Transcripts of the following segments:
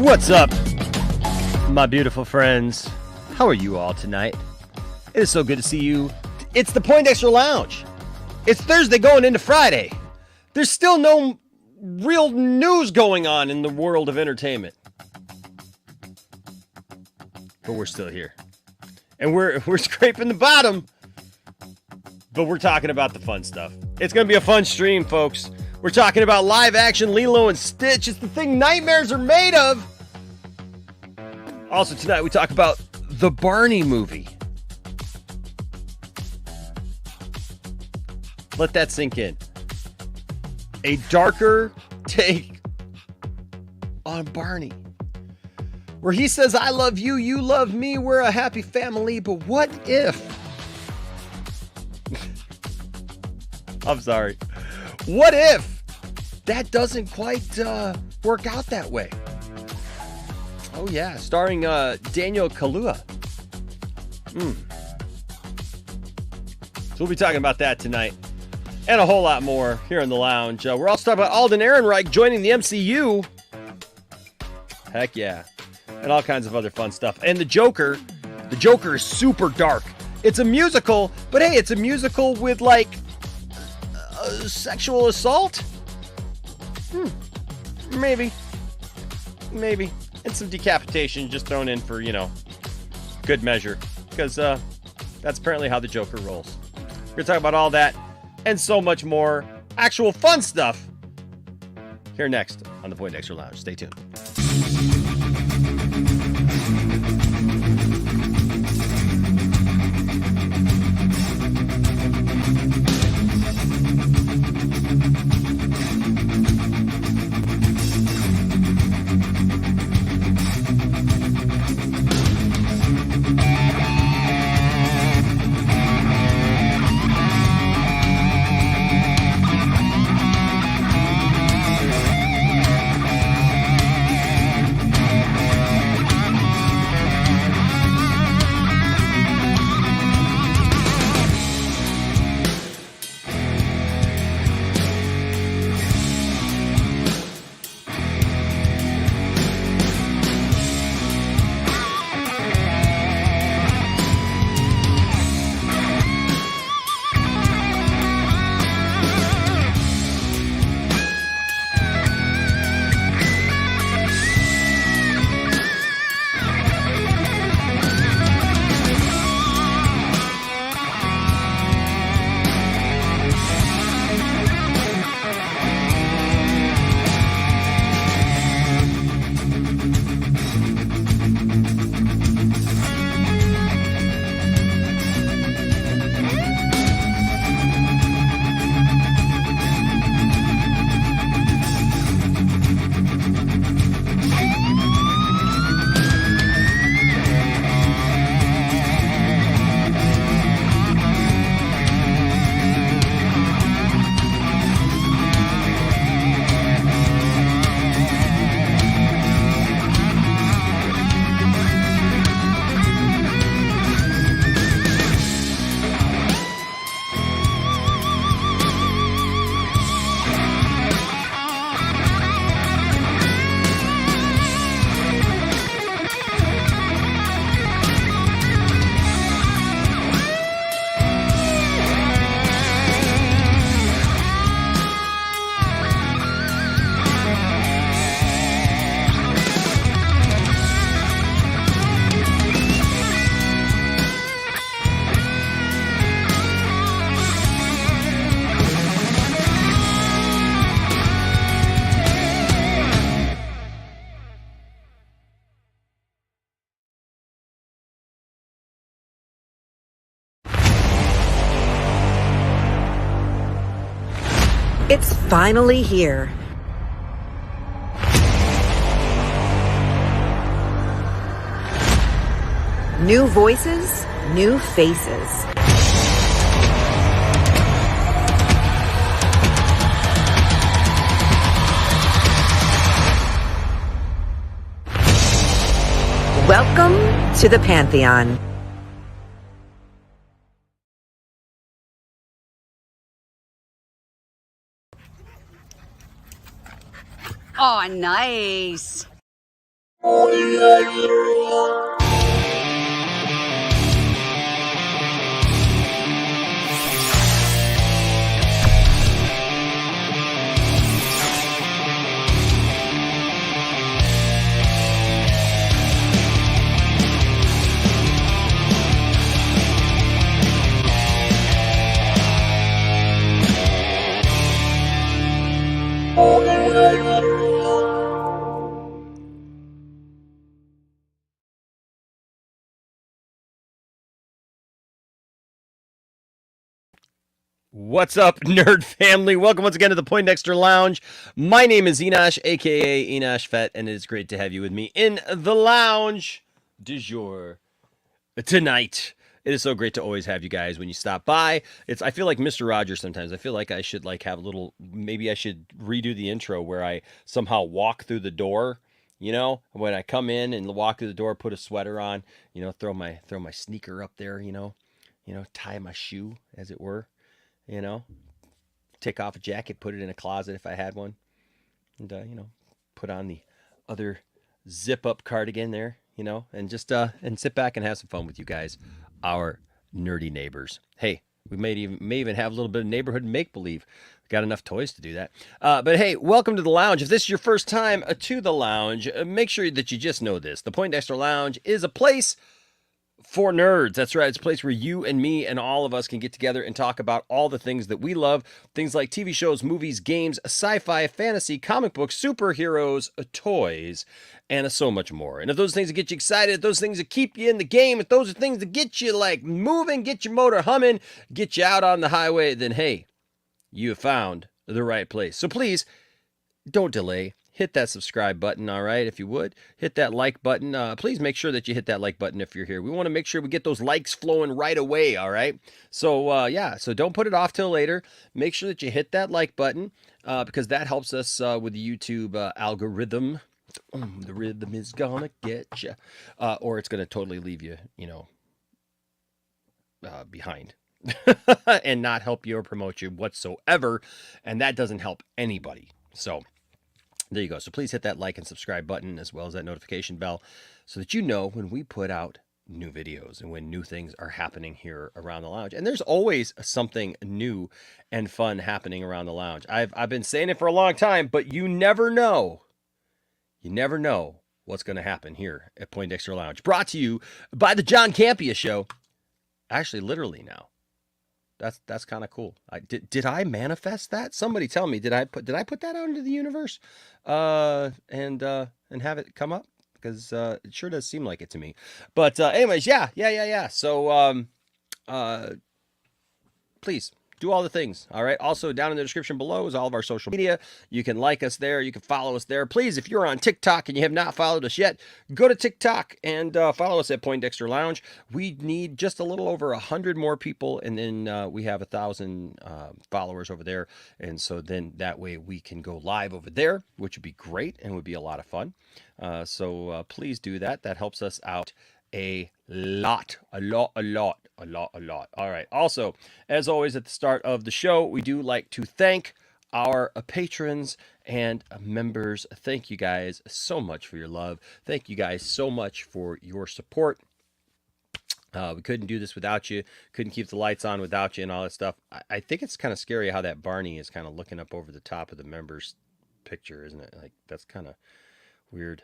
What's up, my beautiful friends? How are you all tonight? It is so good to see you. It's the Poindexter Lounge. It's Thursday going into Friday. There's still no real news going on in the world of entertainment. But we're still here. And we're scraping the bottom. But we're talking about the fun stuff. It's going to be a fun stream, folks. We're talking about live action Lilo and Stitch. It's the thing nightmares are made of. Also tonight we talk about the Barney movie. Let that sink in. A darker take on Barney, where he says, I love you, you love me, we're a happy family, but what if... I'm sorry. What if that doesn't quite work out that way? Oh yeah, starring Daniel KALUUYA. So we'll be talking about that tonight. And a whole lot more here in the lounge. We're also talking about Ehrenreich joining the MCU. Heck yeah. And all kinds of other fun stuff. And the Joker is super dark. It's a musical, but hey, it's a musical with like sexual assault? Maybe. And some decapitation just thrown in for, good measure. Because that's apparently how the Joker rolls. We're going to talk about all that and so much more actual fun stuff here next on the Poindexter Lounge. Stay tuned. It's finally here. New voices, new faces. Welcome to the Pantheon. Oh, nice. What's up, nerd family? Welcome once again to the Poindexter Lounge. My name is Enosh, aka Enosh Fett, and it is great to have you with me in the lounge du jour tonight. It is so great to always have you guys when you stop by. I feel like Mr. Rogers sometimes. I feel like I should have a little, maybe I should redo the intro where I somehow walk through the door, when I come in and walk through the door, put a sweater on, throw my sneaker up there, tie my shoe as it were. Take off a jacket, put it in a closet if I had one, and put on the other zip-up cardigan there, and just and sit back and have some fun with you guys, our nerdy neighbors. Hey, we may even have a little bit of neighborhood make-believe. Got enough toys to do that. But hey, welcome to the lounge. If this is your first time to the lounge, make sure that you just know this: the Poindexter Lounge is a place for nerds. That's right. It's a place where you and me and all of us can get together and talk about all the things that we love. Things like TV shows, movies, games, sci-fi, fantasy, comic books, superheroes, toys, and so much more. And if those things that get you excited, if those things that keep you in the game, if those are things that get you moving, get your motor humming, get you out on the highway, then hey, you have found the right place. So please, don't delay. Hit that subscribe button, all right, if you would. Hit that like button. Please make sure that you hit that like button if you're here. We want to make sure we get those likes flowing right away, all right? So, so don't put it off till later. Make sure that you hit that like button because that helps us with the YouTube algorithm. The rhythm is gonna get you. Or it's going to totally leave you, behind. And not help you or promote you whatsoever. And that doesn't help anybody. So there you go. So please hit that like and subscribe button as well as that notification bell so that you know when we put out new videos and when new things are happening here around the lounge. And there's always something new and fun happening around the lounge. I've been saying it for a long time, but you never know. You never know what's going to happen here at Poindexter Lounge. Brought to you by the John Campea Show. Actually, literally now. That's kind of cool. Did I manifest that? Somebody tell me. Did I put that out into the universe, and have it come up? Because it sure does seem like it to me. But anyways, yeah. So please do all the things. All right. Also, down in the description below is all of our social media. You can like us there. You can follow us there. Please, if you're on TikTok and you have not followed us yet, go to TikTok and follow us at Poindexter Lounge. We need just a little over 100 more people, and then we have 1,000 followers over there. And so then that way we can go live over there, which would be great and would be a lot of fun. So please do that. That helps us out a lot. All right. Also, as always at the start of the show, we do like to thank our patrons and members. Thank you guys so much for your love. Thank you guys so much for your support. We couldn't do this without you. Couldn't keep the lights on without you and all that stuff. I think it's kind of scary how that Barney is kind of looking up over the top of the members picture, isn't it? Like, that's kind of weird.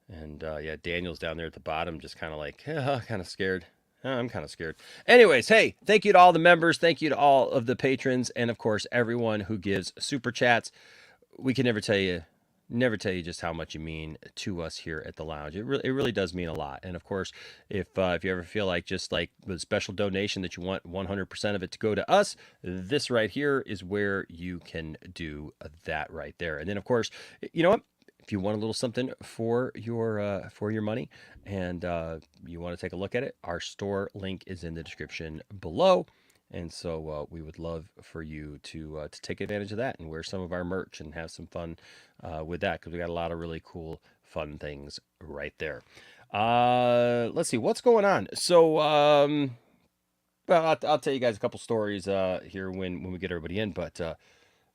And yeah, Daniel's down there at the bottom, just kind of like, kind of scared. I'm kind of scared. Anyways, hey, thank you to all the members. Thank you to all of the patrons. And of course, everyone who gives super chats. We can never tell you never tell you just how much you mean to us here at the lounge. It really does mean a lot. And of course, if you ever feel like just like the special donation that you want 100% of it to go to us, this right here is where you can do that right there. And then of course, you know what? If you want a little something for your money and you want to take a look at it, our store link is in the description below. And so we would love for you to take advantage of that and wear some of our merch and have some fun with that, because we got a lot of really cool, fun things right there. Let's see what's going on. So, well, I'll tell you guys a couple stories here when we get everybody in, but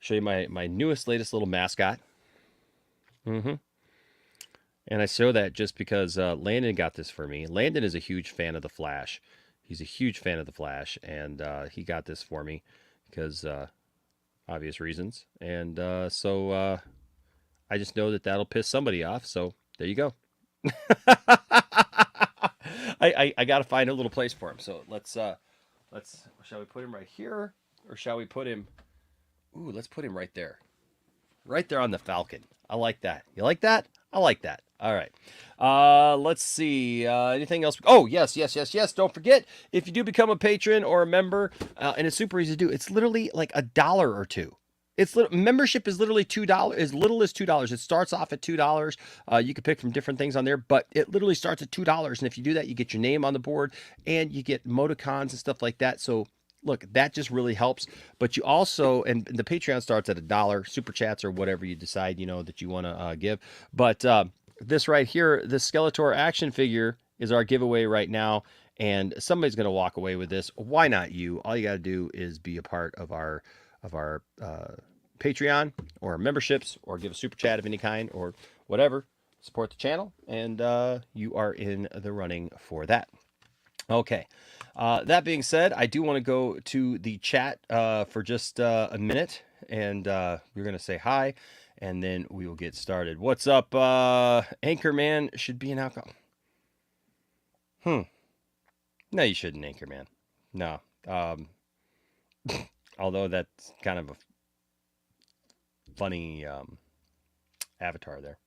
show you my newest, latest little mascot. And I show that just because Landon got this for me. Landon is a huge fan of The Flash. He's a huge fan of The Flash, and he got this for me because obvious reasons. And so I just know that that'll piss somebody off. So there you go. I got to find a little place for him. So let's shall we put him right here, or shall we put him? Ooh, let's put him right there. Right there on the Falcon. I like that. You like that? I like that. All right. Let's see. Anything else? Oh, yes. Don't forget, if you do become a patron or a member, and it's super easy to do, it's literally like $1 or $2. Membership is literally $2, as little as $2. It starts off at $2. You can pick from different things on there, but it literally starts at $2. And if you do that, you get your name on the board and you get emoticons and stuff like that. So look, that just really helps. But you also, and the Patreon starts at $1, super chats or whatever you decide, that you want to give. But this right here, the Skeletor action figure is our giveaway right now. And somebody's going to walk away with this. Why not you? All you got to do is be a part of our Patreon or memberships, or give a super chat of any kind or whatever. Support the channel, and you are in the running for that. Okay. That being said, I do want to go to the chat for just a minute, and we're going to say hi, and then we will get started. What's up? Anchorman should be an alcohol. No, you shouldn't, Anchorman. No. Although that's kind of a funny avatar there.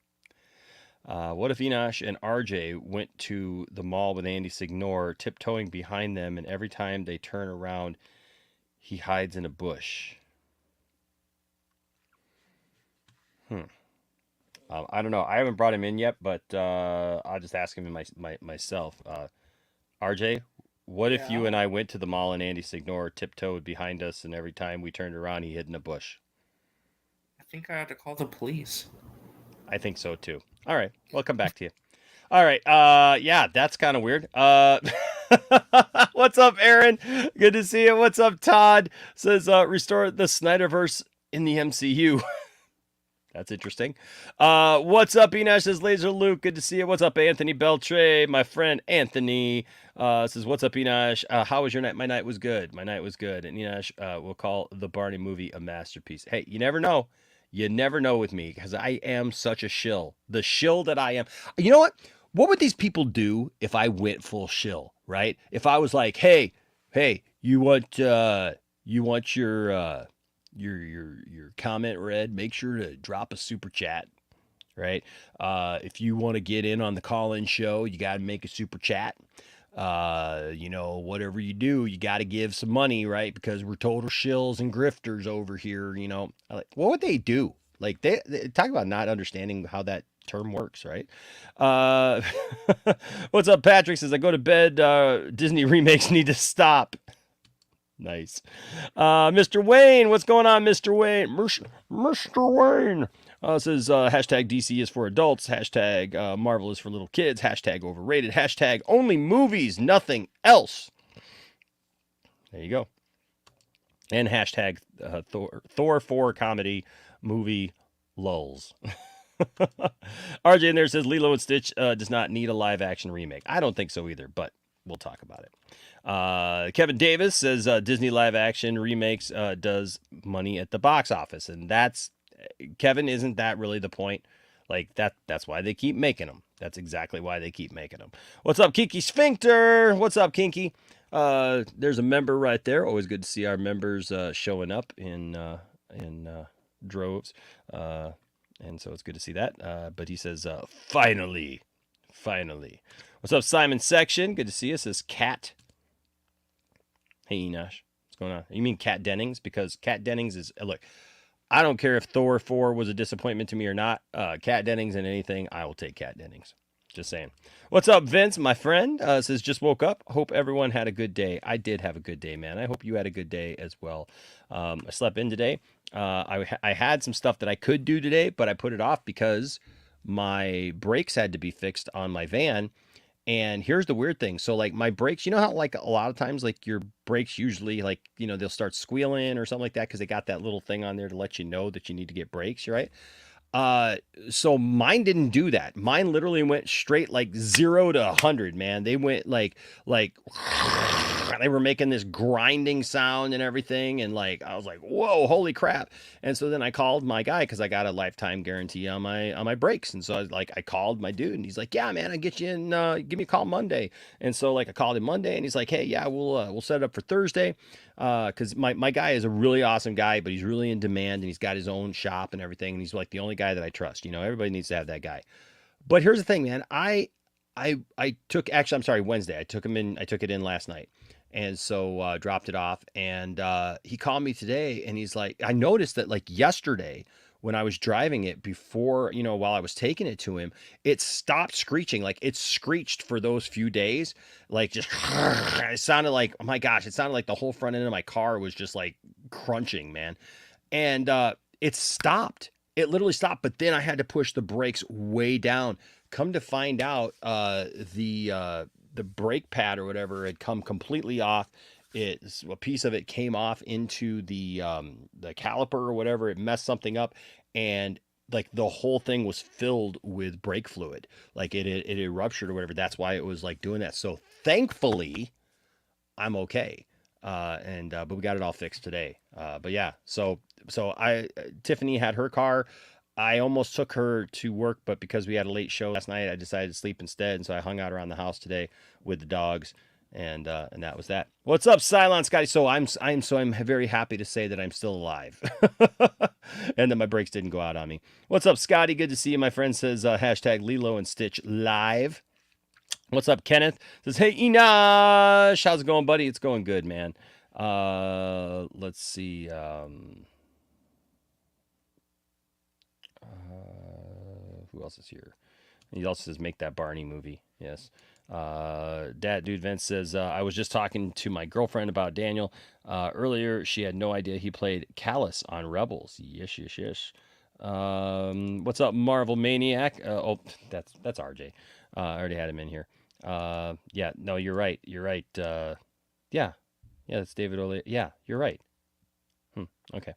What if Enosh and RJ went to the mall with Andy Signore, tiptoeing behind them, and every time they turn around, he hides in a bush? I don't know. I haven't brought him in yet, but I'll just ask him myself. RJ, what if you and I went to the mall and Andy Signore tiptoed behind us, and every time we turned around, he hid in a bush? I think I had to call the police. I think so too. All right, we'll come back to you. All right, yeah, that's kind of weird. What's up, Aaron? Good to see you. What's up, Todd? Says restore the Snyderverse in the MCU. That's interesting. What's up, Enosh? Says Laser Luke. Good to see you. What's up, Anthony Beltre? My friend Anthony says, what's up, Enosh? How was your night? My night was good. My night was good. And Enosh will call the Barney movie a masterpiece. Hey, you never know. You never know with me, because I am such a shill. The shill that I am. You know what? What would these people do if I went full shill, right? If I was like, hey, you want your comment read, make sure to drop a super chat, right? If you want to get in on the call-in show, you got to make a super chat. Whatever you do, you got to give some money, right? Because we're total shills and grifters over here, Like, what would they do? Like, they talk about not understanding how that term works, right? What's up, Patrick? Says, I go to bed. Disney remakes need to stop. Nice. Mr. Wayne, what's going on, Mr. Wayne? Mr. Wayne says hashtag DC is for adults, hashtag Marvel is for little kids, hashtag overrated, hashtag only movies, nothing else. There you go. And hashtag Thor 4 comedy movie lulls. RJ in there says Lilo and Stitch does not need a live action remake. I don't think so either, but we'll talk about it. Kevin Davis says Disney live action remakes does money at the box office. And that's, Kevin, isn't that really the point? Like, that's why they keep making them. That's exactly why they keep making them. What's up, Kinky Sphincter? What's up, Kinky? There's a member right there. Always good to see our members showing up in droves. And so it's good to see that. But he says, finally. What's up, Simon Section? Good to see you. Says Kat. Hey, Enosh. What's going on? You mean Kat Dennings? Because Kat Dennings is, look, I don't care if Thor 4 was a disappointment to me or not. Kat Dennings and anything, I will take Kat Dennings. Just saying. What's up, Vince, my friend? Says, just woke up. Hope everyone had a good day. I did have a good day, man. I hope you had a good day as well. I slept in today. I had some stuff that I could do today, but I put it off because my brakes had to be fixed on my van. And here's the weird thing. So like my brakes, you know how like a lot of times like your brakes usually like, you know, they'll start squealing or something like that because they got that little thing on there to let you know that you need to get brakes, right? So mine didn't do that. Mine literally went straight like 0 to 100, man. They went like they were making this grinding sound and everything. And like, I was like, whoa, holy crap. And so then I called my guy cause I got a lifetime guarantee on my brakes. And so I called my dude and he's like, yeah, man, I get you in, give me a call Monday. And so like I called him Monday and he's like, hey, yeah, we'll set it up for Thursday. Cause my guy is a really awesome guy, but he's really in demand and he's got his own shop and everything. And he's like the only guy that I trust, you know, everybody needs to have that guy. But here's the thing, man. I took, actually, I'm sorry, Wednesday. I took it in last night. And so dropped it off and he called me today and he's like, I noticed that like yesterday when I was driving it before, you know, while I was taking it to him, it stopped screeching. Like it screeched for those few days. Like just, it sounded like, oh my gosh, it sounded like the whole front end of my car was just like crunching, man. And it stopped. It literally stopped. But then I had to push the brakes way down. Come to find out, the brake pad or whatever had come completely off. A piece of it came off into the caliper or whatever. It messed something up, and like the whole thing was filled with brake fluid. Like it had ruptured or whatever. That's why it was like doing that. So thankfully, I'm okay. But we got it all fixed today. But yeah, so Tiffany had her car. I almost took her to work, but because we had a late show last night, I decided to sleep instead. And so I hung out around the house today with the dogs, and that was that. What's up, Cylon Scotty? So I'm very happy to say that I'm still alive, and that my brakes didn't go out on me. What's up, Scotty? Good to see you. My friend says hashtag Lilo and Stitch live. What's up, Kenneth? Says, hey, Enosh, how's it going, buddy? It's going good, man. Let's see. Who else is here? He also says, make that Barney movie. Yes. Dude Vince says, I was just talking to my girlfriend about Daniel. Earlier, she had no idea he played Callus on Rebels. Yes. What's up, Marvel Maniac? That's RJ. I already had him in here. Yeah, no, you're right. Yeah, that's David Ole. Yeah, you're right. Okay.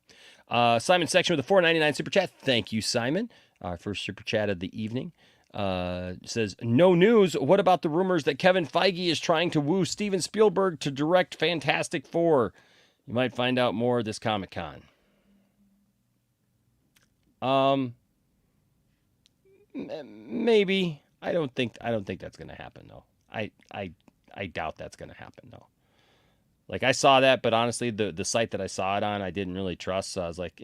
Simon Section with a $4.99 super chat. Thank you, Simon. Our first super chat of the evening. Says, no news. What about the rumors that Kevin Feige is trying to woo Steven Spielberg to direct Fantastic Four? You might find out more this Comic-Con. Maybe. I don't think that's going to happen though. I doubt that's going to happen though. Like I saw that, but honestly, the site that I saw it on, I didn't really trust. So I was like,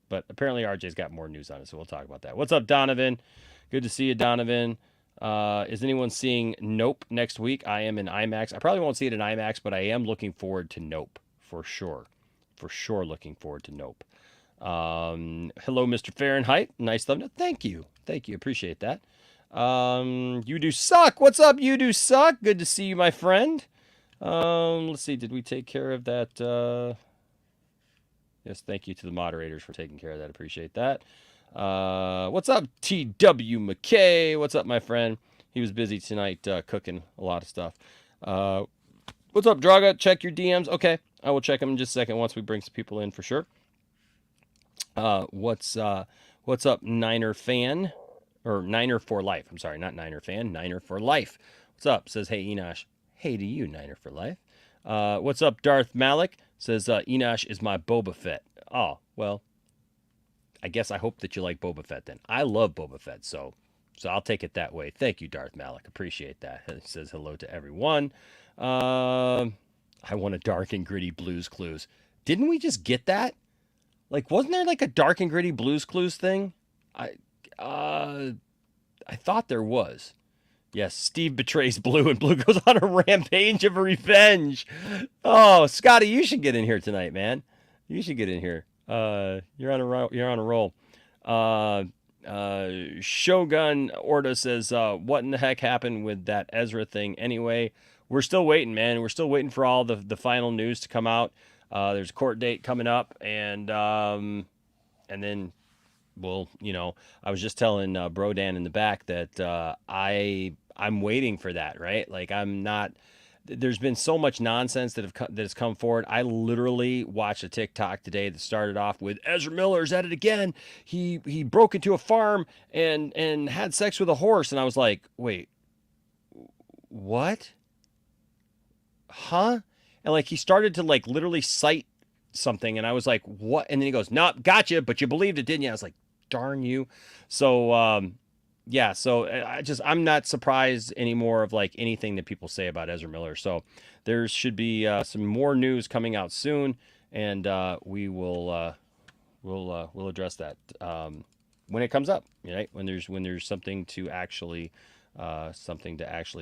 But apparently RJ's got more news on it, so we'll talk about that. What's up, Donovan? Good to see you, Donovan. Is anyone seeing Nope next week? I am in IMAX. I probably won't see it in IMAX, but I am looking forward to Nope for sure. For sure, looking forward to Nope. Hello, Mr. Fahrenheit. Nice thumbnail. Thank you. Appreciate that. You do suck. What's up? You do suck. Good to see you, my friend. Let's see. Did we take care of that? Yes. Thank you to the moderators for taking care of that. Appreciate that. What's up, TW McKay? What's up, my friend? He was busy tonight, cooking a lot of stuff. What's up, Draga? Check your DMs. Okay. I will check them in just a second once we bring some people in for sure. What's up, Niner fan? Or Niner for life. I'm sorry, not Niner fan. Niner for life. What's up? Says, hey, Enosh. Hey to you, Niner for life. What's up, Darth Malik? Says, Enosh is my Boba Fett. Oh, well, I guess I hope that you like Boba Fett then. I love Boba Fett, so I'll take it that way. Thank you, Darth Malik. Appreciate that. He says hello to everyone. I want a dark and gritty Blues Clues. Didn't we just get that? Like, wasn't there like a dark and gritty Blues Clues thing? I thought there was. Yes, Steve betrays Blue, and Blue goes on a rampage of revenge. Oh, Scotty, you should get in here tonight, man. You should get in here. You're on a roll. Shogun Orta says, "What in the heck happened with that Ezra thing?" Anyway, we're still waiting, man. We're still waiting for all the final news to come out. There's a court date coming up, and then. Well, I was just telling Brodan in the back that I'm waiting for that, right? Like I'm not. There's been so much nonsense that has come forward. I literally watched a TikTok today that started off with Ezra Miller's at it again. He broke into a farm and had sex with a horse, and I was like, wait, what? Huh? And like he started to like literally cite something, and I was like, what? And then he goes, nope, gotcha, but you believed it, didn't you? I was like, darn you. So yeah, so I'm not surprised anymore of like anything that people say about Ezra Miller. So there should be some more news coming out soon, and we'll address that when it comes up, right? When there's something to actually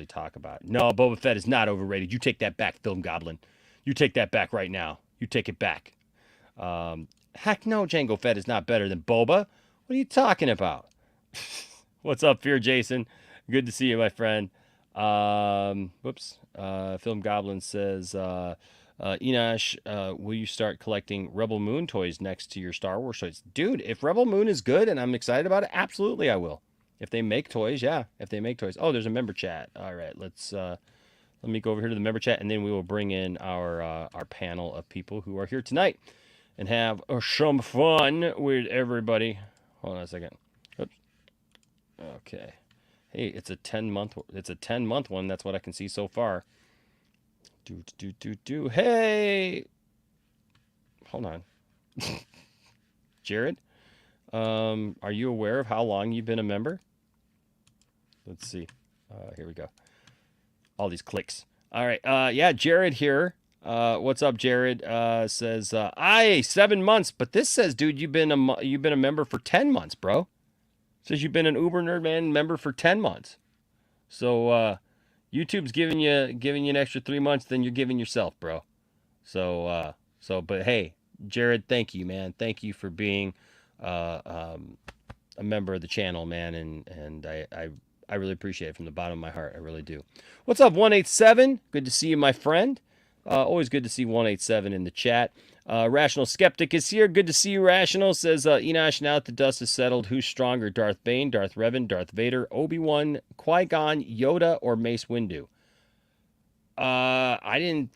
talk about. No, Boba Fett is not overrated. You take that back, Film Goblin. You take that back right now. You take it back. Heck no, Jango Fett is not better than Boba. What are you talking about? What's up, Fear Jason? Good to see you, my friend. Whoops. Film Goblin says, Enosh, will you start collecting Rebel Moon toys next to your Star Wars toys? Dude, if Rebel Moon is good and I'm excited about it, absolutely I will. If they make toys, yeah. If they make toys. Oh, there's a member chat. All right, let me go over here to the member chat, and then we will bring in our panel of people who are here tonight and have some fun with everybody. Hold on a second. Oops. Okay. Hey, it's a 10-month one. That's what I can see so far. Hey. Hold on. Jared, are you aware of how long you've been a member? Let's see. Here we go. All these clicks. All right. Yeah, Jared here. What's up, Jared? Says, 7 months, but this says, dude, you've been a member for 10 months, bro. Says you've been an Uber Nerd Man member for 10 months. So, YouTube's giving you an extra 3 months than you're giving yourself, bro. So, but hey, Jared, thank you, man. Thank you for being, a member of the channel, man. And I really appreciate it from the bottom of my heart. I really do. What's up, 187? Good to see you, my friend. Always good to see 187 in the chat. Rational Skeptic is here. Good to see you, Rational. Says, Enosh, now that the dust is settled, who's stronger, Darth Bane, Darth Revan, Darth Vader, Obi-Wan, Qui-Gon, Yoda, or Mace Windu? I didn't,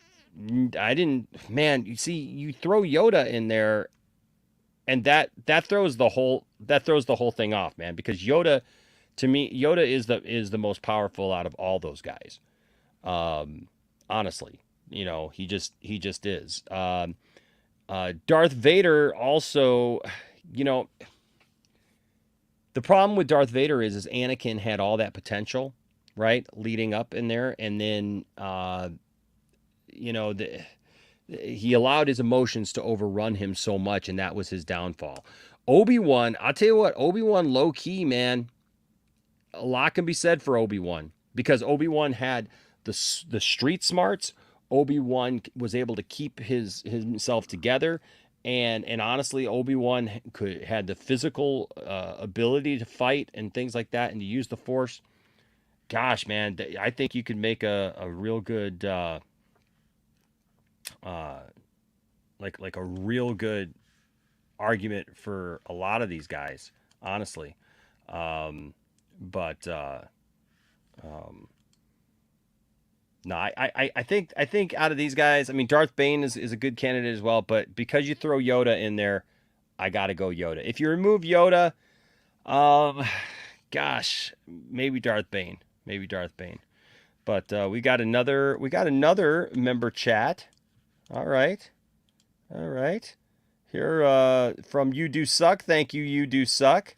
man, you see, you throw Yoda in there, and that throws the whole thing off, man, because Yoda, to me, Yoda is the most powerful out of all those guys. Honestly. He just is. Darth Vader also, the problem with Darth Vader is Anakin had all that potential, right? Leading up in there. And then, he allowed his emotions to overrun him so much, and that was his downfall. Obi-Wan, I'll tell you what, Obi-Wan low key, man, a lot can be said for Obi-Wan, because Obi-Wan had the street smarts. Obi-Wan was able to keep himself together, and honestly, Obi-Wan had the physical ability to fight and things like that, and to use the Force. Gosh, man, I think you could make a real good like a real good argument for a lot of these guys, honestly. No, I think out of these guys, I mean, Darth Bane is a good candidate as well, but because you throw Yoda in there, I gotta go Yoda. If you remove Yoda, gosh, maybe Darth Bane. But we got another member chat. All right. Here from You Do Suck. Thank you, You Do Suck.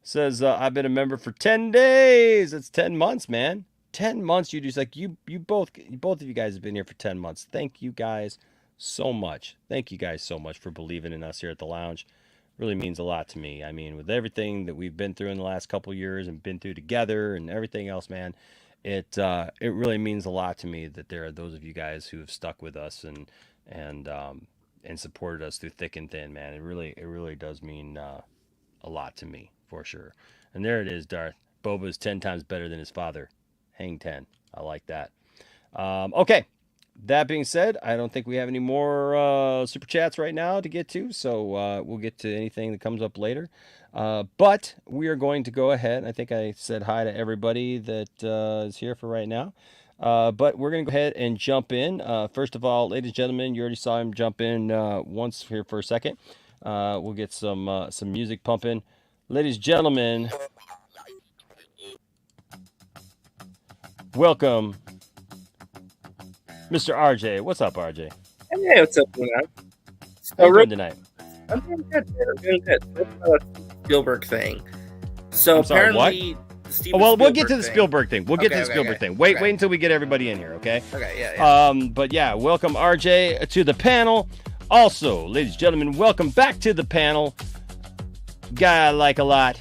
Says, I've been a member for 10 days. It's 10 months, man. 10 months, You Do Suck. You both of you guys have been here for 10 months. Thank you guys so much. Thank you guys so much for believing in us here at the lounge. really means a lot to me. I mean, with everything that we've been through in the last couple years and been through together and everything else, man, it really means a lot to me that there are those of you guys who have stuck with us and supported us through thick and thin, man. It really does mean a lot to me for sure. And there it is, Darth. Boba's 10 times better than his father. Hang 10. I like that. Okay. That being said, I don't think we have any more super chats right now to get to, so we'll get to anything that comes up later. But we are going to go ahead. I think I said hi to everybody that is here for right now. But we're going to go ahead and jump in. First of all, ladies and gentlemen, you already saw him jump in once here for a second. We'll get some music pumping. Ladies and gentlemen, welcome, Mr. RJ. What's up, RJ? Hey, what's up, man? How you doing tonight? I'm doing good, man. I'm doing good. What's the Spielberg thing? So I'm sorry, apparently, well, we'll get to the Spielberg thing. We'll get to the Spielberg thing. Wait until we get everybody in here, okay? Okay, yeah. But yeah, welcome RJ to the panel. Also, ladies and gentlemen, welcome back to the panel. Guy I like a lot.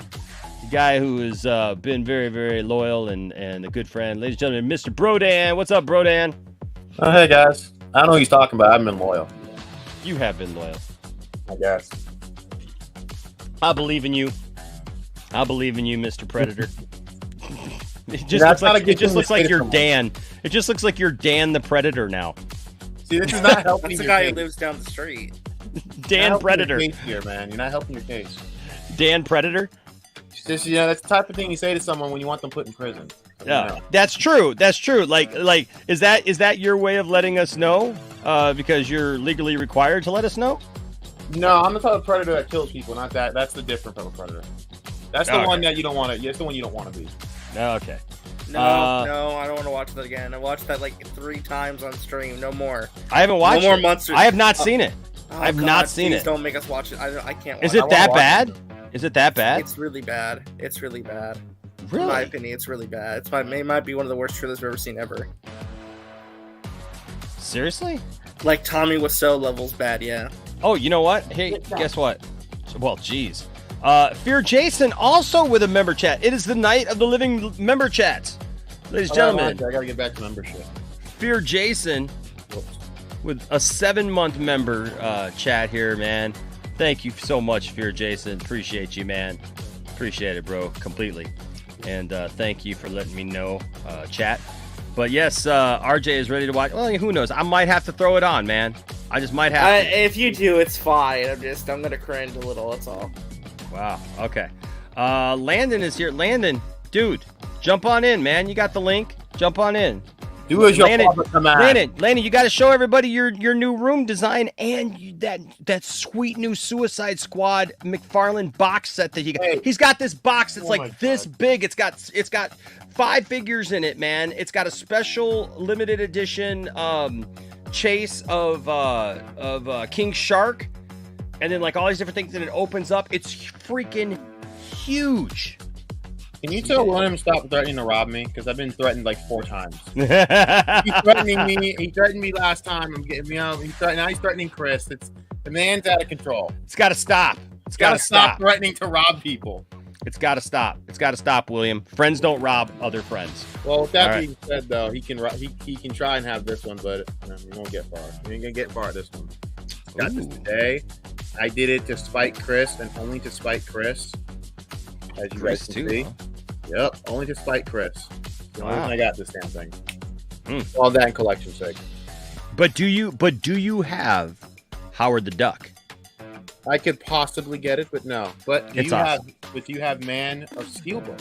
Guy who has been very, very loyal and a good friend. Ladies and gentlemen, Mr. Brodan. What's up, Brodan? Oh, hey, guys. I don't know who he's talking about. I haven't been loyal. You have been loyal. I guess. I believe in you. I believe in you, Mr. Predator. It just looks like you're Dan. It just looks like you're Dan the Predator now. See, this is not helping. That's the guy who lives down the street. Dan Predator. Here, man. You're not helping your case. Dan Predator. Just, that's the type of thing you say to someone when you want them put in prison. Yeah, that's true. That's true. Like, is that your way of letting us know? Because you're legally required to let us know. No, I'm the type of predator that kills people, not that. That's the different type of predator. That's the one that you don't want to. That's the one you don't want to be. Okay. No, I don't want to watch that again. I watched that like 3 times on stream. No more. I haven't watched. No more it. Monsters. I have not seen it. Oh, I've not seen it. Don't make us watch it. I can't. Watch Is it that bad? Is it that bad? It's really bad. It's really bad. Really? In my opinion, it's really bad. It might be one of the worst trailers I've ever seen ever. Seriously? Like Tommy Wiseau levels bad, yeah. Oh, you know what? Hey, guess what? Well, geez. Fear Jason also with a member chat. It is the night of the living member chats. Ladies and gentlemen. I gotta get back to membership. Fear Jason with a 7-month member chat here, man. Thank you so much, Fear Jason. Appreciate you, man. Appreciate it, bro. Completely. And thank you for letting me know, chat. But yes, RJ is ready to watch. Well, who knows? I might have to throw it on, man. I just might have to. If you do, it's fine. I'm gonna cringe a little. That's all. Wow. Okay. Landon is here. Landon, dude, jump on in, man. You got the link. Jump on in. Do as your father commands. Landon, you got to show everybody your new room design and that sweet new Suicide Squad McFarlane box set that you got. Hey. He's got this box that's like this big. It's got 5 figures in it, man. It's got a special limited edition chase of King Shark, and then like all these different things, and it opens up. It's freaking huge. Can you tell William stop threatening to rob me? Because I've been threatened like 4 times. He's threatening me. He threatened me last time. Now he's threatening Chris. The man's out of control. It's got to stop. It's got to stop threatening to rob people. It's got to stop. It's got to stop, William. Friends don't rob other friends. Well, with that being said, though, he can try and have this one, but he won't get far. He ain't gonna get far at this one. Got this today. I did it to spite Chris and only to spite Chris. As you guys can see. Huh? Yep, only to spite Chris. The only reason I got this damn thing. All that in collection sake. But do you have Howard the Duck? I could possibly get it, but no. But do you have Man of Steelbook?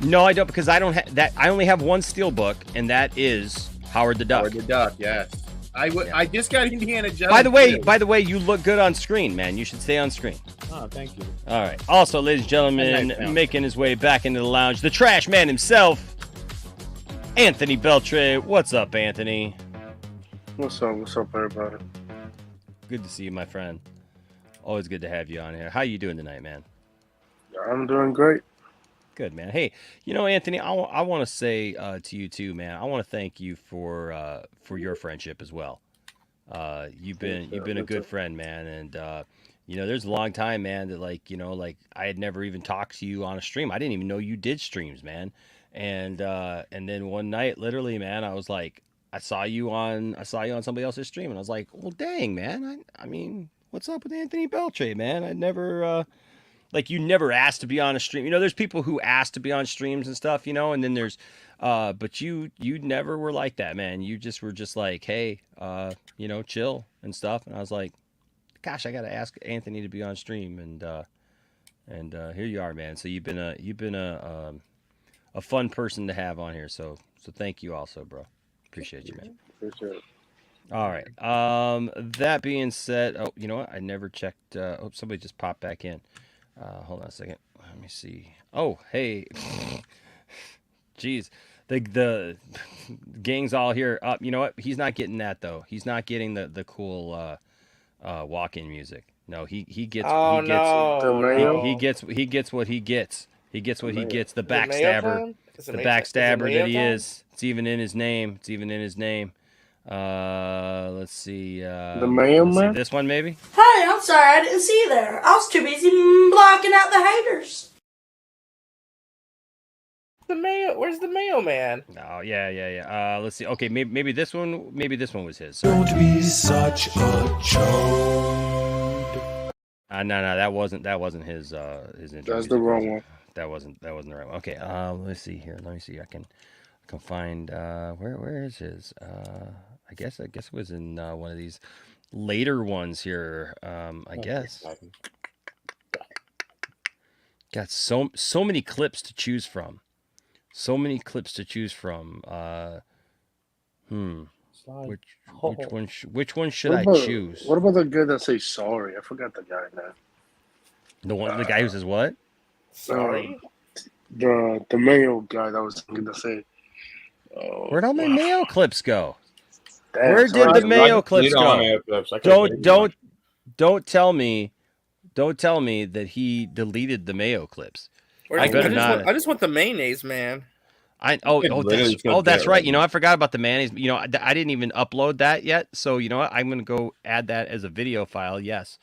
No, I don't, because I don't have that. I only have one Steelbook, and that is Howard the Duck. Howard the Duck, yes. I just got Indiana Jones. By the way, you look good on screen, man. You should stay on screen. Oh, thank you. All right. Also, ladies and gentlemen, making his way back into the lounge, the trash man himself, Anthony Beltre. What's up, Anthony? What's up, everybody? Good to see you, my friend. Always good to have you on here. How you doing tonight, man? I'm doing great. Good, man. Hey, Anthony, I want to say to you too, man. I want to thank you for your friendship as well. You've been a good friend, man, and there's a long time, man, that like I had never even talked to you on a stream. I didn't even know you did streams, man. And then one night, literally, man, I was like, I saw you on somebody else's stream, and I was like, well, dang, man. I mean, what's up with Anthony Beltre, man? I never like you never asked to be on a stream. There's people who ask to be on streams and stuff, and then there's but you never were like that, man. You just were just like, hey, chill and stuff. And I was like, gosh, I got to ask Anthony to be on stream, and here you are, man. So you've been a fun person to have on here. So thank you also, bro. Appreciate you, man. Appreciate it. All right. That being said, oh, you know what? I never checked. Oh, somebody just popped back in. Hold on a second. Let me see. Oh, hey. Jeez. The gang's all here. You know what? He's not getting that though. He's not getting the cool walk-in music. No, he gets Oh, he gets no. he gets what he gets. He gets what he gets. The Is it Mayo backstabber. time? Is it The Mayo- is it backstabber Mayo that he time? is. It's even in his name. Let's see. The Mayo let's see, Man? this one maybe. Hey, I'm sorry I didn't see you there. I was too busy blocking out the haters. Where's the Mayo Man? Oh yeah. Let's see. Okay, maybe this one. Maybe this one was his. Don't be such a chode. No, that wasn't his intro. That's the wrong one. That wasn't the right one. Okay. Let's see here. Let me see. I can find where is his? I guess it was in one of these later ones here. I guess. Got so many clips to choose from. Which one should I choose? What about the guy that says sorry? I forgot the guy now. The guy who says what? Sorry. The Mayo guy that was going to say. Where'd all my Mayo clips go? Damn, Where did the Mayo clips go? Don't tell me that he deleted the Mayo clips. I better not. just want the mayonnaise, man. That's right. I forgot about the mayonnaise. I didn't even upload that yet. So you know what? I'm gonna go add that as a video file. Yes.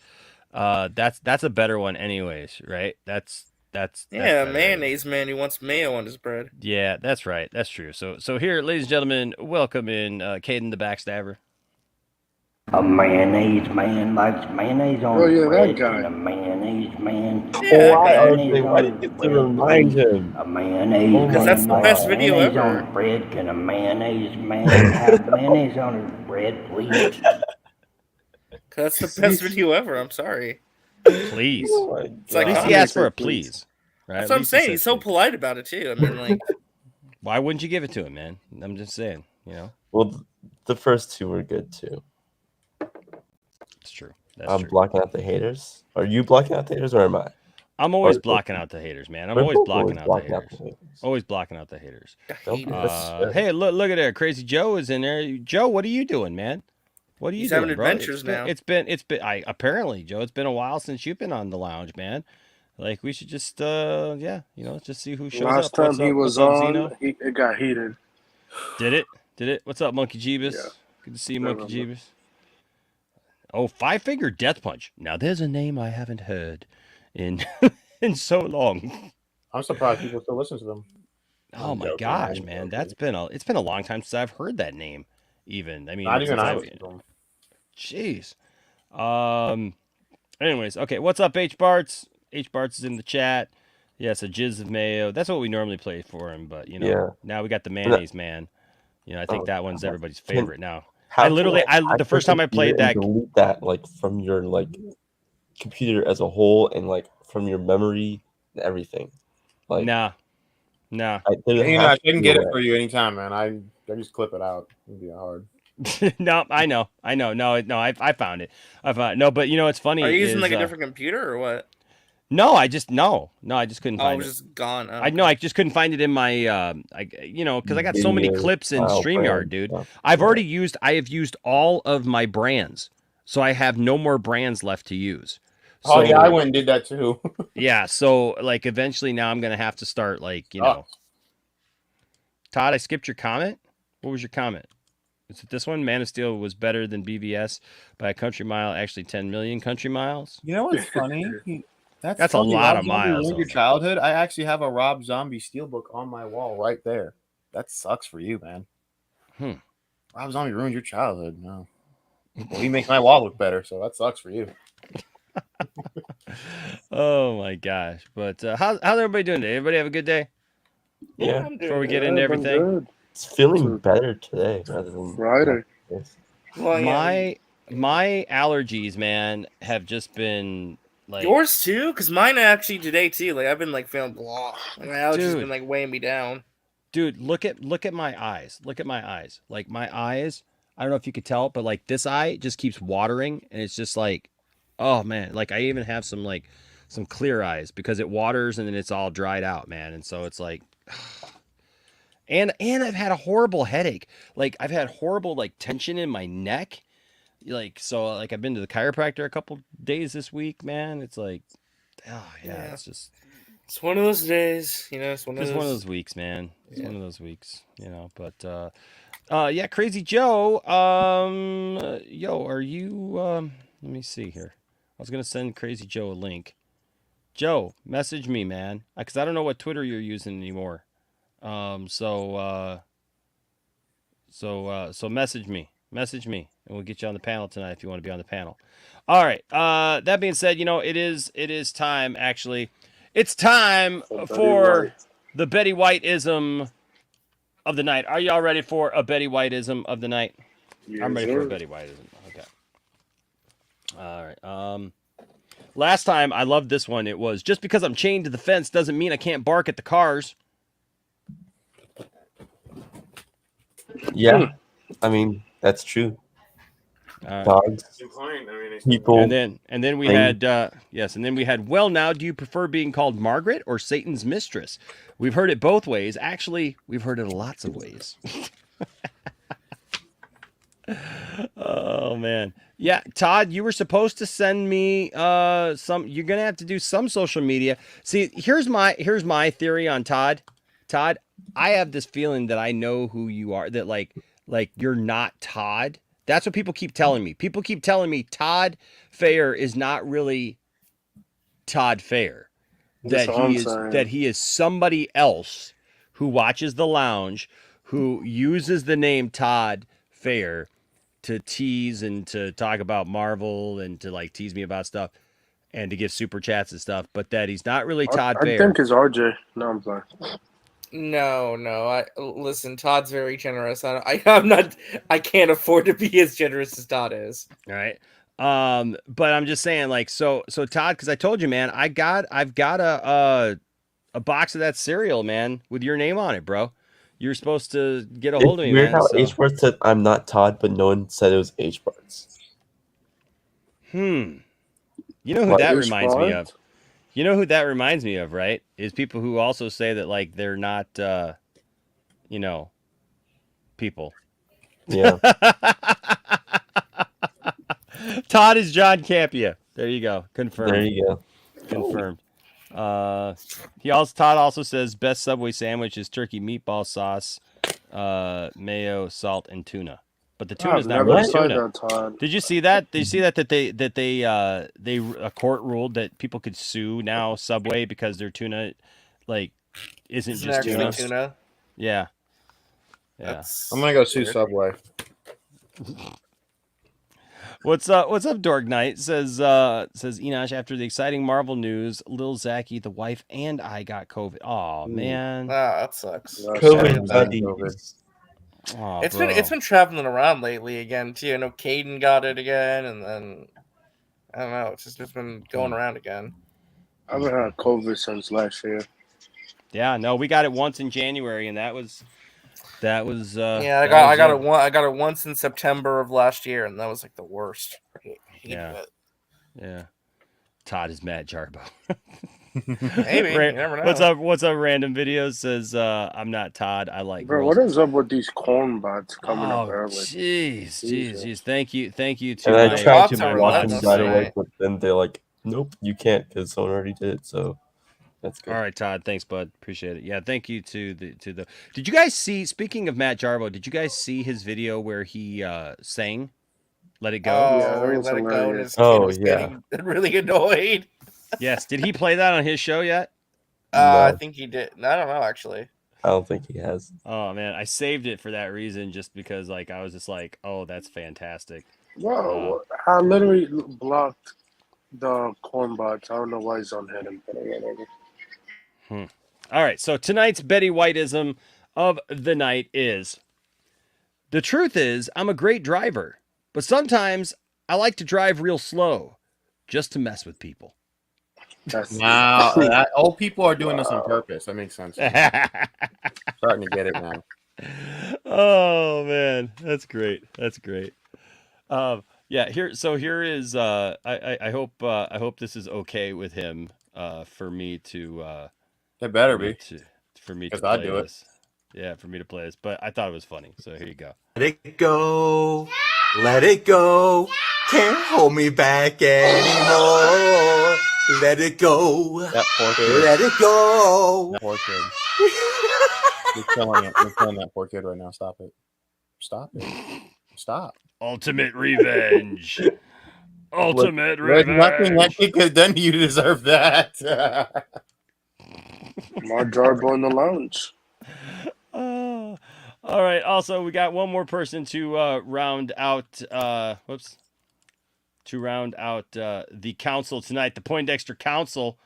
That's a better one, anyways. Right? That's better. Mayonnaise man who wants mayo on his bread. Yeah, that's right. That's true. So here, ladies and gentlemen, welcome in Caden the Backstabber. A mayonnaise man likes mayonnaise on his that bread. guy. And a mayonnaise man. Why did you get to remind him? A mayonnaise Because that's the best video mayonnaise ever. on his bread. Can a mayonnaise man have mayonnaise on his bread, please? That's the best video ever. I'm sorry. Please. It's At like, least he asked for a please. Right? that's what I'm saying. He's so polite about it too. I mean, like, why wouldn't you give it to him, man? I'm just saying. Well, the first two were good too. It's true. That's I'm true. blocking out the haters. Are you blocking out the haters or am I? I'm always blocking out the haters, man. I'm We're always both blocking out the haters. haters. Always blocking out the haters. Don't be this- Hey, look at there. Crazy Joe is in there. Joe, what are you doing, man? What are you He's doing, having bro? adventures now. It's been. Apparently, Joe. It's been a while since you've been on the lounge, man. Like we should just, just see who shows Last up. time he was What's up, on, Zeno? it got heated. Did it? What's up, Monkey Jeebus? Yeah. Good to see you, Monkey Jeebus. Oh, Five-Finger Death Punch. Now there's a name I haven't heard in in so long. I'm surprised people still listen to them. Oh my gosh, man. It's been a long time since I've heard that name. Even. I mean, Not even since I I've- listen to them. Jeez. Anyways, okay. What's up, H Barts? H Barts is in the chat. Yes, a jizz of mayo. That's what we normally play for him, but now we got the mayonnaise man. I think that one's everybody's favorite now. The first time I played that, delete that like from your computer as a whole and like from your memory and everything. Like nah. I can get it for you anytime, man. I just clip it out. It'd be hard. No, I know. No, I found it. No, but it's funny. Are you using like a different computer or what? No, I just couldn't Oh, find it was just gone. Oh, I just couldn't find it in my because I got so many clips in StreamYard, dude. I have used all of my brands, so I have no more brands left to use. Oh yeah, I went and did that too. Yeah, so like eventually now I'm gonna have to start Todd, I skipped your comment. What was your comment? Is it this one? Man of Steel was better than BVS by a country mile. Actually, 10 million country miles. You know what's funny? That's a funny. lot Rob of Zombie miles. ruined your childhood. I actually have a Rob Zombie steelbook on my wall right there. That sucks for you, man. Rob Zombie ruined your childhood. No. Well, he makes my wall look better, so that sucks for you. Oh my gosh! But how's everybody doing today? Everybody have a good day? Yeah. Before we get into everything, it's feeling better today rather than Friday. Well, my allergies, man, have just been like yours too, because mine actually today too. Like I've been like feeling blah. Like, my allergies have been like weighing me down. Dude, look at my eyes. Look at my eyes. Like my eyes. I don't know if you could tell, but like this eye just keeps watering, and it's just like, oh man. Like I even have some clear eyes because it waters and then it's all dried out, man. And so it's like, and I've had a horrible headache. Like I've had horrible like tension in my neck. Like so, like I've been to the chiropractor a couple days this week, man. It's like, oh yeah. It's one of those days, you know. It's one of those weeks, man. It's one of those weeks, you know. But yeah, Crazy Joe. Yo, are you? Let me see here. I was gonna send Crazy Joe a link. Joe, message me, man, because I don't know what Twitter you're using anymore. So message me, and we'll get you on the panel tonight if you want to be on the panel. All right. That being said, you know it is time actually. It's time for the Betty White-ism of the night. Are y'all ready for a Betty White-ism of the night? Yes, I'm ready for a Betty White-ism. Okay. All right. Last time I loved this one. It was just because I'm chained to the fence doesn't mean I can't bark at the cars. Yeah, I mean that's true. Dogs, people, and then we had well, now do you prefer being called Margaret or Satan's mistress? We've heard it both ways. Actually, we've heard it lots of ways. Oh man, yeah, Todd, you were supposed to send me some. You're gonna have to do some social media. See, here's my theory on Todd. Todd, I have this feeling that I know who you are. That like you're not Todd. That's what people keep telling me. People keep telling me Todd Fair is not really Todd Fair. That he is somebody else who watches the lounge, who uses the name Todd Fair to tease and to talk about Marvel and to like tease me about stuff and to give super chats and stuff, but that he's not really Todd Fair. I think it's RJ. No, I'm sorry. No. Listen. Todd's very generous. I'm not. I can't afford to be as generous as Todd is. All right. But I'm just saying, like, so Todd, because I told you, man, I've got a box of that cereal, man, with your name on it, bro. You're supposed to get a hold of me, weird man. How H Bart said I'm not Todd, but no one said it was H Bart's. You know who that reminds me of? You know who that reminds me of, right? Is people who also say that like they're not, people. Yeah. Todd is John Campia. There you go. Confirmed. There you go. Confirmed. Todd also says best Subway sandwich is turkey meatball sauce, mayo, salt, and tuna. But the tuna's not really tuna. Did you see that? Did you see that a court ruled that people could sue now Subway because their tuna like isn't just tuna? Yeah. I'm gonna go sue Subway. What's up, Dork Knight? Says Enosh, after the exciting Marvel news, Lil Zachy, the wife, and I got COVID. Oh man. That sucks. COVID. Oh, it's been traveling around lately again too. I know Caden got it again, and then I don't know. It's just been going around again. I haven't had COVID since last year. Yeah, no, we got it once in January, and that was. I got it once in September of last year, and that was like the worst. Yeah. Todd is mad, Jarbo. Maybe. You never know. What's up? Random videos says I'm not Todd. I like Bro, girls. what is up with these corn bots coming up early? Jeez. Thank you to and I tried to watch them right away, but then they're like, nope, you can't because someone already did it. So That's good. All right, Todd. Thanks, bud. Appreciate it. Yeah, thank you to the. Did you guys see? Speaking of Matt Jarbo, did you guys see his video where he sang "Let It Go"? Oh, that where he was let it go and hilarious. his kid was getting really annoyed. Yes. Did he play that on his show yet? I No. think he did. I don't know, actually. I don't think he has. Oh man, I saved it for that reason, just because like I was just like, oh, that's fantastic. Whoa, I literally blocked the corn bots. I don't know why he's on him, but whatever. All right, so tonight's Betty Whiteism of the night is: the truth is, I'm a great driver, but sometimes I like to drive real slow, just to mess with people. Wow, old people are doing this on purpose. That makes sense. Starting to get it now. Oh man, that's great. That's great. Yeah, here is I hope this is okay with him for me to It better be. For me to 'Cause play I'd do it. this. Yeah, for me to play this, but I thought it was funny. So here you go. Let it go, let it go. Can't hold me back anymore. Let it go, That poor kid. let it go. That poor kid. You're killing it. You're killing that poor kid right now. Stop it. Stop it. Stop. Ultimate revenge. Ultimate There's nothing that revenge. kid could have done to you to deserve that. My Jarbo in the lounge. Oh, all right. Also, we got one more person to round out. To round out the council tonight, the Poindexter Council.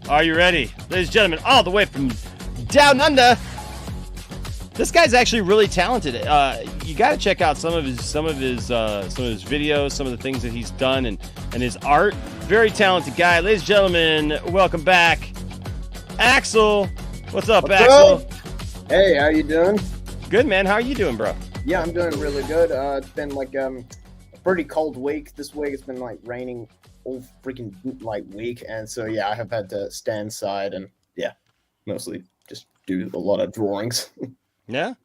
Are you ready, ladies and gentlemen? All the way from down under. This guy's actually really talented. You got to check out some of his videos, some of the things that he's done, and his art. Very talented guy, ladies and gentlemen. Welcome back, Axel. What's up, Axel? Hey, how you doing? Good, man. How are you doing, bro? Yeah, I'm doing really good. It's been like a pretty cold week this week. It's been like raining all freaking like week, and so yeah, I have had to stay inside and mostly just do a lot of drawings. Yeah.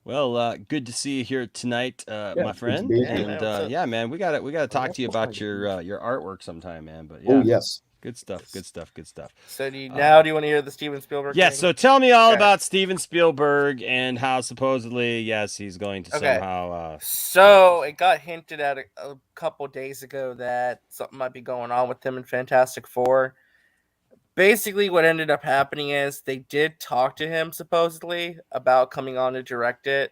Well, good to see you here tonight, my friend. be here. And yeah, man, we gotta talk to you about your artwork sometime, man. But yeah. Oh yes. Good stuff. Good stuff. Good stuff. So do you want to hear the Steven Spielberg Yes. thing? So tell me all about Steven Spielberg and how supposedly, yes, he's going to somehow. So it got hinted at a couple days ago that something might be going on with him in Fantastic Four. Basically, what ended up happening is they did talk to him supposedly about coming on to direct it,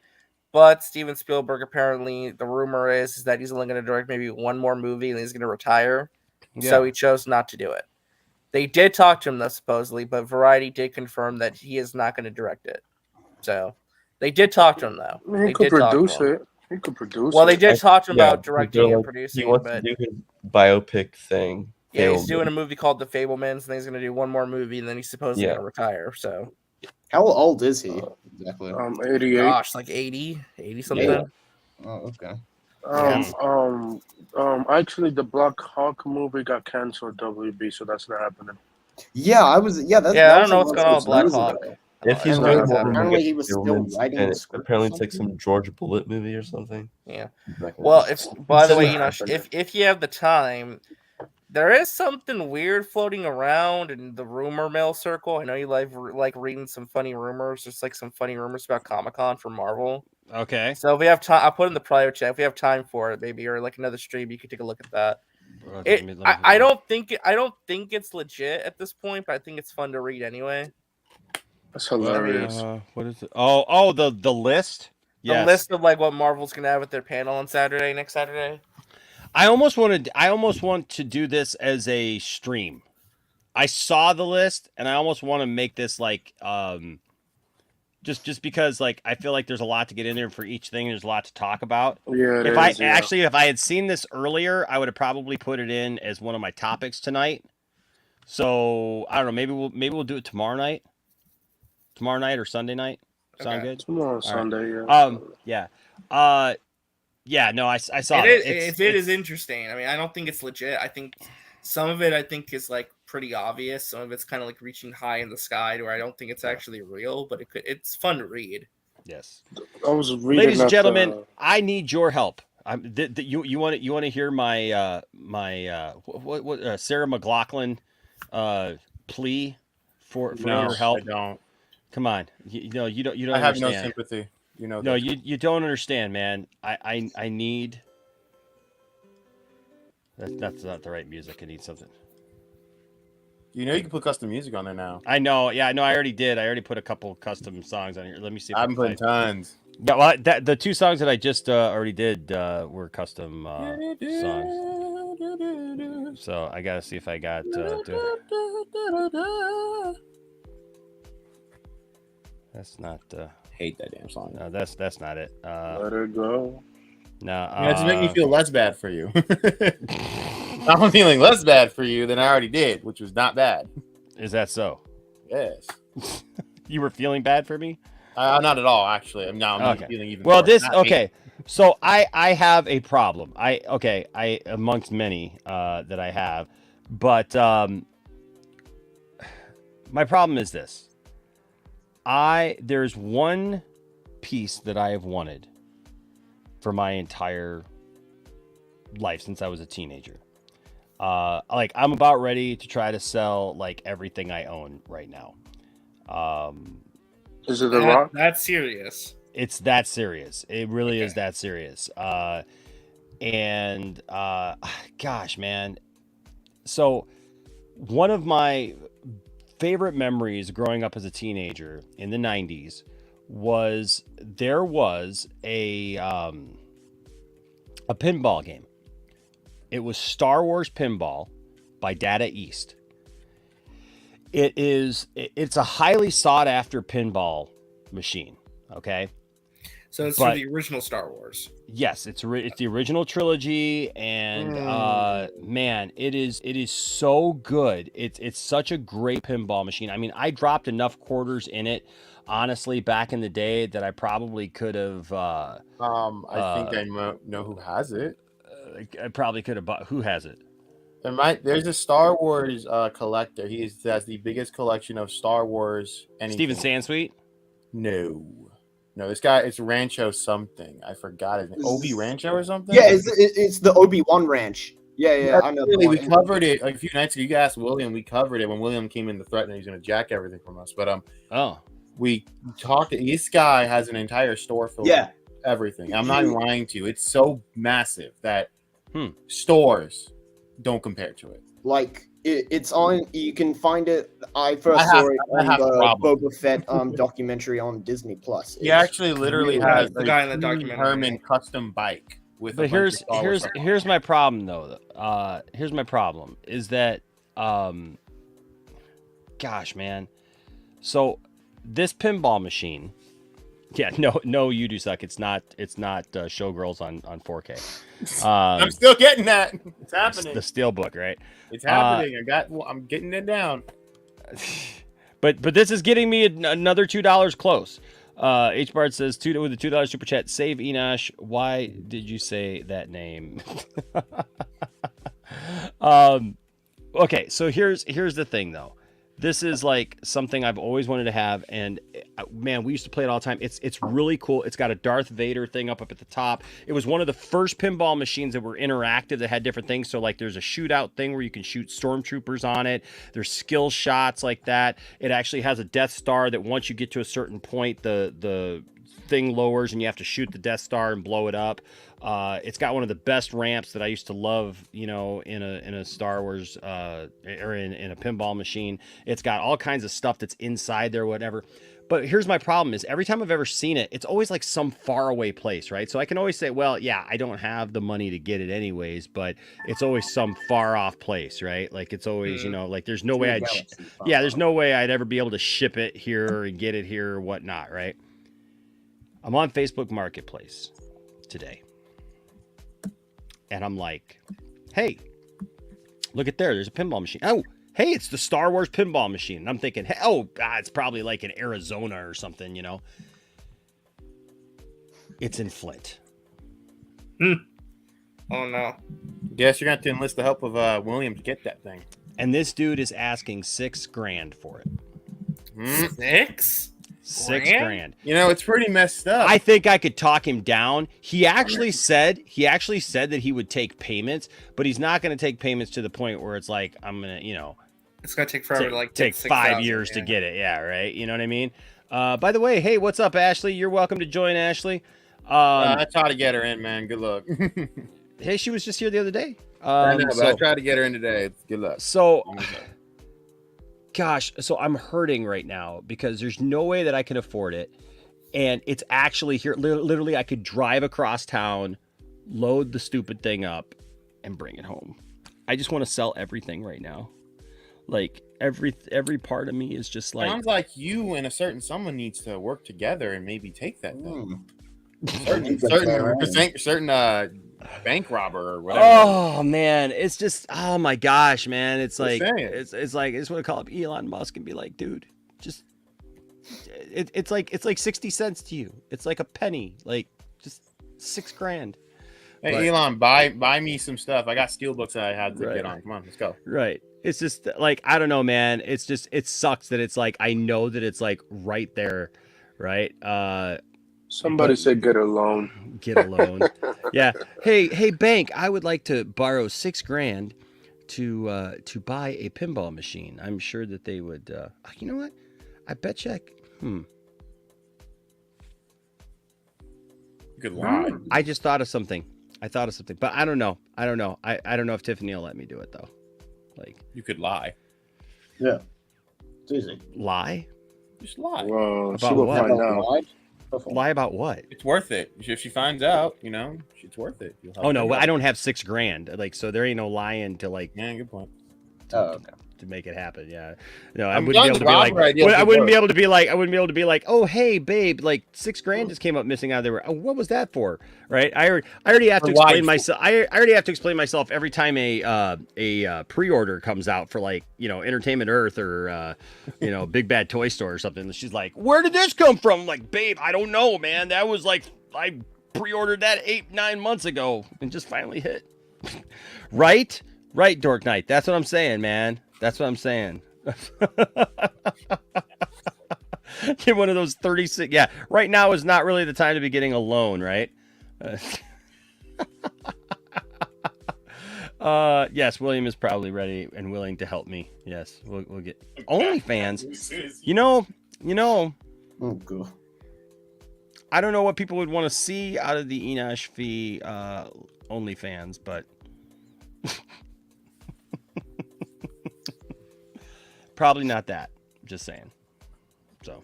but Steven Spielberg apparently, the rumor is that he's only going to direct maybe one more movie and he's going to retire. So he chose not to do it. They did talk to him though, supposedly, but Variety did confirm that he is not going to direct it. So they did talk to him though. He could produce it. He could produce it. Well, they did talk to him about directing and He producing, wants but to do his biopic thing. yeah, he's doing a movie called The Fablemans, and then he's going to do one more movie, and then he's supposedly going to retire. So, how old is he exactly? 88. Gosh, like 80 something. Yeah. Oh, okay. Actually, the Black Hawk movie got canceled. WB, so that's not happening. Yeah, I was. Yeah, that's. I don't know what's going on with Black Hawk. If he's doing doing apparently he was still writing the script. Apparently, it's like some George Bullitt movie or something. Yeah. Well, by the way, if you have the time, there is something weird floating around in the rumor mill circle. I know you like reading some funny rumors. There's like some funny rumors about Comic-Con for Marvel. Okay. So if we have time, I'll put in the private chat. If we have time for it, maybe, or like another stream, you could take a look at that. I don't think it's legit at this point, but I think it's fun to read anyway. That's hilarious. What is it? Oh, the list. The list of like what Marvel's gonna have at their panel on next Saturday. I almost want to do this as a stream. I saw the list and I almost want to make this like just because like I feel like there's a lot to get in there for each thing. There's a lot to talk about. Yeah. If I had seen this earlier, I would have probably put it in as one of my topics tonight. So I don't know. Maybe we'll do it tomorrow night. Tomorrow night or Sunday night. Sound good? Tomorrow, Sunday. Yeah. Yeah. Yeah, no, I saw it. It is interesting. I mean, I don't think it's legit. I think some of it, is like pretty obvious. Some of it's kind of like reaching high in the sky, to where I don't think it's actually real. But it's fun to read. Yes. I was reading. Ladies and gentlemen, I need your help. You want to hear my Sarah McLachlan plea for No, your help? I don't. Come on, you don't I have understand. no sympathy. You know. No, that. you don't understand, man. I need. That's not the right music. I need something. You know you can put custom music on there now. I know. Yeah, I know. I already did. I already put a couple custom songs on here. Let me see. If I've been putting tons. Yeah, well, the two songs that I just already did were custom songs. So I gotta see if I got. That's not. Hate that damn song. No, that's not it. Let it go. No, it's making me feel less bad for you. I'm feeling less bad for you than I already did, which was not bad. Is that so? Yes. You were feeling bad for me? Not at all, actually. I'm okay. feeling even. Well, more. this Not okay. me. So I have a problem. I amongst many that I have, but my problem is this. There's one piece that I have wanted for my entire life since I was a teenager. Like I'm about ready to try to sell like everything I own right now. Is it the Rock? That's serious. It's that serious. It really is that serious. Gosh, man. So one of my favorite memories growing up as a teenager in the 90s was there was a pinball game. It was Star Wars Pinball by Data East. It's a highly sought after pinball machine. Okay. So it's for the original Star Wars. Yes, it's the original trilogy, and man, it is so good. It's such a great pinball machine. I mean, I dropped enough quarters in it, honestly, back in the day that I probably could have. I think I know who has it. I probably could have bought. Who has it? There's a Star Wars collector. He has the biggest collection of Star Wars. Steven Sansweet? No, this guy, it's Rancho something. I forgot his name. Obi Rancho or something? Yeah, it's the Obi-Wan Ranch. Yeah, I know. We covered it like a few nights ago. You asked William, we covered it when William came in to threaten he's going to jack everything from us. But we talked. This guy has an entire store filled with everything. I'm not even lying to you. It's so massive that stores don't compare to it. Like it's on. You can find it. I first saw it on the Boba Fett documentary on Disney Plus. He actually literally has the guy in the documentary. Herman custom bike with. But here's my problem though. Here's my problem is that gosh, man. So this pinball machine. Yeah, no, you do suck. It's not Showgirls on 4K. I'm still getting that. It's happening. The Steelbook, right? It's happening. I'm getting it down. But this is getting me another $2 close. H Bart says with a $2 super chat. Save Enosh. Why did you say that name? Okay, so here's the thing though. This is like something I've always wanted to have, and man, we used to play it all the time. It's really cool. It's got a Darth Vader thing up at the top. It was one of the first pinball machines that were interactive that had different things. So like there's a shootout thing where you can shoot stormtroopers on it. There's skill shots like that. It actually has a Death Star that once you get to a certain point, the thing lowers and you have to shoot the Death Star and blow it up. It's got one of the best ramps that I used to love, in a Star Wars or in a pinball machine. It's got all kinds of stuff that's inside there, whatever. But here's my problem is every time I've ever seen it, it's always like some faraway place, right? So I can always say, well, yeah, I don't have the money to get it anyways, but it's always some far off place, right? Like it's always, like there's no way there's no way I'd ever be able to ship it here and get it here or whatnot, right? I'm on Facebook Marketplace today. And I'm like, hey, look at there's a pinball machine. Oh, hey, it's the Star Wars pinball machine. And I'm thinking, hey, it's probably like in Arizona or something, It's in Flint. Oh, no. Guess you're going to have to enlist the help of William to get that thing. And this dude is asking $6,000 for it. $6,000. It's pretty messed up. I think I could talk him down. He actually said that he would take payments, but he's not going to take payments to the point where it's like, I'm going to, It's gonna take forever to like take 5 years to get it. Yeah, right. You know what I mean? By the way, hey, what's up, Ashley? You're welcome to join, Ashley. I tried to get her in, man. Good luck. Hey, she was just here the other day. I know, but I tried to get her in today. Good luck. So, gosh, so I'm hurting right now because there's no way that I can afford it. And it's actually here. Literally, I could drive across town, load the stupid thing up, and bring it home. I just want to sell everything right now. Like every part of me is just like. Sounds like you and a certain someone needs to work together and maybe take that thing. Certain bank robber or whatever. Oh man, it's just oh my gosh, man. It's like it's like I just want to call up Elon Musk and be like, dude, just it's like 60 cents to you. It's like a penny, like just $6,000. Hey, but, Elon, buy me some stuff. I got steelbooks that I had to get on. Come on, let's go. Right. It's just like I don't know, man. It's just it sucks that it's like I know that it's like right there, right? Somebody said get a loan. Get a loan. Yeah. Hey, bank. I would like to borrow $6,000 to buy a pinball machine. I'm sure that they would. You know what? I bet you. Good lie. I just thought of something. But I don't know. I don't know if Tiffany will let me do it though. Like you could lie. Yeah. It's easy. Lie? Just lie. Well, about what? Out. Lie about what? It's worth it. If she finds out, it's worth it. Oh no, I don't have $6,000. Like, so there ain't no lying to like. Yeah, good point. To make it happen, yeah. No, I wouldn't be able to be like. I wouldn't be able to be like. Oh, hey, babe, like $6,000 just came up missing out of there. Oh, what was that for? Right? I already have to explain myself. I already have to explain myself every time a pre-order comes out for like Entertainment Earth or Big Bad Toy Store or something. She's like, where did this come from? I'm like, babe, I don't know, man. That was like I pre-ordered that 8-9 months ago and just finally hit. Right, Dork Knight. That's what I'm saying, man. That's what I'm saying. Get one of those 36. Yeah, right now is not really the time to be getting a loan, right? Yes, William is probably ready and willing to help me. Yes, we'll get OnlyFans. You know. Oh, God. I don't know what people would want to see out of the Enosh fee OnlyFans, but. Probably not that. Just saying. So,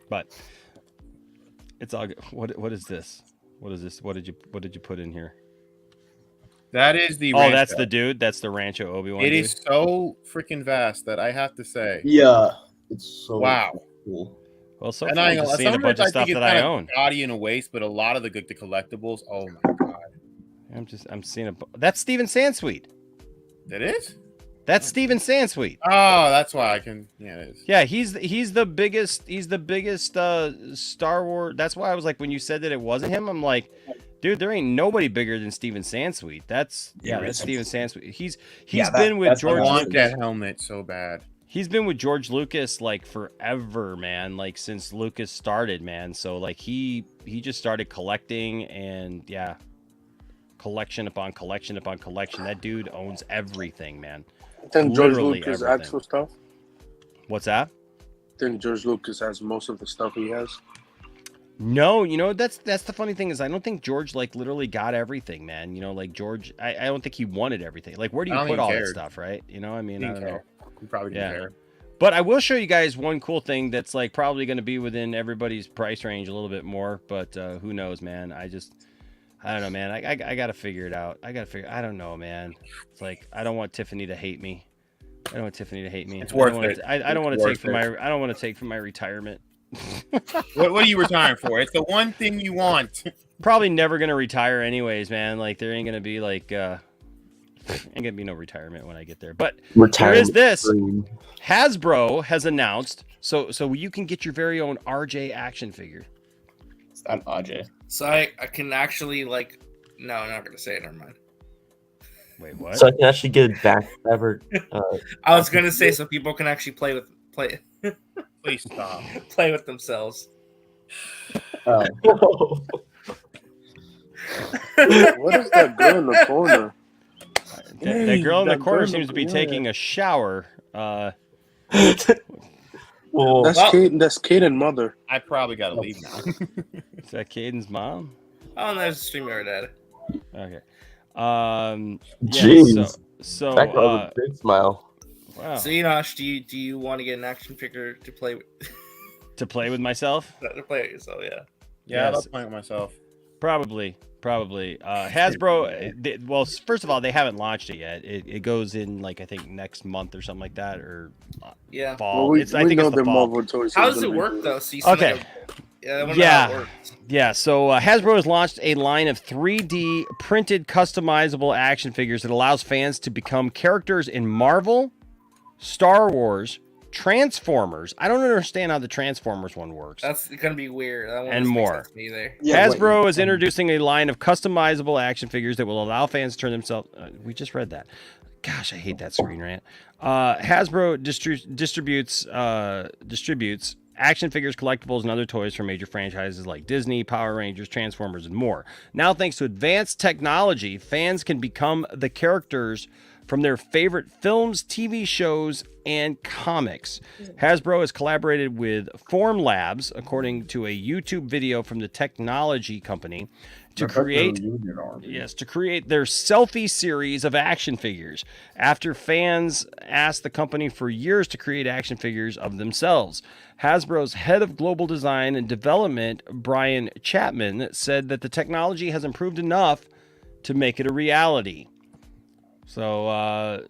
but it's all good. What is this? What is this? What did you put in here? That is the. Rancho. That's the dude. That's the Rancho Obi-Wan. It is so freaking vast that I have to say. Yeah, it's so cool. Well, so far I've seen a bunch of stuff that I own. Body in a waste, but a lot of the collectibles. Oh my god! I'm seeing that's Steven Sansweet. That is. That's Steven Sansweet. Oh, that's why I can. Yeah, it is. Yeah, he's the biggest. He's the biggest Star Wars. That's why I was like, when you said that it wasn't him, I'm like, dude, there ain't nobody bigger than Steven Sansweet. That's Steven Sansweet. He's been with George. I want that helmet so bad. He's been with George Lucas like forever, man. Like since Lucas started, man. So like he just started collecting and collection upon collection upon collection. That dude owns everything, man. Then George Lucas actual stuff. What's that? Then George Lucas has most of the stuff he has. No, that's the funny thing is I don't think George like literally got everything, man. Like George, I don't think he wanted everything. Like where do you put all that stuff, right? I mean, I don't know. He probably didn't care. But I will show you guys one cool thing that's like probably going to be within everybody's price range a little bit more, but who knows, man? I don't know, man. I got to figure it out. I don't know, man. It's like, I don't want Tiffany to hate me. It's worth it. I don't want to take from my retirement. What are you retiring for? It's the one thing you want. Probably never going to retire anyways, man. Like there ain't going to be like, ain't going to be no retirement when I get there. But there is this. Hasbro has announced, so you can get your very own RJ action figure. It's not RJ. So I can actually like, no, I'm not gonna say it. Never mind. Wait, what? So I can actually get it back ever. I was gonna say so people can actually play. Please stop. Play with themselves. What is that girl in the corner? That girl in the That corner girl, seems to be yeah. taking a shower. Well, That's Kate. That's Kaden's mother. I probably gotta leave now. Is that Caden's mom? Oh, no, there's a StreamYard dad. Okay. Jeez. So that girl has a big smile. wow. So, Enosh, do you want to get an action figure to play with? To play with myself? To play with yourself, yeah. Yeah, I love playing with myself. Probably. Hasbro. Well, first of all, they haven't launched it yet. It goes in like I think next month or something like that, or fall. Well, I think it's the fall. Marvel toys. How does it work though? So you Okay. I wanna know how it works. Yeah. So Hasbro has launched a line of 3D printed customizable action figures that allows fans to become characters in Marvel, Star Wars, Transformers. I don't understand how the Transformers one works. That's gonna be weird. That one And doesn't make more. sense to me either. Hasbro is introducing a line of customizable action figures that will allow fans to turn themselves. We just read that. Gosh, I hate that screen rant. Hasbro distributes action figures, collectibles, and other toys from major franchises like Disney, Power Rangers, Transformers, and more. Now, thanks to advanced technology, fans can become the characters from their favorite films, TV shows, and comics. Hasbro has collaborated with Form Labs, according to a YouTube video from the technology company, to create their selfie series of action figures after fans asked the company for years to create action figures of themselves. Hasbro's head of global design and development, Brian Chapman, said that the technology has improved enough to make it a reality. So,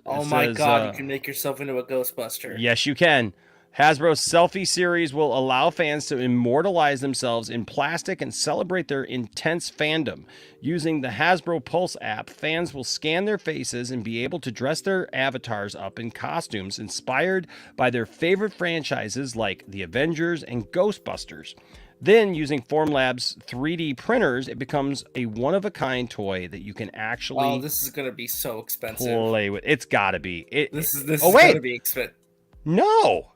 oh my god, you can make yourself into a Ghostbuster. Yes, you can. Hasbro's selfie series will allow fans to immortalize themselves in plastic and celebrate their intense fandom. Using the Hasbro Pulse app, fans will scan their faces and be able to dress their avatars up in costumes inspired by their favorite franchises like the Avengers and Ghostbusters. Then, using Formlabs 3D printers, it becomes a one-of-a-kind toy that you can actually Oh, this is gonna be so expensive. play with. It's gotta be. This is gonna be expensive. No.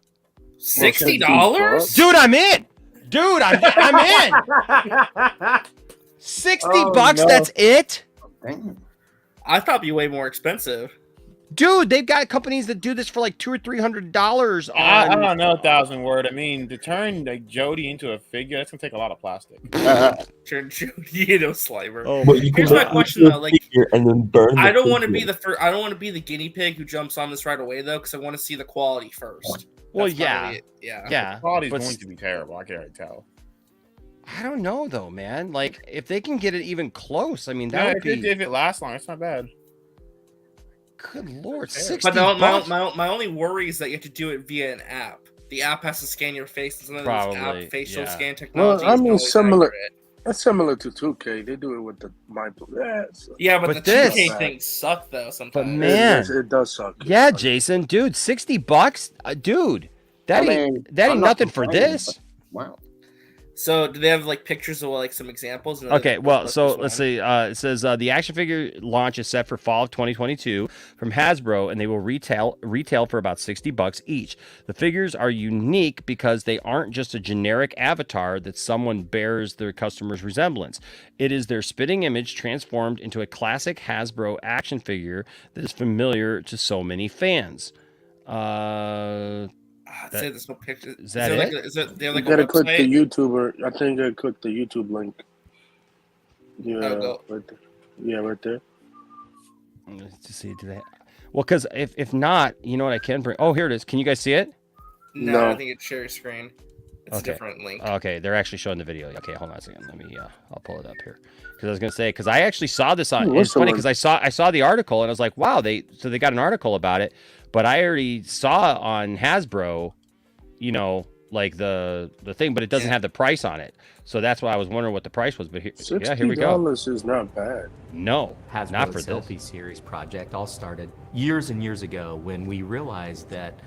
$60? Dude, I'm in. Dude, I'm in. 60 bucks, that's it? I thought it'd be way more expensive. Dude, they've got companies that do this for like $200 or $300 on... I don't know, 1,000 word. I mean, to turn like Jody into a figure, that's gonna take a lot of plastic. Turn Jody into a Slimer. Oh, here's my question though: like, and then burn I don't want to be the first. I don't want to be the guinea pig who jumps on this right away though, because I want to see the quality first. Well, That's probably it. yeah. The quality's but going to be terrible. I can already tell. I don't know though, man. Like, if they can get it even close, I mean, that would be... If it lasts long, it's not bad. Good lord, 60 But bucks? my only worry is that you have to do it via an app. The app has to scan your face. And some of those app facial scan technology. Well, I mean, is similar. That's similar to 2K. They do it with the Michael. Yeah, but the this- 2K things suck though sometimes. But man, it does suck. Yeah, Jason, dude, 60 bucks, dude. That ain't nothing for this. Wow. So do they have like pictures of like some examples? Okay, well, so let's see. It says the action figure launch is set for fall of 2022 from Hasbro, and they will retail for about 60 bucks each. The figures are unique because they aren't just a generic avatar that someone bears their customer's resemblance. It is their spitting image transformed into a classic Hasbro action figure that is familiar to so many fans. Say there's no picture. Is that it? They're like You gotta a click the website? YouTuber. I think I click the YouTube link. Yeah, go. right there. Yeah, right there. To see, do they? Well, because if not, you know what I can bring? Oh, here it is. Can you guys see it? No, I think it's share screen. It's Okay. a different link. Okay, they're actually showing the video. Okay, hold on a second. Let me. I'll pull it up here because I was gonna say because I actually saw this on. Ooh, It's what's the funny one? because I saw the article and I was like, wow, they got an article about it, but I already saw on Hasbro, you know, like the thing, but it doesn't have the price on it. So that's why I was wondering what the price was. But here we go. $60 is not bad. No, Hasbro's not for this. Selfie Series project all started years and years ago when we realized that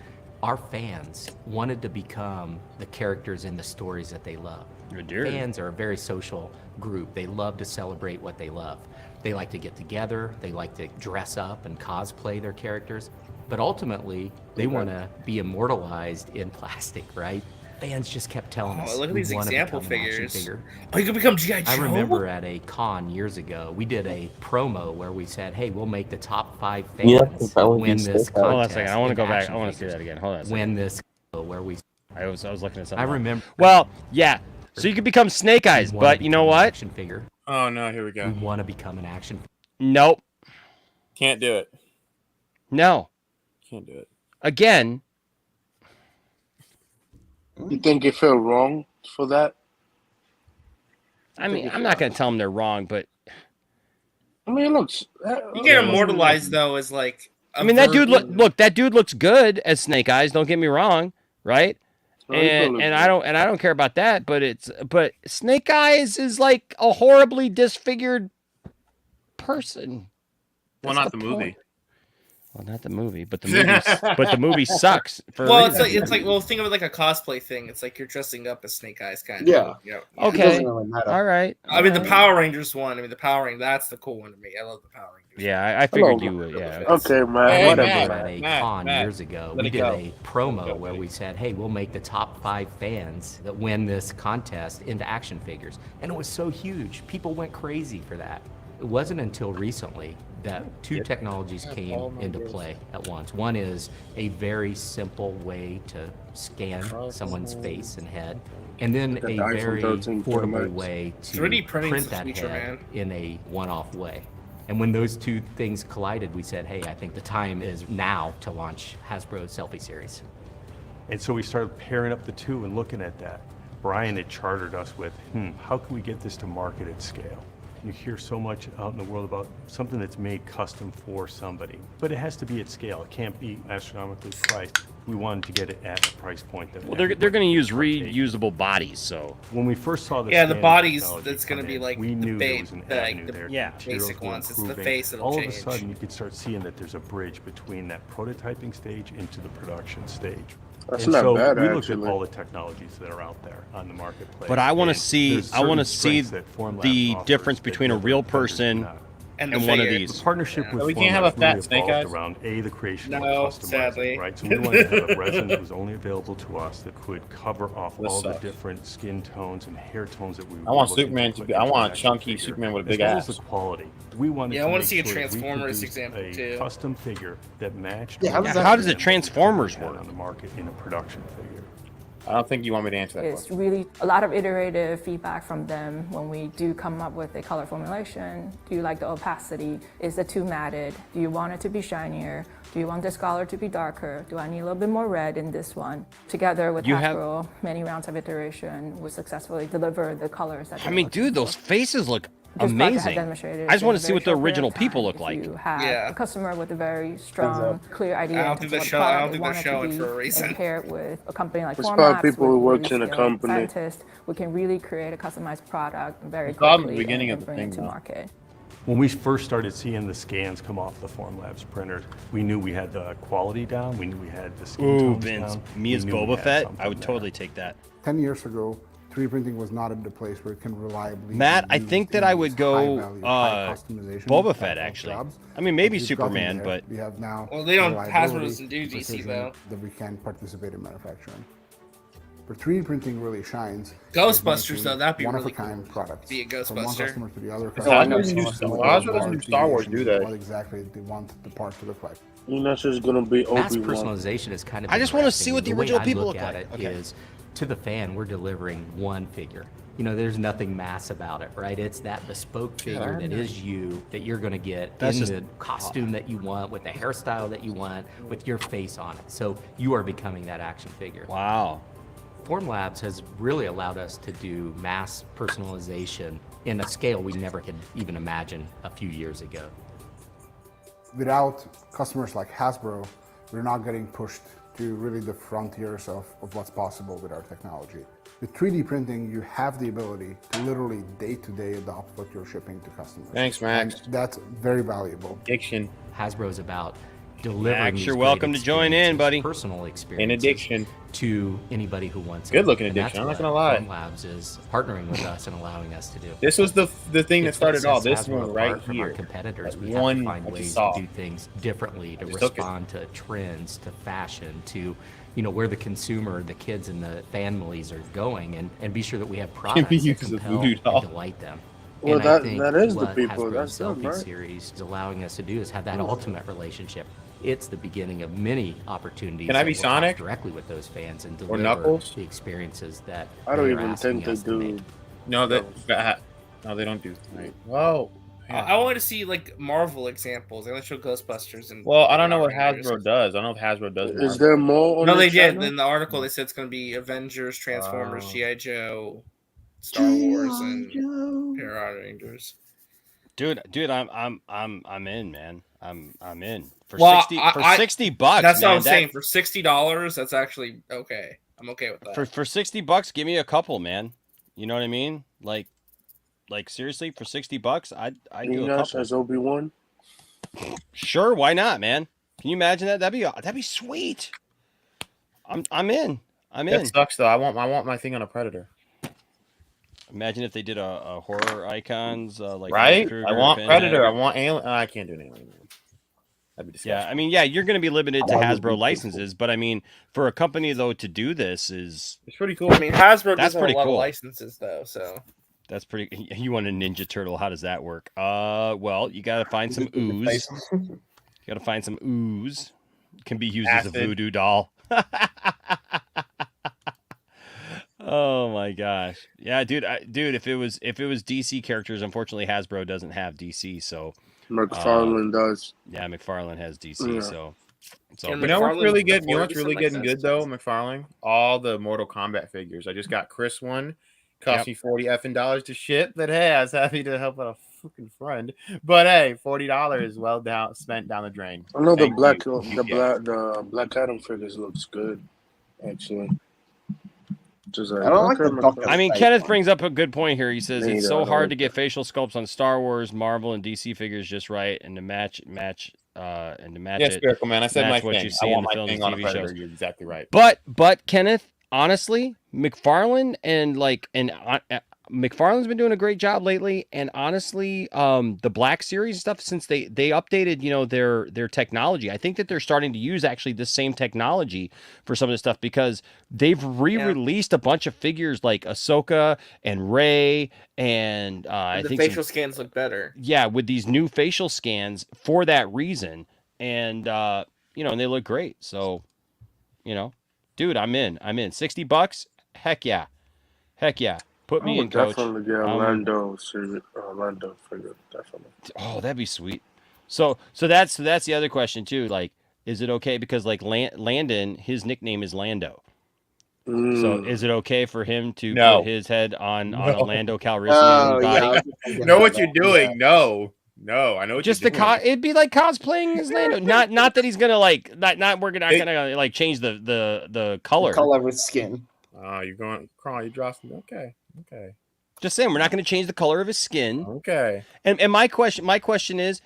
our fans wanted to become the characters in the stories that they love. Fans are a very social group. They love to celebrate what they love. They like to get together. They like to dress up and cosplay their characters. But ultimately, they want to be immortalized in plastic, right? fans just kept telling us. Look at we these wanna example become an action figures. figure. Oh, you can become G.I. Joe? I remember at a con years ago, we did a promo where we said, hey, we'll make the top 5 fans win this contest. Hold on a second. I want to go back. I want to see that again. Hold on a second. Win this where we... I was looking at something. I remember. Well, yeah. So you could become Snake Eyes, but you know what? Action figure. Oh no, here we go. We want to become an action figure. Nope. Can't do it. No. Can't do it. Again. You think it felt wrong for that? I mean, I'm not going to tell them they're wrong, but I mean, it looks. You get immortalized though as like. I mean, that dude look. That dude looks good as Snake Eyes. Don't get me wrong, right? And I don't care about that. But Snake Eyes is like a horribly disfigured person. Well, not the movie. Well, not the movie, but the movie sucks. Well, it's like think of it like a cosplay thing. It's like you're dressing up as Snake Eyes, kind of. Yeah. Okay. All right. I mean, the Power Rangers one. I mean, the Power Rangers. That's the cool one to me. I love the Power Rangers. Yeah, I figured you would. Yeah. Okay, man. Whatever. At a con years ago, we did a promo where we said, hey, we'll make the top 5 fans that win this contest into action figures. And it was so huge. People went crazy for that. It wasn't until recently that 2 technologies came into play at once. One is a very simple way to scan someone's face and head, and then a very affordable way to 3D print that head in a one-off way. And when those 2 things collided, we said, hey, I think the time is now to launch Hasbro Selfie Series. And so we started pairing up the 2 and looking at that. Brian had chartered us with, how can we get this to market at scale? You hear so much out in the world about something that's made custom for somebody, but it has to be at scale. It can't be astronomically priced. We wanted to get it at a price point that. Well, they're going to use reusable bodies. So when we first saw the bodies, that's going to be like the basic ones. It's the face that'll all change. Of a sudden, you could start seeing that there's a bridge between that prototyping stage into the production stage. That's and not so bad, we looked actually. at all the technologies that are out there on the marketplace. But I want to and see there's certain strengths that Formlabs the offers difference that between a nobody real else does person not. and one of these. The partnership with we Formlabs can't have a fat really Snake evolved Eyes? around the creation No, of customizing, sadly. right? So we wanted to have a resin that was only available to us that could cover off This all the sucks. different skin tones and hair tones that we were I want looking Superman to to put be. I into want an a action chunky figure, Superman with a as big well ass. as the quality. We wanted I want to make see a sure that we Transformers produced example a too. custom figure that matched. Yeah, How does the Transformers work? On the market in a production figure. I don't think you want me to answer that It's question. really a lot of iterative feedback from them when we do come up with a color formulation. Do you like the opacity? Is the too matted? Do you want it to be shinier? Do you want this color to be darker? Do I need a little bit more red in this one? Together with Hasbro, many rounds of iteration, we successfully deliver the colors that I mean, dude, those faces look amazing. I just want to see what the original people look like. You have a customer with a very strong, clear idea. I don't think they're showing for a reason. And pair it with a company like It's probably Formlabs, people who with works in a skilled company. scientists, we can really create a customized product very It's all in the quickly beginning and of the bring thing, it to though. market. When we first started seeing the scans come off the Formlabs printers, we knew we had the quality down. We knew we had the skin Ooh, tones Vince, down. me We as knew we Boba had Fett, something I would there. totally take that. 10 years ago, 3D printing was not at the place where it can reliably. Matt, be I think used that in I would these go high-value, high-customization Boba type Fett of actually. jobs. I mean, maybe But we've gotten Superman, there. but we have now. Well, they don't. reliability, Hasbro doesn't do DC precision though. That we can participate in manufacturing. But 3D printing really shines. Ghostbusters, though, that'd be one really of a kind products. Be a From one Ghostbuster. customer to the other. So I know Star Wars do that. What exactly they want the part to look like. That's just gonna be Mass Obi-Wan. personalization is kind of. I just wanna interesting. see what the way original I people look look at like. it Okay. is, to the fan, we're delivering one figure. You know, there's nothing mass about it, right? It's that bespoke figure that is you, that you're going to get That's in just- the costume that you want, with the hairstyle that you want, with your face on it. So you are becoming that action figure. Wow. Formlabs has really allowed us to do mass personalization in a scale we never could even imagine a few years ago. Without customers like Hasbro, we're not getting pushed to really the frontiers of what's possible with our technology. With 3D printing, you have the ability to literally day-to-day adopt what you're shipping to customers. Thanks, Max. And that's very valuable. Addiction. Hasbro's about delivering Max, these you're great welcome to join in, experiences, buddy. Personal experience. An addiction. To anybody who wants it. Good looking And addiction, that's I'm not what gonna lie. Formlabs is partnering with us and allowing us to do. This was the thing that It's what started all sets this Hasbro one right apart from our here. competitors. That We one have to I find just ways saw. to do things differently, to I just took it. respond to trends, to fashion, to where the consumer, the kids and the families are going, and be sure that we have products Jimmy that uses a compel voodoo and doll. delight them. Well, And I think that is the what people. Hasbro's That's them, Selfie right? series is allowing us to do is have that ultimate relationship. It's the beginning of many opportunities Can I be that we'll talk Sonic? directly with those fans and Or deliver Knuckles? the experiences that I don't they're even asking think they us to do. make. No, no, they don't do. Right. Whoa. I want to see like Marvel examples. They only show Ghostbusters and. Well, I don't know what Power Rangers. Hasbro does. I don't know if Hasbro does. Is Marvel. there more on No, the they did. channel? In the article, they said it's going to be Avengers, Transformers, Wow. GI Joe, Star Wars, and Power Rangers. Dude, I'm in, man. I'm in for Well, $60. That's man, what I'm saying. For $60, that's actually okay. I'm okay with that. For $60, give me a couple, man. You know what I mean? Like seriously, for $60, I'd do a couple. As Obi-Wan? Sure, why not, man? Can you imagine that? That'd be sweet. I'm in. That sucks though. I want my thing on a Predator. Imagine if they did a horror icons like right. Krueger, I want Pinhead. Predator. I want Alien. I can't do an Alien. That'd be disgusting. Yeah, I mean, yeah, you're going to be limited to Hasbro licenses, but I mean, for a company though to do this is it's pretty cool. I mean, Hasbro that's does pretty have a lot cool. of licenses though, so that's pretty. You want a Ninja Turtle? How does that work? Well, you got to find some ooze. You got to find some ooze. Can be used as a voodoo doll. Oh my gosh. Yeah, dude, if it was DC characters, unfortunately Hasbro doesn't have DC, so McFarlane does. Yeah, McFarlane has DC, Yeah. so you know what's really good? You know what's really getting good though, McFarlane? All the Mortal Kombat figures. I just got Chris one. Cost me $40 to ship, but hey, I was happy to help out a fucking friend. But hey, $40 well spent down the drain. I know the Black Adam figures looks good, actually. Just like, I don't like the I mean, Kenneth brings up a good point here. He says Me it's either. I so don't hard like to get facial sculpts on Star Wars, Marvel, and DC figures just right, and to match Yeah, it. Spherical Man. I said my what thing. you see I in want the my films thing and on a TV Predator. shows. You're exactly right. But Kenneth, honestly, McFarlane McFarlane's been doing a great job lately, and honestly, the Black Series stuff, since they updated, their technology, I think that they're starting to use actually the same technology for some of the stuff because they've re-released a bunch of figures like Ahsoka and Rey, and I the think facial scans look better. Yeah, with these new facial scans for that reason, and and they look great. So, dude, I'm in. $60. Heck yeah. Put me in, coach. Definitely get Orlando figure. Definitely. Oh, that'd be sweet. So that's the other question too. Like, is it okay because like Landon, his nickname is Lando. So is it okay for him to put his head on a Lando Calrissian body? Know what you're doing? No, I know what Just you're doing. it'd be like cosplaying as Lando. Not that he's gonna like we're not gonna like change the color. The color of his skin. Oh, you're going crawl. You dropped me. Okay. Just saying, we're not going to change the color of his skin. Okay. And my question is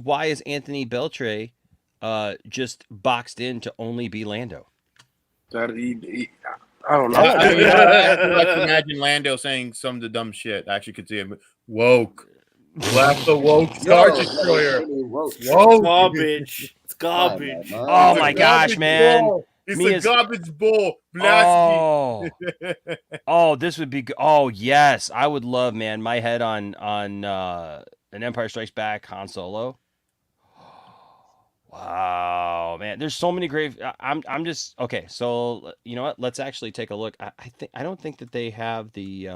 why is Anthony Beltre just boxed in to only be Lando? That I don't know. I like to imagine Lando saying some of the dumb shit. I actually could see him woke. Blast the woke Star Destroyer. Woke. Garbage. It's garbage. Oh my gosh, man. It's a garbage bowl. Blast Oh, this would be good. Oh, yes. I would love, man, my head on an Empire Strikes Back Han Solo. Wow, man. There's so many great I'm just okay, so you know what? Let's actually take a look. I don't think that they have the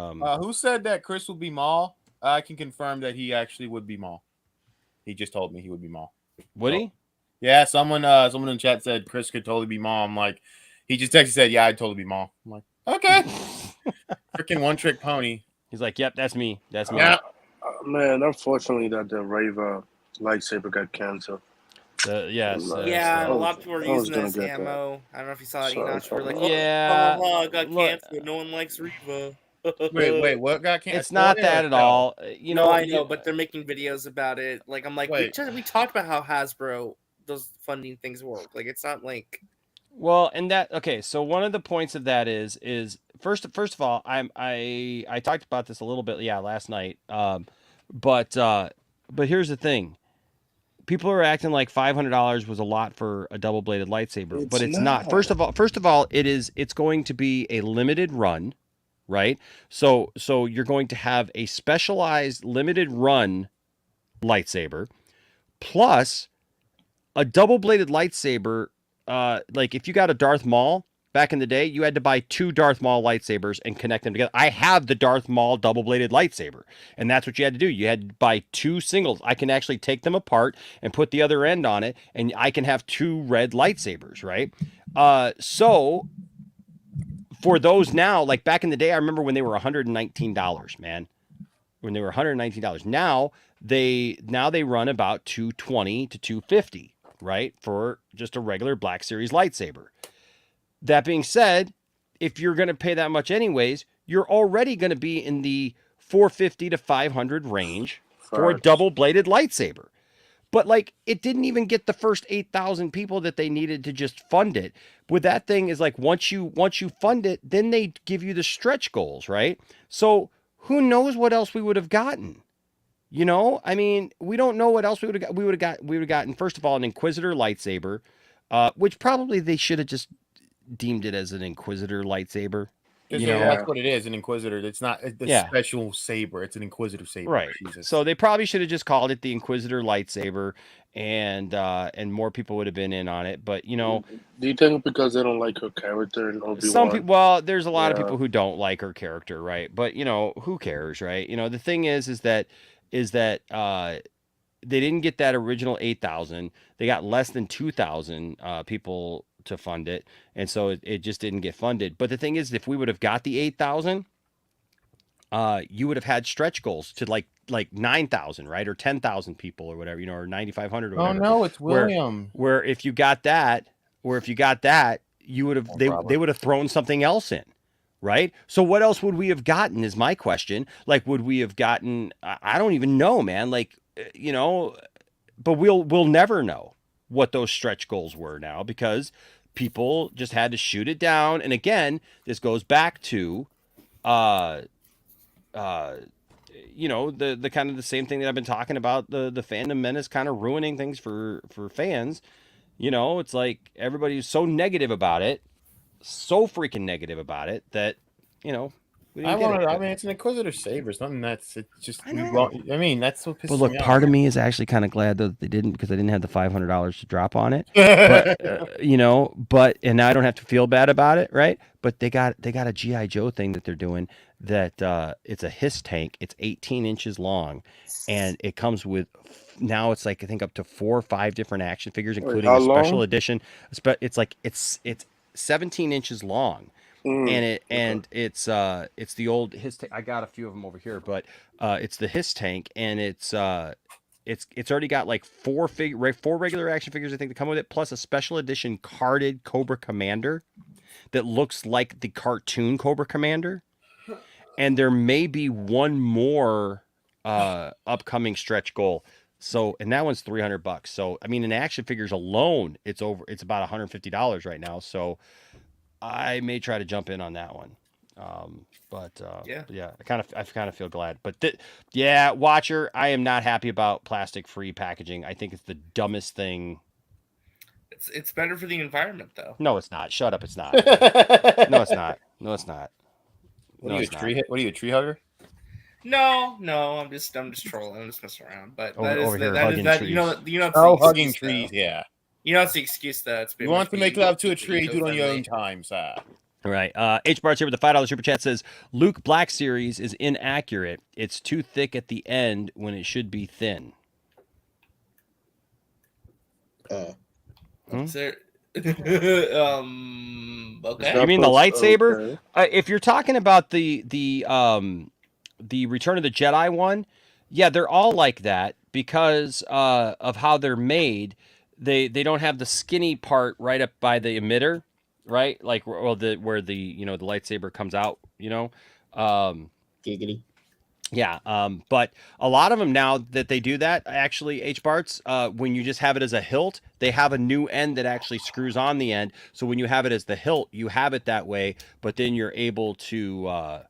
who said that Chris would be Maul? I can confirm that he actually would be Maul. He just told me he would be Maul. Would he? Yeah, someone in the chat said Chris could totally be Maul. I'm like, he just texted said, yeah, I'd totally be Maul. I'm like, okay. Freaking one trick pony. He's like, yep, that's me. That's me. Yeah. Man, unfortunately that the Rava lightsaber got canceled. Yeah, a lot of people are using that as ammo. I don't know if you saw it, Enoch. We're like, it got canceled. No one likes Reva. Wait, what got canceled? It's not that at all. I know, but they're making videos about it. Like, I'm like, we talked about how Hasbro, those funding things work. Like, it's not like. Well, and that so one of the points of that is first of all, I talked about this a little bit last night. But here's the thing. people are acting like $500 was a lot for a double-bladed lightsaber, but it's not. not. First of all, it's going to be a limited run, right? So you're going to have a specialized limited run lightsaber plus a double-bladed lightsaber. Like if you got a Darth Maul back in the day, you had to buy 2 Darth Maul lightsabers and connect them together. I have the Darth Maul double-bladed lightsaber, and that's what you had to do. You had to buy 2 singles. I can actually take them apart and put the other end on it, and I can have 2 red lightsabers, right? So for those now, like back in the day, I remember when they were $119, man. When they were $119. Now they run about $220 to $250, right? For just a regular Black Series lightsaber. That being said, if you're going to pay that much anyways, you're already going to be in the $450 to $500 range for a double-bladed lightsaber. But like, it didn't even get the first 8,000 people that they needed to just fund it. With that thing is like, once you fund it, then they give you the stretch goals, right? So who knows what else we would have gotten? You know, I mean, we don't know what else we would have got. We would have gotten, first of all, an Inquisitor lightsaber, which probably they should have just deemed it as an Inquisitor lightsaber. You know, that's what it is, an Inquisitor. It's not a special saber. It's an Inquisitor saber. Right. Jesus. So they probably should have just called it the Inquisitor lightsaber, and more people would have been in on it. But, you know, do you think because they don't like her character in Obi-Wan? Some people, well, there's a lot of people who don't like her character, right? But, you know, who cares, right? You know, the thing is that they didn't get that original 8,000. They got less than 2,000 people to fund it, and so it just didn't get funded. But the thing is, if we would have got the 8,000, you would have had stretch goals to like 9,000, right, or 10,000 people or whatever, you know, or 9,500 or whatever. Oh no, it's William. Where if you got that, you would have they would have thrown something else in. Right. So what else would we have gotten is my question. Like, would we have gotten, I don't even know, man. Like, you know, but we'll never know what those stretch goals were now because people just had to shoot it down. And again, this goes back to, you know, the kind of the same thing that I've been talking about, the fandom menace kind of ruining things for fans. You know, it's like everybody's so negative about it. So freaking negative about it that, you know, I mean, it's an Inquisitor saber. It's nothing that's I mean, that's what pisses me off. Well, look, part of me is actually kind of glad that they didn't, because I didn't have the $500 to drop on it. But, you know, and now I don't have to feel bad about it, right? But they got a G.I. Joe thing that they're doing that it's a Hiss tank. It's 18 inches long, and it comes with, now it's like I think up to 4 or 5 different action figures, including a special edition. It's like it's 17 inches long, and it's the old Hiss tank. I got a few of them over here, but it's the Hiss tank, and it's already got like 4 regular action figures I think that come with it, plus a special edition carded Cobra Commander that looks like the cartoon Cobra Commander, and there may be one more upcoming stretch goal. So, and that one's $300. So, I mean, in action figures alone, it's about $150 right now. So I may try to jump in on that one. Yeah, I kind of feel glad, but Watcher, I am not happy about plastic free packaging. I think it's the dumbest thing. It's better for the environment though. No, it's not. Shut up. It's not. No, it's not. No, it's not. What are you, a tree hugger? No, I'm just trolling. I'm just messing around. But hugging trees. Yeah. You know, it's the excuse that you want to make love to a tree, do it on your own time, sir. All right. H Bart's here with the $5 super chat says Luke Black Series is inaccurate. It's too thick at the end when it should be thin. Okay. You mean the lightsaber? Okay. If you're talking about the Return of the Jedi one, yeah, they're all like that because of how they're made. They don't have the skinny part right up by the emitter, right? Like where the the lightsaber comes out, you know. Giggity. Yeah, but a lot of them now that they do that, actually, H-Barts, when you just have it as a hilt, they have a new end that actually screws on the end. So when you have it as the hilt, you have it that way, but then you're able to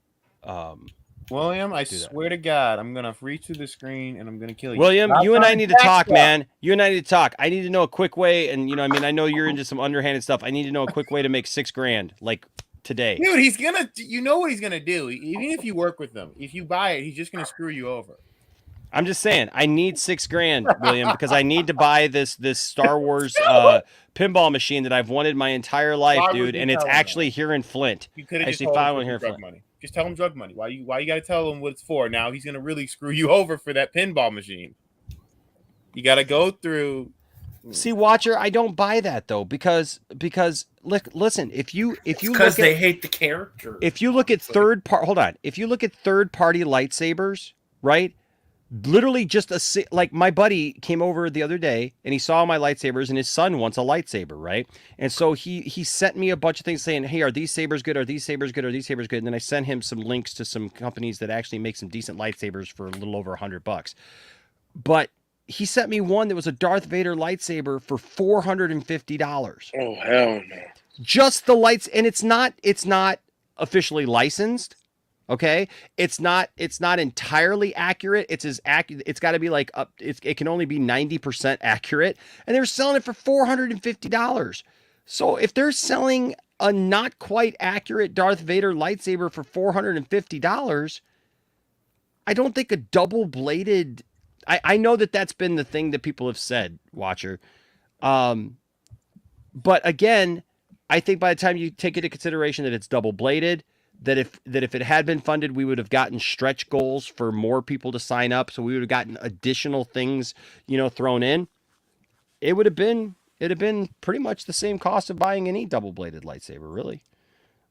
William, I swear to God, I'm gonna reach through the screen and I'm gonna kill you. William, you and I need to talk, man. You and I need to talk. I need to know a quick way, and I know you're into some underhanded stuff. I need to know a quick way to make $6,000, like today. Dude, he's gonna. You know what he's gonna do? Even if you work with him, if you buy it, he's just gonna screw you over. I'm just saying, I need $6,000, William, because I need to buy this Star Wars pinball machine that I've wanted my entire life, dude, and it's actually here in Flint. You could have just told him here in Flint. Money. Just tell him drug money. Why you got to tell him what it's for? Now he's gonna really screw you over for that pinball machine. You got to go through. See, Watcher, I don't buy that though because listen, if you because they hate the character. If you look at if you look at third-party lightsabers, right? Literally just like my buddy came over the other day and he saw my lightsabers and his son wants a lightsaber, right? And so he sent me a bunch of things saying, hey, are these sabers good? Are these sabers good? Are these sabers good? And then I sent him some links to some companies that actually make some decent lightsabers for a little over $100. But he sent me one that was a Darth Vader lightsaber for $450. Oh, hell no. Just the lights, and it's not officially licensed. Okay, it's not entirely accurate. It's as accurate. It's got to be like it can only be 90% accurate, and they're selling it for $450. So if they're selling a not quite accurate Darth Vader lightsaber for $450, I don't think a double bladed. I know that's been the thing that people have said, Watcher. But again, I think by the time you take into consideration that it's double bladed. That if it had been funded, we would have gotten stretch goals for more people to sign up. So we would have gotten additional things, thrown in. It'd have been pretty much the same cost of buying any double-bladed lightsaber, really.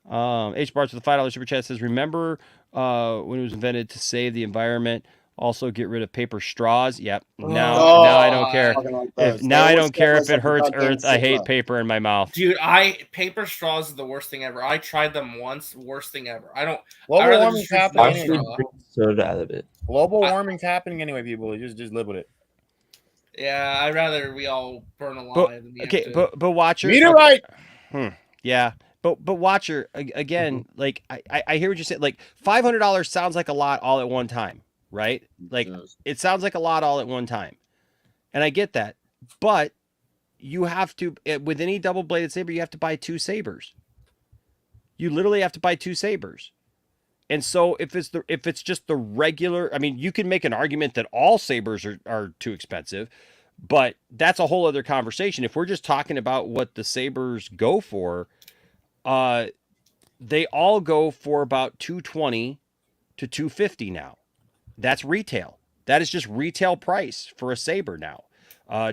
H. Barts with the $5 super chat says, remember when it was invented to save the environment? Also get rid of paper straws. Yep. Now I don't care. I don't care if it hurts Earth. I hate paper in my mouth. Dude, paper straws is the worst thing ever. I tried them once. Worst thing ever. I don't. Global warming's happening anyway. Soda out of it. Global warming's happening anyway, people. Just live with it. Yeah, I'd rather we all burn alive. But Watcher. Read it right. Yeah. But Watcher, again, like I hear what you said. Like $500 sounds like a lot all at one time. Right? Like it sounds like a lot all at one time. And I get that. But you have to, with any double bladed saber, you have to buy 2 sabers. You literally have to buy 2 sabers. And so if it's just the regular, I mean, you can make an argument that all sabers are too expensive, but that's a whole other conversation. If we're just talking about what the sabers go for, they all go for about $220 to $250 now. That's retail. That is just retail price for a saber now.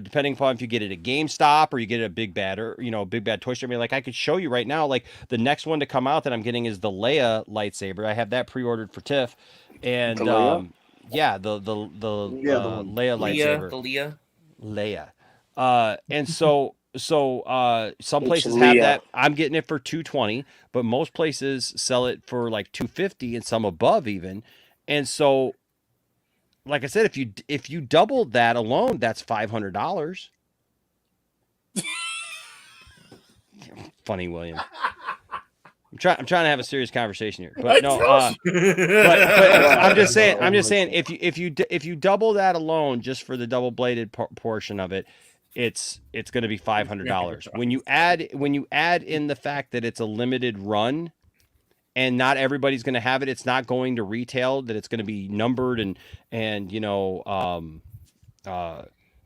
Depending upon if you get it at GameStop or you get it at Big Bad or Big Bad Toy Store. I mean, like I could show you right now. Like the next one to come out that I'm getting is the Leia lightsaber. I have that pre-ordered for Tiff, and the Leia lightsaber. Leia. And so some places have that. I'm getting it for $220, but most places sell it for like $250 and some above even. And so, like I said, if you doubled that alone, that's $500. Funny, William. I'm trying to have a serious conversation here, but no. But I'm just saying, if you double that alone just for the double bladed portion of it, it's going to be $500. When you add in the fact that it's a limited run. And not everybody's going to have it. It's not going to retail. That it's going to be numbered and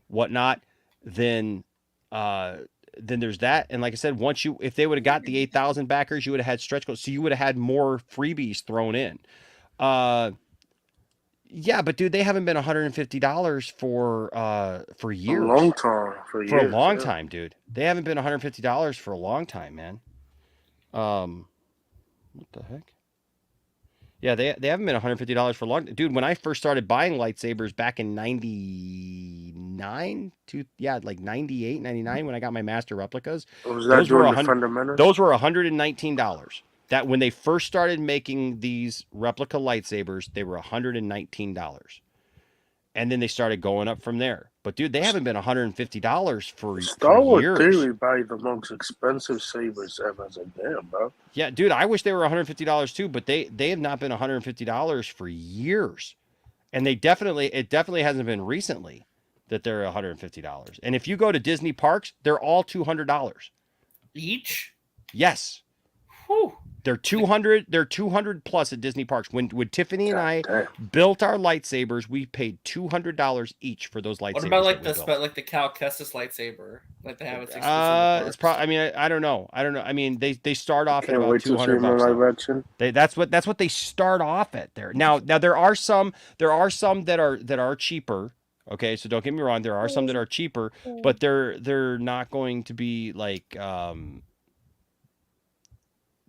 whatnot. Then there's that. And like I said, if they would have got the 8,000 backers, you would have had stretch goals. So you would have had more freebies thrown in. Yeah, but dude, they haven't been $150 for years. A long time. For a long time, dude. They haven't been $150 for a long time, man. What the heck? Yeah, they haven't been $150 for a long. Dude, when I first started buying lightsabers back in 99, like 98, 99, when I got my master replicas. Was that during the fundamentals? Those were $119. That when they first started making these replica lightsabers, they were $119. And then they started going up from there. But dude, they haven't been $150 for Star Wars years. Theory buy the most expensive sabers ever. As a damn, bro. Yeah, dude, I wish they were $150 too, but they have not been $150 for years. And it definitely hasn't been recently that they're $150. And if you go to Disney parks, they're all $200 each. Yes. Whew. They're 200. They're 200 plus at Disney parks. When Tiffany and I built our lightsabers, we paid $200 each for those lightsabers. What about like the Cal Kestis lightsaber? Like they have it. It's probably. I mean, I don't know. I mean, they start off at about $200. That's what they start off at there. Now there are some that are cheaper. Okay, so don't get me wrong. There are some that are cheaper, but they're not going to be like.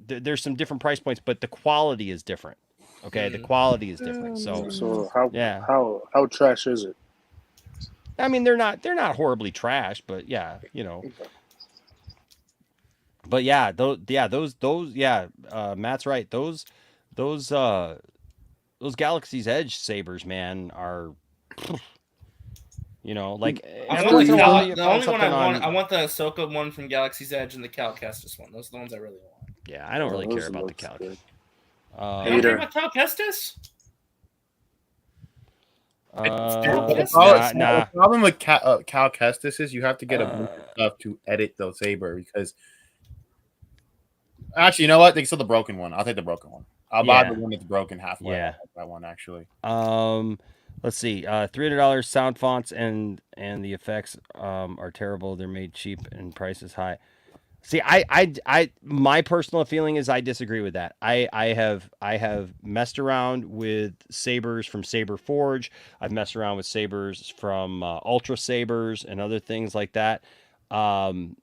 There's some different price points, but the quality is different. Okay, the quality is different. So how trash is it? I mean, they're not horribly trash, but yeah, you know. But yeah, Matt's right. Those Galaxy's Edge sabers, man, are, you know, like I want I want the Ahsoka one from Galaxy's Edge and the Cal Kestis one. Those are the ones I really want. Yeah, I don't really care about the Cal. You don't care about Cal Kestis? The problem with Cal Kestis is you have to get a bunch of stuff to edit the saber because. Actually, you know what? They still the broken one. I'll take the broken one. I'll buy the one that's broken halfway. Yeah, that one actually. Let's see. $300 sound fonts and the effects are terrible. They're made cheap and price is high. See, I my personal feeling is I disagree with that. I have messed around with sabers from Saber Forge. I've messed around with sabers from Ultra Sabers and other things like that. And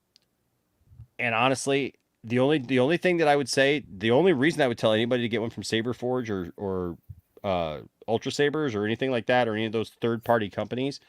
honestly, the only thing that I would say, the only reason I would tell anybody to get one from Saber Forge or Ultra Sabers or anything like that, or any of those third-party companies,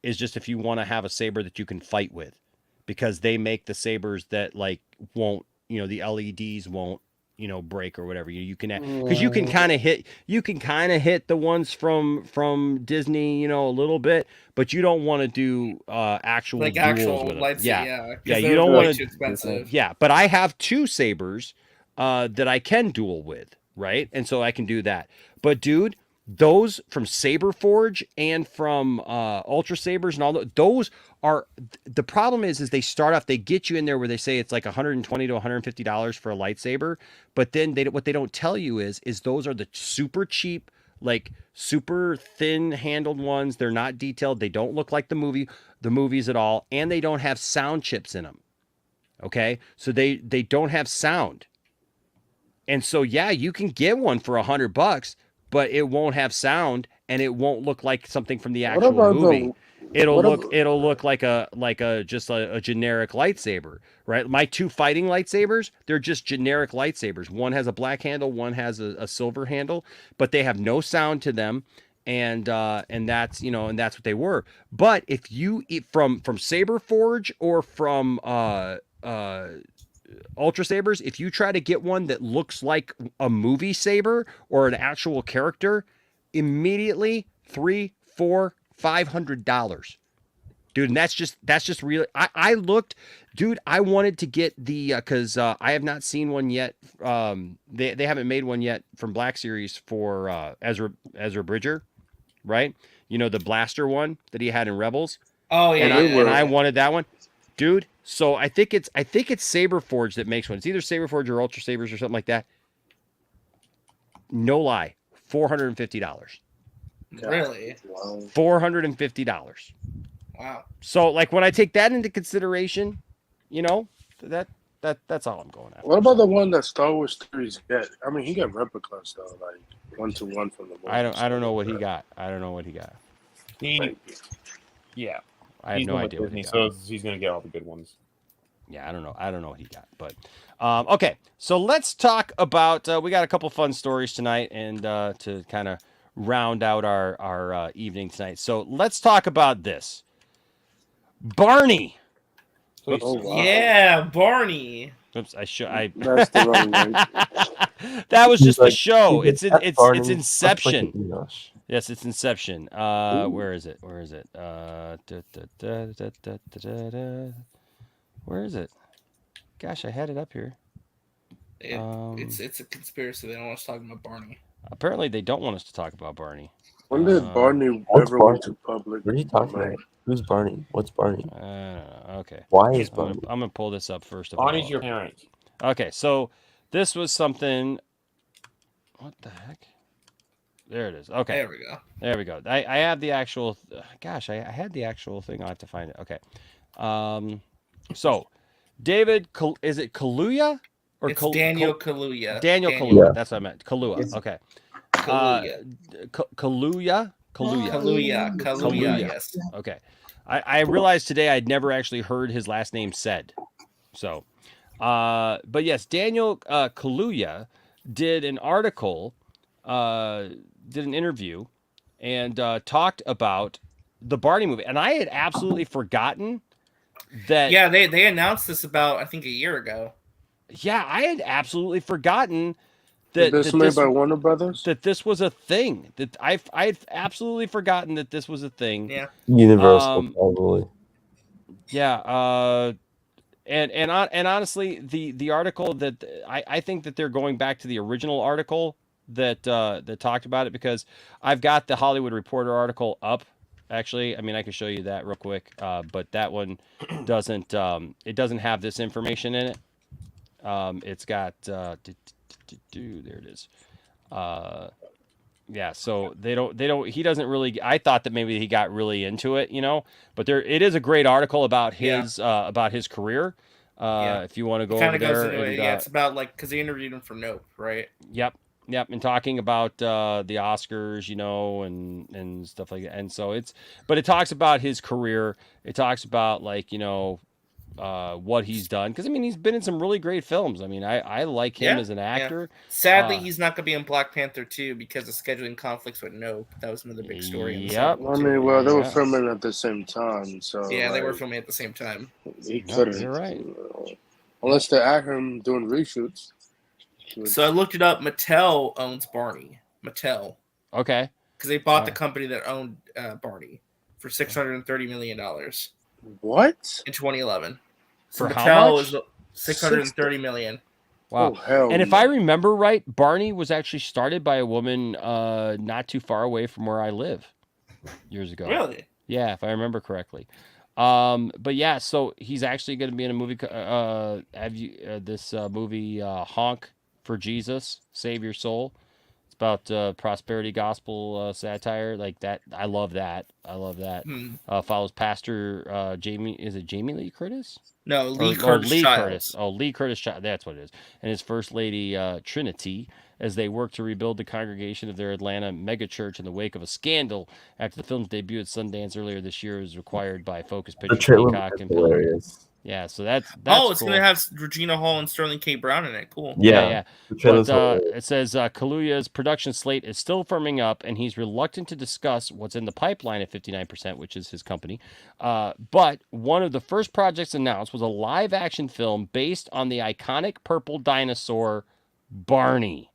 is just if you want to have a saber that you can fight with. Because they make the sabers that like won't, you know, the LEDs won't, you know, break or whatever. You can, because you can kind of hit the ones from Disney, you know, a little bit, but you don't want to do actual like duels actual with lights. Yeah, you don't want to. Too expensive. Yeah, but I have two sabers that I can duel with, right? And so I can do that. But dude, those from Saber Forge and from Ultra Sabers and all those are, the problem is they start off, they get you in there where they say it's like $120 to $150 for a lightsaber, but then what they don't tell you is those are the super cheap, like super thin handled ones. They're not detailed. They don't look like the movies at all, and they don't have sound chips in them. Okay, so they don't have sound, and so yeah, you can get one for $100. But it won't have sound, and it won't look like something from the actual movie. It'll look like a generic lightsaber, right? My two fighting lightsabers, they're just generic lightsabers. One has a black handle, one has a silver handle, but they have no sound to them, and that's, you know, and that's what they were. But if you eat from Saber Forge or from Ultra Sabers, if you try to get one that looks like a movie saber or an actual character, immediately $300, $400, $500, dude. And that's just really. I looked, dude. I wanted to get the because I have not seen one yet. They haven't made one yet from Black Series for Ezra Bridger, right? You know, the blaster one that he had in Rebels. Oh yeah, and I wanted that one. Dude, so I think it's Saber Forge that makes one. It's either Saber Forge or Ultra Sabers or something like that. No lie, $450. Really? $450. Wow. So like when I take that into consideration, you know, that's all I'm going at. What about the one that Star Wars Theories get? I mean, he got replicas though, like 1-to-1 from the movie. I don't know what he got. I don't know what he got. Yeah. I have no idea what he got. So he's gonna get all the good ones. Yeah, I don't know what he got, but okay. So let's talk about. We got a couple fun stories tonight, and to kind of round out our evening tonight. So let's talk about this. Barney. Oh, wow. Yeah, Barney. Oops, That's the wrong name. That was just He's the show. It's Barney. Inception. Yes, it's Inception. Where is it? Where is it? Where is it? Gosh, I had it up here. It's a conspiracy. They don't want us talking about Barney. Apparently, they don't want us to talk about Barney. When did Barney ever went to public? What are you talking about? Who's Barney? What's Barney? Okay. Why is Barney? I'm gonna pull this up first of all. Barney's your parent. Okay, so this was something. What the heck? There it is. Okay. There we go. There we go. I have the actual. Gosh, I had the actual thing. I'll have to find it. Okay. So, David, is it KALUUYA or It's Daniel KALUUYA. Daniel KALUUYA. That's what I meant. KALUUYA. Okay. KALUUYA. KALUUYA. Yes. Okay. I realized today I'd never actually heard his last name said. So, but yes, Daniel KALUUYA did an article, did an interview, and talked about the Barney movie. And I had absolutely forgotten that. Yeah, they announced this about, I think, a year ago. Yeah, I had absolutely forgotten that this made by Warner Brothers. That this was a thing. That I had absolutely forgotten that this was a thing. Yeah. Universal, probably. Yeah. And honestly, the article that I think that they're going back to the original article that talked about it, because I've got the Hollywood Reporter article up. Actually, I mean, I can show you that real quick, but that one doesn't. It doesn't have this information in it. It's got there it is. Yeah, so they don't he doesn't really. I thought that maybe he got really into it, but it is a great article about his career. If you want to go over there, goes into it. Yeah, it's about because they interviewed him for Nope, right? Yep, and talking about the Oscars, and stuff like that. And so it talks about his career. It talks about what he's done, because I mean he's been in some really great films. I mean I like him as an actor. Yeah. Sadly, he's not going to be in Black Panther 2 because of scheduling conflicts with Nope. That was another big story. Yep. I mean, well, they were filming at the same time, so yeah, they were filming at the same time. He couldn't. You're right. Unless they act him doing reshoots. So I looked it up. Mattel owns Barney. Mattel. Okay. Because they bought the company that owned Barney for $630 million. What? In 2011. So For Mattel how much? is $630 million. Wow. Oh, hell and if no. I remember right, Barney was actually started by a woman not too far away from where I live years ago. Really? Yeah, if I remember correctly. But yeah, so he's actually going to be in a movie. This movie Honk for Jesus, Save Your Soul. It's about prosperity gospel satire like that. I love that. Follows Pastor Jamie. Is it Jamie Lee Curtis? No, Lee Curtis Childs. Lee Curtis Childs. That's what it is. And his first lady, Trinity, as they work to rebuild the congregation of their Atlanta megachurch in the wake of a scandal after the film's debut at Sundance earlier this year, is required by Focus Pictures, Peacock, and hilarious. Yeah, so that's it's cool. going to have Regina Hall and Sterling K. Brown in it. Cool. Yeah. But it says KALUUYA's production slate is still firming up, and he's reluctant to discuss what's in the pipeline at 59%, which is his company. But one of the first projects announced was a live-action film based on the iconic purple dinosaur Barney.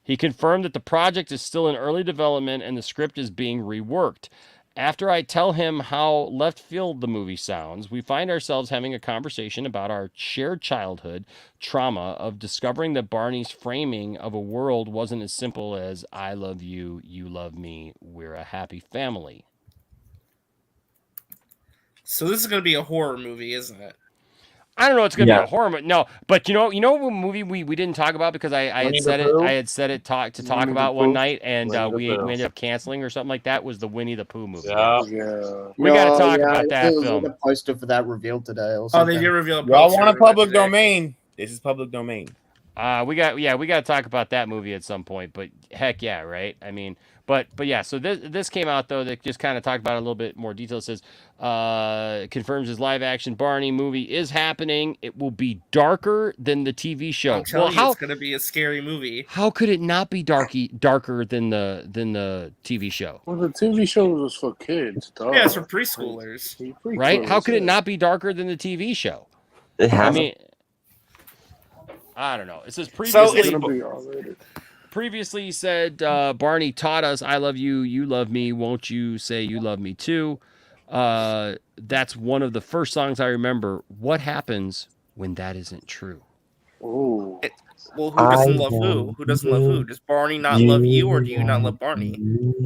He confirmed that the project is still in early development and the script is being reworked. After I tell him how left field the movie sounds, we find ourselves having a conversation about our shared childhood trauma of discovering that Barney's framing of a world wasn't as simple as I love you, you love me, we're a happy family. So this is going to be a horror movie, isn't it? I don't know. It's gonna be a horror movie. No, but you know what movie we didn't talk about because I had said it. I had said it to talk about one night, and we ended up canceling or something like that. Was the Winnie the Pooh movie? Yeah. We got to talk about that film. The poster for that revealed today. Oh, they did reveal. Y'all want a public domain? This is public domain. We got to talk about that movie at some point. But heck yeah, right? I mean, but yeah. So this came out though that just kind of talked about it a little bit more detail. It says confirms his live action Barney movie is happening. It will be darker than the TV show. I'm telling you, it's going to be a scary movie. How could it not be darker than the TV show? Well, the TV show was for kids. Dog. Yeah, it's for preschoolers. Right? How could it not be darker than the TV show? It has. I mean, I don't know. It says previously. previously he said, Barney taught us, I love you, you love me, won't you say you love me too? That's one of the first songs I remember. What happens when that isn't true? Ooh. Well, who doesn't love who? Who doesn't love who? Does Barney not love you, or do you not love Barney?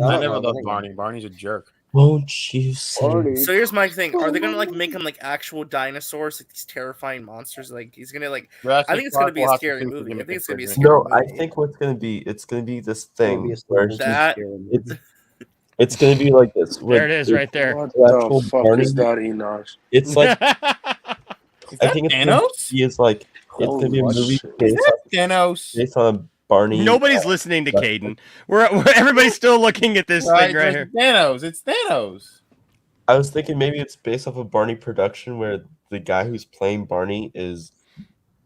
I never loved Barney. Barney's a jerk. Won't you say? So here's my thing: are they gonna like make him like actual dinosaurs, like these terrifying monsters? Like he's gonna like. I think it's gonna be a scary movie. I think it's gonna be a scary No, movie. I think what's gonna be, it's gonna be this thing where That it's gonna be like this. There it is, right there. What the actual the fuck Barney- is that, Enoch? It's like I think it's gonna be, it's like it's gonna be a movie based on Barney. Nobody's listening to Caden. We're everybody's still looking at this thing right here. Thanos. It's Thanos. I was thinking maybe it's based off a Barney production where the guy who's playing Barney is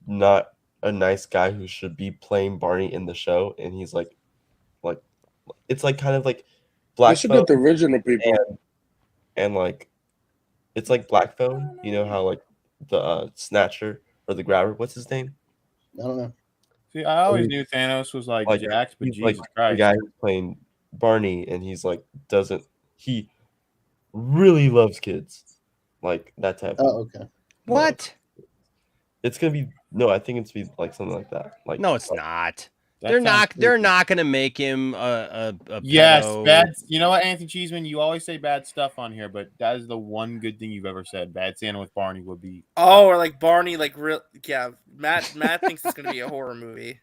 not a nice guy who should be playing Barney in the show, and he's like it's like kind of like They should get the original people. and like it's like Black Phone. You know how like the Snatcher or the Grabber. What's his name? I don't know. See, I always knew Thanos was like Jax, but he's Jesus like Christ. the guy who's playing Barney, and he's like he really loves kids, like that type. Oh, okay. What? It's gonna be I think it's be like something like that. Like no, it's not. That They're sounds not. creepy. They're not going to make him a Yes, pedo. bad. You know what, Anthony Cheeseman? You always say bad stuff on here, but that is the one good thing you've ever said. Bad Santa with Barney would be. Oh, or like Barney, like real. Yeah, Matt thinks it's gonna be a horror movie.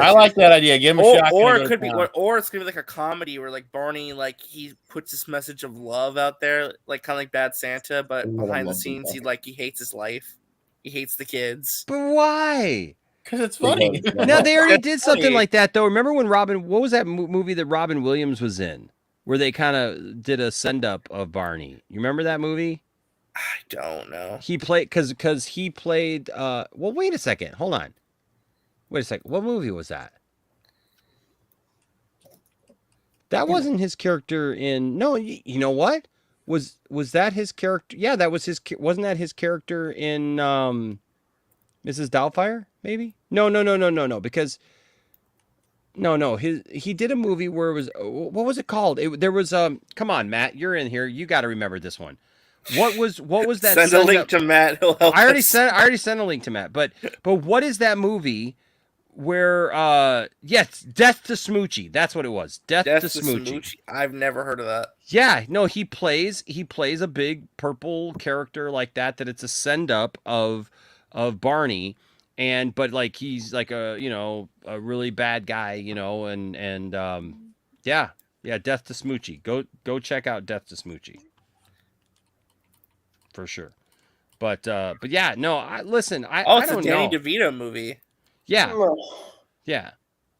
I like that idea. Give him a shot. Or it could be, or it's gonna be like a comedy where like Barney, like he puts this message of love out there, like kind of like Bad Santa, but behind the scenes, he hates his life, he hates the kids. But why? Because it's funny. Now they already did something like that though. Remember when what was that movie that Robin Williams was in, where they kind of did a send up of Barney? You remember that movie? I don't know. He played because he played. Well, wait a second. Hold on. Wait a second. What movie was that? That wasn't his character in. No, you know what? Was that his character? Yeah, that was his. Wasn't that his character in Mrs. Doubtfire? Maybe. No. Because he did a movie where it was. What was it called? There was Come on, Matt, you're in here. You got to remember this one. What was that? Send a link to Matt. He'll help I already us. sent a link to Matt. But what is that movie where yes, Death to Smoochie. That's what it was. Death to Smoochie. I've never heard of that. Yeah, no, he plays a big purple character like that it's a send up of Barney, but like he's like a really bad guy, and yeah, Death to Smoochie. Go check out Death to Smoochie. For sure. But yeah, no, I it's a don't Danny know. DeVito movie. Yeah. Yeah.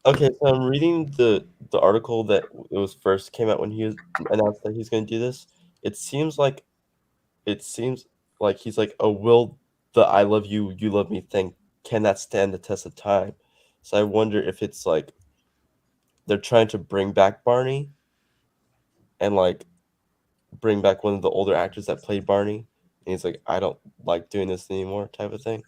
Okay, so I'm reading the article that it was first came out when he announced that he's going to do this. It seems like he's like, oh, will the I love you, you love me thing, can that stand the test of time? So I wonder if it's like they're trying to bring back Barney and like bring back one of the older actors that played Barney. And he's like, I don't like doing this anymore type of thing.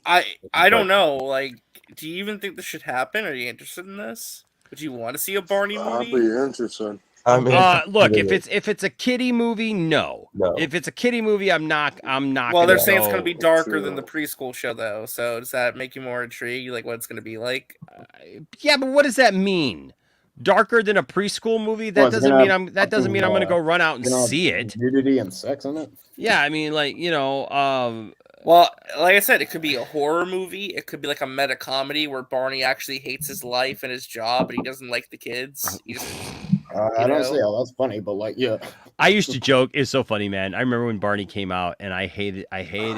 I don't know. Like, do you even think this should happen? Are you interested in this? Would you want to see a Barney movie? I'd be interested. Look, if it's a kiddie movie, no. If it's a kiddie movie, I'm not. Well, they're saying it's going to be darker than the preschool show, though. So does that make you more intrigued? Like, what it's going to be like? Yeah, but what does that mean? Darker than a preschool movie? That doesn't mean I'm going to go run out and see it. Nudity and sex in it. Yeah, I mean, like Well, like I said, it could be a horror movie. It could be like a meta comedy where Barney actually hates his life and his job, and he doesn't like the kids. I don't see how that's funny, but like, yeah. I used to joke. It's so funny, man. I remember when Barney came out, and I hated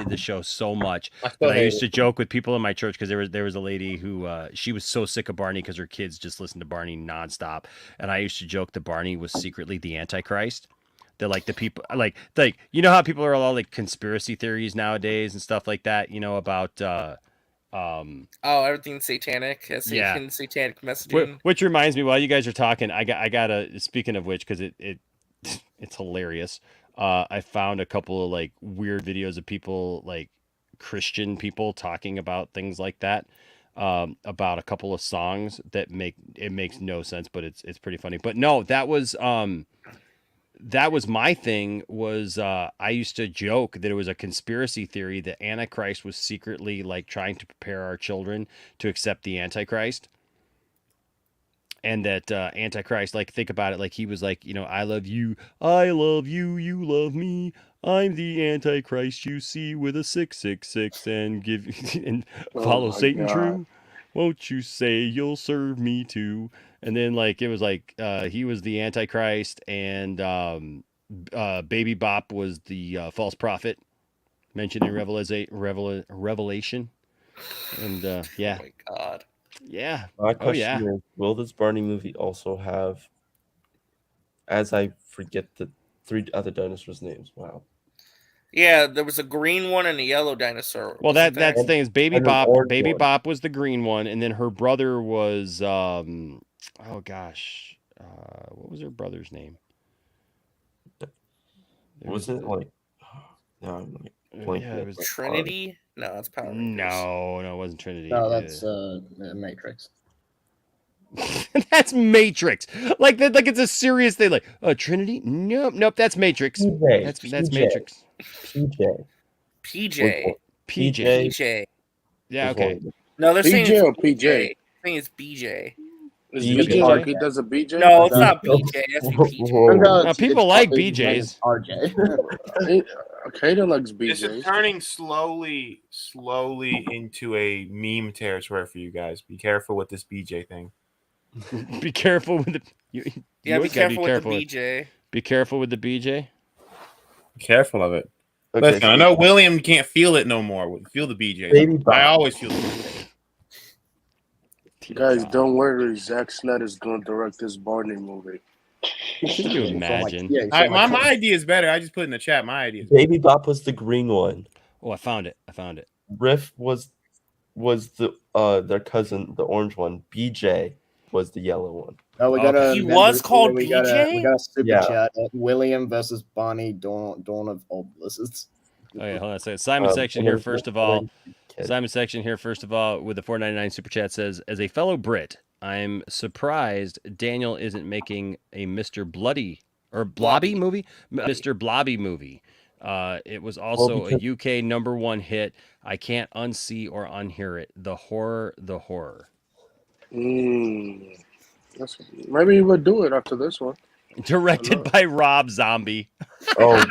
the show so much. I used to joke with people in my church because there was a lady who she was so sick of Barney because her kids just listened to Barney nonstop, and I used to joke that Barney was secretly the Antichrist. That like the people like you know how people are all like conspiracy theories nowadays and stuff like that, about everything's satanic. Satanic messaging. Which reminds me, while you guys are talking, I gotta speaking of which, because it's hilarious. I found a couple of like weird videos of people, like Christian people, talking about things like that. about a couple of songs that makes no sense, but it's pretty funny. But no, that was my thing. Was I used to joke that it was a conspiracy theory that Antichrist was secretly like trying to prepare our children to accept the Antichrist. And that Antichrist, like, think about it, like he was like, I love you, you love me. I'm the Antichrist you see with a 666 and and follow Satan God. true. Won't you say you'll serve me too? And then like it was like he was the Antichrist, and Baby Bop was the false prophet mentioned in Revelation. And yeah. Oh my God. Yeah. My Oh yeah. question is, will this Barney movie also have, as I forget the 3 other dinosaurs' names? Wow. Yeah, there was a green one and a yellow dinosaur. Well, that's the thing is Baby And an Bop. orange Baby one. Bop was the green one, and then her brother was oh gosh, what was her brother's name? Wasn't it like? No, I'm like blanking. Yeah, it was Trinity. No, that's Power Rangers. No, it wasn't Trinity. No, that's Matrix. That's Matrix. Like it's a serious thing. Like Trinity? Nope. That's Matrix. PJ, That's PJ. Matrix. PJ. Yeah. Okay. No, they're saying PJ or it's PJ? I think it's BJ. Is BJ like he does a BJ? No, it's not BJ. That's PJ. Now, people like BJs. RJ. Kato likes This is BJs. turning slowly into a meme territory for you guys. Be careful with this BJ thing. Be careful with the. Be always gotta careful with the BJ. Be careful with the BJ. Be careful of it. Okay, Listen, I know William can't feel it no more. Feel the BJ. Baby Bop. I always feel the BJ. Guys, don't worry. Zack Snyder's going to direct this Barney movie. Can you imagine? My idea is better. I just put in the chat. My idea is Baby Bop was the green one. Oh, I found it. Riff was the their cousin, the orange one. BJ was the yellow one. Oh, we got a. He was called we got BJ? we got a super Yeah. chat. William versus Barney. Dawn of Old Blizzards. Okay, hold on a second. Simon section here first of all. Okay. Simon section here first of all with the 4.99 super chat says, as a fellow Brit, I'm surprised Daniel isn't making a Mr. Bloody or Blobby movie. Mr. Blobby movie. It was also a UK #1 hit. I can't unsee or unhear it. The horror. Maybe he would do it after this one. Directed by Rob Zombie. Oh,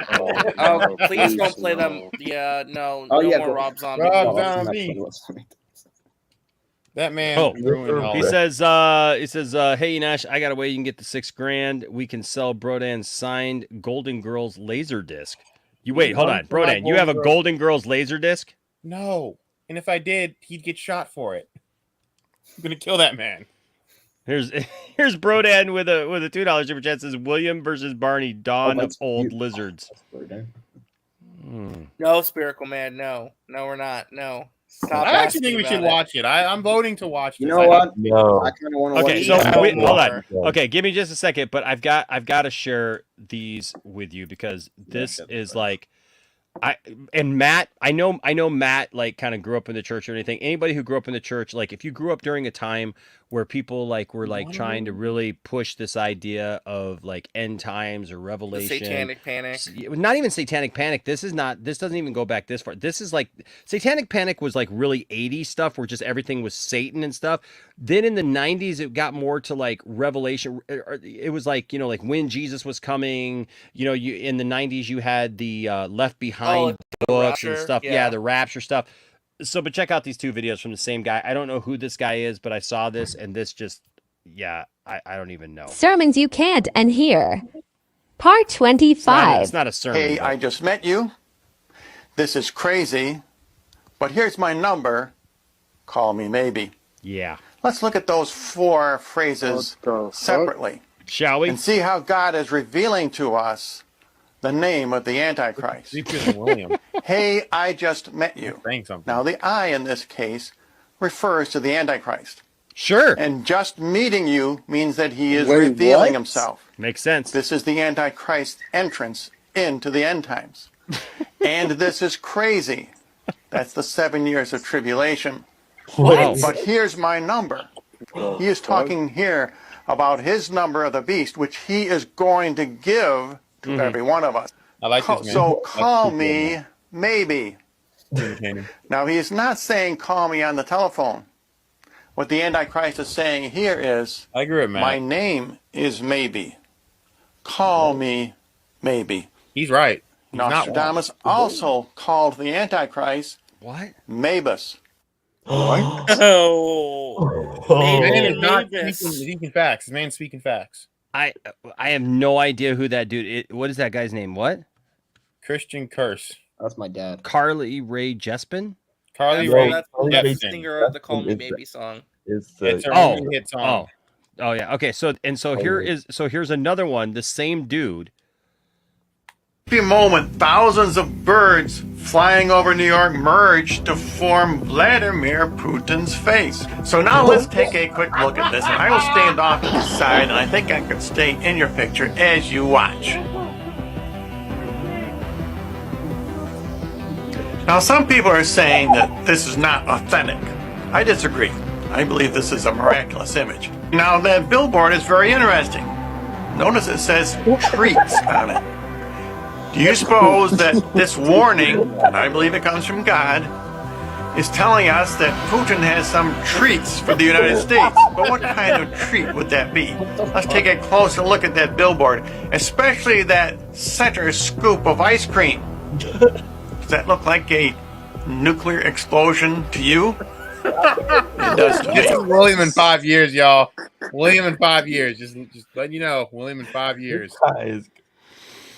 Please don't play them. Yeah, no. Oh, no yeah, more but- Rob Zombie. Rob Zombie. That man. ruined all He that. says, hey Nash, I got a way you can get the $6,000. We can sell Brodan's signed Golden Girls laser disc. You wait, hold on, Brodan. You have a Golden Girls laser disc? No. And if I did, he'd get shot for it. I'm gonna kill that man. Here's Brodan with a $2 super chat. Says William versus Barney, Dawn of Old Lizards. No, Spherical Man. No, we're not. No. Stop. I actually think we should watch it. I'm voting to watch. You this. know what? No. I kind of want to Okay, watch so it. hold on. Okay, give me just a second, but I've got to share these with you because this is like I know Matt like kind of grew up in the church or anything. Anybody who grew up in the church, like if you grew up during a time where people like were like trying to really push this idea of like end times or revelation, The Satanic Panic. not even Satanic Panic. This doesn't even go back this far. This is like Satanic Panic was like really 80s stuff where just everything was Satan and stuff. Then in the 90s, it got more to like revelation. It was like, like when Jesus was coming, you in the 90s, you had the Left Behind books and stuff. Yeah, the Rapture stuff. So, but check out these 2 videos from the same guy. I don't know who this guy is, but I saw this and this just, I don't even know. Sermons you can't unhear. Part 25. It's not a sermon. Hey, I just met you. This is crazy, but here's my number. Call me maybe. Yeah. Let's look at those 4 phrases separately. Shall we? And see how God is revealing to us the name of the Antichrist. Hey, I just met you. Now, the I in this case refers to the Antichrist. Sure. And just meeting you means that he is revealing himself. Makes sense. This is the Antichrist's entrance into the end times. And this is crazy. That's the 7 years of tribulation. But here's my number. He is talking here about his number of the beast, which he is going to give to every one of us. I like this, man. So That's call super, me man. maybe. Now, he is not saying call me on the telephone. What the Antichrist is saying here is, I agree with Matt. My name is maybe. Call me maybe. He's right. He's Nostradamus also called the Antichrist what? Mabus. What? Oh. Man is not speaking facts. This man's speaking facts. I have no idea who that dude. What is that guy's name? What? Christian Curse. That's my dad. Carly Rae Jepsen. Carly Rae. That's the singer of the "Call Me Maybe" song. It's a really hit song. Oh yeah. Okay. Here's another one. The same dude. Every moment, thousands of birds flying over New York merge to form Vladimir Putin's face. So now let's take a quick look at this. And I will stand off to the side, and I think I could stay in your picture as you watch. Now, some people are saying that this is not authentic. I disagree. I believe this is a miraculous image. Now, that billboard is very interesting. Notice it says treats on it. Do you suppose that this warning, and I believe it comes from God, is telling us that Putin has some treats for the United States? But what kind of treat would that be? Let's take a closer look at that billboard, especially that center scoop of ice cream. Does that look like a nuclear explosion to you? It does to This is me. William in 5 years, y'all. William in 5 years. Just letting you know, William in 5 years. Guys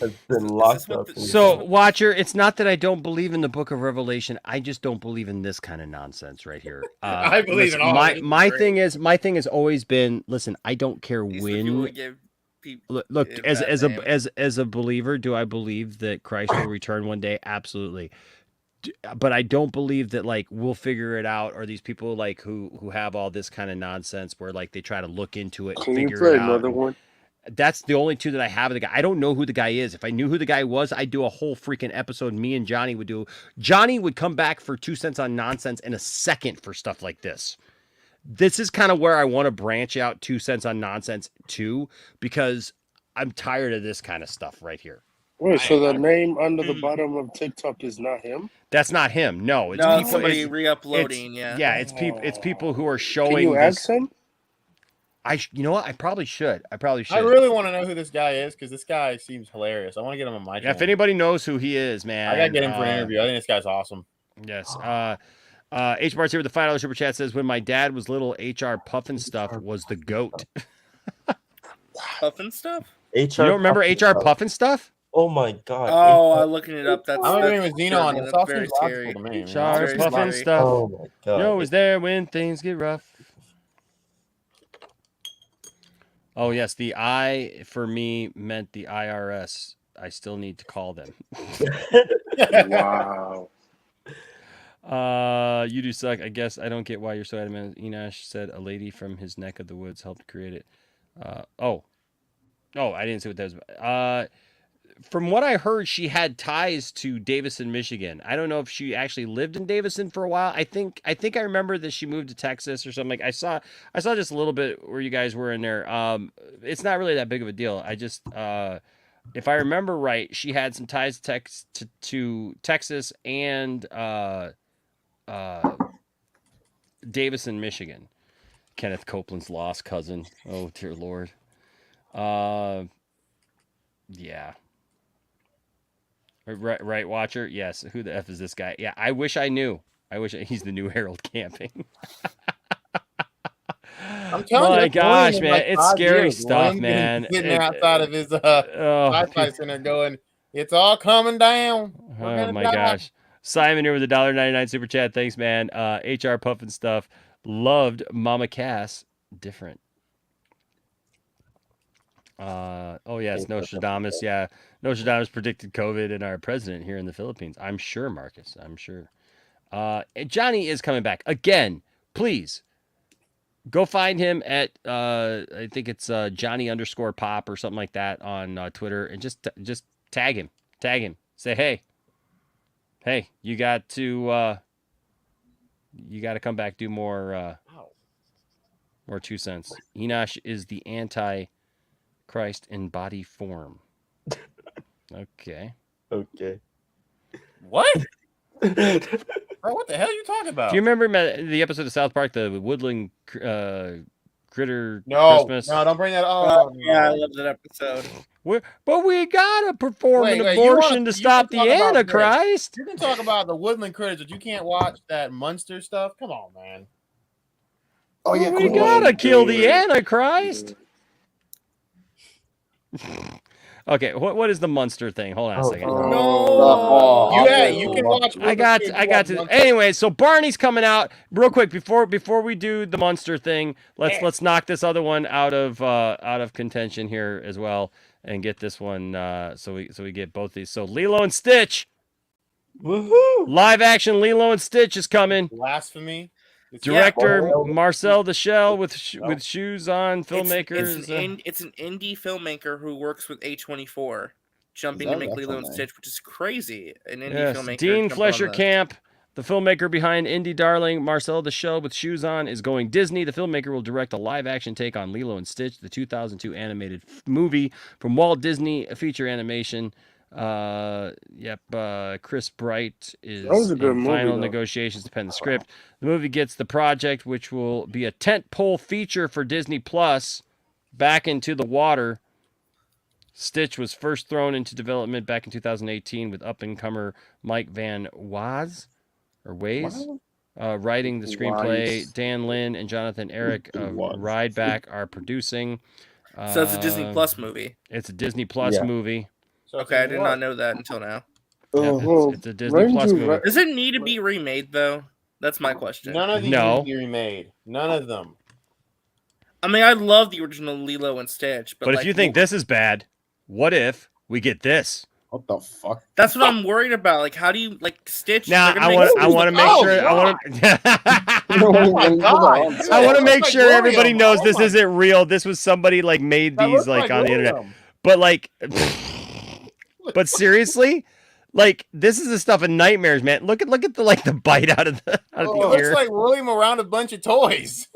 has been locked up. So, Watcher, it's not that I don't believe in the Book of Revelation. I just don't believe in this kind of nonsense right here. I believe in all of it. my thing has always been. Listen, I don't care when. Look, as a believer, do I believe that Christ will return one day? Absolutely. But I don't believe that like we'll figure it out, or these people like who have all this kind of nonsense where like they try to look into it, Can you figure play it out. another one? That's the only two that I have of the guy. I don't know who the guy is. If I knew who the guy was, I'd do a whole freaking episode. Me and Johnny would do. Johnny would come back for 2 cents on nonsense in a second for stuff like this. This is kind of where I want to branch out 2 cents on nonsense too, because I'm tired of this kind of stuff right here. Wait, so the name under the bottom of TikTok is not him? That's not him. No, it's No, people. somebody it's, re-uploading. it's- Yeah. It's people. It's people who are showing. Can you this. ask him? You know what? I probably should. I really want to know who this guy is because this guy seems hilarious. I want to get him on my channel. Yeah, if anybody knows who he is, man, I gotta get him for an interview. I think this guy's awesome. Yes. H Bart's here with the $5 super chat says, when my dad was little, HR Puffin stuff was the goat. Puffin stuff? You don't remember HR Puffin stuff? Oh my god. Oh, I'm looking it up. That's I'm agreeing with Zeno on this. that's All very seems scary. logical to me. HR Very Puffin scary. stuff. Oh my god. You're always there when things get rough. Oh, yes. The I for me meant the IRS. I still need to call them. Wow. You do suck. I guess I don't get why you're so adamant. Enosh said a lady from his neck of the woods helped create it. Oh, I didn't see what that was. From what I heard, she had ties to Davison, Michigan. I don't know if she actually lived in Davison for a while. I think I remember that she moved to Texas or something. Like I saw just a little bit where you guys were in there. It's not really that big of a deal. I just if I remember right, she had some ties to Texas and Davison, Michigan. Kenneth Copeland's lost cousin. Oh dear Lord. Yeah. Right, Watcher? Yes. Who the F is this guy? Yeah, I wish I knew. He's the new Harold Camping. I'm telling you, my that's gosh, William in man. like It's 5 scary years. stuff, William man. Getting outside of his Wi-Fi center going, it's all coming down. Oh my gosh. Simon here with the $1.99 super chat. Thanks, man. HR Puffin stuff. Loved Mama Cass. Different. Oh yes, Nostradamus. Yeah, Nostradamus predicted COVID and our president here in the Philippines. I'm sure, Marcus. I'm sure. Johnny is coming back again. Please go find him at I think it's Johnny_Pop or something like that on Twitter, and just tag him. Say hey, you got to You got to come back, do more 2 cents. Enosh is the anti-Christ in body form. Okay. Okay. What? Bro, what the hell are you talking about? Do you remember the episode of South Park, the woodland critter No, Christmas? no, don't bring that up. Yeah, I love that episode. But we gotta perform an You abortion to can stop the talk about this. Antichrist. You can talk about the woodland critters, but you can't watch that Munster stuff. Come on, man. Oh yeah, We gotta kill the Antichrist. Okay, what is the Munster thing? Hold on a second. You can watch. I got to. Anyway, so Barney's coming out real quick before we do the Munster thing. Let's knock this other one out of contention here as well, and get this one so we get both these. So Lilo and Stitch, woohoo! Live action Lilo and Stitch is coming. Blasphemy. Director Marcel Deschelles with shoes on. Filmmakers. It's an indie filmmaker who works with A24, jumping to make Lilo and Stitch, which is crazy. An indie filmmaker. Dean Flesher Camp, the filmmaker behind Indie Darling, Marcel Deschelles with shoes on, is going Disney. The filmmaker will direct a live-action take on Lilo and Stitch, the 2002 animated movie from Walt Disney Feature Animation. Chris Bright is in final negotiations to pen the script. The movie gets The Project, which will be a tent-pole feature for Disney Plus, back into the water. Stitch was first thrown into development back in 2018 with up-and-comer Mike Van Ways writing the screenplay. Dan Lin and Jonathan Eric of Rideback are producing. So it's a Disney Plus movie. It's a Disney Plus movie. Okay, I did not know that until now. It's a Disney Plus movie. Does it need to be remade, though? That's my question. None of these need to be remade. None of them. I mean, I love the original Lilo and Stitch, but if you think this is bad, what if we get this? What the fuck? That's what I'm worried about. Like, how do you Stitch? Now I want to make sure. I want to make sure everybody knows this isn't real. This was somebody made these on the internet. But but seriously, this is the stuff of nightmares, man. Look at the bite out of the ear. It looks like rolling around a bunch of toys.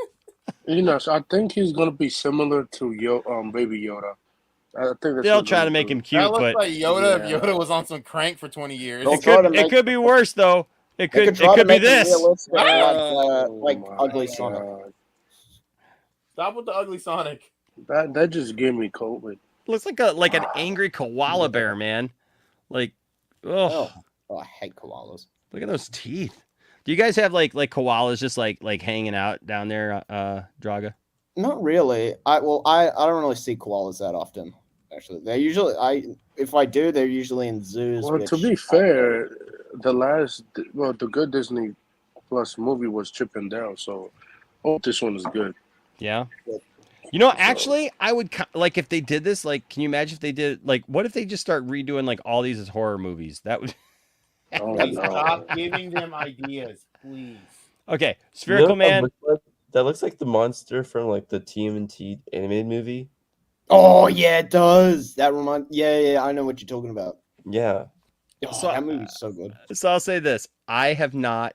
I think he's gonna be similar to Baby Yoda. I think they'll try to make him cute, that looks but like Yoda. If Yoda was on some crank for 20 years, it could be worse though. It could be this. Ugly Sonic. Stop with the ugly Sonic. That just gave me COVID. Looks like an angry koala bear, man. I hate koalas. Look at those teeth. Do you guys have like koalas just like hanging out down there, Draga? Not really. I don't really see koalas that often. Actually, they're usually if I do, they're usually in zoos. Well, to be fair, the good Disney Plus movie was Chip and Dale, so I hope this one is good. Yeah. Actually, I would if they did this. Can you imagine if they did? What if they just start redoing all these as horror movies? That would. Stop giving them ideas, please. Okay, Spherical Man. That looks like the monster from the TMNT animated movie. Oh yeah, it does. That Yeah, I know what you're talking about. Yeah. So that movie's so good. So I'll say this: I have not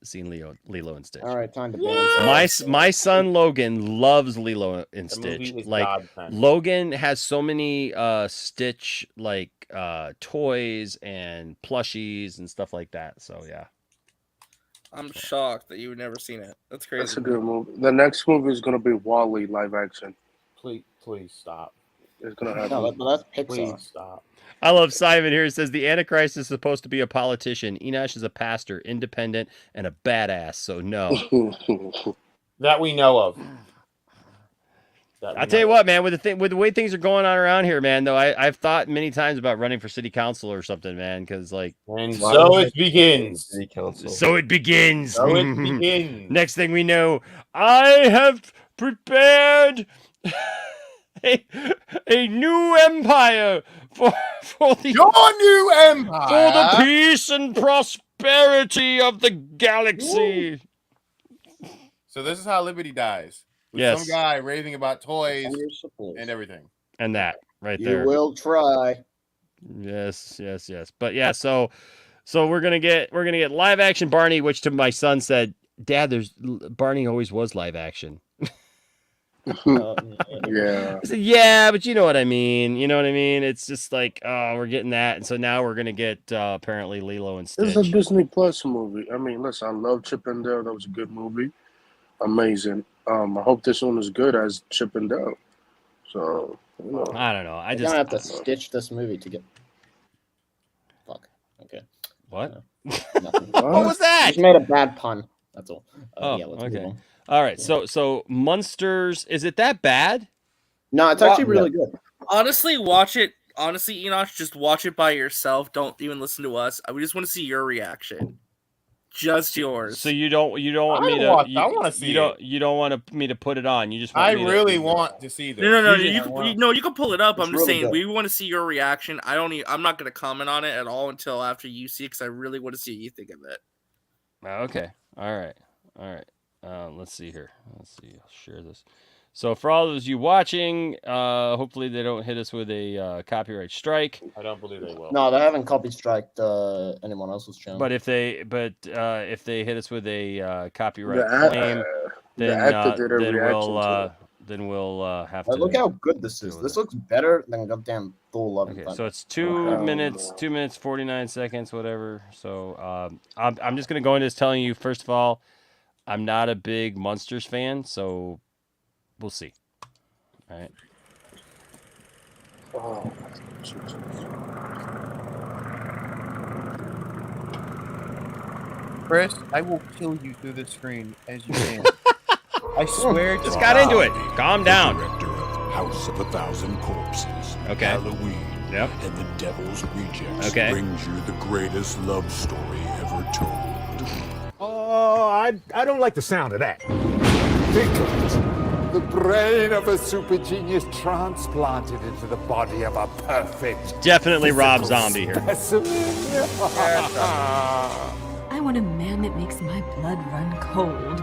seen Lilo and Stitch. All right, time to ban. My son Logan loves Lilo and Stitch. Logan has so many Stitch toys and plushies and stuff like that. So yeah. I'm shocked that you've never seen it. That's crazy. That's a good movie. The next movie is gonna be WALL-E live action. Please stop. It's gonna happen. No, that's Pixar. Please stop. I love Simon here. It says the Antichrist is supposed to be a politician. Enosh is a pastor, independent, and a badass. So no. That we know of. I'll tell you what, man. With the way things are going on around here, man. Though I've thought many times about running for city council or something, man. Because so it begins. City council. So it begins. So it begins. Next thing we know, I have prepared a new empire for your new empire for the peace and prosperity of the galaxy. So this is how Liberty dies. With Yes. some guy raving about toys and everything. And that right there. You will try. Yes. But yeah, so So we're gonna get live action Barney, which to my son said, "Dad, Barney always was live action." Yeah. I said, "Yeah, but you know what I mean. You know what I mean. It's just like, oh, we're getting that, and so now we're gonna get apparently Lilo and This is a Stitch." Disney Plus movie. I mean, listen, I love Chip and Dale. That was a good movie. Amazing. I hope this one is good as Chip and Dale. So, you know. I don't know. I You're just gonna have to stitch this movie to get. Fuck. Okay. What? Nothing. What was that? Just made a bad pun. That's all. Oh, Yeah, let's move okay. on. All right. So Munsters, is it that bad? No, it's actually really good. Honestly, watch it. Honestly, Enoch, just watch it by yourself. Don't even listen to us. We just want to see your reaction. Just yours. So you don't want me to. I want to see You don't want me to put it on. You just. Want I me really to, want to see this. No. You can pull it up. It's I'm just really saying good. we want to see your reaction. I'm not going to comment on it at all until after you see it because I really want to see what you think of it. Okay. All right. Let's see here. Let's see. I'll share this. So for all those you watching, hopefully they don't hit us with a copyright strike. I don't believe they will. No, they haven't copy striked anyone else's channel. But if they hit us with a copyright The claim, then actor did a reaction to it. then we'll have Like, to look how good this is. This looks better than goddamn Thor Love and Okay, Thunder. so it's 2 minutes 49 seconds, whatever. So I'm just gonna go into this telling you, first of all, I'm not a big Munsters fan, so we'll see. All right. Oh, Chris, I will kill you through the screen as you can. I swear to Just got into it. Calm down. Director of House of a Thousand Corpses. Okay. Halloween. Yep. And the Devil's Rejects. Okay. Brings you the greatest love story ever told. Oh, I don't like the sound of that. Think of it. The brain of a super genius transplanted into the body of a perfect. Definitely Rob physical Zombie here. specimen. I want a man that makes my blood run cold.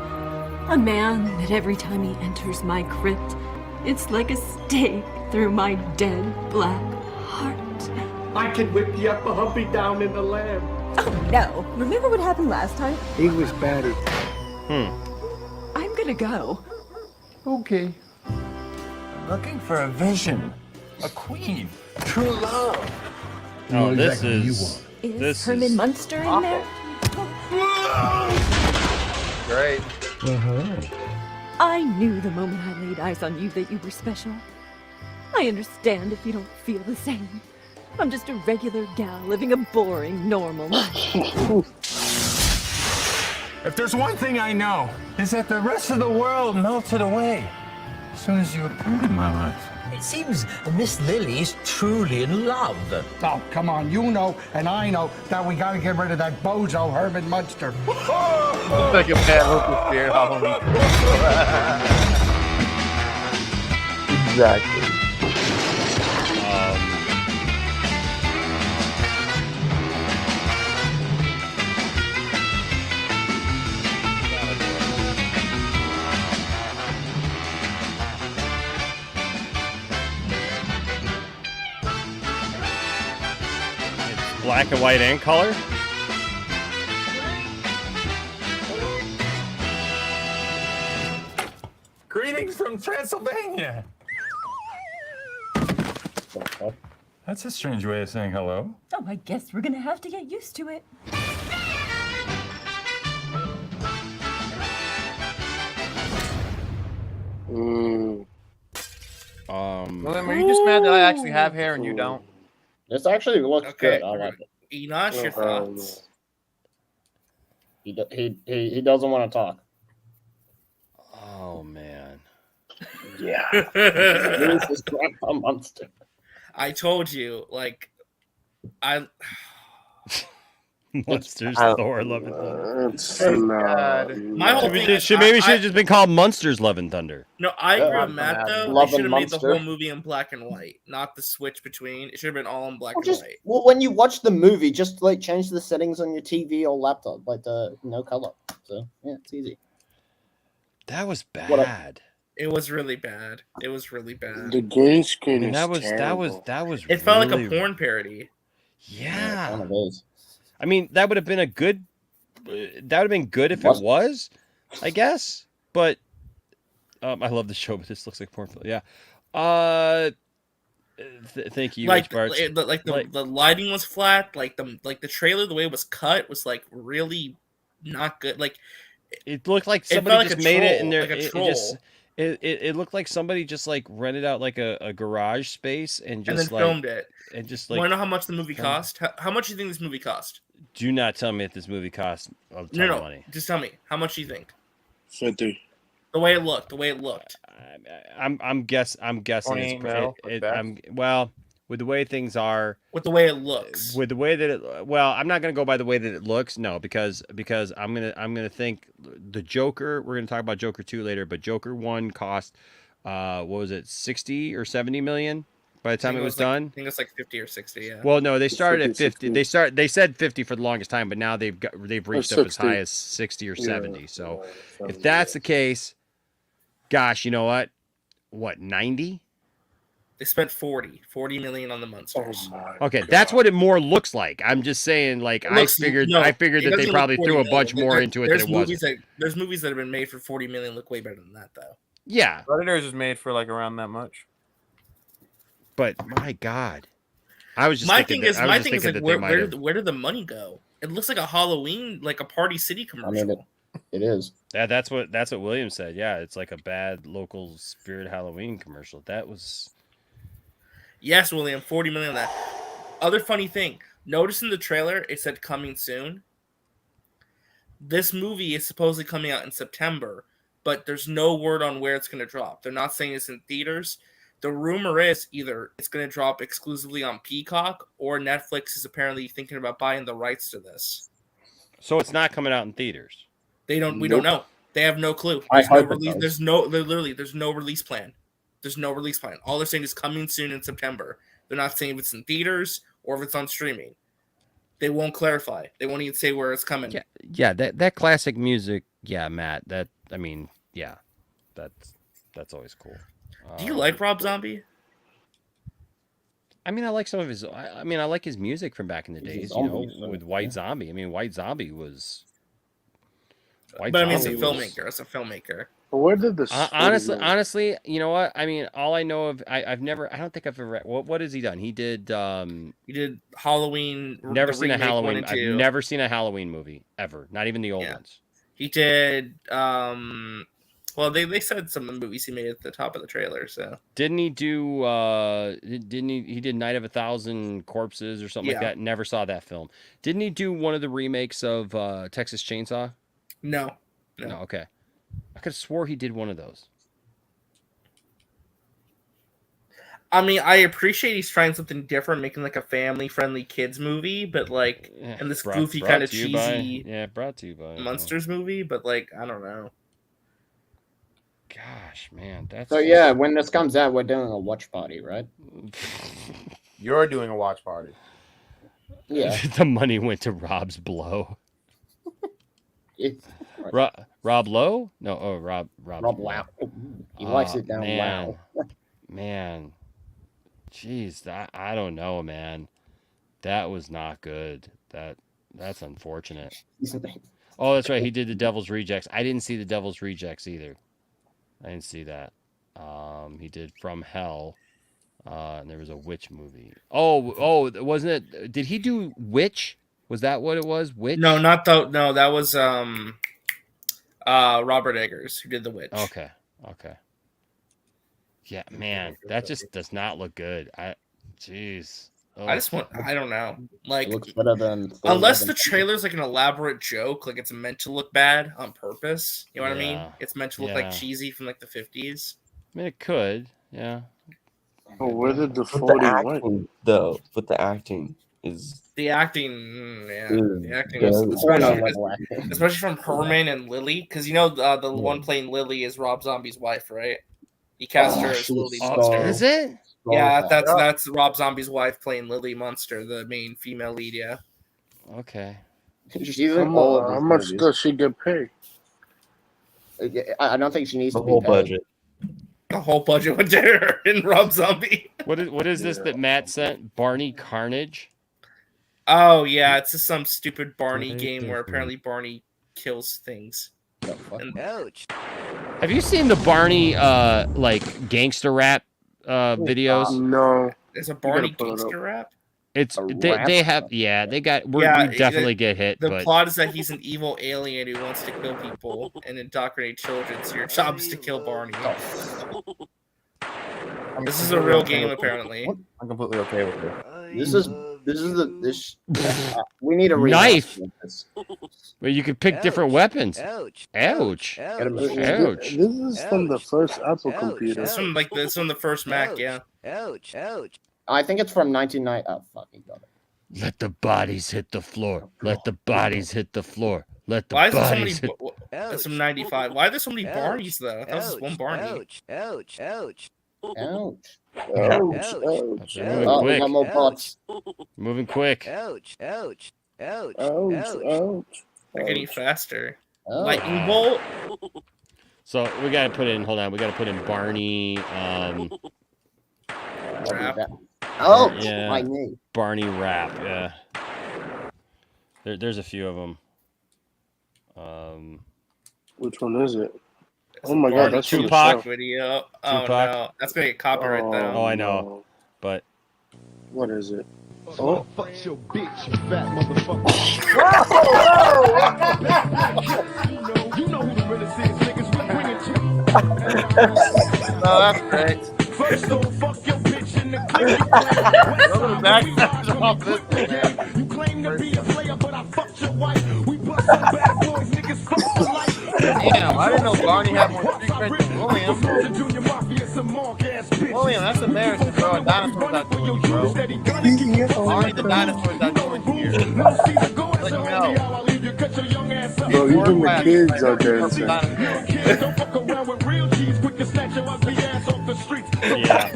A man that every time he enters my crypt, it's like a stake through my dead black heart. I can whip you up a humpy down in the lamb. Oh no! Remember what happened last time? He was batty. I'm gonna go. Okay. I'm looking for a vision. A queen. True love. Oh, this exactly you is want. Is this Herman is Munster in there? Great. I knew the moment I laid eyes on you that you were special. I understand if you don't feel the same. I'm just a regular gal living a boring, normal life. If there's one thing I know, is that the rest of the world melted away as soon as you appeared in my life. It seems Miss Lily's truly in love. Oh, come on, you know and I know that we gotta get rid of that bozo Herman Munster. Looks like a bad local spirit Halloween. Exactly. black and white and color. Greetings from Transylvania. That's a strange way of saying hello. Oh, I guess we're gonna have to get used to it. William, are you just mad that I actually have hair and you don't? This actually looks good. I like it. Enoch, your thoughts? He doesn't want to talk. Oh man. Yeah. This is a monster. I told you, like, Monsters, Thor, Love and Thunder. My whole thing is, maybe it should have just been called Monsters, Love and Thunder. No, I agree with Matt though. Love They should and have made the Munster. whole movie in black and white, not the switch between. It should have been all in black and white. Well, when you watch the movie, just like change the settings on your TV or laptop, like the no color. So yeah, it's easy. That was bad. It was really bad. It was really bad. The green screen I mean, is that was terrible. that was. It felt like a really- porn parody. Yeah. One of those. I mean, that would have been a good. That would have been good if it was, I guess. But I love the show, but this looks like porn film. Yeah. Thank you, Like, H. Bartz. the lighting was flat. Like the trailer, the way it was cut was like really not good. Like it looked like somebody just made it in there. It looked like somebody just like rented out like a garage space and just then filmed it. And just like, want to know how much the movie cost? How much do you think this movie cost? Do not tell me if this movie cost a ton of money. Just tell me how much do you think? 50. The way it looked. I'm guessing well, with the way things are, with the way it looks, with the way that it. Well, I'm not gonna go by the way that it looks. No, because I'm gonna think the Joker. We're gonna talk about Joker 2 later, but Joker 1 cost what was it, 60 or 70 million by the time it was done? I think it's like 50 or 60. Yeah. Well, no, they started at 50. They said 50 for the longest time, but now they've reached up as high as 60 or 70. So if that's the case, gosh, you know what? What, 90? They spent 40 million on the monsters. Okay, that's what it more looks like. I'm just saying, like, I figured that they probably threw a bunch more into it than it was. There's movies that have been made for 40 million look way better than that, though. Yeah, Predators is made for like around that much. But my God, I was just my thing is like, where did the money go? It looks like a Halloween, like a Party City commercial. I mean, it is. That's what William said. Yeah, it's like a bad local Spirit Halloween commercial. That was. Yes, William, 40 million on that. Other funny thing, notice in the trailer it said coming soon. This movie is supposedly coming out in September, but there's no word on where it's going to drop. They're not saying it's in theaters. The rumor is either it's going to drop exclusively on Peacock, or Netflix is apparently thinking about buying the rights to this. So it's not coming out in theaters. We don't know. They have no clue. There's no release. There's no release plan. There's no release plan. All they're saying is coming soon in September. They're not saying if it's in theaters or if it's on streaming. They won't clarify. They won't even say where it's coming. Yeah, that classic music. Yeah, Matt. That's always cool. Do you like Rob Zombie? I mean, I like some of his. I mean, I like his music from back in the days. With White Zombie. I mean, White Zombie was. But I mean, it's a filmmaker. It's a filmmaker. Where did this? Honestly, you know what? I mean, all I know of, I don't think I've ever. What has he done? He did. He did Halloween. Never seen a Halloween. I've never seen a Halloween movie ever. Not even the old ones. He did. Well, they said some of the movies he made at the top of the trailer. So didn't he do? Didn't he? He did Night of 1,000 Corpses or something like that. Never saw that film. Didn't he do one of the remakes of Texas Chainsaw? No. Okay. I could have swore he did one of those. I mean, I appreciate he's trying something different, making like a family-friendly kids movie, but like, and this goofy kind of cheesy, brought to you by Monsters movie, but like, I don't know. Gosh, man, that's so. Yeah, when this comes out, we're doing a watch party, right? You're doing a watch party. Yeah, the money went to Rob's blow. Rob Lowe? No, Rob Wow. He likes it down wow. Man. Jeez, I don't know, man. That was not good. That's unfortunate. Oh, that's right. He did the Devil's Rejects. I didn't see the Devil's Rejects either. I didn't see that. He did From Hell. And there was a witch movie. Oh, wasn't it? Did he do Witch? Was that what it was? Witch? No, not the. No, that was Robert Eggers who did The Witch. Okay. Yeah, man, that just does not look good. Jeez. I don't know. Like, it looks better than unless the trailer's like an elaborate joke, like it's meant to look bad on purpose. You know what I mean? It's meant to look like cheesy from like the 50s. I mean, it could. Yeah. Oh, where did the 40 went? Though, but the acting is. The acting, the acting is especially from Herman and Lily, because you know the one playing Lily is Rob Zombie's wife, right? He cast her as Lily Munster. Is it? Yeah, that's Rob Zombie's wife playing Lily Munster, the main female lead. Yeah. Okay. How much does she get paid? I don't think she needs the to whole be paid. budget. The whole budget went to her in Rob Zombie. What is this that Matt sent? Barney Carnage? Oh yeah, it's just some stupid Barney game where apparently Barney kills things. Ouch. Have you seen the Barney like gangster rap videos? No. There's a Barney gangster rap. It's they have they got we definitely get hit. The but plot is that he's an evil alien who wants to kill people and indoctrinate children. So your job is to kill Barney. This is a real game, apparently. I'm completely okay with it. We need a knife. remaster of this. Well, you can pick different weapons. Ouch. Ouch. This is from the first Apple computer. This from the first Mac, yeah. Ouch. Ouch. I think it's from 1990. Oh, fucking got it. Let the bodies hit the floor. Let the bodies hit the floor. Let the Why is there so bodies many? hit. That's from '95. Why are there so many Barneys though? That was just one Barney. Ouch. Ouch. Ouch. Ouch. Ouch. Moving Oh, we quick. got more parts. Moving quick. Ouch. Ouch. Ouch. Ouch. They're getting faster. Oh. Lightning bolt. So we gotta put in. Hold on. We gotta put in Barney. Rap. Oh, Yeah. my knee. Barney rap. Yeah. There's a few of them. Which one is it? It's Oh my a god, Barney that's from the Tupac. show. video. Oh Tupac. no, that's gonna get copyright though. Oh, I know. But What is it? Oh. Fuck your bitch, you fat motherfucker. You know who the realest is, niggas. We bring it to you. No, that's great. First off, fuck your bitch in the clip. You claim to be a player, but I fucked your wife. We bust some bad boys, niggas fuck for life. Damn, I didn't know Barney had more secrets than William. William, that's embarrassing, bro. A dinosaur's not doing you, bro. Barney the dinosaur's not doing you. Let him know. Bro, even the kids are dancing. Don't fuck around with real G's, quick to snatch your ugly ass off the streets. Yeah.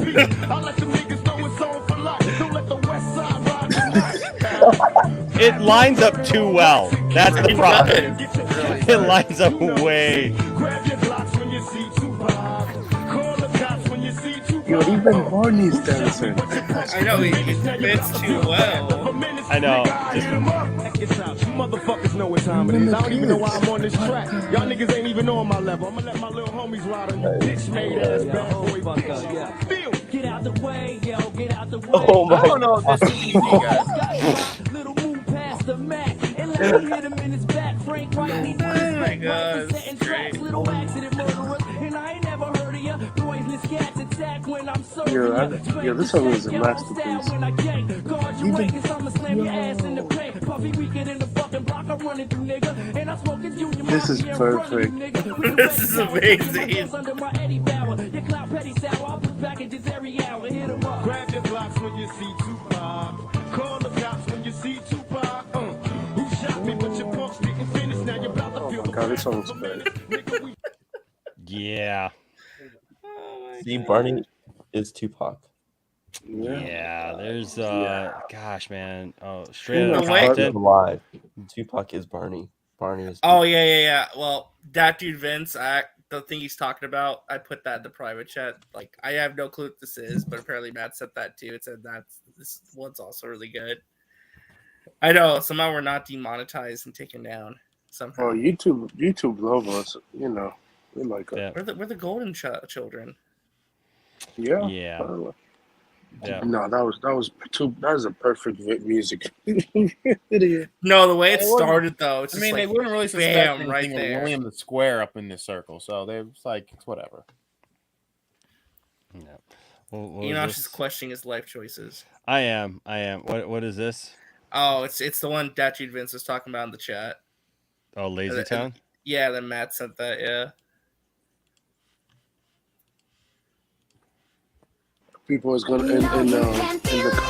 I let them niggas know it's on for life. Don't let the west side ride. it lines up too well. That's the problem. It lines up way. Grab your blocks when you see Tupac. Call the cops when you see Tupac. Yo, even Barney's dancing. I know it fits too well. I know. Motherfuckers know what time it is. I don't even know why I'm on this track. Y'all niggas ain't even on my level. I'm gonna let my little homies ride on you bitch made ass bad boy bitch. Feel. Get out the way, yo, get out the way. Oh my I don't know if this is easy, guys. Little move past the Mac and let me hit him in his back. Frank Wright, he Oh my god, that's great. little accident murderers, and I ain't never heard of ya. Poisonous cats attack when I'm serving Yeah, this song is a masterpiece. when I gang. Guard your wankers, I'ma slam your ass in the paint. Puffy weekend in the fucking block, I'm running through, nigga. And I'm smoking junior. This is perfect. This is amazing. Under my Eddie Bauer, your cloud petty sour. I'll put packages every hour. Hit 'em up. Grab your blocks when you see Tupac. Call the cops when you see Tupac. Who shot me? But your punks didn't finish. Now you're about to feel the God, this song's great. Yeah. See, Barney is Tupac. Yeah. There's gosh, man. Oh, straight out of Tupac is Compton. alive. Tupac is Barney. Barney is. Oh yeah. Well, that dude Vince, the thing he's talking about, I put that in the private chat. Like, I have no clue what this is, but apparently Matt said that too. It said this one's also really good. I know somehow we're not demonetized and taken down somehow. Oh, YouTube love us. You know, we like us. Yeah. We're the golden children. Yeah. Yeah. Yeah. No, that was a perfect music video. No, the way it They wouldn't- started though, it's I just mean, like, they wouldn't really suspect bam, anything right of there. William the Square up in this circle, so they're just like, it's whatever. Yeah. What You is know, this? she's questioning his life choices. I am. What is this? Oh, it's the one that dude Vince was talking about in the chat. Oh, Lazy Town? Yeah, then Matt sent that. Yeah. People is gonna in the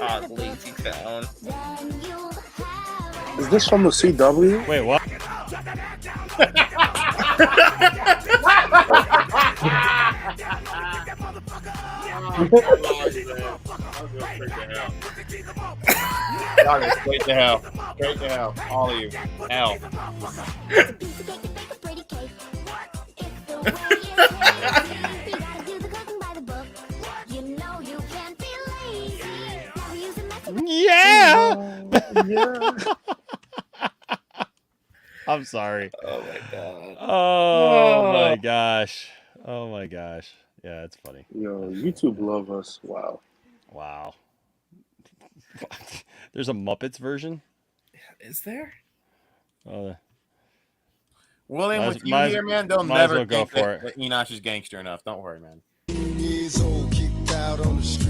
Oh, Lazy Town. Is this from the CW? Wait, what? Y'all go straight to hell. Straight to hell. All of you. Hell. I'm sorry. Oh my god. Oh my gosh. Oh my gosh. Yeah, it's funny. Yo, YouTube love us. Wow. Wow. There's a Muppets version? Is there? Oh, William, Might with as- you might as- here, man, they'll might as never well go think for that Enosh is gangster enough. Don't worry, man.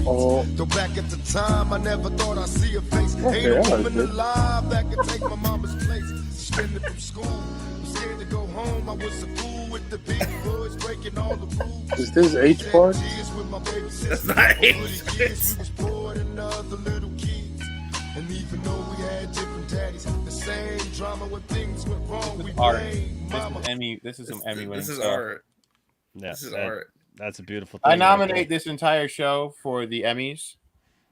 Oh. Though back at the time, I never thought I'd see a face. Okay, Ain't I a like woman it. alive that could take my mama's place. Suspended from school, I'm scared to go home. I was a fool with the big boys breaking all the rules. Is this H part? That's not H. And even though we had different daddies, the same drama when things went wrong, we Art. blame mama. This is some Emmy winning This is stuff. art. Yeah, This is that- art. That's a beautiful thing. I right nominate there. this entire show for the Emmys,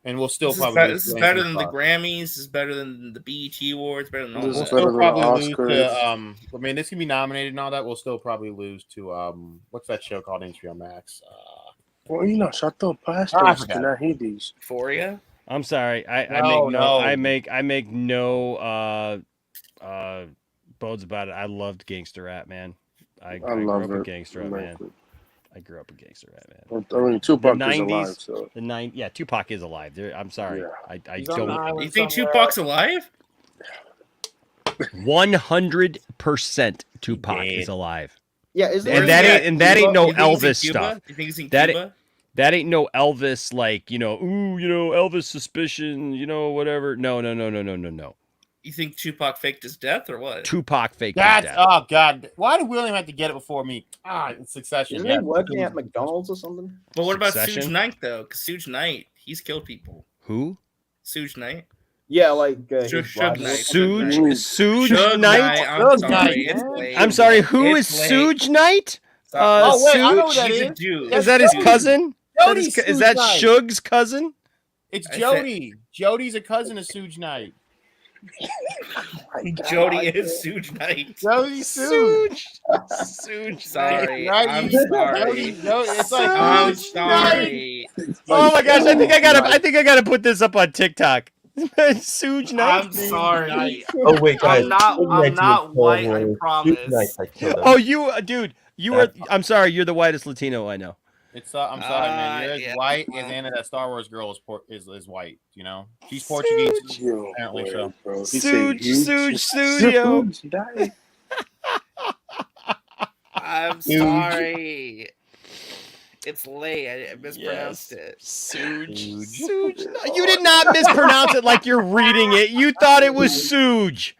and we'll still This is, probably. this is better than the Grammys. This is better than the BET Awards. Better than all This We'll is that. better still than the probably lose Oscars. to. I mean, this can be nominated and all that. We'll still probably lose to. What's that show called? HBO Max. Well, you know, shut up, I pastors. forgot. Can I hear these? Euphoria. I'm sorry. I No, make no bones about it. I loved Gangster Rap, man. I grew love up with it. Gangster I Rap, like man. it. I grew up with Gangster Rap, man. I mean, Tupac The is 90s, alive, so. Yeah, Tupac is alive. I'm sorry. Yeah. I He's on the don't. island You think somewhere. Tupac's alive? 100% Tupac He is dead. alive. Yeah, is And that ain't no You think he's in Elvis Cuba? stuff. You think he's in That Cuba? that ain't no Elvis like, Elvis suspicion, whatever. No. You think Tupac faked his death or what? Tupac faked his That's death. oh god. Why did William have to get it before me? It's Succession. Isn't Yeah. he working at McDonald's or something? But what about Succession? Suge Knight though? Because Suge Knight, he's killed people. Who? Suge Knight. Yeah, like Suge his rival. Knight. Suge Suge Knight? I'm Suge sorry. Knight, It's man. late. I'm sorry, who is It's late. Suge Knight? Oh, wait, I know who Suge? that He's a is. Jew. Is that his Jody. cousin? Jody's Is Suge that Knight. Suge's cousin? It's I said- Jody. Jody's a cousin of Suge Knight. Jody is Suge Knight. Jody's Suge. Suge. Sorry. Right? I'm Jody- sorry. Jody- it's like I'm Suge sorry. Oh my gosh, I think I gotta put this up on TikTok. Suge Knight. I'm sorry. Oh wait, guys. I'm not white, I Suge promise. Knight, I killed him. Oh, dude, you are. I'm sorry, you're the whitest Latino I know. It's I'm sorry, man. You're as yeah. white as Anna. That Star Wars girl is white. You know, she's Portuguese. Yo, Apparently boy, so. bro. He Suge, said Suge, yo. Suge died. I'm sorry. It's late. I mispronounced it. Suge. You did not mispronounce it like you're reading it. You thought it was Suge.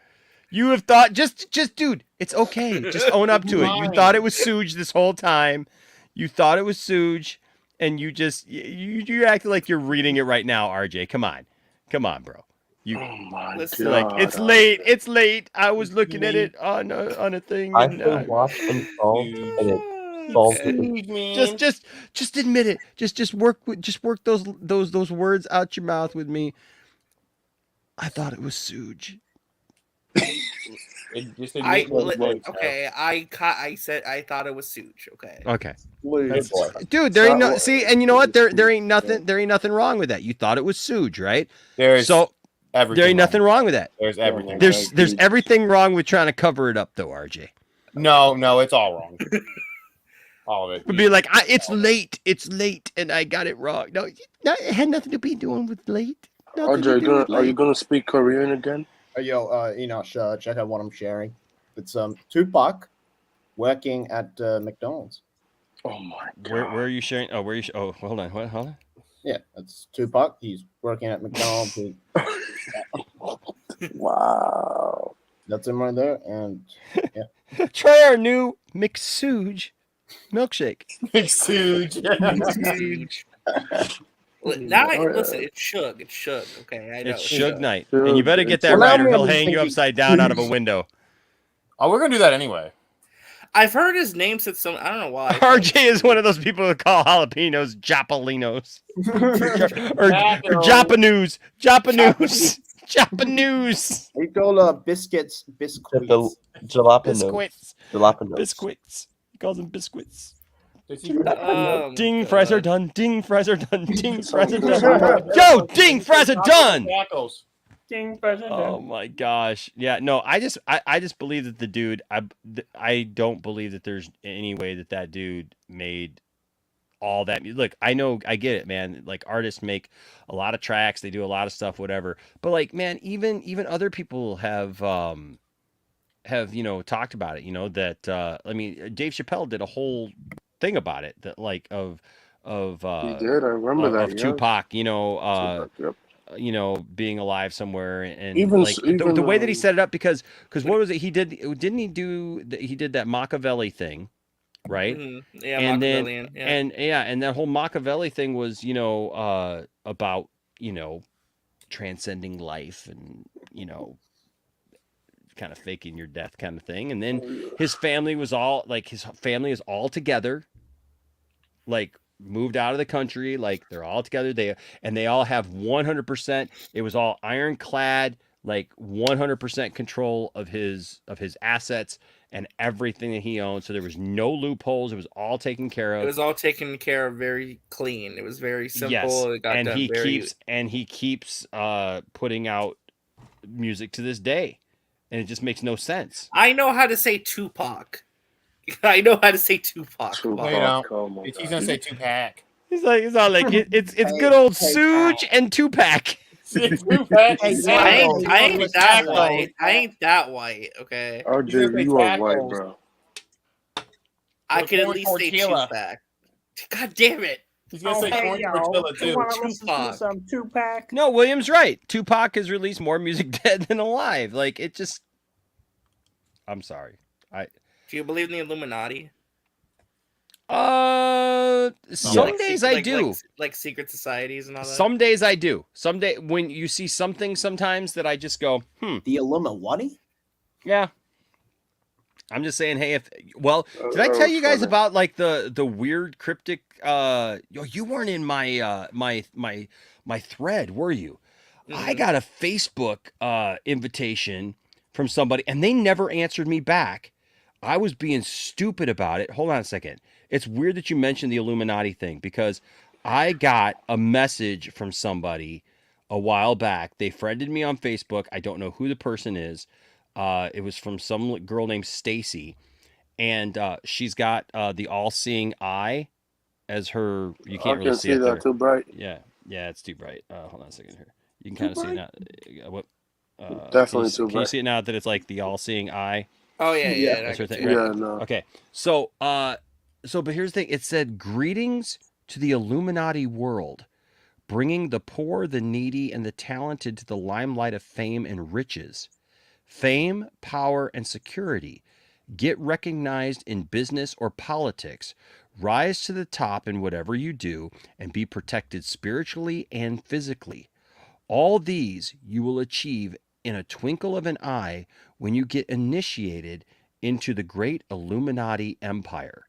You have thought just dude, it's okay. Just own up to it. You thought it was Suge this whole time. You thought it was Suge, and you acting like you're reading it right now, RJ. Come on, bro. Oh my Listen, god. Like it's late. It's late. I was looking at it on a thing. I and, can watch and solve, and it solves it. just admit it. Just work those words out your mouth with me. I thought it was Suge. Just admit those words, okay. I said I thought it was Suge. Okay. Okay. Good boy. Dude, there ain't no see, and you know what? There ain't nothing wrong with that. You thought it was Suge, right? There's so everything there ain't nothing wrong with that. There's everything. There's everything wrong with trying to cover it up, though, RJ. No, it's all wrong. All of it. Would be like, it's late, and I got it wrong. No, it had nothing to be doing with late. RJ, are you gonna speak Korean again? Enosh, check out what I'm sharing. It's Tupac working at McDonald's. Oh my god. Where are you sharing? Oh, oh, hold on. Hold on. Yeah, that's Tupac. He's working at McDonald's. Wow. That's him right there. And yeah. Try our new McSuge milkshake. McSuge. Now, listen, it's Suge. It's Suge. Okay, I know. It's Suge Knight, and you better get that right, or he'll hang you upside down out of a window. Oh, we're gonna do that anyway. I've heard his name said some. I don't know why. RJ is one of those people that call jalapenos Japalinos or Japanese. He called biscuits. Jalapenos. Biscuits. He calls them biscuits. Oh, Ding, fries are done. Ding, fries are done. Ding, fries are done. Yo, ding, fries are done. acting president. Oh my gosh. Yeah, no, I just believe that the dude I don't believe that there's any way that that dude made all that look, I know, I get it, man. Like artists make a lot of tracks, they do a lot of stuff, whatever. But like, man, even other people have talked about it, that I mean, Dave Chappelle did a whole thing about it that like of He did. I remember that. of Yeah. Tupac, Tupac, yep. Being alive somewhere, and Even like even the way that he set it up, because what was it he did? Didn't he do? He did that Machiavelli thing, right? Yeah, And then Machiavellian. Yeah. and that whole Machiavelli thing was about transcending life and kind of faking your death kind of thing. And then his family was all like his family is all together, like moved out of the country, like they're all together. They all have 100%. It was all ironclad, like 100% control of his assets and everything that he owned. So there was no loopholes. It was all taken care of. It was all taken care of very clean. It was very simple. Yes. It got and done he keeps putting out music to this day, and it just makes no sense. I know how to say Tupac. I know how to say Tupac. No, you don't. He's gonna say Tupac. He's all like it's good old Suge and Tupac. I ain't that white. I ain't that white. Okay. RJ, you are white, bro. I can at least say Tupac. God damn it! He's gonna say corn tortilla too. Tupac. Some Tupac. No, William's right. Tupac has released more music dead than alive. Like it just. I'm sorry. Do you believe in the Illuminati? Some days I do. Like secret societies and all that. Some days I do. Some day when you see something sometimes that I just go, The Illuminati? Yeah. I'm just saying, hey, did I tell you guys about like the weird cryptic you weren't in my my thread, were you? I got a Facebook invitation from somebody and they never answered me back. I was being stupid about it. Hold on a second. It's weird that you mentioned the Illuminati thing because I got a message from somebody a while back. They friended me on Facebook. I don't know who the person is. It was from some girl named Stacy, and she's got the all-seeing eye as her. You can't really see it there. Too bright. Yeah, it's too bright. Hold on a second here. You can kind of see it now. What? Definitely too bright. Can you see it now that it's like the all-seeing eye? Oh yeah. That's her thing, Yeah, right? no. Okay, so but here's the thing. It said, "Greetings to the Illuminati world, bringing the poor, the needy, and the talented to the limelight of fame and riches. Fame, power, and security. Get recognized in business or politics. Rise to the top in whatever you do, and be protected spiritually and physically. All these you will achieve in a twinkle of an eye when you get initiated into the great Illuminati empire."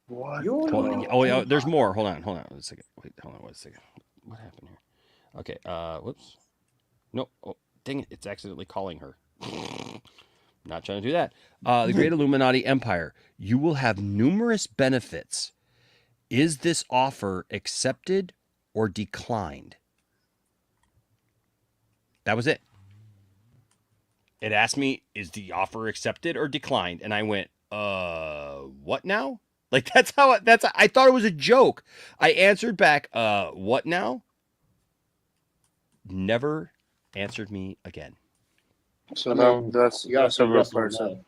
What? Oh, there's more. Hold on a second. Wait, hold on one second. What happened here? Okay, whoops. No, oh, dang it, it's accidentally calling her. Not trying to do that. The great Illuminati empire. You will have numerous benefits. Is this offer accepted or declined? That was it. It asked me, is the offer accepted or declined? And I went, what now? Like, I thought it was a joke. I answered back, what now? Never answered me again. So now that's a real person.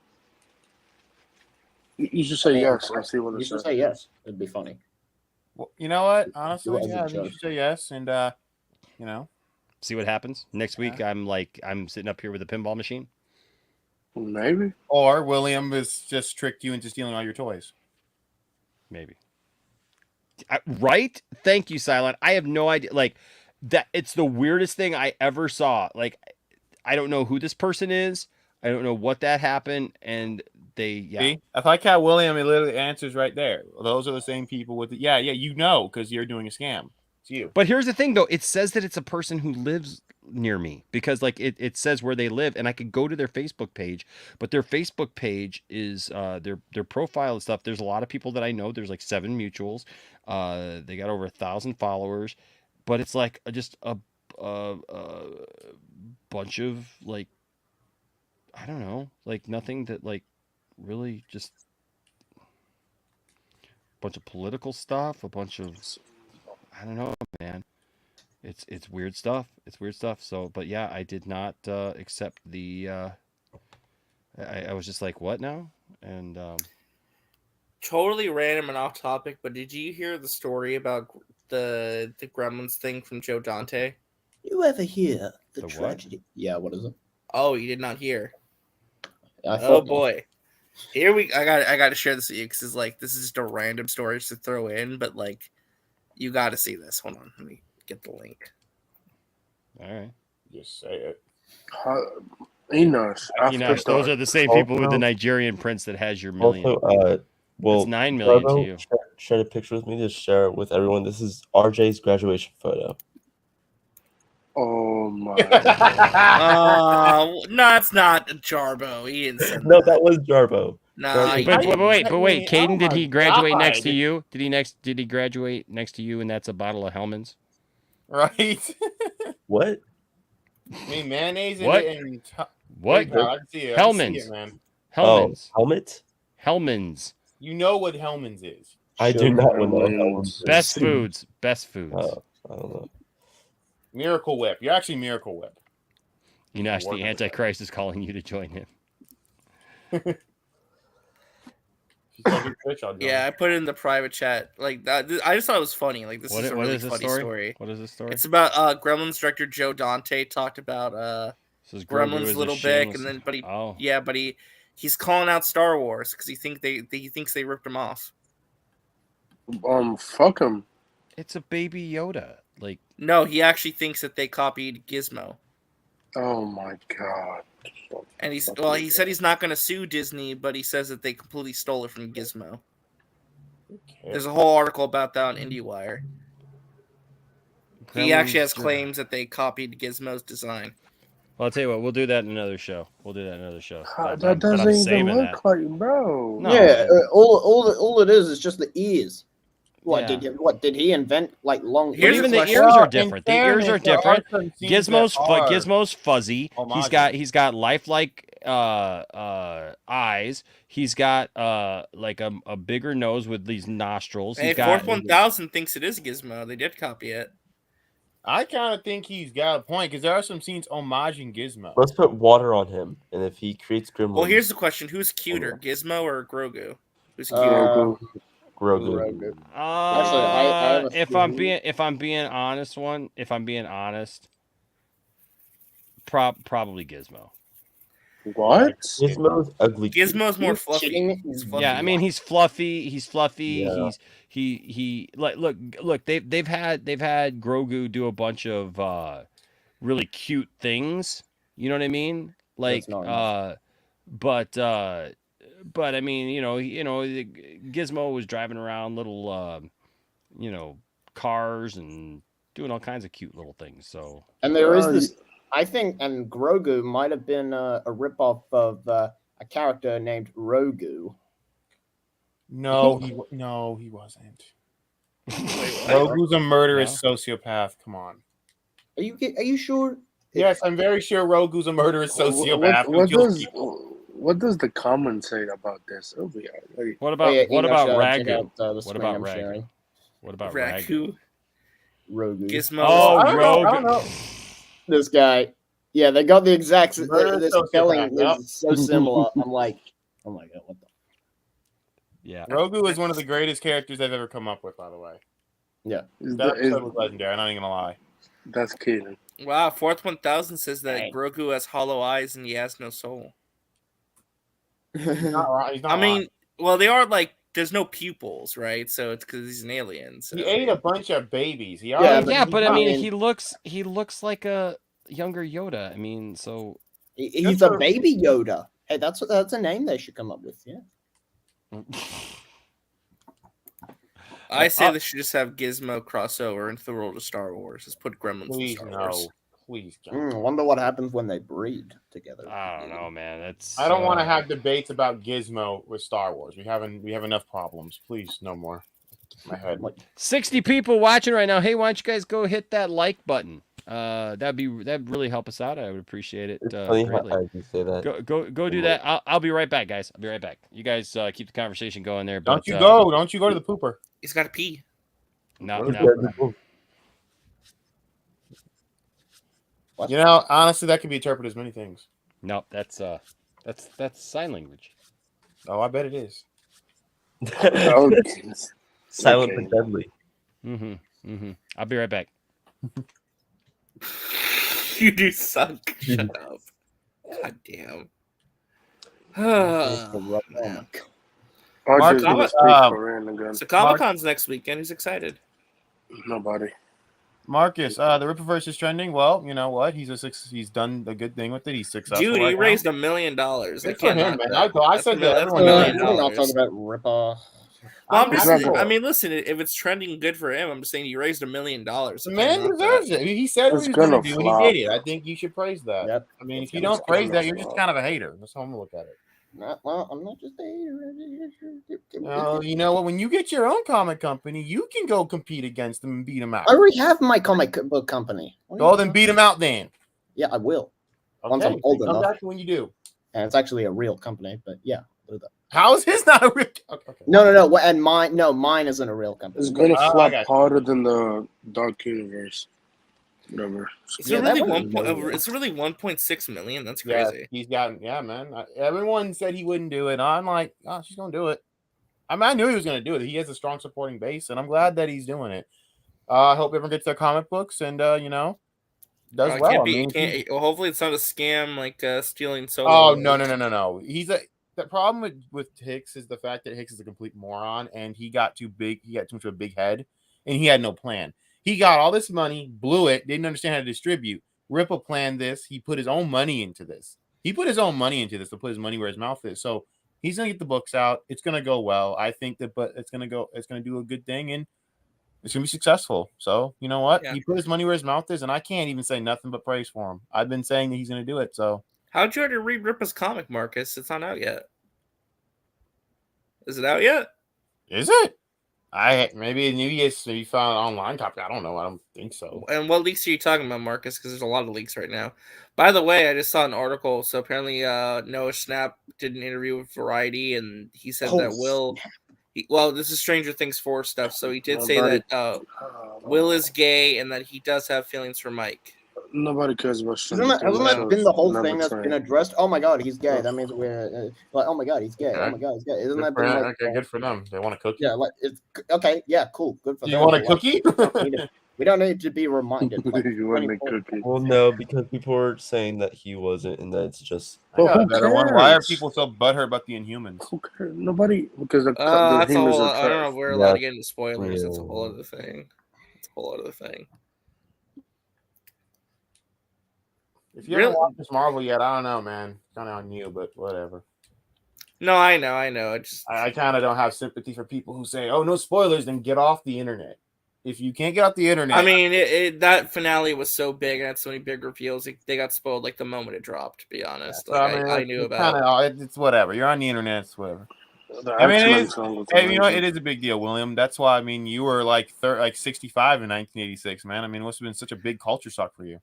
You should say yes. I see what You it should says. say yes. It'd be funny. Well, you know what? Honestly, You yeah, as a you judge. should say yes, and See what happens next week. I'm sitting up here with a pinball machine. Maybe. Or William has just tricked you into stealing all your toys. Maybe. Right? Thank you, Silent. I have no idea. Like that. It's the weirdest thing I ever saw. Like, I don't know who this person is. I don't know what that happened. And See? I like how William literally answers right there. Those are the same people with the, you know, because you're doing a scam. It's you. But here's the thing, though. It says that it's a person who lives near me because, like, it says where they live, and I could go to their Facebook page. But their Facebook page is their profile and stuff. There's a lot of people that I know. There's like 7 mutuals. They got over 1,000 followers. But it's like just a bunch of like, I don't know, like nothing that like really just a bunch of political stuff, a bunch of, I don't know, man. It's weird stuff. It's weird stuff. So, but yeah, I did not accept the. I was just like, what now? And Totally random and off topic, but did you hear the story about the Gremlins thing from Joe Dante? You ever hear the what? tragedy? Yeah, what is it? Oh, you did not hear. I Oh thought- boy, I got to share this with you because it's like this is just a random story to throw in, but like you got to see this. Hold on, let me get the link. all right, Just say it. Enos. Enosh, those are the same people with the Nigerian prince that has your million. Also, well, it's 9 million to Bravo you. shared a picture with me to share it with everyone. This is RJ's graduation photo. Oh my! No, it's not Jarbo. He didn't send No, that was Jarbo. Nah, But wait, Caden, did my he graduate next God. to you? Did he graduate next to you, and that's a bottle of Hellman's? Right? What? I mean, mayonnaise in What? it and What? Hey, pal, I can see it. I can see Hellman's. it, man. Hellman's. Oh, helmet? Hellman's. You know what Hellman's is. I do not know what Hellman's is. Best foods. Best foods. Oh, I don't know. Miracle Whip. You're actually Miracle Whip. Enosh, the Antichrist is calling you to join him. Yeah, I put it in the private chat. Like that, I just thought it was funny. Like this is a really funny story. What is this story? It's about Gremlins director Joe Dante talked about Grogu Gremlins is a Little Big, shameless- and then but Oh. he's calling out Star Wars because he thinks they ripped him off. Fuck him. It's a baby Yoda. Like, no, he actually thinks that they copied Gizmo. Oh my god. And he said he's not going to sue Disney, but he says that they completely stole it from Gizmo. There's a whole article about that on IndieWire. He actually has claims that they copied Gizmo's design. Well, I'll tell you what, we'll do that in another show. That doesn't even look like, bro. No. Yeah, all it is just the ears. What Yeah. did he invent like long? But even the ears are different. The ears are different. Gizmo's fuzzy. He's got lifelike eyes. He's got like a bigger nose with these nostrils. Hey, Fourth 1000 thinks it is Gizmo. They did copy it. I kind of think he's got a point because there are some scenes homaging Gizmo. Let's put water on him, and if he creates gremlins. Well, here's the question: who's cuter, Gizmo or Grogu? Who's cuter? Grogu. If I'm being honest, probably Gizmo. What? Gizmo's ugly. Gizmo's more fluffy. Yeah, I mean he's fluffy. Yeah. He look. They've had Grogu do a bunch of really cute things. You know what I mean? Like but I mean Gizmo was driving around little cars and doing all kinds of cute little things. So And there is this, I think, and Grogu might have been a ripoff of a character named Rogu. No, he wasn't. Grogu's a murderous sociopath. Come on. Are you sure? Yes, I'm very sure Rogu's a murderous sociopath. What does the comment say about this? It'll be alright. What about Ragu? What about Ragu? What about Ragu? Rogu. Gizmo. Oh, I don't know. Rogu. This guy. Yeah, they got the exact Murderous this sociopath, spelling yep. is so similar. I'm like, oh my god, what the? Yeah. Rogu is one of the greatest characters they've ever come up with, by the way. Yeah. That episode was legendary. I'm not even gonna lie. That's kidding. Wow, Fourth 1000 says that Grogu has hollow eyes and he has no soul. He's not I mean, well, they are like there's no pupils, right? So it's because he's an alien. So. He ate a bunch of babies. But I mean, he looks like a younger Yoda. I mean, so He's a baby Yoda. Hey, that's a name they should come up with. Yeah. I say they should just have Gizmo crossover into the world of Star Wars. Just put Gremlins Please, in Star no. Wars. Please, I wonder what happens when they breed together. I don't know, man. I don't want to have debates about Gizmo with Star Wars. We have enough problems. Please, no more. My head. 60 people watching right now. Hey, why don't you guys go hit that like button? that'd really help us out. I would appreciate it It's funny how greatly. you say that. Go do that. I'll be right back, guys. I'll be right back. You guys keep the conversation going there. Don't But, you go. Don't you go to the pooper. He's got to pee. No. You know, honestly, that can be interpreted as many things. No, that's sign language. Oh, I bet it is. Silent but deadly. I'll be right back. You do suck. Shut up. God damn. Man. So Comic-Con's next weekend. Who's excited? Nobody. Marcus, the Rippaverse is trending. Well, you know what? He's done a good thing with it. He's successful. Dude, he raised $1 million. Good for him, man. I said that. That's $1 million. We're not talking about Ripper. I'm listen. If it's trending, good for him. I'm just saying he raised $1 million. The man deserves it. He said what he was going to do, and he did it. I think you should praise that. Yep. I mean, if you don't praise that, you're just kind of a hater. That's how I'm gonna look at it. Well, I'm not just a hater. No, you know what? When you get your own comic company, you can go compete against them and beat them out. I already have my comic book company. Well, then beat them out then. Yeah, I will. Okay, Once I'm old come enough. back when you do. And it's actually a real company, but yeah. I'll do that. How is his not a real? Okay. No. And mine isn't a real company. It's gonna flop harder than the Dark Universe. Whatever. It's really 1.6 million. That's crazy. Yeah, he's got man. Everyone said he wouldn't do it. I'm like, oh, she's gonna do it. I mean, I knew he was gonna do it. He has a strong supporting base, and I'm glad that he's doing it. I hope everyone gets their comic books and does well. Hopefully, it's not a scam like stealing solo. Oh no. The problem with Hicks is the fact that Hicks is a complete moron, and he got too big. He got too much of a big head, and he had no plan. He got all this money, blew it, didn't understand how to distribute. Ripple planned this. He put his own money into this. To put his money where his mouth is. So he's gonna get the books out. It's gonna go well. I think that, but it's gonna do a good thing, and it's gonna be successful. So you know what? Yeah. He put his money where his mouth is, and I can't even say nothing but praise for him. I've been saying that he's gonna do it. So how'd you already read Rippa's comic, Marcus? It's not out yet. Is it out yet? Is it? Maybe you found an online copy. I don't know. I don't think so. And what leaks are you talking about, Marcus? Because there's a lot of leaks right now. By the way, I just saw an article. So apparently, Noah Schnapp did an interview with Variety, and he said that Will. This is Stranger Things 4 stuff. So he did say that Will is gay and that he does have feelings for Mike. Nobody cares about Hasn't that been the whole thing that's been addressed? Oh my god, he's gay. That means we're like, oh my god, he's gay. Okay. Oh my god, he's gay. Isn't that been like, okay? Good for them. They want a cookie. Yeah, like it's okay. Yeah, cool. Good for them. You want a cookie? We don't need to be reminded. Like, you want a cookie? Well, no, because people were saying that he wasn't, and that it's just. Why are people so butthurt about the Inhumans? Who cares? Nobody, because the that's Inhumans a whole, are I don't know if we're allowed to get into spoilers. Yeah. That's a whole other thing. If you haven't watched this Marvel yet, I don't know, man. It's kind of on you, but whatever. No, I know. I kind of don't have sympathy for people who say, "Oh, no spoilers," then get off the internet. If you can't get off the internet, I mean, that finale was so big and had so many big reveals. They got spoiled like the moment it dropped. To be honest, I knew about it. It's whatever. You're on the internet. It's whatever. I mean, it is a big deal, William. That's why. I mean, you were like 65 in 1986, man. I mean, it must have been such a big culture shock for you.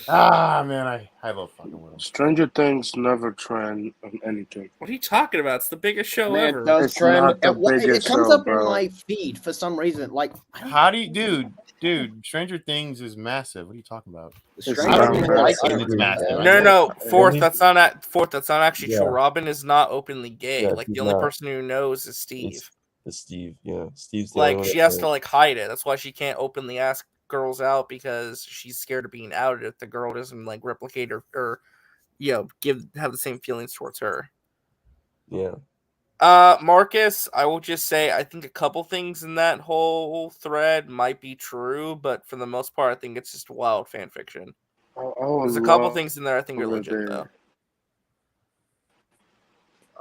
Man, I love fucking Will. Stranger Things never trend on anything. What are you talking about? It's the biggest show ever. It does trend. It comes up in my feed for some reason. Like, how do you, dude? Stranger Things is massive. What are you talking about? It's massive. No. Fourth. That's not actually true. Robin is not openly gay. Yeah, like the only person who knows is Steve. It's Steve. Yeah, Steve's the like she has to like hide it. That's why she can't openly ask girls out, because she's scared of being outed if the girl doesn't like replicate or have the same feelings towards her. Yeah. Marcus, I will just say I think a couple things in that whole thread might be true, but for the most part I think it's just wild fan fiction. There's a couple things in there I think are legit though.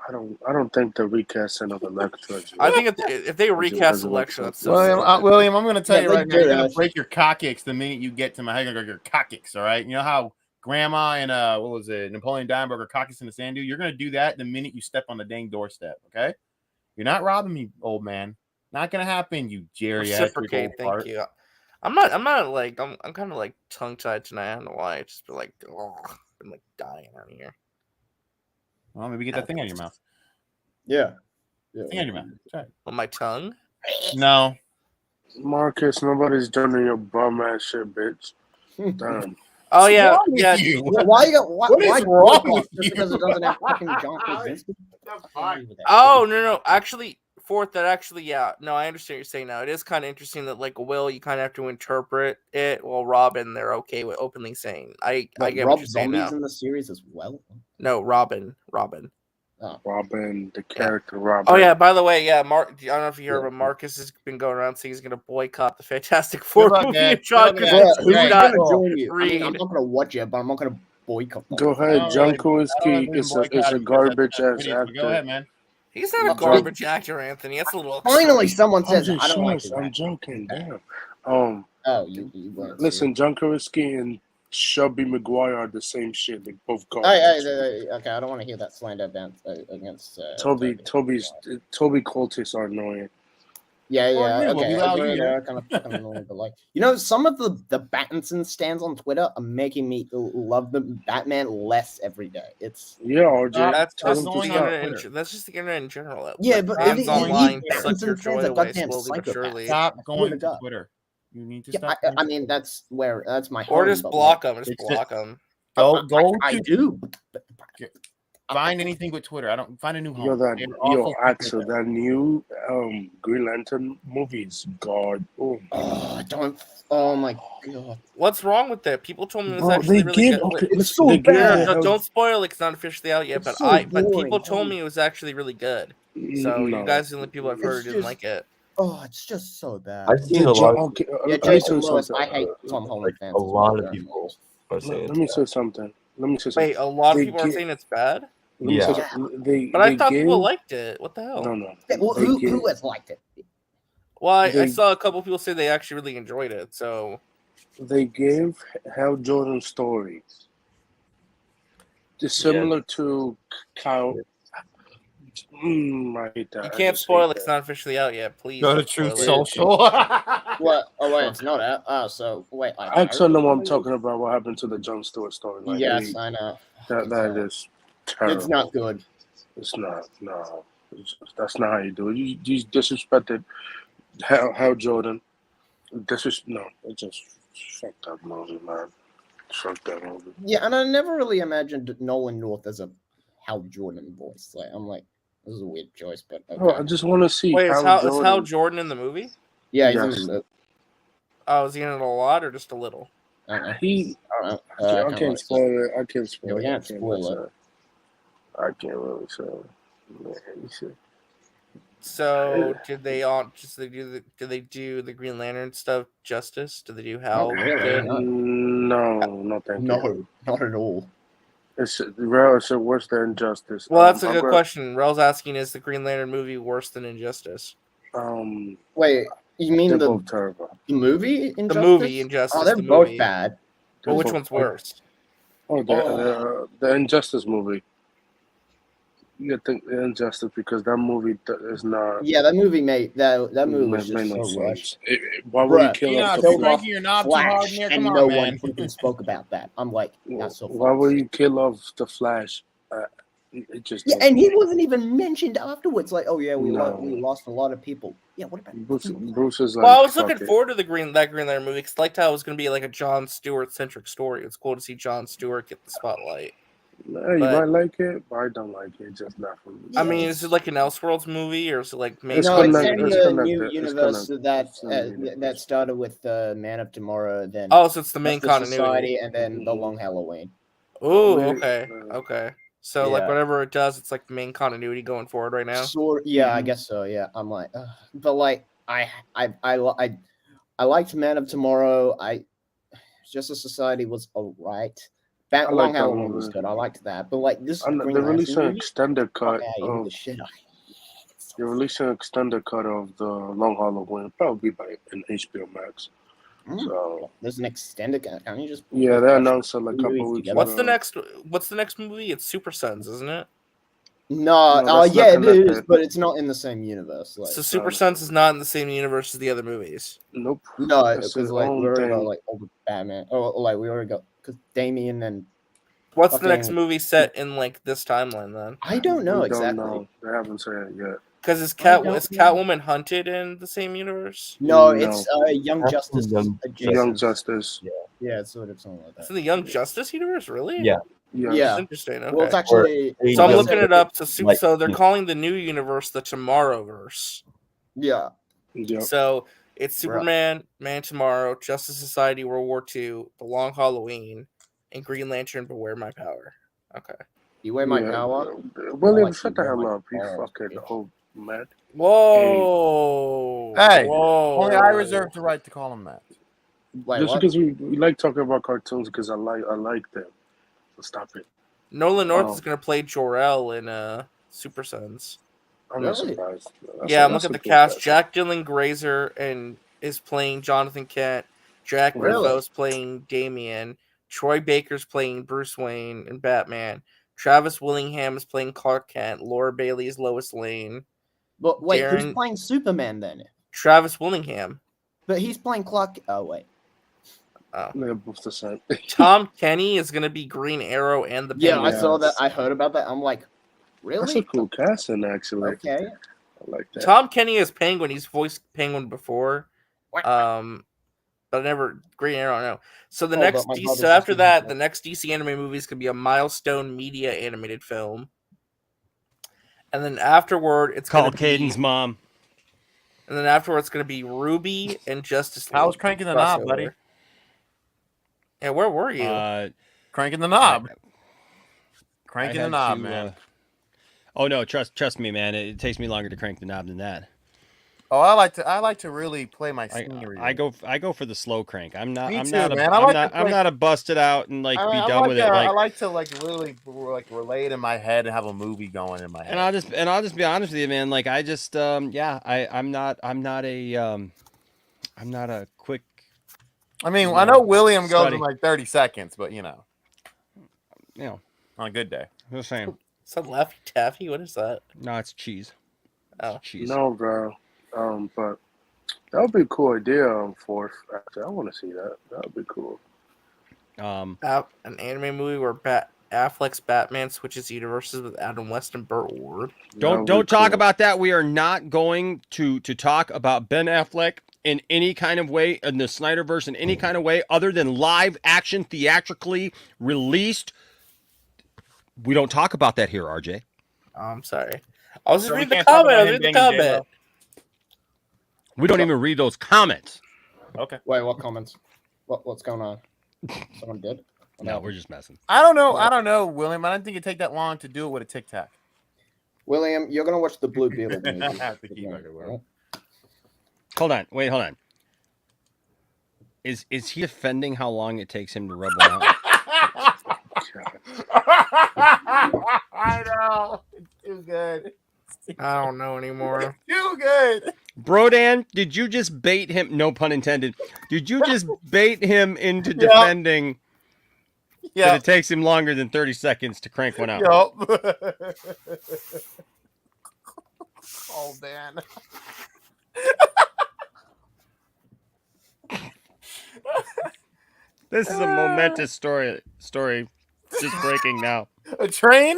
I don't think the recasting of Elektra. I think if they recast Elektra, that's so William, I'm going to tell you right now, you're going to break your coccyx the minute you get to my head. Your coccyx, all right? You know how Grandma and Napoleon Dynamite are coccyx in the sand dude? You're going to do that the minute you step on the dang doorstep, okay? You're not robbing me, old man. Not going to happen, you geriatric reciprocate. Thank you. I'm kind of like tongue tied tonight. I don't know why. I just been like, been like dying out here. Well, maybe get that thing out of your mouth. Yeah. Thing out of your mouth. Try it. On my tongue? No. Marcus, nobody's done your bum ass shit, bitch. Damn. Oh yeah, wrong with yeah. you? Why you got What is why wrong boycott with just because it doesn't have fucking John Krasinski? Oh no, actually, fourth. That actually, yeah. No, I understand what you're saying now. It is kind of interesting that like Will, you kind of have to interpret it. While Robin, they're okay with openly saying. I But get Rob what you're saying Zombie's now. in the series as well. No, Robin. Oh. Robin, the character Robin. Oh yeah. By the way, yeah. Mark. I don't know if you heard, but Marcus has been going around saying he's going to boycott the Fantastic Four luck, movie. man. And John Good luck, man. Krasinski Who's did gonna not join you? I mean, I'm read. not gonna watch it, but I'm not gonna boycott. Go ahead, John Krasinski is a garbage ass actor. Go ahead, man. He's not a garbage actor, Anthony. That's a little. Finally, someone I'm says just I don't like shush, his I'm acting. joking. Damn. Oh, you weren't. Listen, John Krasinski and Shelby Maguire are the same shit. They both garbage. Okay, I don't want to hear that slander against Toby Coltis are annoying. Yeah, We'll okay. allow They're you. kind of fucking annoying, but like, some of the Battinson stands on Twitter are making me love the Batman less every day. It's RJ. That's tell just him the to internet. stop. That's just the internet in general. Yeah, but fans online these suck your Battinson joy fans are away goddamn slowly but surely. Stop going to God. Twitter. You need to Yeah, stop. I mean that's my Or home, just but, block like, them. Just it's block them. I do. Find anything with Twitter. I don't find a new home. Axel, that new Green Lantern movie is God. Oh my god. What's wrong with that? People told me it was Bro, actually they really give- good. okay, It's listen, so they give bad. the Don't spoil it. It's not officially out yet. It's But so but people boring. told me it was actually really good. So you No. guys are the only people I've heard It's who didn't just- like it. Oh, It's just so bad. I've seen a lot. Okay, Yeah, let me Jason say Lewis, something. I hate Tom Holland Like fans. a as well, lot of very people much. are saying. Let me say something. Wait, a lot of They people are give- saying it's bad. Let me say Yeah. something. But I thought people liked it. What the hell? No. Yeah, well, They who give- has liked it? Well, I They- saw a couple people say they actually really enjoyed it. So They gave Hal Jordan stories. Just similar to Kyle. I hate that. you I can't just spoil hate it. It's that. not officially out yet. Please. Go to don't Truth spoil it. Social. What? Oh wait, it's not out. Oh, so wait. Axel know what I'm talking about. What happened to the Jon Stewart story? Like, Yes, I know. that is terrible. It's not good. It's not. No, that's not how you do it. You disrespected Hal Jordan. No, it just fucked up movie, man. Fuck that movie. Yeah, and I never really imagined Nolan North as a Hal Jordan voice. Like, I'm like, this is a weird choice, but okay. Oh, I just want to see Wait, is Hal Hal Jordan in the movie? Yeah, he's Yes. in the. Oh, is he in it a lot or just a little? I don't know. He. I don't know. I can't spoil it. I can't spoil Yeah, we it. can't spoil it. I can't really say. Yeah, you see. So did they did they do the Green Lantern stuff justice? Did they do Hal? Not really, good? No, thank you. No, not at all. It's worse than Injustice. Well, that's a I'm good gonna- question. Rel's asking, is the Green Lantern movie worse than Injustice? Wait, you mean They're the both terrible. movie Injustice? The movie Injustice. Oh, they're the both movie. bad. But which one's worse? Oh, the Injustice movie. You think the Injustice because that movie is not. Yeah, that movie made that movie was made just no so sense. rushed. Why would you Bruh, kill off the killed Flash? off You're not too hard Flash, in there. and Come no on, one man. freaking spoke about that. I'm like, that's so. Why would you kill off the Flash? It just Yeah, and he wasn't even mentioned afterwards. Like, oh yeah, we No. lost a lot of people. Yeah, what about Bruce is like. Well, I was fuck looking it. forward to that Green Lantern movie because I liked how it was going to be like a Jon Stewart centric story. It's cool to see Jon Stewart get the spotlight. You might like it, but I don't like it. Just not for me. I mean, is it like an Elseworlds movie or is it like It's No, it's connected- in it's the connected- new it's universe connected. that started with Man of Tomorrow, then Oh, so it's the main Justice continuity. Society, and then the Long Halloween. Oh, Maybe- okay. So like Yeah. whatever it does, it's like the main continuity going forward right now. I guess so. Yeah, I'm like, but like I liked Man of Tomorrow. Justice Society was alright. I Long like that Halloween was movie. good. I liked that, but like this, And Green they're Lantern releasing an movie, extended cut you of the shit. they're releasing an extended cut of the Long Halloween, probably by an HBO Max. So There's an extended. Can't you just? yeah, they announced it like a couple weeks ago. What's the next movie? It's Super Sons, isn't it? No, No, that's yeah, not it is, connected. but it's not in the same universe. Like, So Super Sons is not in the same universe as the other movies. Nope. no, It's because his like we own already got thing. like all the Batman. Oh, like we already got because Damien and What's the next fucking- movie set in like this timeline then? I don't know We exactly. don't know. They haven't said it yet. Because is I don't know. Catwoman hunted in the same universe? No, No. it's Young That's Justice. Young adjacent. Young Justice. Yeah, it's sort of something like It's that. in the Young Justice universe, really? Yeah. Yes. Yeah. That's interesting. Okay. Well, it's actually. Or- So I'm Young looking it up. So Like- so they're calling the new universe the Tomorrowverse. Yeah. Yep. So it's Superman, Man Tomorrow, Justice Society, World War II, The Long Halloween, and Green Lantern. Beware My Power. Okay. You wear my Yeah. power. William, like shut you the wear hell my up. You power, fucking bitch. old man. Whoa. Hey, Whoa. only I reserve the right to call him that. Wait, Just what? because we like talking about cartoons because I like them. So stop it. Nolan North Oh. is going to play Jor-El in Super Sons. I'm not Really? surprised. I'm That's looking a at the cool cast. Jack Dylan Grazer and is playing Jonathan Kent. Jack Really? Riffo's playing Damien. Troy Baker's playing Bruce Wayne and Batman. Travis Willingham is playing Clark Kent. Laura Bailey is Lois Lane. But wait, who's Darren- playing Superman then? Travis Willingham. But he's playing Clark. Oh wait. They're both the same. Tom Kenny is going to be Green Arrow and the Yeah, I Penguin. saw that. I heard about that. I'm like, really? That's a cool casting, actually. Okay. I like that. Tom Kenny is Penguin. He's voiced Penguin before. But never Green Arrow. No. So the Oh, next, but my DC, brother's so after just that, doing the next DC anime movie is gonna be a Milestone Media animated film, and then afterward, it's Call gonna Caden's be, mom. and then afterward, it's gonna be Ruby and Justice League. How's cranking the knob, buddy? Yeah, where were you? Cranking the knob. I Cranking the had knob, to, man. Oh no, trust me, man. It takes me longer to crank the knob than that. Oh, I like to really play my scenery. I go for the slow crank. I'm not. Me I'm too, not. man. I'm not a busted out and like be done with it. I Like, like to like really like relate in my head and have a movie going in my head. and I'll just be honest with you, man. Like I just I'm not a quick. I mean, I know William goes study. in like 30 seconds, but you know, on a good day. Just saying. Is that Laffy Taffy? What is that? No, it's cheese. Oh, cheese. No, bro. But that would be a cool idea. Fourth, actually, I want to see that. That would be cool. An anime movie where Affleck's Batman switches universes with Adam West and Burt Ward. Don't talk about that. We are not going to talk about Ben Affleck in any kind of way in the Snyderverse in any kind of way other than live action theatrically released. We don't talk about that here, RJ. Oh, I'm sorry. I was just So we reading the can't talk comment. about I was him reading the banging comment. J-Lo? We don't even read those comments. Okay. Wait, what comments? What's going on? Someone did? No, we're just messing. I don't know, William. I don't think it'd take that long to do it with a Tic Tac. William, you're gonna watch the Blue Beetle movie. Have to keep it real. Hold on. Wait, hold on. Is he defending how long it takes him to rub one out? I know. It's too good. I don't know anymore. Too good. Brodan, did you just bait him? No pun intended. Did you just bait him into defending that it takes him longer than 30 seconds to crank one out? Yup. Oh, man. This is a momentous story just breaking now. A train?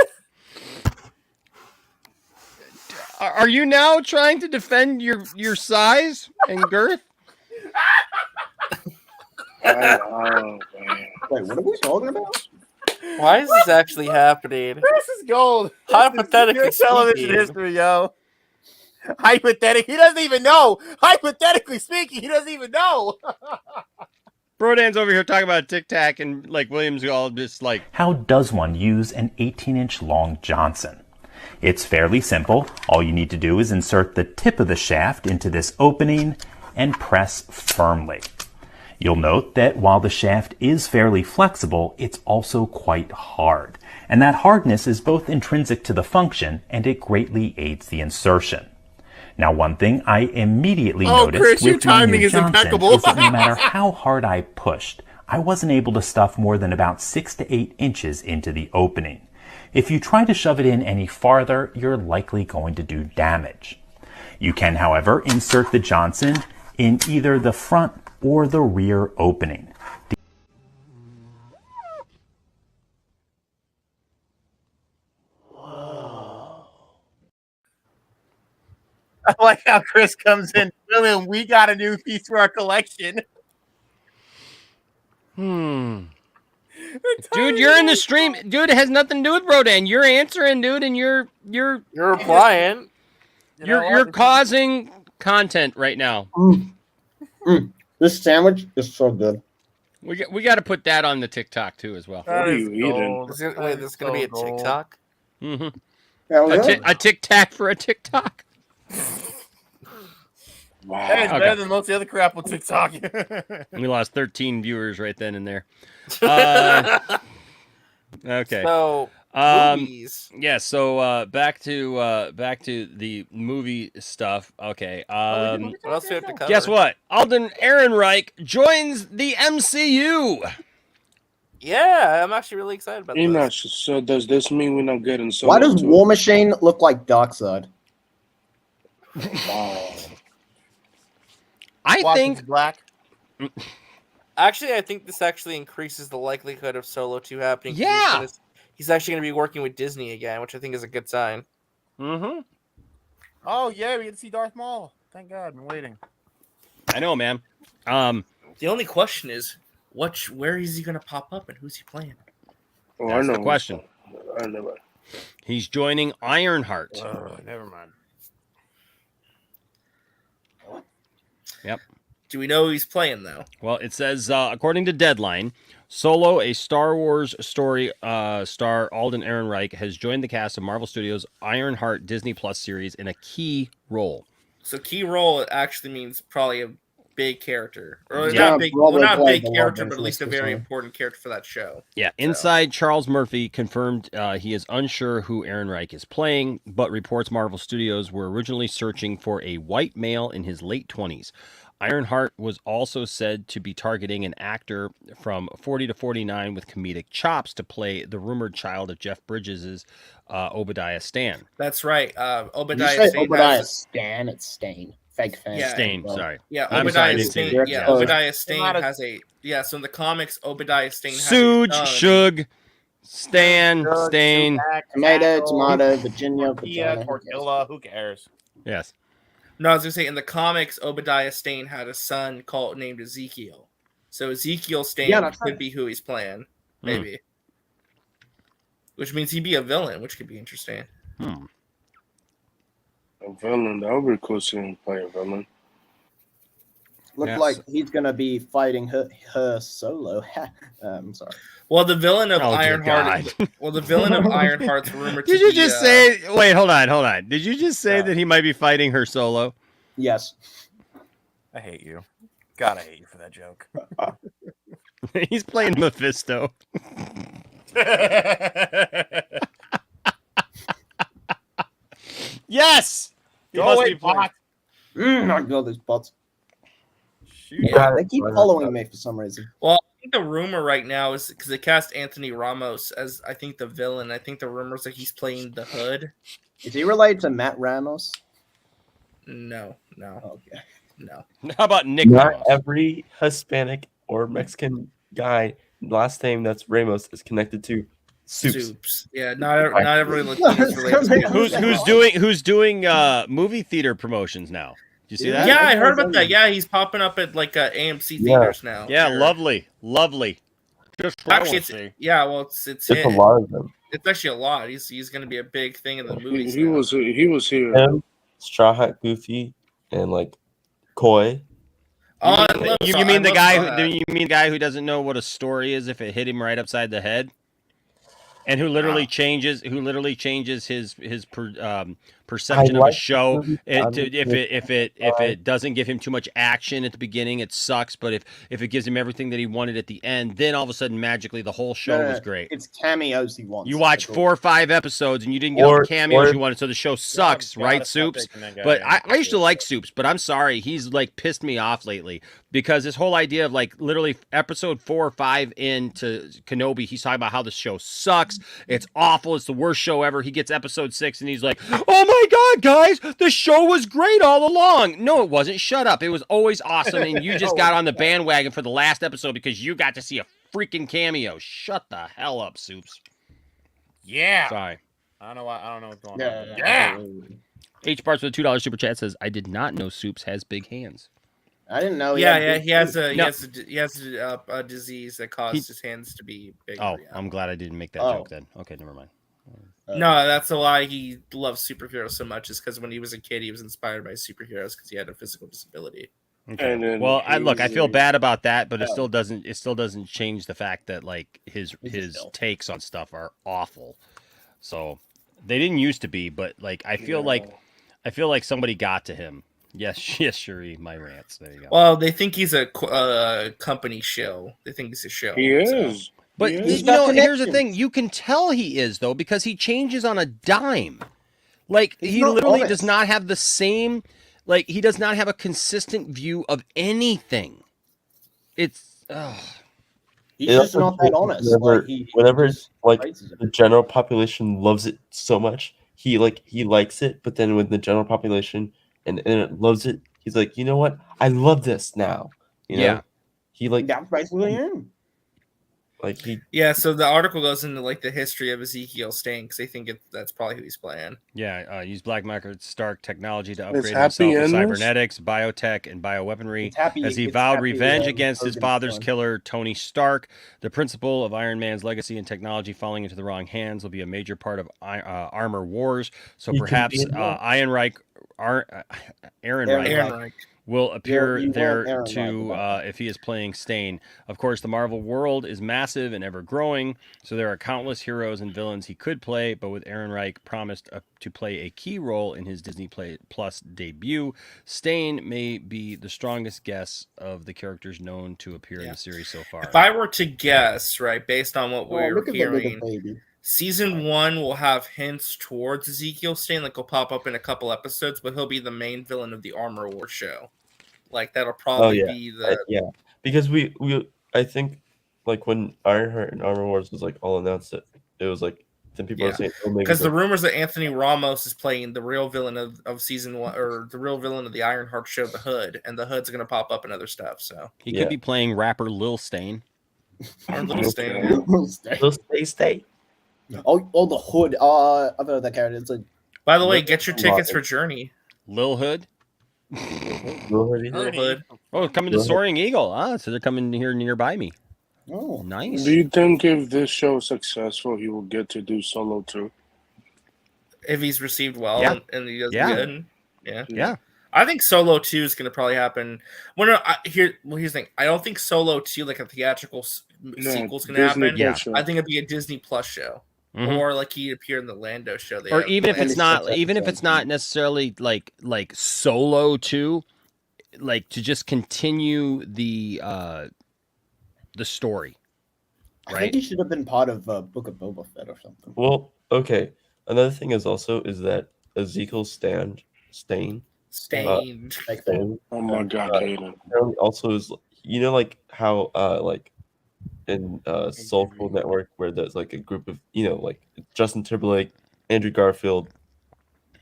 Are you now trying to defend your size and girth? Oh, man. Wait, what are we talking about? Why is this actually happening? This is gold. Hypothetically This is good television speaking. history, yo. Hypothetically, he doesn't even know. Hypothetically speaking, he doesn't even know. Brodan's over here talking about Tic Tac and like Williams all just like. How does one use an 18-inch long Johnson? It's fairly simple. All you need to do is insert the tip of the shaft into this opening and press firmly. You'll note that while the shaft is fairly flexible, it's also quite hard. And that hardness is both intrinsic to the function and it greatly aids the insertion. Now, one thing I immediately noticed Chris, your with my timing new is Johnson impeccable. is that no matter how hard I pushed, I wasn't able to stuff more than about 6 to 8 inches into the opening. If you try to shove it in any farther, you're likely going to do damage. You can, however, insert the Johnson in either the front or the rear opening. I like how Chris comes in. William, we got a new piece for our collection. Dude, you're in the stream. Dude, it has nothing to do with Rodan. You're answering, dude, and you're replying. You're causing content right now. This sandwich is so good. We got to put that on the TikTok too as well. What are you eating? Wait, this is gonna be a TikTok. Mm-hmm. Yeah, A Tic Tac for a TikTok. Wow. That is better than most of the other crap on TikTok. We lost 13 viewers right then and there. Okay. So movies. Yeah. So back to the movie stuff. Okay. What else do we have to cover? Guess what? Alden Ehrenreich joins the MCU. Yeah, I'm actually really excited about this. So does this mean we're not getting so? Why does War Machine look like Darkseid? Wow. I think black. Actually, I think this actually increases the likelihood of Solo 2 happening. Yeah. He's actually going to be working with Disney again, which I think is a good sign. Mm-hmm. Oh yeah, we get to see Darth Maul. Thank God, I've been waiting. I know, man. The only question is, where is he going to pop up and who's he playing? Oh, That's I know the question. I know. He's joining Ironheart. Never mind. Yep. Do we know who he's playing though? Well, it says according to Deadline, Solo, a Star Wars story star Alden Ehrenreich has joined the cast of Marvel Studios' Ironheart Disney Plus series in a key role. So key role actually means probably a big character, or Yeah, not big, well, not a big character, but at least a very important character for that show. Yeah, Inside Charles Murphy confirmed he is unsure who Ehrenreich is playing, but reports Marvel Studios were originally searching for a white male in his late 20s. Ironheart was also said to be targeting an actor from 40 to 49 with comedic chops to play the rumored child of Jeff Bridges' Obadiah Stane. That's right. Obadiah Did you say Stane. Obadiah Stan? It's Stain. Fake fan. Yeah. Stane, sorry. Yeah, I'm Obadiah sorry, Stane. didn't Yeah, see it. Obadiah Stane has a. Yeah, so in the comics, Obadiah Stane has Suge, a son. Shug, Stan, Stain. Tomato, Virginia, Tortilla, tortilla. Who cares? Yes. No, I was gonna say in the comics, Obadiah Stane had a son named Ezekiel. So Ezekiel Stane could be who he's playing, maybe. Which means he'd be a villain, which could be interesting. A villain. That would be cool seeing him play a villain. Look like he's gonna be fighting her solo. I'm sorry. Well, the villain of Oh, dear Ironheart. Well, the villain of Ironheart's rumored to Did you be, just say? Wait, hold on. Did you just say that he might be fighting her solo? Yes. I hate you. God, I hate you for that joke. He's playing Mephisto. Yes. He must be playing. I got these bots. Yeah, they keep following me for some reason. Well, I think the rumor right now is because they cast Anthony Ramos as I think the villain. I think the rumors that he's playing the Hood. Is he related to Matt Ramos? No. Okay. No. How about Nick Not Ramos? every Hispanic or Mexican guy, last name that's Ramos, is connected to Soups. Yeah, not every Latino is related. Who's doing movie theater promotions now? Did you see that? Yeah, I heard about that. Yeah, he's popping up at like AMC theaters now. Yeah, Sure. lovely. Just Actually, it's It's a lot of them. It's actually a lot. He's going to be a big thing in the movies. He was here. Him, Straw Hat Goofy, and like Koi. Oh, You mean the guy who doesn't know what a story is if it hit him right upside the head, and who literally changes his perception of a like the show. movie. If it doesn't give him too much action at the beginning, it sucks. But if it gives him everything that he wanted at the end, then all of a sudden magically the whole show was great. It's cameos he wants. You watch 4 or 5 episodes and you didn't get all the cameos you wanted, so the show sucks, right, Soups? But I used to like Soups, but I'm sorry, he's like pissed me off lately because this whole idea of like literally episode 4 or 5 into Kenobi, he's talking about how the show sucks, it's awful, it's the worst show ever. He gets episode 6 and he's like, oh my God, guys, the show was great all along. No, it wasn't. Shut up. It was always awesome, and you just got on the bandwagon for the last episode because you got to see a freaking cameo. Shut the hell up, Soups. Yeah. Sorry. I don't know what's going on. Yeah. H Parts with a $2 super chat says, I did not know Soups has big hands. I didn't know. He has a disease that causes his hands to be bigger. Oh, I'm glad I didn't make that joke then. Okay, never mind. No, that's why he loves superheroes so much. Is because when he was a kid, he was inspired by superheroes because he had a physical disability. Okay. Well, I feel bad about that, but it still doesn't change the fact that like his takes on stuff are awful. So they didn't used to be, but like I feel like somebody got to him. Yes, Shuri, my rants. There you go. Well, they think he's a company show. They think he's a show. He is. But you know, here's the thing: you can tell he is though because he changes on a dime. Like he literally does not have the same. Like he does not have a consistent view of anything. It's. He's just not that honest. Whenever the general population loves it so much, he likes it. But then when the general population and it loves it, he's like, you know what? I love this now. You know? He like that's basically him. Like he. Yeah, so the article goes into like the history of Ezekiel Stain because they think that's probably who he's playing. Yeah, use black market Stark technology to It's upgrade happy himself with endless? cybernetics, biotech, and bioweaponry. As he it's vowed happy revenge that against his Hogan's father's son. killer, Tony Stark. The principle of Iron Man's legacy and technology falling into the wrong hands will be a major part of Armor Wars. So He could perhaps be involved. Ehrenreich will appear You there want Aaron to if he is playing Stain. Of course, the Marvel world is massive and ever growing, so there are countless heroes and villains he could play, but with Ehrenreich promised to play a key role in his Disney Plus debut, Stain may be the strongest guess of the characters known to appear in the series so far. If I were to guess, right, based on what we're look at the little hearing, baby. season 1 will have hints towards Ezekiel Stain, like he'll pop up in a couple episodes, but he'll be the main villain of the Armor War show. Like that'll probably be the because we I think like when Ironheart and Armor Wars was like all announced, it was like then people are saying because the rumors that Anthony Ramos is playing the real villain of season 1 or the real villain of the Ironheart show, the Hood, and the Hood's going to pop up in other stuff. So he could be playing rapper Lil Stain. Or Little Stain. Little Stain. Oh, the Hood. Other the character. It's like. By the way, get your tickets for Journey. Lil Hood. Lil Hood. Oh, coming to Soaring Eagle. So they're coming here nearby me. Oh, nice. Do you think if this show is successful, he will get to do solo too? If he's received well and he does good. Yeah. I think Solo 2 is going to probably happen. Here's the thing. I don't think Solo 2, like a theatrical sequel, is going to happen. Yeah. I think it'd be a Disney Plus show. Mhm. Or like he appeared in the Lando show. Or even if it's not necessarily like Solo 2, like to just continue the story. I Right? think he should have been part of Book of Boba Fett or something. Well, okay. Another thing is that Ezekiel Stain. Oh my God, Hayden. Also is like how like in Soulful Network where there's like a group of like Justin Timberlake, Andrew Garfield,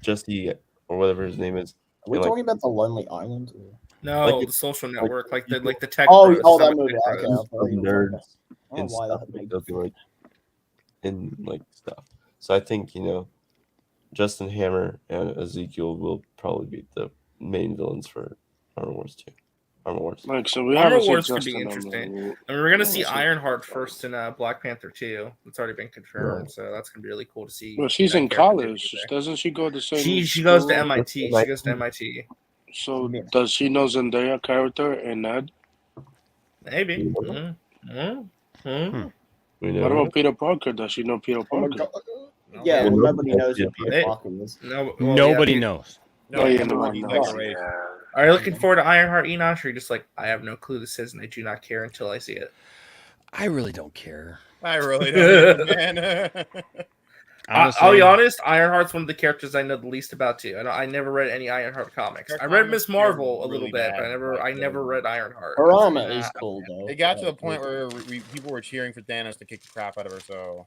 Jesse or whatever his name is. Are we talking about the Lonely Island? Or... No, Like the Social Network, like the tech. Oh, bros, that some movie. tech Okay, bros. I thought you were nerds talking about- I don't and know why that stuff made like that, and like stuff. So I think Justin Hammer and Ezekiel will probably be the main villains for Armor Wars 2. Armor Wars. Like, so we Armor haven't Wars seen could be Justin interesting. Hammer. And we're gonna see Ironheart first in Black Panther 2. It's already been confirmed, so that's gonna be really cool to see. Well, she's that in character college. be there. Doesn't she go to the same? She goes to school? MIT. She goes to MIT. So does she know Zendaya character and Ned? Maybe. What about Peter Parker? Does she know Peter Parker? Yeah, Well, well, nobody knows who yeah. Peter Parker is. Nobody knows. No, yeah, number no one, one he's knows. underrated. Are you looking forward to Ironheart, Enosh? Or are you just like, I have no clue this is, and I do not care until I see it? I really don't care. I really don't, man. I'll be honest. Ironheart's one of the characters I know the least about too. I never read any Ironheart comics. Her I read comics Miss are Marvel a really little bit, bad, but I never read Ironheart. Her armor is cool though. It got to the point where people were cheering for Thanos to kick the crap out of her. So,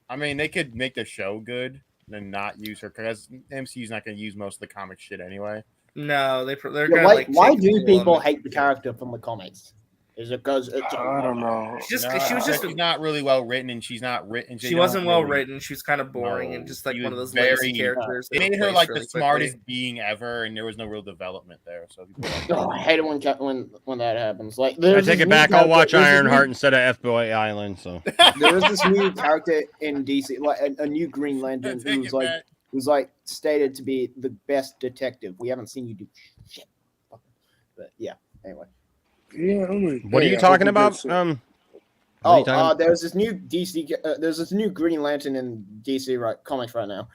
I mean, they could make the show good and not use her because MCU's not going to use most of the comic shit anyway. No, they're Yeah, gonna why, like. why take do cool people elements. hate the character from the comics? Is it because it's? I don't know. She was just she's not really well written, and she's not written. She wasn't well written. She was kind of boring and just like she one of was those lazy characters. They that made her replaced like really the quickly. smartest being ever, and there was no real development there. So people were like, Oh, I hate it when that happens. Like, I there's take this it new back. I'll character- watch there's this Ironheart new- instead of F-Boy Island. So There is this new character in DC, like a new Green Lantern, who's like stated to be the best detective. We haven't seen you do shit, but yeah. Anyway, Yeah, I mean, what are hey, you I talking hope he about? gets it. What are you talking about? there's this new DC. There's this new Green Lantern in DC comics right now.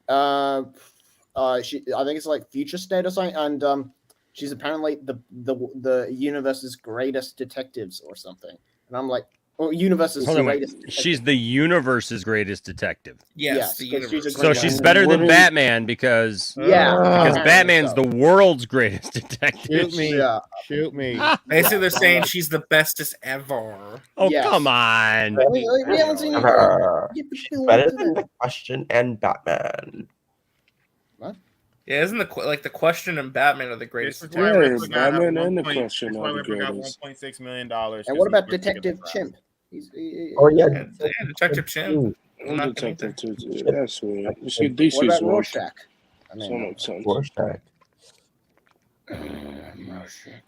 I think it's like Future State or something, and she's apparently the universe's greatest detectives or something. And I'm like, well, universe's Hold on, wait. greatest. detective. She's the universe's greatest detective. Yes, the 'cause she's a universe. So she's better than Batman because apparently Batman's so. the world's greatest detective. Shoot me, Yeah. shoot me. Basically, they're saying she's the bestest ever. Oh Yes. come on! We haven't seen She's better than the Question and Batman. Yeah, isn't the Question and Batman are the greatest? This is detectives? why Yeah, we forgot Batman our and the 1 Question That's are why the we forgot greatest. $1.6 million. And what about Detective Chimp? Oh yeah, Yeah, Detective Chimp. I'm I'm not gonna detective too. That's weird. You see, What DC's about woke. Rorschach? I So mean, much sense. Rorschach. Rorschach.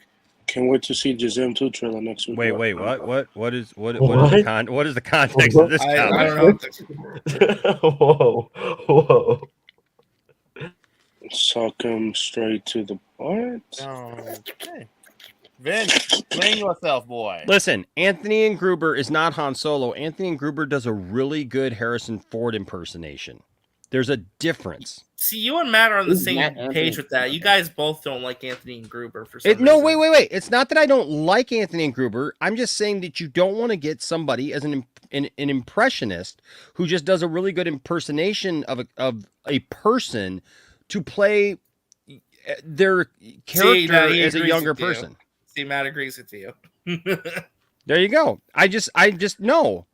Can't wait to see Shazam 2 trailer next week. Wait, what is What? what is the context of this I comment? don't know. Whoa, whoa. Suck him straight to the part. Okay. Vince, blame yourself, boy. Listen, Anthony and Gruber is not Han Solo. Anthony and Gruber does a really good Harrison Ford impersonation. There's a difference. See, you and Matt are on the Who's same Matt Anthony? page with that. You guys both don't like Anthony and Gruber for some No, reason. wait. It's not that I don't like Anthony and Gruber. I'm just saying that you don't want to get somebody as an impressionist who just does a really good impersonation of a person to play their character now he as a agrees younger with you. person. See, Matt agrees with you. There you go. I just no.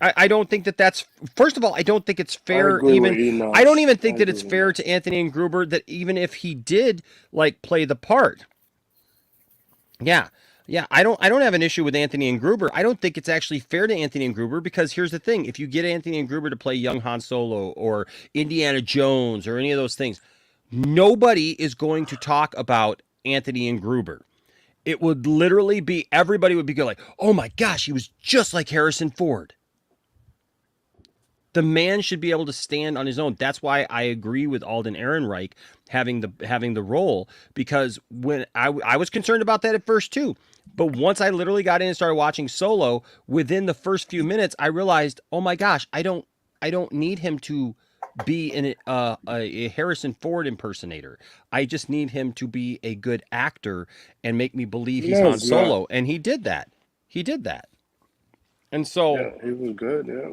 I don't think that's. First of all, I don't think it's fair. agree with Even Enoch. I don't even think I that agree it's with fair to Anthony and Gruber that even if he did like play the part. Yeah. I don't have an issue with Anthony and Gruber. I don't think it's actually fair to Anthony and Gruber because here's the thing: if you get Anthony and Gruber to play young Han Solo or Indiana Jones or any of those things, nobody is going to talk about Anthony and Gruber. It would literally be everybody would be like, "Oh my gosh, he was just like Harrison Ford." The man should be able to stand on his own. That's why I agree with Alden Ehrenreich having the role, because when I was concerned about that at first too. But once I literally got in and started watching Solo, within the first few minutes, I realized, oh my gosh, I don't need him to be a Harrison Ford impersonator. I just need him to be a good actor and make me believe he's Han Solo. And he did that. And so Yeah, he was good. Yeah.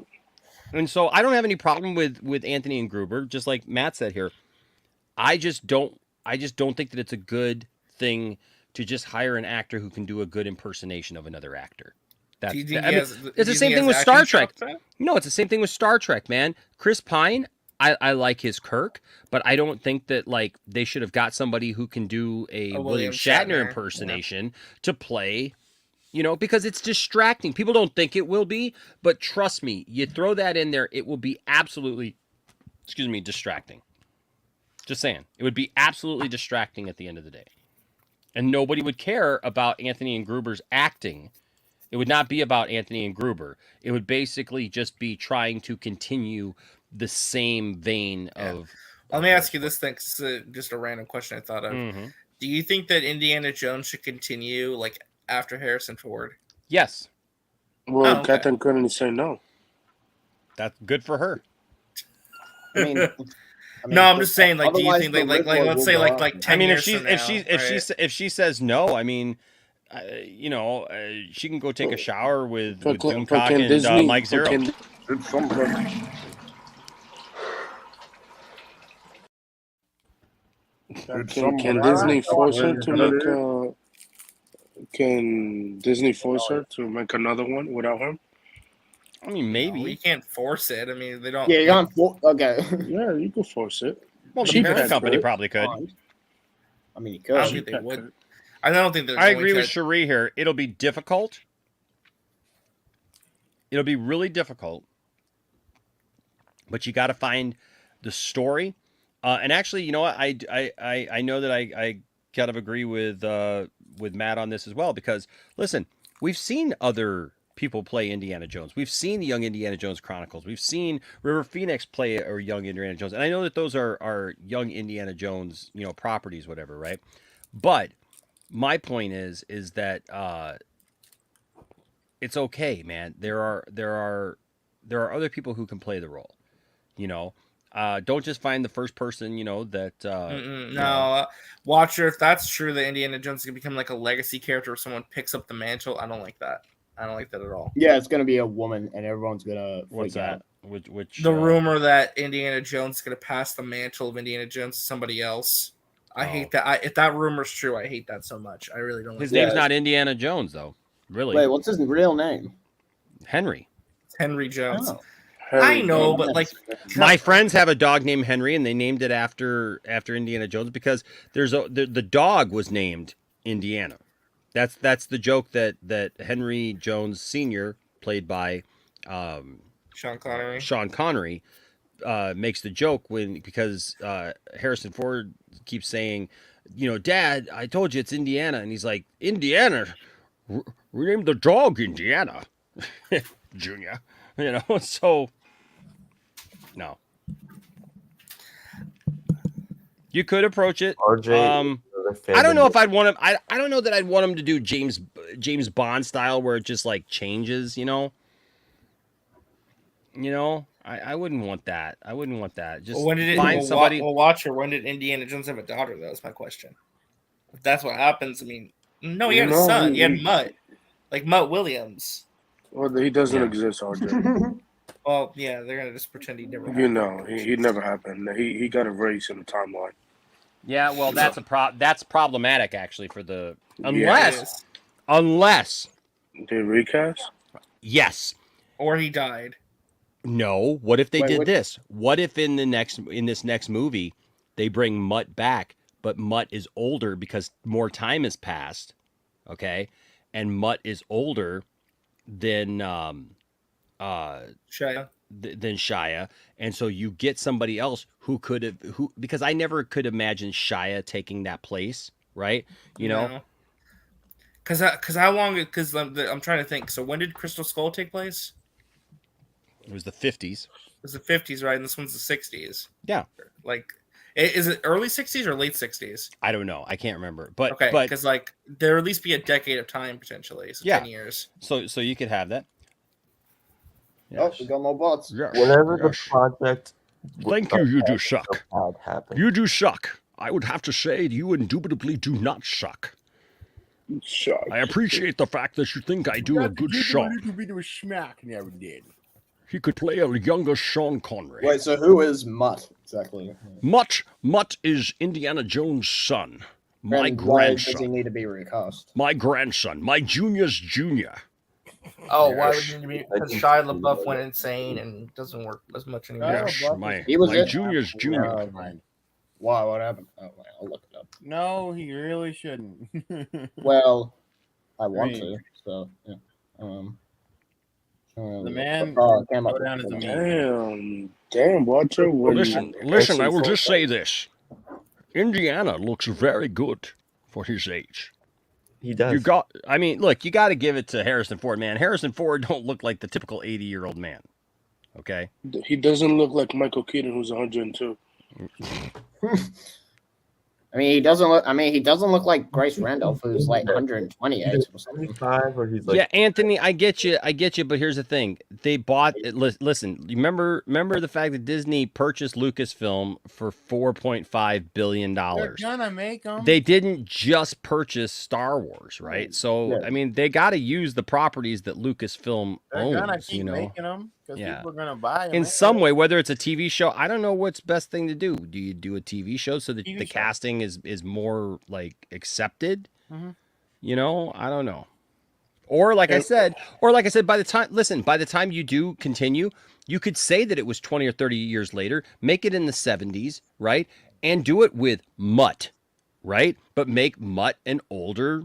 And so I don't have any problem with Anthony and Gruber, just like Matt said here. I just don't think that it's a good thing to just hire an actor who can do a good impersonation of another actor. It's the same thing with Star Trek. No, it's the same thing with Star Trek, man. Chris Pine, I like his Kirk, but I don't think that like they should have got somebody who can do a William Shatner impersonation to play. Because it's distracting. People don't think it will be, but trust me, you throw that in there, it will be absolutely, distracting. Just saying. It would be absolutely distracting at the end of the day. And nobody would care about Anthony and Gruber's acting. It would not be about Anthony and Gruber. It would basically just be trying to continue the same vein of... Let me ask you this thing, 'cause it's just a random question I thought of. Mm-hmm. Do you think that Indiana Jones should continue, like, after Harrison Ford? Yes. Well, Captain couldn't say no. That's good for her. I mean, No, I'm just saying, like, do you otherwise think the like Riddler let's will say go like up. 10 I mean, years from now, if she says no, I mean, she can go take a shower with Doomcock and Disney, Mike Zero. Can Disney force her to make? Can Disney force her to make another one without him? I mean, maybe. No, you can't force it. I mean, they don't. Yeah, you can't. Okay. Yeah, you can force it. Well, the She parent could. company probably could. I mean, you I could. don't think they would. I don't think they're. I going agree with to. Cherie here. It'll be difficult. It'll be really difficult. But you got to find the story. And actually, you know what? I know that I kind of agree with Matt on this as well, because listen, we've seen other people play Indiana Jones. We've seen the Young Indiana Jones Chronicles. We've seen River Phoenix play a Young Indiana Jones. And I know that those are Young Indiana Jones, properties, whatever, right? But my point is that it's okay, man. There are other people who can play the role. Don't just find the first person, that Watcher, if that's true, that Indiana Jones can become like a legacy character, if someone picks up the mantle, I don't like that. I don't like that at all. Yeah, it's gonna be a woman, and everyone's gonna. What's freak that? out. Which The rumor that Indiana Jones is gonna pass the mantle of Indiana Jones to somebody else. I hate that. If that rumor's true, I hate that so much. I really don't. His name's not Indiana Jones, though. Really? Wait, what's his real name? Henry. Henry Jones. Oh. I know, but like, my friends have a dog named Henry, and they named it after Indiana Jones because the dog was named Indiana. That's the joke that Henry Jones Sr., played by Sean Connery, makes the joke because Harrison Ford keeps saying, Dad, I told you it's Indiana, and he's like, Indiana, rename the dog Indiana, Junior. So no. You could approach it. RJ, I don't know if I'd want him. I don't know that I'd want him to do James Bond style where it just like changes. I wouldn't want that. I wouldn't want that. Just find somebody. Watcher. When did Indiana Jones have a daughter? That's my question. If that's what happens, I mean, no, he had a son. He had Mutt, like Mutt Williams. Well, he doesn't exist, RJ. Well, yeah, they're gonna just pretend he never happened. He never happened. He got erased in the timeline. Yeah, well, that's problematic actually for the unless they recast. Yes, or he died. No, what if they did this? What if in this next movie they bring Mutt back, but Mutt is older because more time has passed, okay, and Mutt is older than Shia, and so you get somebody else who because I never could imagine Shia taking that place, right? Because how long? Because I'm trying to think. So when did Crystal Skull take place? It was the 50s. It was the 50s, right? And this one's the 60s. Yeah. Like, is it early 60s or late 60s? I don't know. I can't remember. But okay, because like there at least be a decade of time potentially. So 10 years. So you could have that. Yes. Oh, we got more bots. Yes. Whenever the project. Thank you. You do suck. You do suck. I would have to say you indubitably do not suck. I appreciate the fact that you think I do a good shot. He could play a younger Sean Connery. Wait, so who is Mutt exactly? Mutt is Indiana Jones' son. My grandson. Why does he need to be recast? My grandson. My junior's junior. Oh, why would you be? Because Shia LaBeouf went insane and doesn't work as much anymore. Yes, my junior's junior. Why? What happened? Oh, I'll look it up. No, he really shouldn't. Well, I want to. So yeah. The man came up down as a meme. Damn, Watcher. Listen, I will just say this. Indiana looks very good for his age. He does. You got to give it to Harrison Ford, man. Harrison Ford don't look like the typical 80-year-old man. Okay? He doesn't look like Michael Keaton, who's 102. I mean, he doesn't look. I mean, he doesn't look like Grace Randolph, who's like 128 or something. 75 or he's like Yeah, Anthony, I get you, but here's the thing: they bought. Listen, remember the fact that Disney purchased Lucasfilm for $4.5 billion. They're gonna make them. They didn't just purchase Star Wars, right? So I mean, they got to use the properties that Lucasfilm They're gonna owns. keep making them because Yeah. people are gonna buy them In some way, whether it's a TV show, I don't know what's best thing to do. Do you do a TV show so that the casting is more like accepted? Mhm. You know, I don't know. Or like I said, by the time you do continue, you could say that it was 20 or 30 years later, make it in the 70s, right? And do it with Mutt, right? But make Mutt an older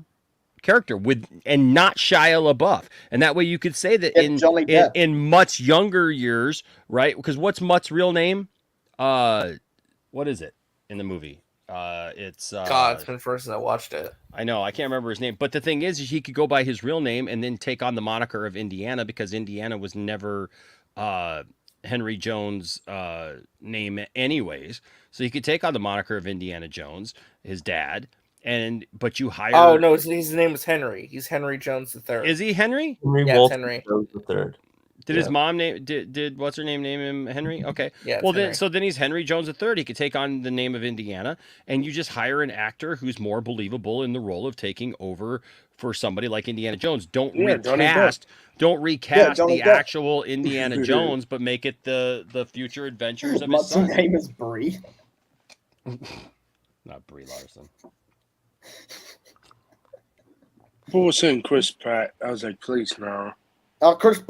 character and not Shia LaBeouf. And that way you could say that in Mutt's younger years, right? Because what's Mutt's real name? What is it in the movie? It's God, it's been forever since I watched it. I know, I can't remember his name, but the thing is he could go by his real name and then take on the moniker of Indiana because Indiana was never Henry Jones' name anyways. So he could take on the moniker of Indiana Jones, his dad, but you hire. Oh no, his name is Henry. He's Henry Jones III. Is he Henry? Yeah, it's Henry. Jones III. Did his mom did what's her name name him Henry? Okay. Yeah. Well then he's Henry Jones III. He could take on the name of Indiana, and you just hire an actor who's more believable in the role of taking over for somebody like Indiana Jones. Don't recast the actual Indiana Jones, but make it the future adventures of his son. His name is Brie. Not Brie Larson. People were saying Chris Pratt. I was like, please no. Chris.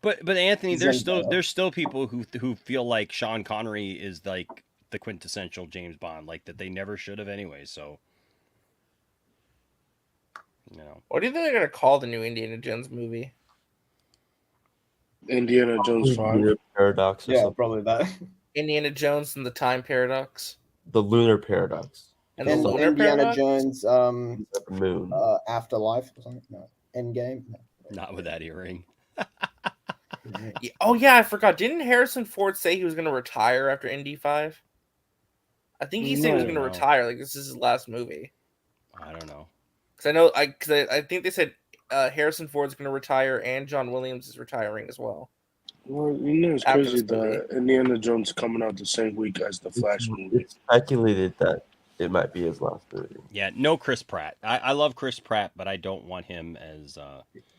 But Anthony, there's still people who feel like Sean Connery is like the quintessential James Bond, like that they never should have anyway. So, you know, What do you think they're gonna call the new Indiana Jones movie? Indiana Jones 5. Paradox. Or something. Probably that. Indiana Jones and the Time Paradox. The Lunar Paradox. And the Lunar Indiana Paradox? Jones Moon. Afterlife or something. No. Endgame. No. Not with that earring. Yeah, oh yeah, I forgot. Didn't Harrison Ford say he was going to retire after Indy 5? I think he said he was going to retire. Like this is his last movie. I don't know. Because I think they said Harrison Ford's going to retire and John Williams is retiring as well. Well, you know, it's After crazy this movie. that Indiana Jones coming out the same week as the Flash movie. It's speculated that it might be his last movie. Yeah, no Chris Pratt. I love Chris Pratt, but I don't want him as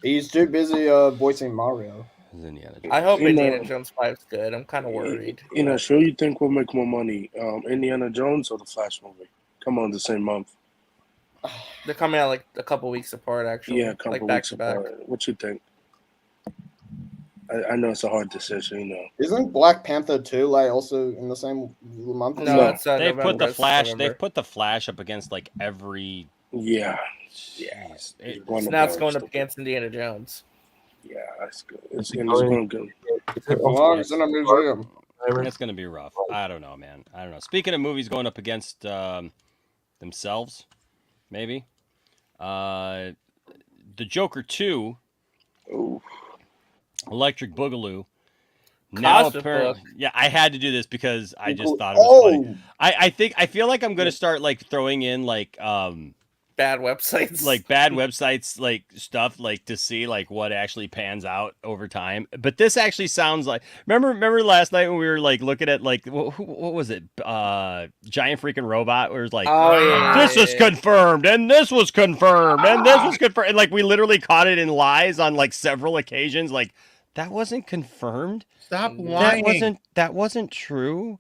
He's too busy voicing Mario. Indiana Jones. I hope Indiana Jones 5 is good. I'm kind of worried. You know, sure you think we'll make more money, Indiana Jones or the Flash movie? Come on, the same month. They're coming out like a couple weeks apart, actually. Yeah, a couple like back weeks to back. apart. What you think? I know it's a hard decision, you know. Isn't Black Panther 2 like also in the same month? No, it's they've put November. the Flash. November. They've put the Flash up against like every. Yeah. Jeez. Now it's going up against Indiana Jones. Yeah, that's good. It's going good. It belongs in a museum. It's going to be rough. I don't know, man. I don't know. Speaking of movies going up against themselves, maybe. The Joker 2. Ooh. Electric Boogaloo. Now Cost apparently, book. yeah, I had to do this because I just thought it was funny. I feel like I'm gonna start like throwing in like Bad websites. like bad websites, like stuff like to see like what actually pans out over time. But this actually sounds like remember last night when we were like looking at like what was it? Giant Freaking Robot, where it was like this was confirmed and this was confirmed and this was confirmed, and like we literally caught it in lies on like several occasions. Like that wasn't confirmed. Stop lying. That wasn't true.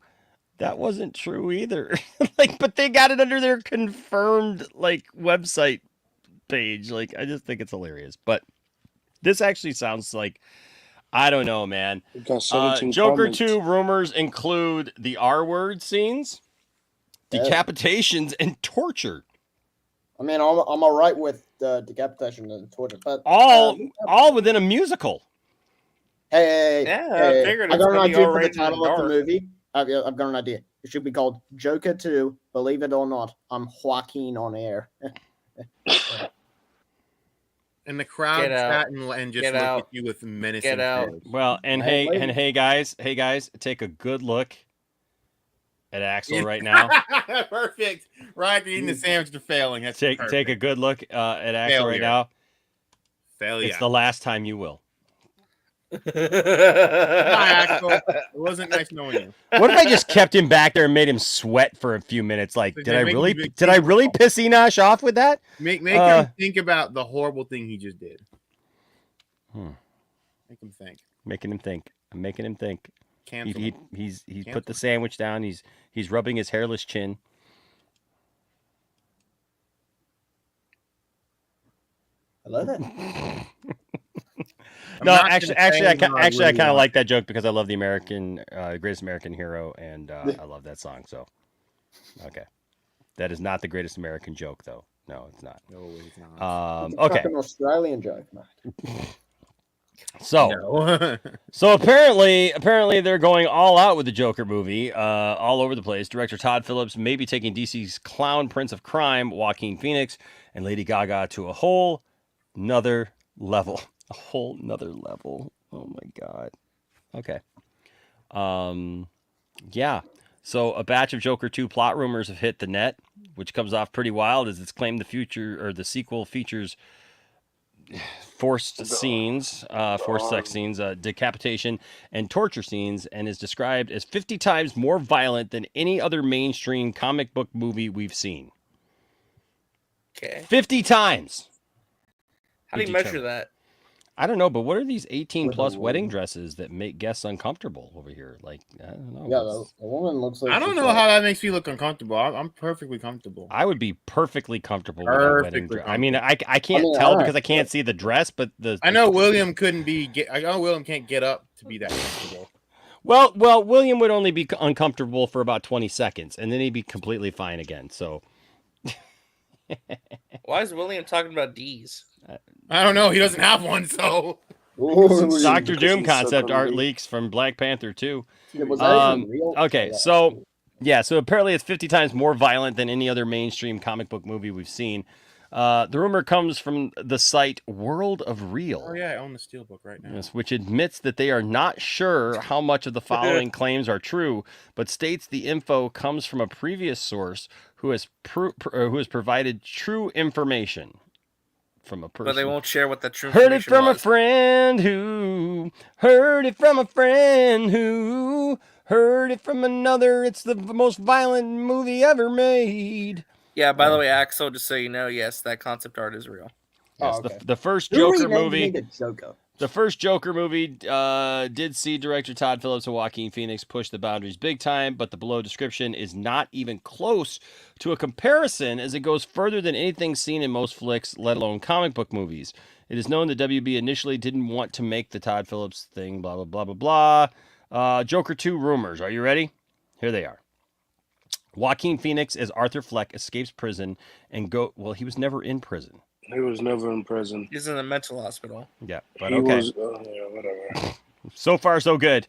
That wasn't true either. Like, but they got it under their confirmed like website page. Like, I just think it's hilarious. But this actually sounds like, I don't know, man. Joker comments. 2 rumors include the R-word scenes, decapitations, and torture. I mean, I'm all right with decapitation and torture, but All within a musical. Hey, I figured I it's got an gonna be idea all for right the in the title of the dark. movie. I've got an idea. It should be called Joker 2, Believe It or Not, I'm Joaquin on Air. And the crowd Get out. sat and just Get looked out. at you with menacing Get out. stares. Well, and hey guys, take a good look at Axel right now. Perfect. Right after eating the sandwich, they're failing. That's Take a good look at Axel right now. Failure. It's the last time you will. Hi, Axel. It wasn't nice knowing you. What if I just kept him back there and made him sweat for a few minutes? Like, But did they I make really you big did I really piss Enosh off with that? Make him think about the horrible thing he just did. Make him think. Making him think. I'm making him think. Cancel He's Cancel put the sandwich down. He's rubbing his hairless chin. I love it. No, actually, I kind of like that joke because I love the Greatest American Hero, and I love that song. So, okay, that is not the Greatest American joke, though. No, it's not. No, it's not. It's Okay. an Australian joke, mate. So, so apparently they're going all out with the Joker movie, all over the place. Director Todd Phillips may be taking DC's clown prince of crime, Joaquin Phoenix, and Lady Gaga to a whole nother level. A whole nother level. Oh my God. Okay. Yeah. So a batch of Joker 2 plot rumors have hit the net, which comes off pretty wild as it's claimed the sequel features forced sex scenes, decapitation and torture scenes, and is described as 50 times more violent than any other mainstream comic book movie we've seen. Okay. 50 times. How do you measure that? I don't know, but what are these 18 plus wedding dresses that make guests uncomfortable over here? Like, I don't know. Yeah, the woman looks like I don't know how that makes me look uncomfortable. I'm perfectly comfortable. I would be perfectly comfortable with a wedding dress. I mean, I can't tell because I can't see the dress, but I know William I know William can't get up to be that comfortable. Well, William would only be uncomfortable for about 20 seconds, and then he'd be completely fine again. So, why is William talking about D's? I don't know. He doesn't have one, so. Doctor Doom concept art leaks from Black Panther 2. Yeah, was that even real? Okay, so apparently it's 50 times more violent than any other mainstream comic book movie we've seen. The rumor comes from the site World of Real. Oh yeah, I own the Steelbook right now. Yes, which admits that they are not sure how much of the following claims are true, but states the info comes from a previous source who has provided true information. From a person. But they won't share what the true Heard it information from was. a friend who heard it from a friend who heard it from another. It's the most violent movie ever made. Yeah, by the way, Axel, just so you know, yes, that concept art is real. Yes, Oh, okay. the first Who Joker renamed movie. me to Joker? The first Joker movie did see director Todd Phillips and Joaquin Phoenix push the boundaries big time, but the below description is not even close to a comparison as it goes further than anything seen in most flicks, let alone comic book movies. It is known that WB initially didn't want to make the Todd Phillips thing, blah, blah, blah, blah, blah. Joker 2 rumors. Are you ready? Here they are. Joaquin Phoenix as Arthur Fleck escapes prison and he was never in prison. He was never in prison. He's in a mental hospital. Yeah, but He okay. was, whatever. So far, so good.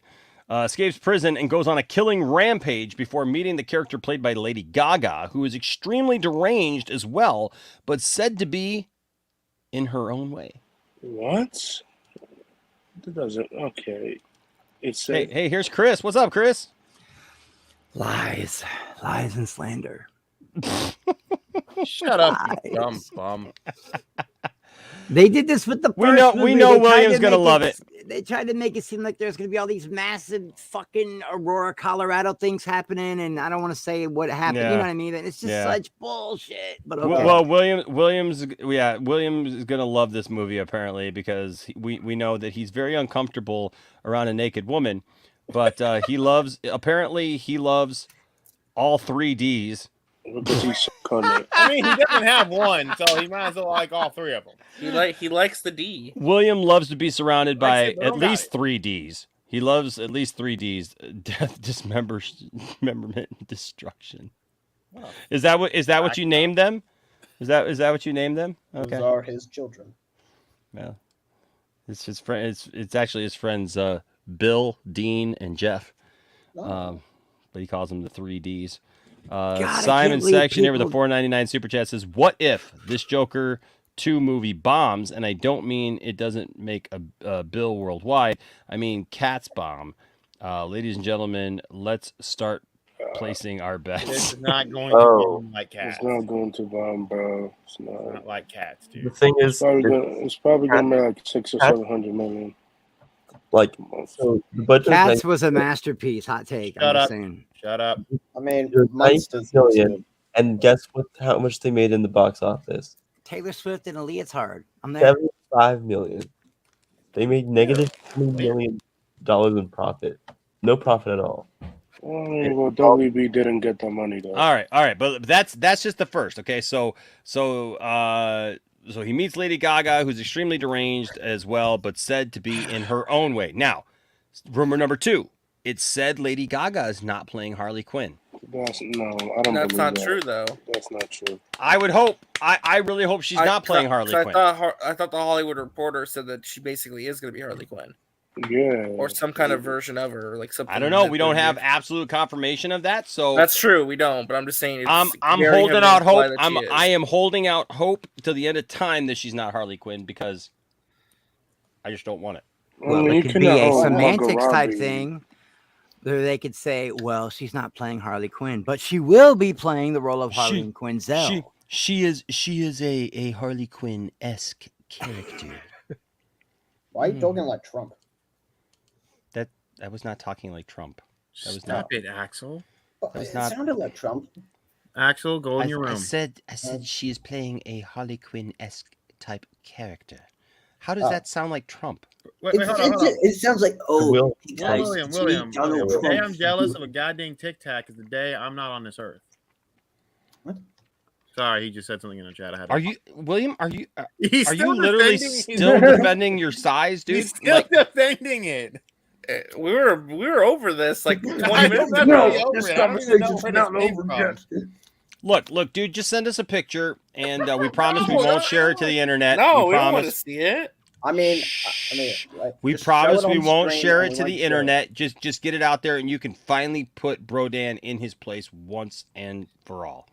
Escapes prison and goes on a killing rampage before meeting the character played by Lady Gaga, who is extremely deranged as well, but said to be in her own way. What? That doesn't. Okay. It's Hey, here's Chris. What's up, Chris? Lies and slander. Shut up, you dumb bum. They did this with the first movie. We know They tried William's to gonna make love it. They tried to make it seem like there's gonna be all these massive fucking Aurora, Colorado things happening, and I don't want to say what happened. Yeah. You know what I mean? It's just Yeah. such bullshit. But okay. Well, Williams is gonna love this movie apparently because we know that he's very uncomfortable around a naked woman, but he loves all 3Ds. Because he's so cunning. I mean, he doesn't have one, so he might as well like all three of them. He likes the D. William loves to be surrounded by Like, at least 3Ds. He loves at least 3Ds: death, dismemberment, and destruction. Wow. Is that what you named them? Is that what you named them? Okay. Those are his children. Well, it's his friend. It's actually his friends Bill, Dean, and Jeff. But he calls them the 3Ds. Simon Section here with a $4.99 super chat says, "What if this Joker 2 movie bombs?" And I don't mean it doesn't make a bill worldwide. I mean cats bomb. Ladies and gentlemen, let's start placing our bets. This is not going to bomb like cats. It's not going to bomb, bro. It's It's not. not like cats, dude. The thing It's is, probably gonna make like 600 or Cats- 700 million. like, so the budget Cats was a masterpiece. Hot take. Shut I'm just up. saying. Shut up. I mean, is monsters. 90 million, and guess what? How much they made in the box office? Taylor Swift and Aaliyah's hard. I'm there. 75 million. They made negative $20 million in profit. No profit at all. Well, WB didn't get the money though. All right, but that's just the first. Okay, so he meets Lady Gaga, who's extremely deranged as well, but said to be in her own way. Now, rumor number 2: it's said Lady Gaga is not playing Harley Quinn. I don't. That's believe not that. true, though. That's not true. I would hope. I really hope she's not playing Harley Quinn. I thought the Hollywood Reporter said that she basically is going to be Harley Quinn. Yeah. Or some kind of version of her, like something. I don't know. We don't have absolute confirmation of that, so That's true. We don't, but I'm just saying. It's I'm very holding heavily out hope. implied that she is. I am holding out hope to the end of time that she's not Harley Quinn because I just don't want it. Well, you it could can be a Margot semantics type Robbie. thing. Where they could say, well, she's not playing Harley Quinn, but she will be playing the role of Harley Quinzel. She is a Harley Quinn-esque character. Why are you talking like Trump? That was not talking like Trump. That was Stop it, Axel. It sounded like Trump. Axel, go in your room. I said she is playing a Harley Quinn-esque type character. How does that sound like Trump? Wait, hold on. It sounds like William. Donald The day Trump. I'm jealous of a goddamn Tic Tac is the day I'm not on this earth. What? Sorry, he just said something in the chat. I had to... Are you, William? Are you He's still literally defending- still defending your size, dude? He's still defending it. We were over this like 20 minutes ago. No, this conversation's not over yet. Look, dude, just send us a picture, and we promise we won't share it to the internet. No, we don't promise. want to see it. I mean, like, We just promise show it we on won't screen share and it to we the like internet. Just get it out there, and you can finally put Brodan in his place once and for all.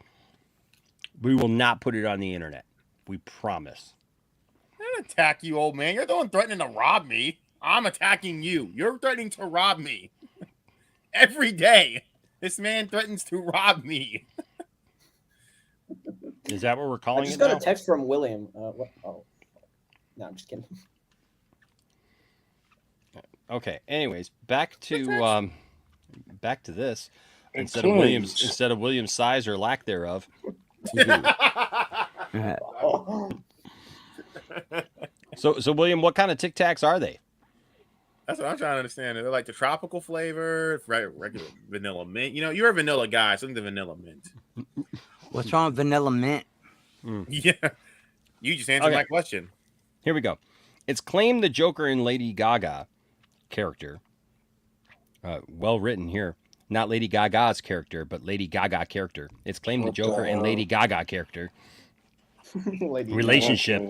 We will not put it on the internet. We promise. I didn't attack you, old man. You're the one threatening to rob me. I'm attacking you. You're threatening to rob me. Every day, this man threatens to rob me. Is that what we're I calling just it got now? a text from William. What? Oh, no, I'm just kidding. Okay. Anyways, back to this. Instead twins. of William's size or lack thereof. So William, what kind of Tic Tacs are they? That's what I'm trying to understand. They're like the tropical flavor, regular vanilla mint. You know, you're a vanilla guy, so I think the vanilla mint. What's wrong with vanilla mint? Yeah. You just answered my question. Here we go. It's claimed the Joker and Lady Gaga character. Well written here. Not Lady Gaga's character, but Lady Gaga character. It's claimed the Joker and Lady Gaga character relationship.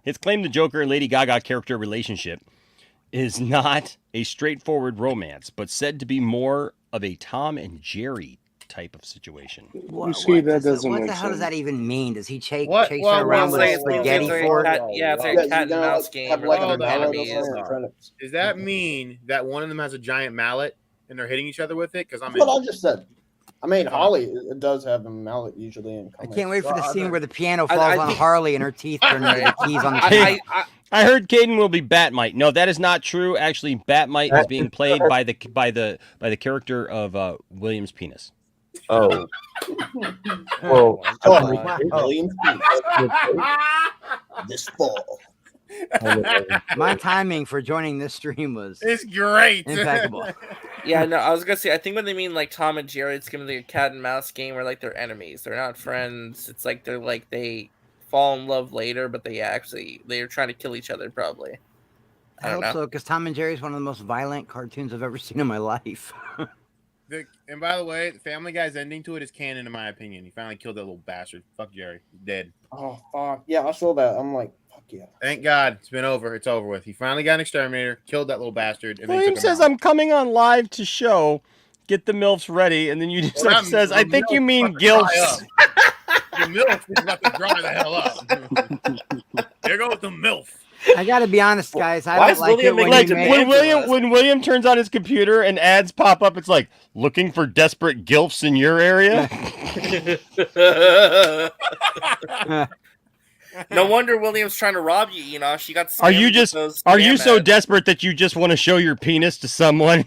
It's claimed the Joker and Lady Gaga character relationship is not a straightforward romance, but said to be more of a Tom and Jerry type of situation. What that doesn't what make the hell does sense. that even mean? Does he chase What? her Well, around well, with a it's like- spaghetti it's like fork? It's like a cat and mouse game. Have Or like like a an mallet enemy or is. something in front of- Does that mean that one of them has a giant mallet and they're hitting each other with it? Because I'm That's what I just said. I mean, Holly does have a mallet usually in I comics. can't wait for the Well, scene I- where the piano I falls on think- Harley and her teeth turn into the keys on the I heard Caden will be Batmite. No, that is not true. Actually, Batmite is being played by the character of William's penis. Oh. Well, this fall. My timing for joining this stream was It's great. impeccable. Yeah, no, I was gonna say. I think when they mean like Tom and Jerry, it's gonna be like a cat and mouse game where like they're enemies. They're not friends. It's like they fall in love later, but they're trying to kill each other probably. I hope so, because Tom and Jerry is one of the most violent cartoons I've ever seen in my life. And by the way, the Family Guy's ending to it is canon, in my opinion. He finally killed that little bastard. Fuck Jerry. He's dead. Oh fuck! Yeah, I saw that. I'm like, fuck yeah. Thank God. It's been over. It's over with. He finally got an exterminator, killed that little bastard, and then William took him says, out. "I'm coming on live to show. Get the milfs ready," and then you just Well, says, "I think you mean fucking dry gilfs." The MILF is about to dry the hell up. There goes the MILF. I gotta be honest, guys. I Why don't is like it William when making you demands? make When William turns on his computer and ads pop up, it's like looking for desperate gilfs in your area. No wonder William's trying to rob you, Enosh. She got Are scammed you with just those are you scam so ads. desperate that you just want to show your penis to someone?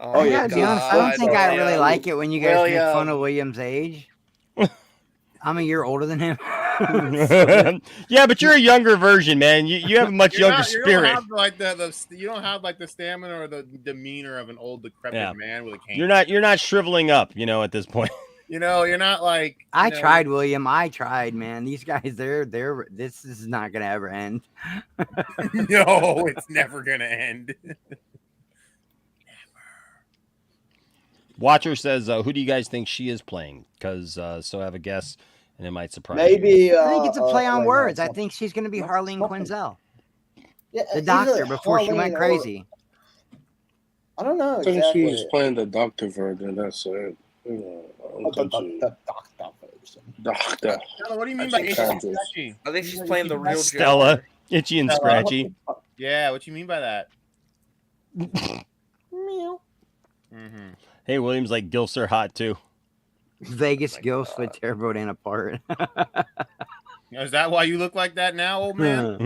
Oh, I gotta be honest. I don't think I really like it when you guys make fun of William. William's age. I'm a year older than him. Yeah, but you're a younger version, man. You have a much younger You spirit. don't have like you don't have like the stamina or the demeanor of an old decrepit man with a cane. You're not shriveling up, at this point. You know, you're not like. I tried, William. I tried, man. These guys, they're. This is not gonna ever end. No, it's never gonna end. Watcher says, "Who do you guys think she is playing?" Because so I have a guess, and it might surprise Maybe. you. I think it's a play on like, words. I think she's gonna be Harleen Quinzel, Yeah, the either doctor, before she Harleen went or- crazy. I don't know I think exactly. she's playing the doctor version. That's it. I don't think doctor. Stella, what do you mean by itchy and scratchy? I think she's playing the real Stella, Joker. itchy and Stella. scratchy. Yeah, what you mean by that? Meow. Hey, William's like gilfs are hot too. Vegas ghost would tear Bodan apart. Is that why you look like that now, old man?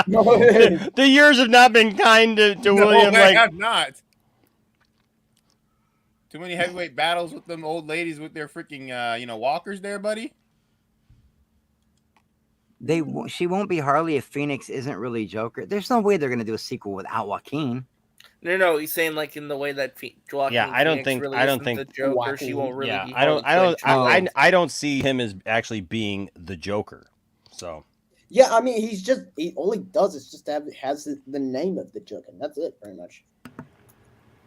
The years have not been kind to William. They Like, have not. Too many heavyweight battles with them old ladies with their freaking, walkers there, buddy. She won't be Harley if Phoenix isn't really Joker. There's no way they're gonna do a sequel without Joaquin. No, he's saying like in the way that Joaquin yeah, I don't Phoenix think really I don't isn't think the Joker. She won't really. Yeah, be I don't. Harley Quinn. I don't see him as actually being the Joker. So. Yeah, I mean, all he does is just has the name of the Joker, and that's it, pretty much.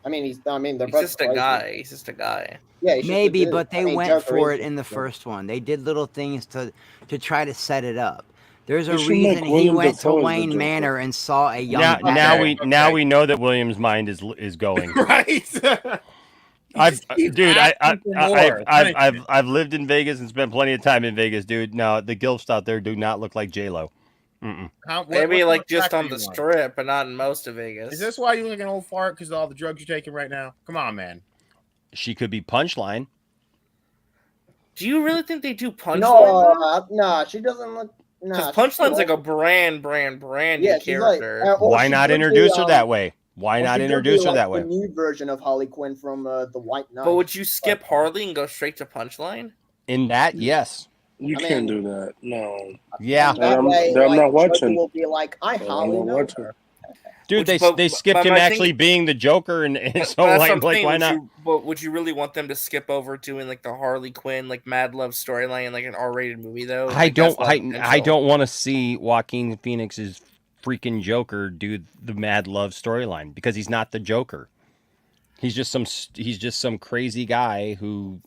I mean, they're He's both just a crazy. guy. He's just a guy. Yeah, he's just a Maybe, dude. but they I mean, went Joker for is it in the just a- first one. They did little things to try to set it up. There's a They should reason make he William went to Dafoe as the Wayne Joker. Manor and saw a young. Now we know that William's mind is going. Right. I've more. lived in Vegas and spent plenty of time in Vegas, dude. No, the gilfs out there do not look like J-Lo. Maybe like just crack on do the you want? strip, but not in most of Vegas. Is this why you look like an old fart because of all the drugs you're taking right now? Come on, man. She could be Punchline. Do you really think they do Punchline? No, she doesn't look. Because Nah, Punchline's like a brand Yeah, new she's like- character. or Why she not could introduce be, her that way? Why or not she could be introduce her like that the way? new version of Harley Quinn from the White Knight. But would you skip Harley and go straight to Punchline? In that, yes. You can't do that. No. Yeah. That I'm, way, I'm like, not Joker watching. will be like, I I'm Harley not know watching. her. Dude, they but skipped him my actually thing- being the Joker, and so But that's what like I'm saying, why would not? But would you really want them to skip over doing like the Harley Quinn, like Mad Love storyline, like an R-rated movie though? I Like, that's don't. not I intentional. don't want to see Joaquin Phoenix's freaking Joker do the Mad Love storyline because he's not the Joker. He's just some crazy guy who.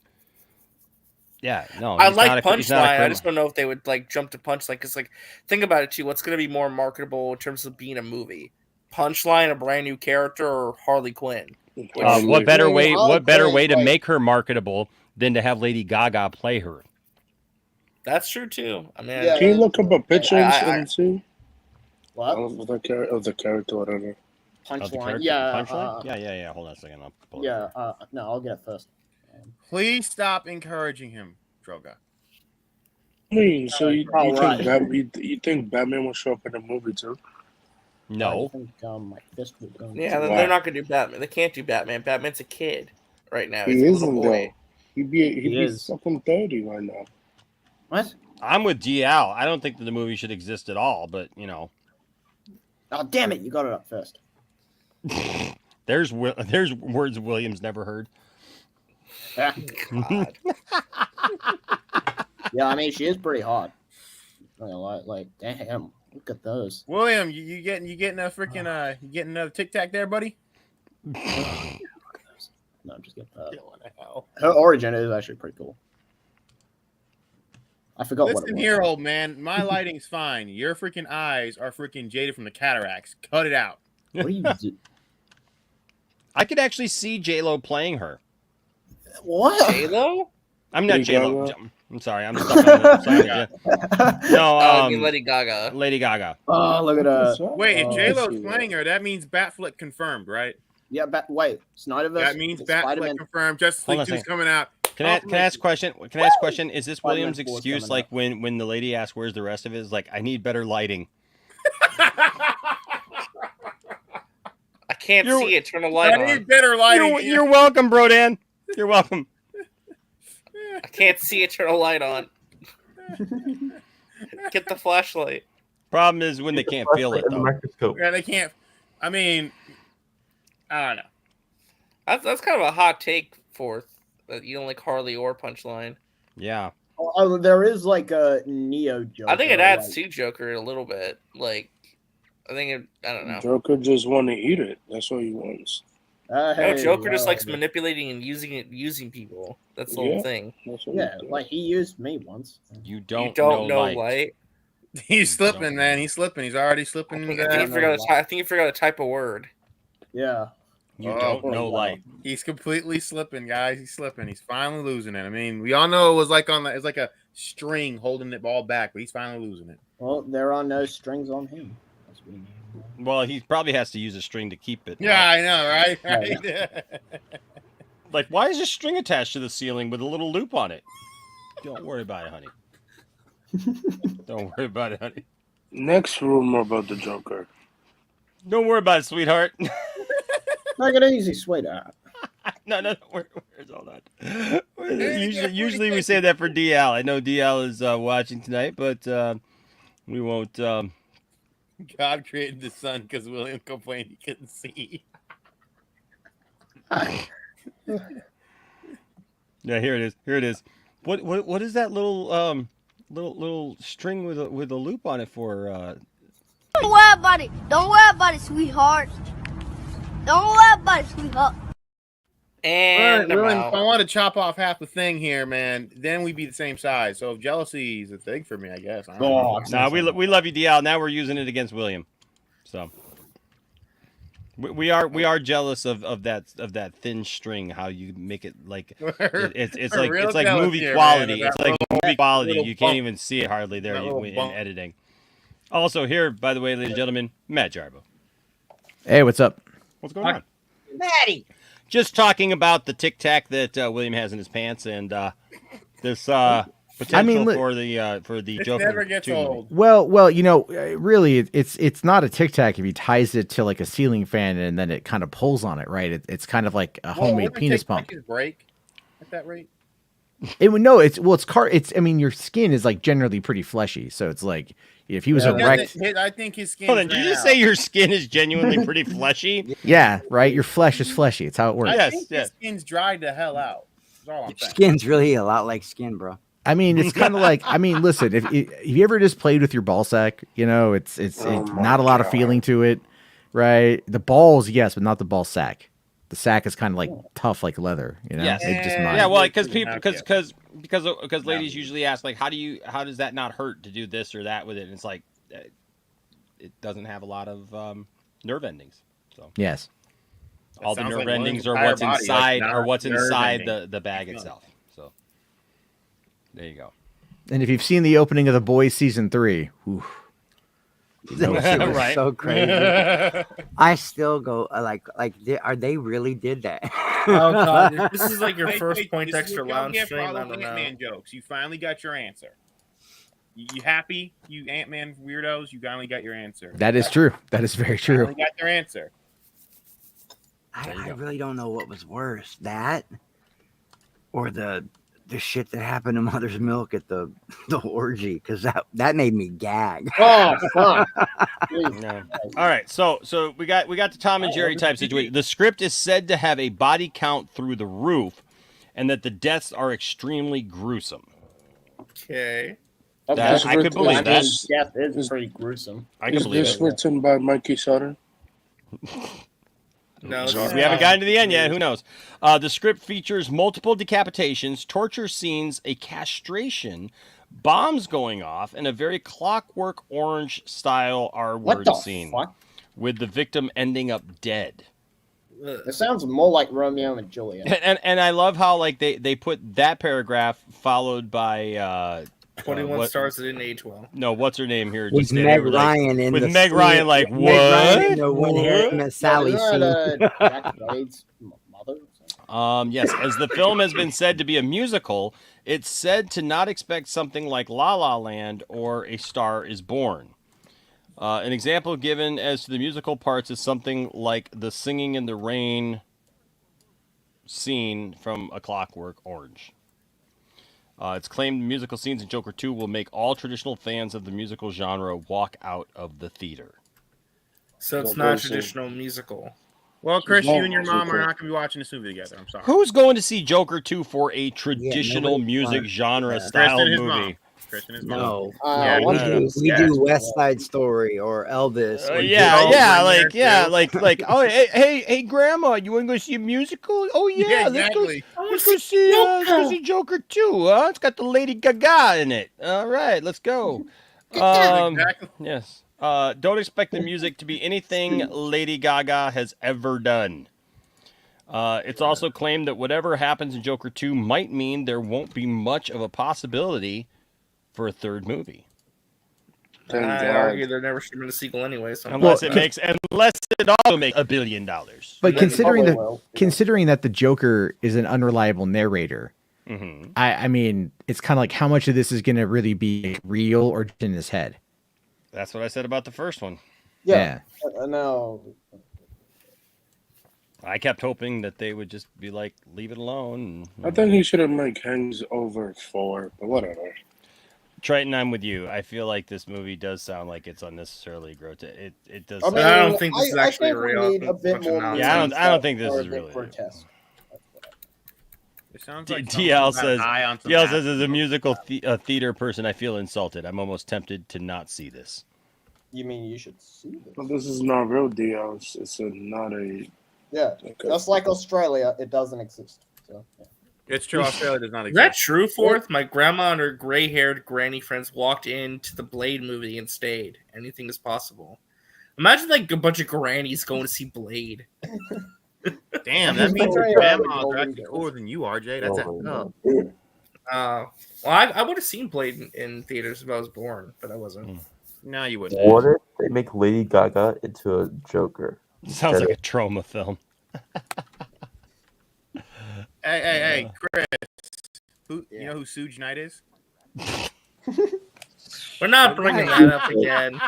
Yeah, no. I he's like not a- he's not a Punchline. I criminal. just don't know if they would like jump to Punchline because, like, think about it too. What's going to be more marketable in terms of being a movie? Punchline, a brand new character, or Harley Quinn? What better way? Harley What better Quinn, way to like- make her marketable than to have Lady Gaga play her? That's true too. I mean, Yeah. Can you look up a picture I- and see? What? Of the character, whatever. Of the Punchline. character? Yeah. Punchline? yeah. Hold on a second. I'll pull it up. Yeah. No, I'll get it first. Please stop encouraging him, Droga. Hey, so you Alright. you think Batman will show up in the movie too? No. I think my fist would go. yeah, they're not going to do Batman. They can't do Batman. Batman's a kid right now. He He's a little isn't boy. though. He'd be is. fucking 30 right now. What? I'm with DL. I don't think that the movie should exist at all, but Oh, damn it! You got it up first. there's words Williams never heard. Yeah. God. Yeah, I mean, she is pretty hot. Like, damn, look at those. William, you getting a freaking you getting another Tic Tac there, buddy? No, I'm just kidding. Her origin is actually pretty cool. I forgot what it Listen was. here, old man. My lighting's fine. Your freaking eyes are freaking jaded from the cataracts. Cut it out. What do you do? I could actually see J-Lo playing her. What? J-Lo? I'm not Lady J-Lo. Gaga? I'm sorry. I'm stuck on the No, I mean Lady Gaga. Lady Gaga. Oh, look at that. Wait, if J-Lo's playing her, that means Batfleck confirmed, right? Yeah, wait. Snyderverse. That means Batfleck confirmed. Justice Hold on League a 2's second. coming out. Can I ask a question? Can I ask a question? Is this Spider-Man Williams' 4 's excuse, coming like when the lady asks where's the rest of it, is like, I need better lighting? I can't see it. Turn the light on. I need better lighting. You're welcome, Brodan. You're welcome. I can't see it. Turn a light on. Get the flashlight. Problem is when they can't feel it, though. Yeah, they can't. I mean, I don't know. That's kind of a hot take, Fourth. That you don't like Harley or Punchline. Yeah. Oh, there is like a Neo Joker. I think it adds to Joker a little bit. Like, I don't know. Joker just want to eat it. That's what he wants. No, Joker just likes manipulating and using people. That's the whole thing. Yeah, like he used me once. You don't know light. He's slipping, man. He's slipping. He's already slipping. I think you forgot to type a word. Yeah. You don't know light. He's completely slipping, guys. He's slipping. He's finally losing it. I mean, we all know it was like it's like a string holding it ball back, but he's finally losing it. Well, there are no strings on him. That's what he means. Well, he probably has to use a string to keep it. Yeah, I know, right? Right. Like, why is a string attached to the ceiling with a little loop on it? Don't worry about it, honey. Don't worry about it, honey. Next rumor about the Joker. Don't worry about it, sweetheart. Take it easy, sweetheart. No. Where's all that? Usually we say that for DL. I know DL is watching tonight, but we won't. God created the sun because William complained he couldn't see. Yeah, here it is. Here it is. What is that little little string with a loop on it for? Don't worry about it. Don't worry about it, sweetheart. Don't worry about it, sweetheart. And William, if I want to chop off half the thing here, man, then we'd be the same size. So if jealousy is a thing for me, I guess. I don't know. Nah, we love you, DL. Now we're using it against William. So we are jealous of that thin string. How you make it like it's like movie here, quality. man, It's like movie quality. You bump. can't even see it hardly there in editing. Also here, by the way, ladies and gentlemen, Matt Jarbo. Hey, what's up? What's going on? Maddie. Just talking about the Tic Tac that William has in his pants and this potential for the Joker. Never gets old. Well, you know, really, it's not a Tic Tac if he ties it to like a ceiling fan and then it kind of pulls on it, right? It's kind of like a homemade penis pump. Break at that rate. I mean, your skin is like generally pretty fleshy, so it's like if he was erect. I think his skin. Hold on, did you just say your skin is genuinely pretty fleshy? Yeah, right. Your flesh is fleshy. It's how it works. I think his skin's dried the hell out. That's all I'm saying. Skin's really a lot like skin, bro. I mean, it's kind of like, listen, if you ever just played with your ball sack, you know, it's not a lot of feeling to it, right? The balls, yes, but not the ball sack. The sack is kind of like tough, like leather, you know. Yes. Yeah, well, because ladies usually ask like, how does that not hurt to do this or that with it? And it's like, it doesn't have a lot of nerve endings. So yes, all the sounds nerve like endings William's are entire what's body, inside like or what's nerve inside ending. the bag itself. So there you go. And if you've seen the opening of The Boys season 3, That was Right. so crazy. I still go are they really did that? Oh god, if this is like your Wait, first wait, point this is extra what y'all lounge get for stream. all I those don't know. Ant-Man jokes. You finally got your answer. You happy? You Ant-Man weirdos? You finally got your answer. that is true. That is very true. Finally got your answer. I really don't know what was worse, that or the shit that happened to Mother's Milk at the orgy, because that made me gag. Oh fuck! No. All right, so we got the Tom and Jerry type situation. The script is said to have a body count through the roof, and that the deaths are extremely gruesome. Okay. I could believe that. Death is pretty gruesome. I can Is believe this it. written by Mikey Sutter? No, We haven't gotten to the end yet. Who knows? The script features multiple decapitations, torture scenes, a castration, bombs going off, and a very Clockwork Orange style R-word scene, with the victim ending up dead. It sounds more like Romeo and Juliet. And I love how like they put that paragraph followed by 21 what- stars that didn't age well. No, what's her name here? With Just standing Meg over, like, Ryan in with the Meg scene- Ryan, like Meg what? Ryan in the one hand in the Sally Isn't that, scene. Jack Blade's mother? Yes, as the film has been said to be a musical, it's said to not expect something like La La Land or A Star is Born. An example given as to the musical parts is something like the Singing in the Rain scene from A Clockwork Orange. It's claimed musical scenes in Joker 2 will make all traditional fans of the musical genre walk out of the theater. So it's not a traditional musical. Well, Chris, No, you and your mom are musical. not going to be watching this movie together. I'm sorry. Who's going to see Joker 2 for a traditional nobody's music going. genre Yeah. style Chris and his movie? mom. Chris and his mom. No, Yeah, we yes. do West Side Story or Elvis. Or Oh, hey, Grandma, you want to go see a musical? Oh yeah, Yeah, let's exactly. go see Joker 2. Huh? It's got the Lady Gaga in it. All right, let's go. Exactly. Yes. Don't expect the music to be anything Lady Gaga has ever done. It's also claimed that whatever happens in Joker 2 might mean there won't be much of a possibility for a third movie. I argue there never should have been a sequel anyway. So Unless it also makes $1 billion. But considering that the Joker is an unreliable narrator, Mm-hmm. I mean, it's kind of like how much of this is going to really be real or just in his head. That's what I said about the first one. Yeah. No. I kept hoping that they would just be like, leave it alone. I think he should have made Hangs over 4, but whatever. Triton, I'm with you. I feel like this movie does sound like it's unnecessarily grotesque. It does. I mean, I don't think this is I actually think we real. need a bit more. Yeah, I don't think this or a is bit really. grotesque. It sounds like DL someone says, got high on some DL acid. says, as a musical theater person, I feel insulted. I'm almost tempted to not see this. You mean you should see this? Well, this is not real deal. It's not a. Yeah, just like Australia, it doesn't exist. So, yeah. It's true. Australia does not Is exist. that true, Fourth? My grandma and her gray-haired granny friends walked into the Blade movie and stayed. Anything is possible. Imagine like a bunch of grannies going to see Blade. Damn, that means your grandmas are actually cooler than you, RJ. That's up. Well, I would have seen Blade in theaters if I was born, but I wasn't. No, you wouldn't. What if they make Lady Gaga into a Joker? Sounds like a trauma film. Hey, Chris. You know who Suge Knight is? We're not bringing that up again.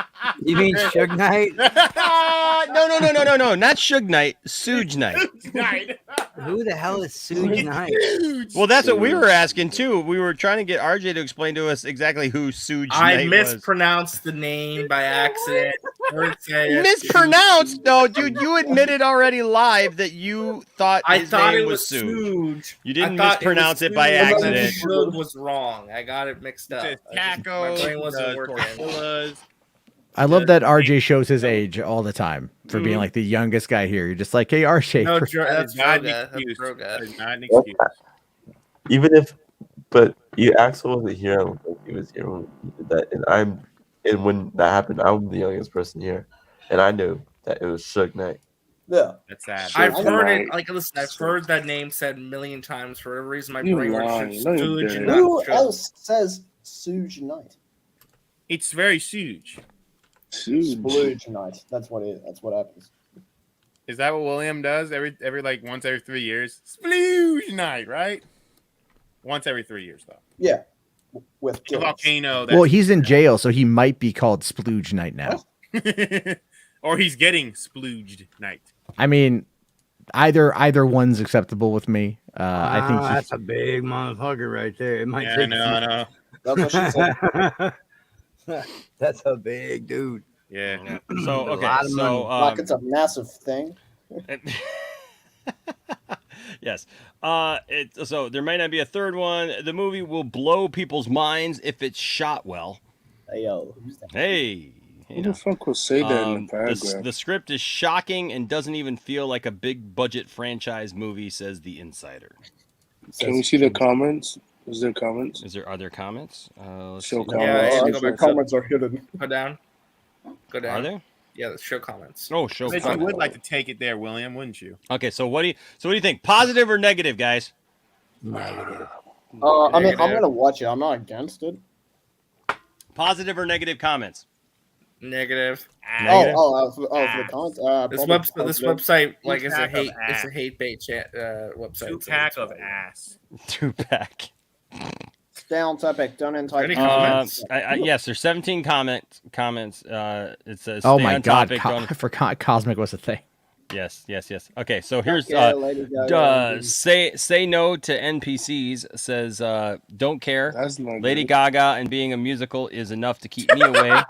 You mean Suge Knight? No, not Suge Knight, Suge Knight. Who the hell is Suge Knight? Well, that's what we were asking too. We were trying to get RJ to explain to us exactly who Suge Knight I mispronounced the name by accident. Mispronounced? No, dude, you admitted already live that you thought I his thought name it was was Suge. You didn't I thought mispronounce it was by Suge, and then accident. Suge was wrong. I got it mixed up. Taco, My brain wasn't working. tortillas. I love that RJ shows his age all the time for being like the youngest guy here. You're just like, hey, RJ. No, That is that's not an Droga. That's excuse. Droga. That is not an excuse. Even if, but you Axel wasn't here. I don't think he was here when he did that. And when that happened, I'm the youngest person here, and I knew that it was Suge Knight. Yeah, that's sad. I've heard it. Like, listen, I've heard that name said a million times. For whatever reason, my brain went to Suge and not Who Suge. else says Suge Knight? It's very Suge. Splooge Knight. That's what it is. That's what happens. Is that what William does every like once every 3 years? Splooge night, right? Once every 3 years, though. Yeah, with the volcano. Well, he's in jail, so he might be called Splooge Knight now. Or he's getting splooged night. I mean, either one's acceptable with me. I think That's a big motherfucker right there. It might Yeah, take I know. That's what she said. That's a big dude. Yeah. So A okay, lot of so Like it's a massive thing. yes. So there might not be a third one. The movie will blow people's minds if it's shot well. Hey, yo, who's that? Hey. Who the fuck will say that in the paragraph? The script is shocking and doesn't even feel like a big budget franchise movie, says the insider. Can we see the comments? Is there comments? Are there comments? Let's Show see. comments. The comments are hidden. Go down. Go down. Are there? Yeah, the show comments. Oh, show I bet you comments. would like to take it there, William, wouldn't you? Okay, so what do you think? Positive or negative, guys? Negative. I mean, I'm gonna watch it. I'm not against it. Positive or negative comments? Negative. Negative? For the comments. This website like is a Two-pack of hate bait website. 2-pack of ass. 2-pack. Down topic. Don't entitle. Any comments? Yes, there's 17 comments. It says. Oh stay my on God! topic, I forgot Cosmic was a thing. Yes. Okay, so here's Lady Gaga. say no to NPCs says don't care. That's not Lady good. Gaga and being a musical is enough to keep me away.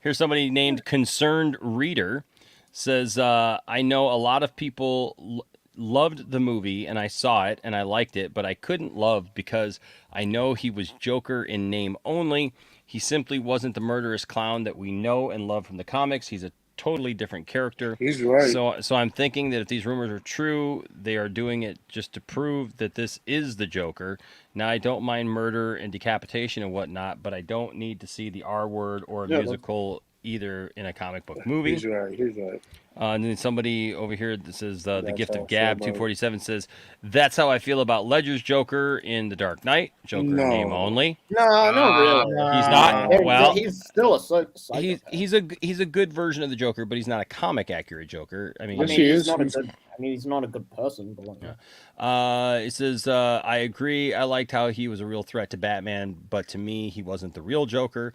Here's somebody named Concerned Reader says I know a lot of people loved the movie and I saw it and I liked it, but I couldn't love because I know he was Joker in name only. He simply wasn't the murderous clown that we know and love from the comics. He's a totally different character. He's right. So I'm thinking that if these rumors are true, they are doing it just to prove that this is the Joker. Now, I don't mind murder and decapitation and whatnot, but I don't need to see the R word or a musical either in a comic book movie. He's right. And then somebody over here that says the That's gift how of I feel Gab about it. 247 says that's how I feel about Ledger's Joker in The Dark Knight. Joker No. name only. No, not really. He's not. Well, he's still a psychopath. he's a good version of the Joker, but he's not a comic accurate Joker. I mean, he's not a good person. But like, it says I agree. I liked how he was a real threat to Batman, but to me, he wasn't the real Joker.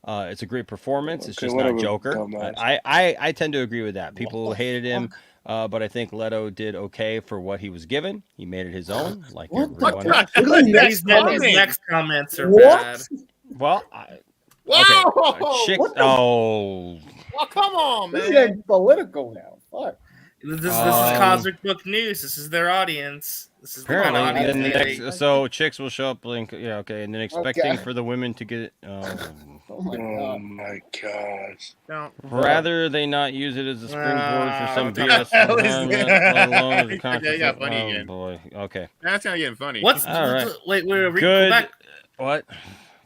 It's a great performance. It's Okay, just whatever, not Joker. dumbass. I tend to agree with that. People hated him, but I think Leto did okay for what he was given. He made it his own, like everyone else. These next comments are bad. Well, Whoa! Chick. What the- Oh, Well, come on, this is man. getting political now. Fuck. This is Cosmic Book News. This is their audience. This is the kind of apparently. audience Then the they- next, so chicks will show up. Link. Yeah, okay. And then expecting Okay. for the women to get. Oh my Oh god. my gosh. Don't. Rather they not use it as a springboard for some what the BS hell is environment, that? let alone as a Yeah, conference. yeah, funny Oh again. boy. Okay. That's not getting funny. What's All right. wait, Good. go back. What?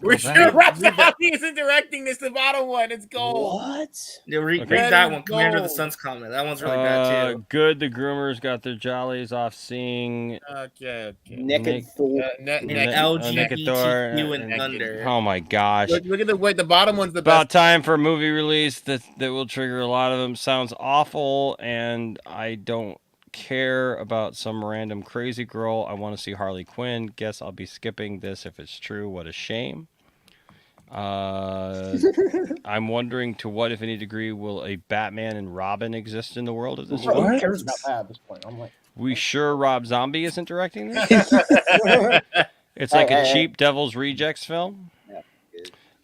We Go should back. have watched he isn't directing this. The bottom one. It's gold. What? Yeah, read Okay. that one. Commander of the Gold. Sun's comment. That one's really bad too. Good. The groomers got their jollies off seeing Okay. Naked Thor. And Naked LGBTQ Thor and under. Oh my gosh. Look at the bottom one's the About best. time for a movie release that will trigger a lot of them. Sounds awful, and I don't care about some random crazy girl. I want to see Harley Quinn. Guess I'll be skipping this if it's true. What a shame. I'm wondering to what, if any degree, will a Batman and Robin exist in the world of this Who film? cares about that at this point? I'm like, We sure Rob Zombie isn't directing this? It's like a cheap Devil's Rejects film.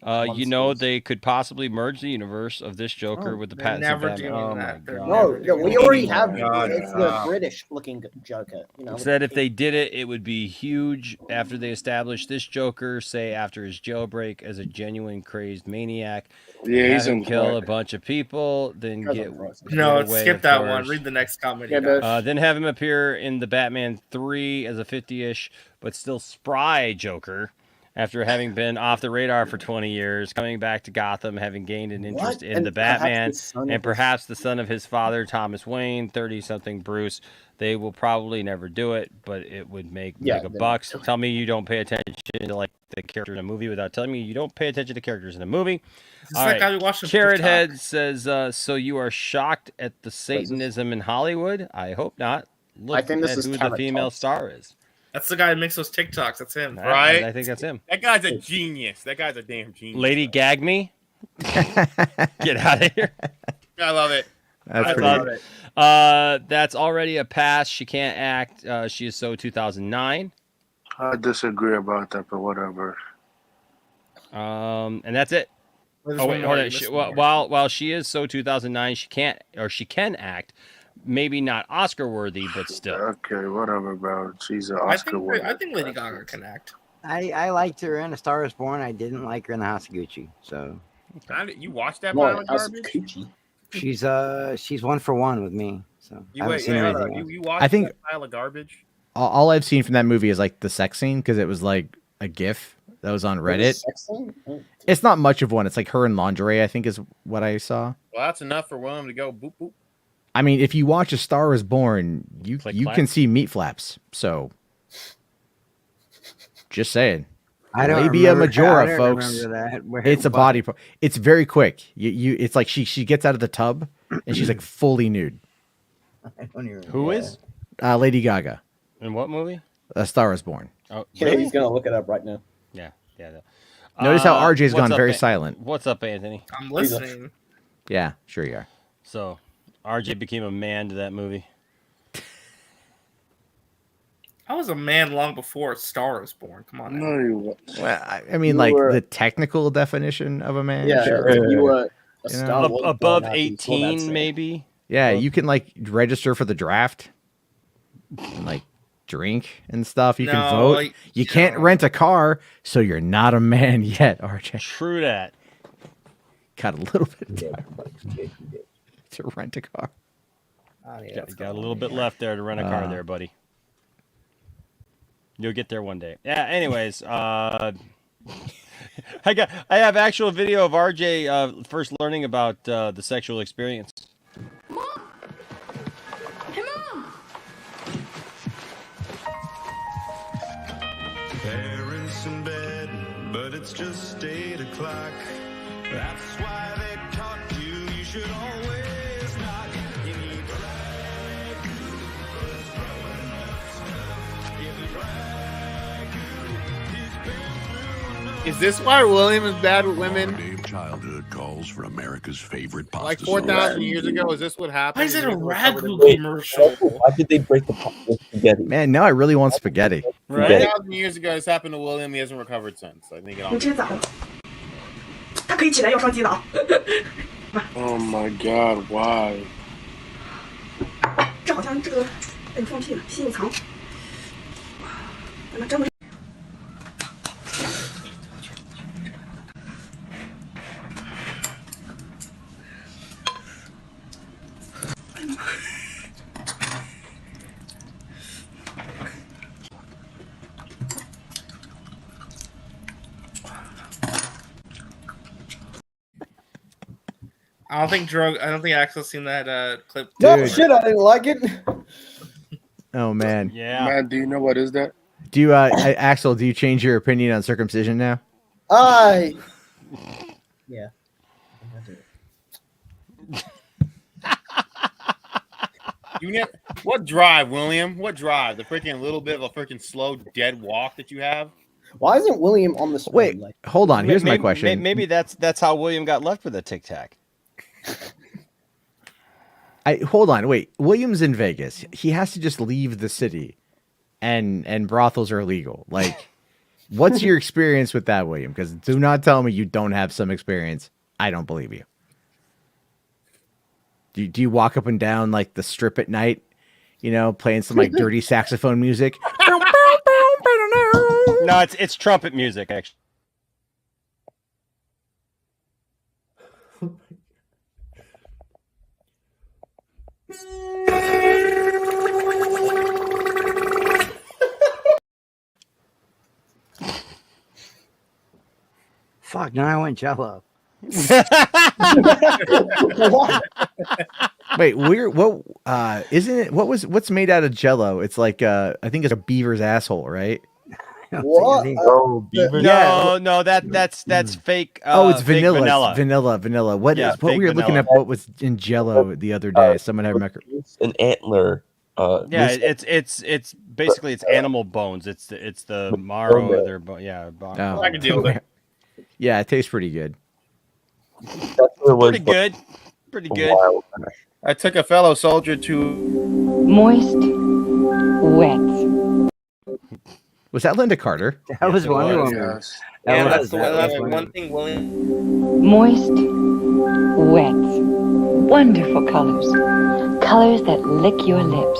You know, they could possibly merge the universe of this Joker with the they're Pattinson never Batman. doing Oh that. my They're god! no, yeah, we already have. God, It's the British-looking Joker. You know. Said if they did it, it would be huge after they established this Joker, say after his jailbreak, as a genuine crazy maniac. Yeah, have he's him on kill crack. a bunch of people, then That's get unfortunate. No, get away, skip of that one. course. Read the next comment. Yeah, you got. but- Then have him appear in the Batman 3 as a 50-ish, but still spry Joker. After having been off the radar for 20 years, coming back to Gotham, having gained an interest What? in And the perhaps Batman, the son of and his- perhaps the son of his father, Thomas Wayne, 30-something Bruce. They will probably never do it, but it would make Yeah, mega they- bucks. Tell me you don't pay attention to like the character in a movie without telling me you don't pay attention to characters in a movie. It's All like right. I watched on Carrot TikTok. Head says, so you are shocked at the Satanism in Hollywood? I hope not. Look I think this at is who the Carrot female Top. star is. That's the guy who makes those TikToks. That's him. Right? I think that's him. That guy's a genius. That guy's a damn genius. Lady Gag Me. Get out of here. I love it. That's I pretty love good. it. That's already a pass. She can't act. She is so 2009. I disagree about that, but whatever. And that's it. There's Oh one wait, more, hold on. there's She, one while more. while she is so 2009, she can't, or she can act. Maybe not Oscar worthy, but still. Okay, whatever, bro. She's an I Oscar think winner. I think Lady Gaga can act. I liked her in A Star Is Born. I didn't like her in The House of Gucci. So You watched that Boy, pile of that's garbage? Gucci. she's 1 for 1 with me. So I You haven't wait, seen wait, her hold on. anything else. You watched I think- that pile of garbage? All I've seen from that movie is like the sex scene because it was like a GIF that was on Reddit. Sex scene? Oh, It's not much of one. It's like her in lingerie, I think, is what I saw. Well, that's enough for William to go boop boop. I mean, if you watch A Star Is Born, you can see meat flaps. So, just saying. I don't Labia remember- majora, I don't folks. remember that. Where- It's a what? body part. It's very quick. It's like she gets out of the tub and she's like fully nude. I don't even Who is? Lady Gaga. In what movie? A Star Is Born. Oh, Yeah, he's gonna look it up right now. Yeah. Notice how RJ's what's gone up, very An- silent. What's up, Anthony? I'm listening. Yeah, sure you are. So, RJ became a man to that movie. I was a man long before a Star was born. Come on. No, you weren't. Well, I mean, You like were- the technical definition of a man. Yeah, sure. you were a You know? star was Above born after you saw that 18, scene. maybe. Yeah, you can like register for the draft and like drink and stuff. You can No, vote. like, you can't rent a car, so you're not a man yet, RJ. True that. Got a little bit of time to rent a car. Got a little bit left there to rent a car there, buddy. You'll get there one day. Yeah, anyways, I have actual video of RJ first learning about the sexual experience. Parents in bed, but it's just 8 o'clock. That's why they taught you you should always knock. You need Is this why William is bad with women? Dave Childhood calls for America's favorite pasta. Like 4,000 years ago, is this what happened? Why is it a Is this what covered in- ragu commercial? Why did they break the pot with spaghetti? Man, now I really want spaghetti. Right? 4,000 years ago, this happened to William. He hasn't recovered since. I think it all. 他可以起来要双击了。 Oh my god, why? 这好像这个被放屁了，吸引藏。咱们真的。 I don't think Axel's seen that clip. No shit, I didn't like it. Oh man. Yeah. Man, do you know what is that? Do you, Axel? Do you change your opinion on circumcision now? Yeah. What drive, William? What drive? The freaking little bit of a freaking slow, dead walk that you have? Why isn't William on the screen? Wait, hold on. Here's my Maybe- question. Maybe that's how William got left with a Tic Tac. Hold on. Wait, William's in Vegas. He has to just leave the city, and brothels are illegal. Like, what's your experience with that, William? Because do not tell me you don't have some experience. I don't believe you. Do you walk up and down like the strip at night, you know, playing some like dirty saxophone music? No, it's trumpet music actually. Fuck, now I went Jello. Wait, what isn't it what's made out of Jello? It's like I think it's a beaver's asshole, right? What? No, that's fake. Oh, it's fake vanilla. Vanilla. What Yeah, what fake we were looking vanilla. at what was in Jello the other day. Someone had an antler. Yeah, it's basically it's animal bones. It's the marrow of their bone. Yeah, bone. Oh. I can deal with it. Yeah, it tastes pretty good. Pretty good. Pretty good. I took a fellow soldier to. Moist, wet. Was that Linda Carter? That was Wonder Woman. Yes. Yeah, That was that's Wonder one thing, William. Moist, wet. Wonderful colors. Colors that lick your lips.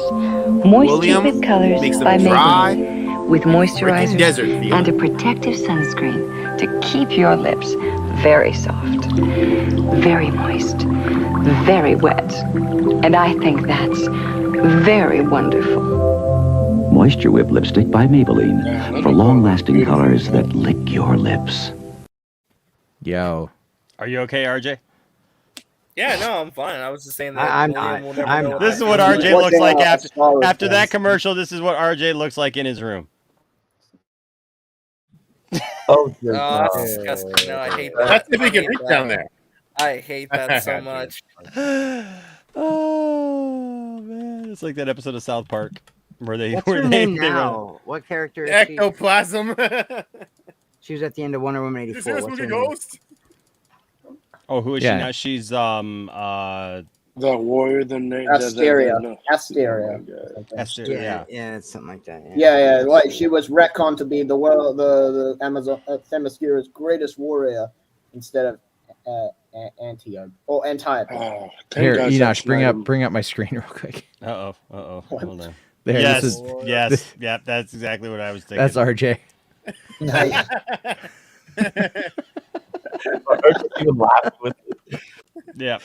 Moist William Cupid colors makes them by dry, Maybelline. With freaking moisturizer desert feel. and a protective sunscreen to keep your lips very soft, very moist, very wet. And I think that's very wonderful. Moisture Whip Lipstick by Maybelline for long-lasting colors that lick your lips. Yo. Are you okay, RJ? Yeah, no, I'm fine. I was just saying that I'm William not. will never I'm know not. what This is that what feels RJ like. looks like Star Wars after that fans. commercial. This is what RJ looks like in his room. Oh, dear Oh, God. that's disgusting. No, I hate that. That's if I he can hate reach that. down there. I hate that so much. Oh man, it's like that episode of South Park where they What's where her they, name they run. now? What character is she? Ectoplasm. She was at the end of Wonder Woman Is 84. this What's movie her name? Ghost? Oh, who is Yeah. she now? She's That warrior, the name. Asteria. No. Asteria. Esther. Yeah, Yeah. yeah, it's something like that. Yeah, like she was retconned to be the Amazon Themyscire's greatest warrior instead of Antiope or Antiope. Oh, Here, God Enosh, that's bring not up my screen real quick. Hold on. There, yes, this is yes, yeah. That's exactly what I was thinking. that's RJ. Nice. Even laughed with it. Yeah.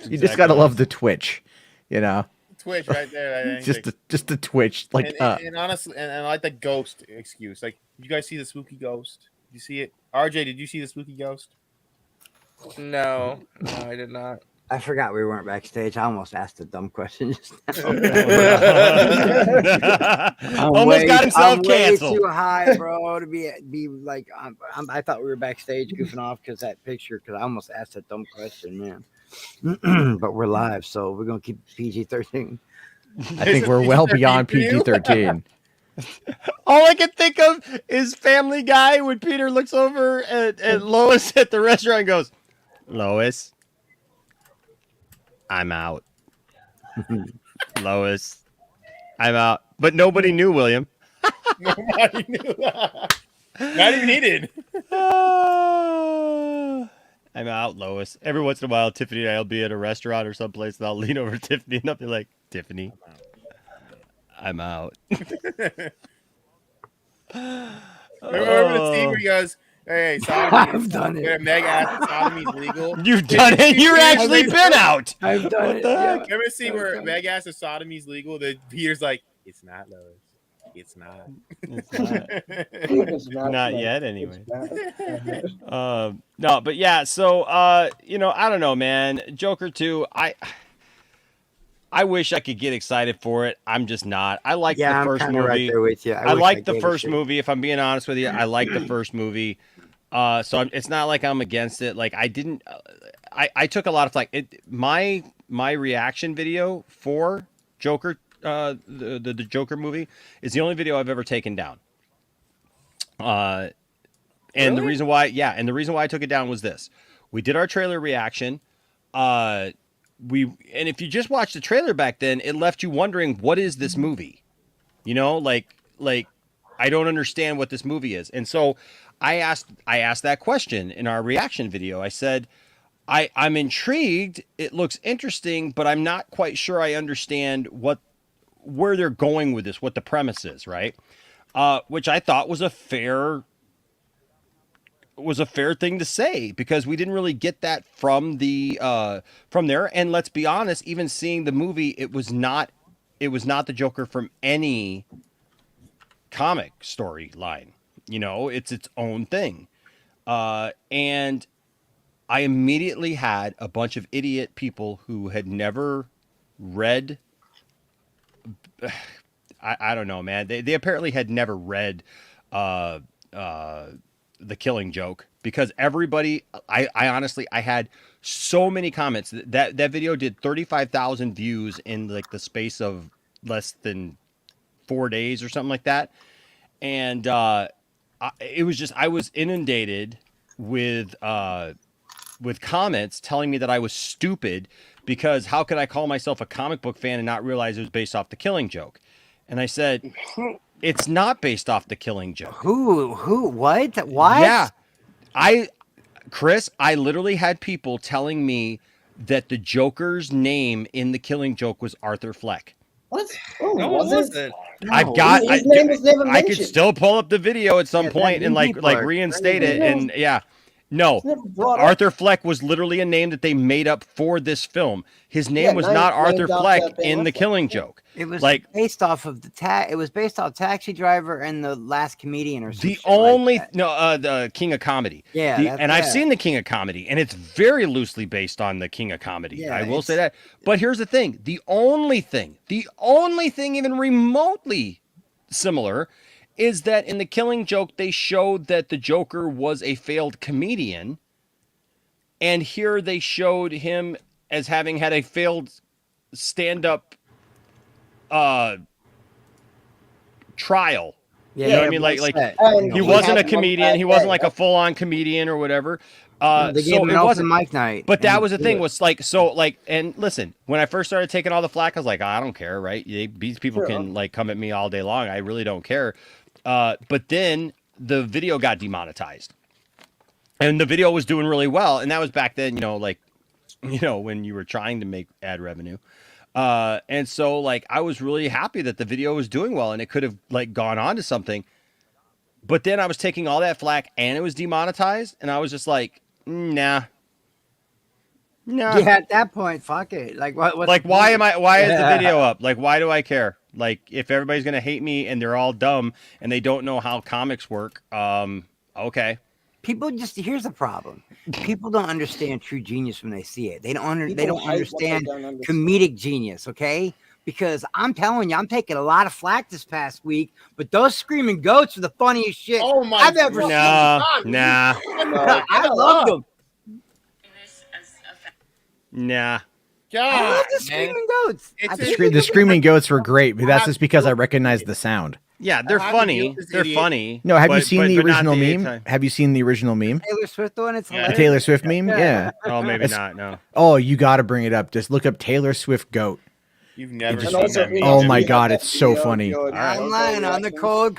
You just gotta love the twitch, you know. Twitch right there. Just the twitch, like and honestly, and I like the ghost excuse. Like, you guys see the spooky ghost? Did you see it? RJ, did you see the spooky ghost? No, I did not. I forgot we weren't backstage. I almost asked a dumb question just now. Almost got himself I'm canceled. way too high, bro, to be like. I thought we were backstage goofing off because that picture. Because I almost asked a dumb question, man. But we're live, so we're gonna keep PG-13. I think we're well beyond PG-13. All I can think of is Family Guy when Peter looks over at Lois at the restaurant and goes, "Lois, I'm out." Lois, I'm out. But nobody knew, William. Nobody knew. Not even he did. I'm out, Lois. Every once in a while, Tiffany and I will be at a restaurant or someplace, and I'll lean over to Tiffany and I'll be like, "Tiffany, I'm out." Remember the scene where he goes, "Hey, sodomy." I've done it. Where Meg asked if sodomy's legal. You've done it. You're actually been out. I've done What it. the Yeah. heck? Remember the scene where Meg asked if sodomy's legal? That Peter's like, "It's not, Lois. It's not. It's not. It's Not like- yet, anyway. it's No, but yeah. So, I don't know, man. Joker 2. I wish I could get excited for it. I'm just not. I like Yeah, the I'm first kinda movie. right there with you. I wish like the gave a first shit. movie. If I'm being honest with you, I like the first movie. So it's not like I'm against it. Like I didn't. I took a lot of like my reaction video for Joker. The Joker movie is the only video I've ever taken down. And the reason why I took it down was this: we did our trailer reaction. And if you just watched the trailer back then, it left you wondering, what is this movie? You know, like I don't understand what this movie is. And so I asked that question in our reaction video. I said, I'm intrigued. It looks interesting, but I'm not quite sure I understand where they're going with this, what the premise is, right? Which I thought was a fair thing to say, because we didn't really get that from there. And let's be honest, even seeing the movie, it was not the Joker from any comic storyline. You know, it's its own thing. And I immediately had a bunch of idiot people who had never read. I don't know, man. They apparently had never read The Killing Joke, because everybody, I honestly, I had so many comments. That video did 35,000 views in like the space of less than 4 days or something like that. And it was just, I was inundated with comments telling me that I was stupid, because how could I call myself a comic book fan and not realize it was based off The Killing Joke? And I said, it's not based off The Killing Joke. Who, what? Yeah. Chris, I literally had people telling me that the Joker's name in The Killing Joke was Arthur Fleck. What? Oh, No, it wasn't. I've got. His name was never I could mentioned. still pull up the video at some point and like people are reinstate it. crazy. And yeah, No, It's never brought up. Arthur Fleck was literally a name that they made up for this film. His name was not Arthur Fleck in The Killing Joke. It was like based off of it was based off Taxi Driver and The Last Comedian or something. the only the King of Comedy. Yeah, I've seen The King of Comedy, and it's very loosely based on The King of Comedy. Yeah, I will say that. But here's the thing: the only thing even remotely similar is that in The Killing Joke they showed that the Joker was a failed comedian, and here they showed him as having had a failed stand-up trial. Yeah, you know what I mean? Like he wasn't a comedian. He wasn't like a full-on comedian or whatever. They gave him an open mic night. But that was the thing was like, and listen, when I first started taking all the flack, I was like, I don't care, right? These people can like come at me all day long. I really don't care. But then the video got demonetized, and the video was doing really well. And that was back then, when you were trying to make ad revenue. And so like, I was really happy that the video was doing well and it could have like gone on to something. But then I was taking all that flack and it was demonetized. And I was just like, nah. Yeah, at that point, fuck it. Like, why is the video up? Like, why do I care? Like, if everybody's going to hate me and they're all dumb and they don't know how comics work, okay. Here's the problem. People don't understand true genius when they see it. They don't understand comedic genius, okay? Because I'm telling you, I'm taking a lot of flack this past week, but those screaming goats are the funniest shit I've ever seen. Nah. I love them. Nah. I love the screaming goats. The screaming goats were great, but that's just because I recognized the sound. Yeah, they're funny. They're funny. No, have you seen the original meme? Have you seen the original meme? Taylor Swift one? It's the Taylor Swift meme? Yeah. Oh, maybe not. No. Oh, you got to bring it up. Just look up Taylor Swift goat. You've never seen that meme. Oh my god, it's so funny. I'm lying on the cold.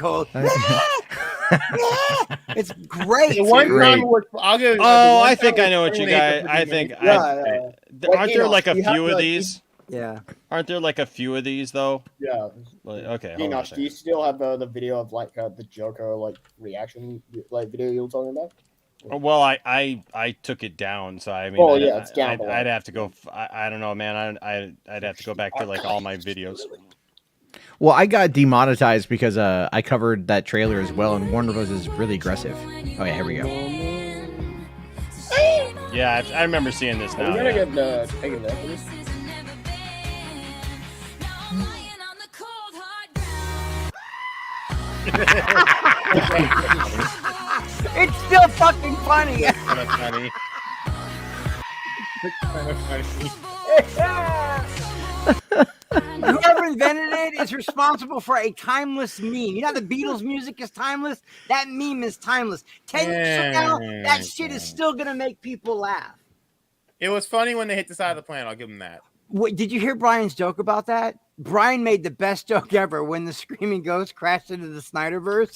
It's great. I think I know what you guys. Aren't there like a few of these? Yeah. Aren't there like a few of these though? Yeah. Okay. Enosh, do you still have the video of like the Joker like reaction like video you were talking about? Well, I took it down, so I mean, it's down. I'd have to go. I don't know, man. I'd have to go back to like all my videos. Well, I got demonetized because I covered that trailer as well, and Warner Bros. Is really aggressive. Oh yeah, here we go. Yeah, I remember seeing this now. We're gonna get taken there for this. It's still fucking funny. Kind of funny. Whoever invented it is responsible for a timeless meme. You know how the Beatles music is timeless? That meme is timeless. 10 years from now, that shit is still gonna make people laugh. It was funny when they hit the side of the planet. I'll give them that. Wait, did you hear Brian's joke about that? Brian made the best joke ever when the screaming ghost crashed into the Snyderverse.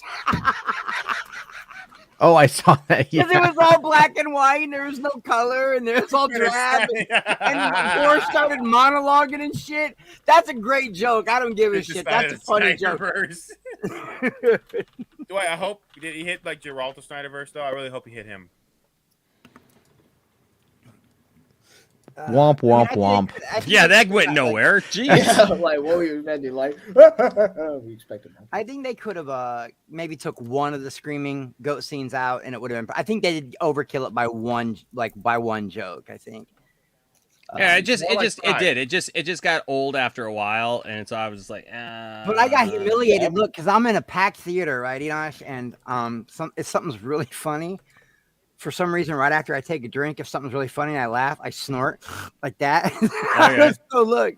Oh, I saw that. Because it was all black and white, and there was no color, and there was all drab, and Gore started monologuing and shit. That's a great joke. I don't give a shit. That's a funny joke. I hope did he hit like Geraldo Snyderverse though? I really hope he hit him. Womp womp womp. Yeah, that went nowhere. Jeez. Yeah, like what were you expecting? Like we expected. I think they could have maybe took one of the screaming goat scenes out, and it would have been. I think they did overkill it by one joke. I think. Yeah, it just got old after a while, and so I was just like, But I got humiliated. Look, because I'm in a packed theater, right, Enosh, and if something's really funny. For some reason, right after I take a drink, if something's really funny, I laugh, I snort like that. Okay. So look,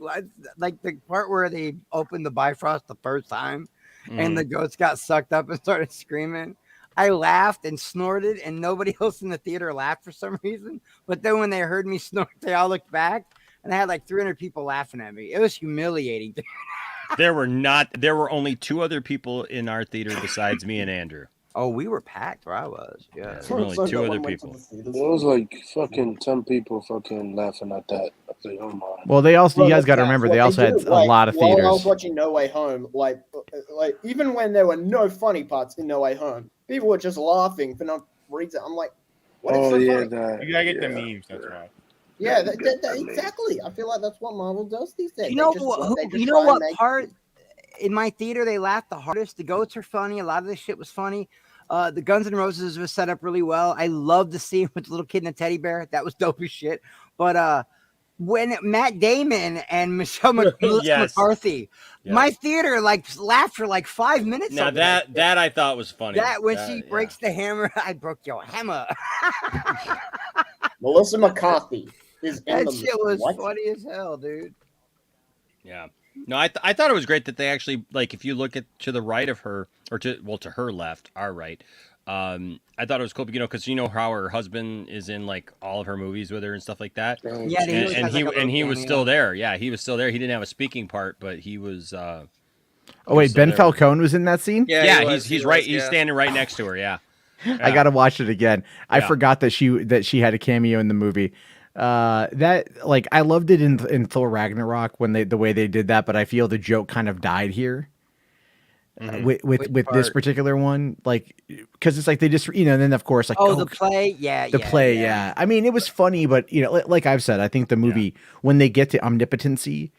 like the part where they opened the Bifrost the first time, and the goats got sucked up and started screaming. I laughed and snorted, and nobody else in the theater laughed for some reason. But then when they heard me snort, they all looked back, and I had like 300 people laughing at me. It was humiliating. There were only 2 other people in our theater besides me and Andrew. Oh, we were packed where I was. Yeah, there were only 2 other people. There was like fucking 10 people fucking laughing at that. I was like, oh my. Well, you guys got to remember, they also had a lot of theaters. While I was watching No Way Home, like even when there were no funny parts in No Way Home, people were just laughing for no reason. I'm like, What is so yeah, funny? You gotta get the memes. That's why. Yeah, exactly. I feel like that's what Marvel does these days. You know They just, what? they just You know try and what make- part in my theater they laughed the hardest? The goats are funny. A lot of this shit was funny. The Guns N' Roses was set up really well. I love the scene with the little kid and the teddy bear. That was dope as shit. But when Matt Damon and Melissa Yes. McCarthy, Yes. my theater laughed for 5 minutes. Now over that I thought was funny. that when she breaks the hammer, I broke your hammer. Melissa McCarthy is in That the shit was what? funny as hell, dude. Yeah. No, I thought it was great that they actually, like, if you look at to the right of her, or to her left, our right, I thought it was cool, because you know how her husband is in like all of her movies with her and stuff like that. Yeah, and he was still there. Yeah, he was still there. He didn't have a speaking part, but he was. Oh wait, Ben Falcone was in that scene. Yeah, he's right. He's standing right next to her. Yeah. I gotta watch it again. I Yeah. forgot that she had a cameo in the movie. I loved it in Thor Ragnarok when the way they did that, but I feel the joke kind of died here. With this particular one, because it's like they just and then of course the play, yeah. I mean, it was funny, but like I've said, I think the movie when they get to omnipotency,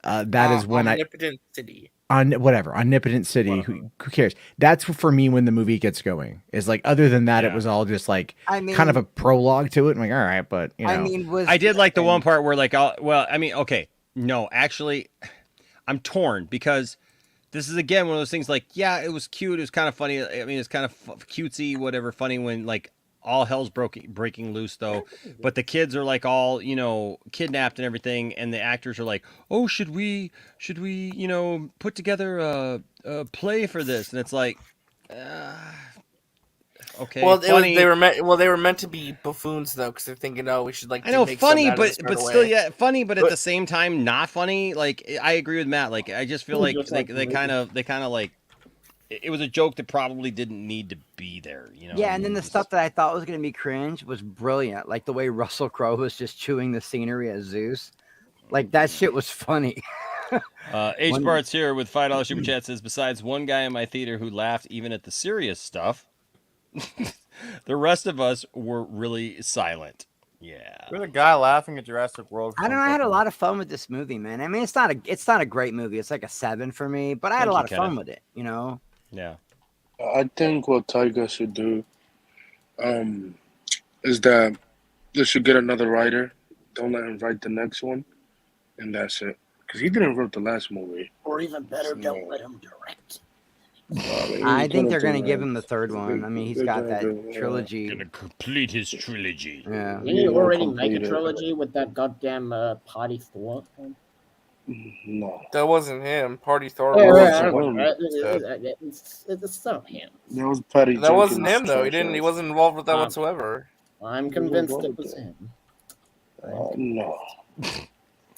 that is when Omnipotent City. Omnipotent City. Who cares? That's for me when the movie gets going. Is like other than that, it was all just kind of a prologue to it. I'm like, all right, but I did like the one part where okay, no, actually, I'm torn because. This is again one of those things it was cute. It was kind of funny. I mean, it's kind of cutesy, whatever, funny when all hell's breaking loose though. But the kids are all, kidnapped and everything. And the actors are like, oh, should we, put together a play for this? And it's like, okay. Well, they were meant to be buffoons though, because they're thinking, we should I know, make funny, something out of but this right still, away. funny, but at the same time, not funny. I agree with Matt. I just feel like they kind of it was a joke that probably didn't need to be there. Yeah, and then the stuff that I thought was going to be cringe was brilliant. Like the way Russell Crowe was just chewing the scenery as Zeus. That shit was funny. H. Bart's here with $5 super chat says, besides one guy in my theater who laughed even at the serious stuff, the rest of us were really silent. Yeah. You're the guy laughing at Jurassic World. I don't know. I had a lot of fun with this movie, man. I mean, it's not a great movie. It's like a 7 for me, but I had a lot of fun with it. Yeah. I think what Tyga should do, is that they should get another writer. Don't let him write the next one, and that's it. Because he didn't write the last movie. Or even better, don't let him direct. I think they're going to give him the third one. I mean, he's got that trilogy. Going to complete his trilogy. Yeah. Didn't he already make a trilogy with that goddamn Party Thor? No. That wasn't him. Party Thor. It's not him. That was Patty. That wasn't him though. He wasn't involved with that whatsoever. I'm convinced it was him. No.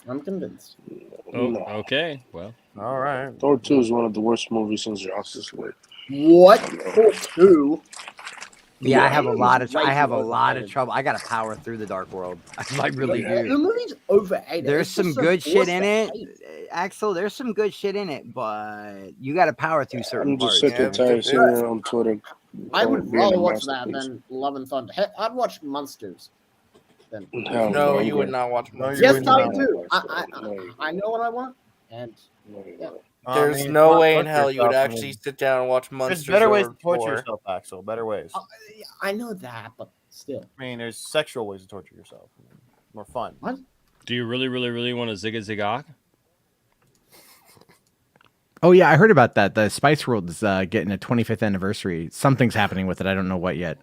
I'm convinced. No. Okay. Well. All right. Thor 2 is one of the worst movies since Justice League. What? Thor 2? Yeah, I have a lot of trouble. I got to power through the Dark World. I really do. The movie's overrated. There's some good shit in it, Axel. There's some good shit in it, but you got to power through certain I'm just parts. sick and tired seeing it on Twitter. I would rather watch that than Love and Thunder. I'd watch Monsters. No, you would not watch Monsters. Yes, I do. I know what I want, and yeah. There's no way in hell you would actually sit down and watch Monsters. There's better ways to torture yourself, Axel. Better ways. I know that, but still. I mean, there's sexual ways to torture yourself. More fun. What? Do you really, really, really want to zigga? Oh yeah, I heard about that. The Spice World is getting a 25th anniversary. Something's happening with it. I don't know what yet.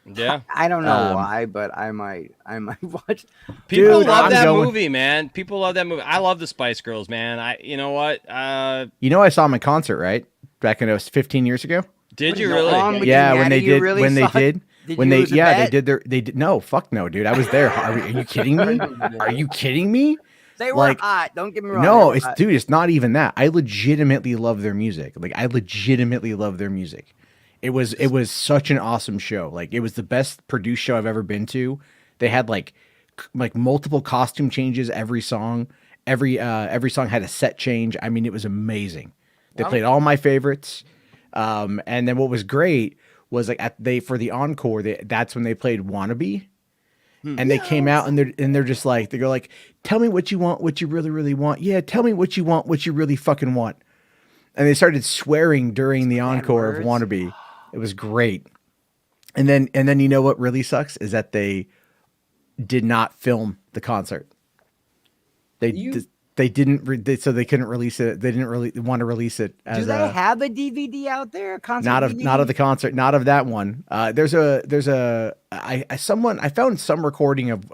Yeah, I don't know why, but I might watch. People love that movie, man. People love that movie. I love the Spice Girls, man. You know what? I saw them in concert, right? Back in 15 years ago. Did you really? Yeah, when they did. No, fuck no, dude. I was there. Are you kidding me? Are you kidding me? They were hot. Don't get me wrong. No, it's not even that. I legitimately love their music. I legitimately love their music. It was such an awesome show. It was the best produced show I've ever been to. They had like multiple costume changes every song. Every song had a set change. I mean, it was amazing. They played all my favorites. And then what was great was like for the encore, that's when they played Wannabe. And they came out and they're just like, they go like, tell me what you want, what you really, really want. Yeah, tell me what you want, what you really fucking want. And they started swearing during the encore of Wannabe. It was great. And then you know what really sucks is that they did not film the concert. They didn't, so they couldn't release it. They didn't really want to release it. As Do they have a DVD out there? A concert not of DVD? the concert, not of that one. I found some recording of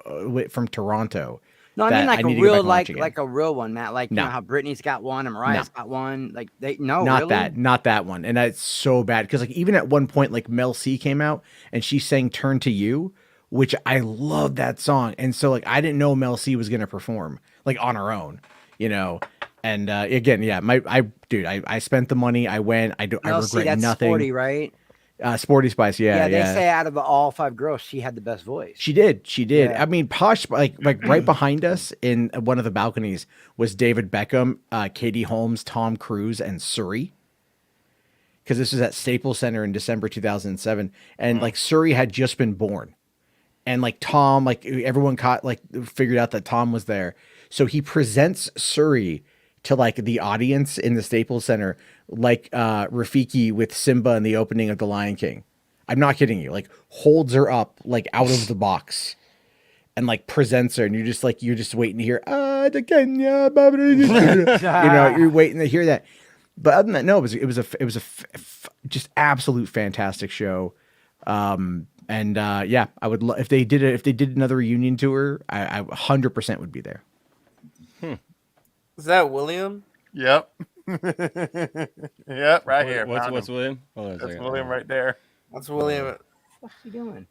from Toronto. No, I mean like a need to go real, back and watch like a real one, Matt. Like you No. know how Britney's got one and Mariah's got one. Like not that one. And it's so bad because like even at one point like Mel C came out and she sang "Turn to You," which I love that song. And so like I didn't know Mel C was gonna perform like on her own, you know. And again, yeah, I spent the money. I went. I regret that's nothing. Sporty, right? Sporty Spice, yeah. They say out of all 5 girls, she had the best voice. She did. Yeah. I mean, Posh, like right behind us in one of the balconies was David Beckham, Katie Holmes, Tom Cruise, and Suri. Because this was at Staples Center in December 2007, and like Suri had just been born, and like Tom, like everyone figured out that Tom was there, so he presents Suri to like the audience in the Staples Center, like Rafiki with Simba in the opening of The Lion King. I'm not kidding you. Like holds her up like out of the box and like presents her, and you're just waiting to hear the Kenya, you know, you're waiting to hear that. But other than that, no, it was a just absolute fantastic show. Yeah, I would if they did another reunion tour, I 100% would be there. Is that William? Yep. Yep, right here. What's William? That's William right there. That's William. What's he doing?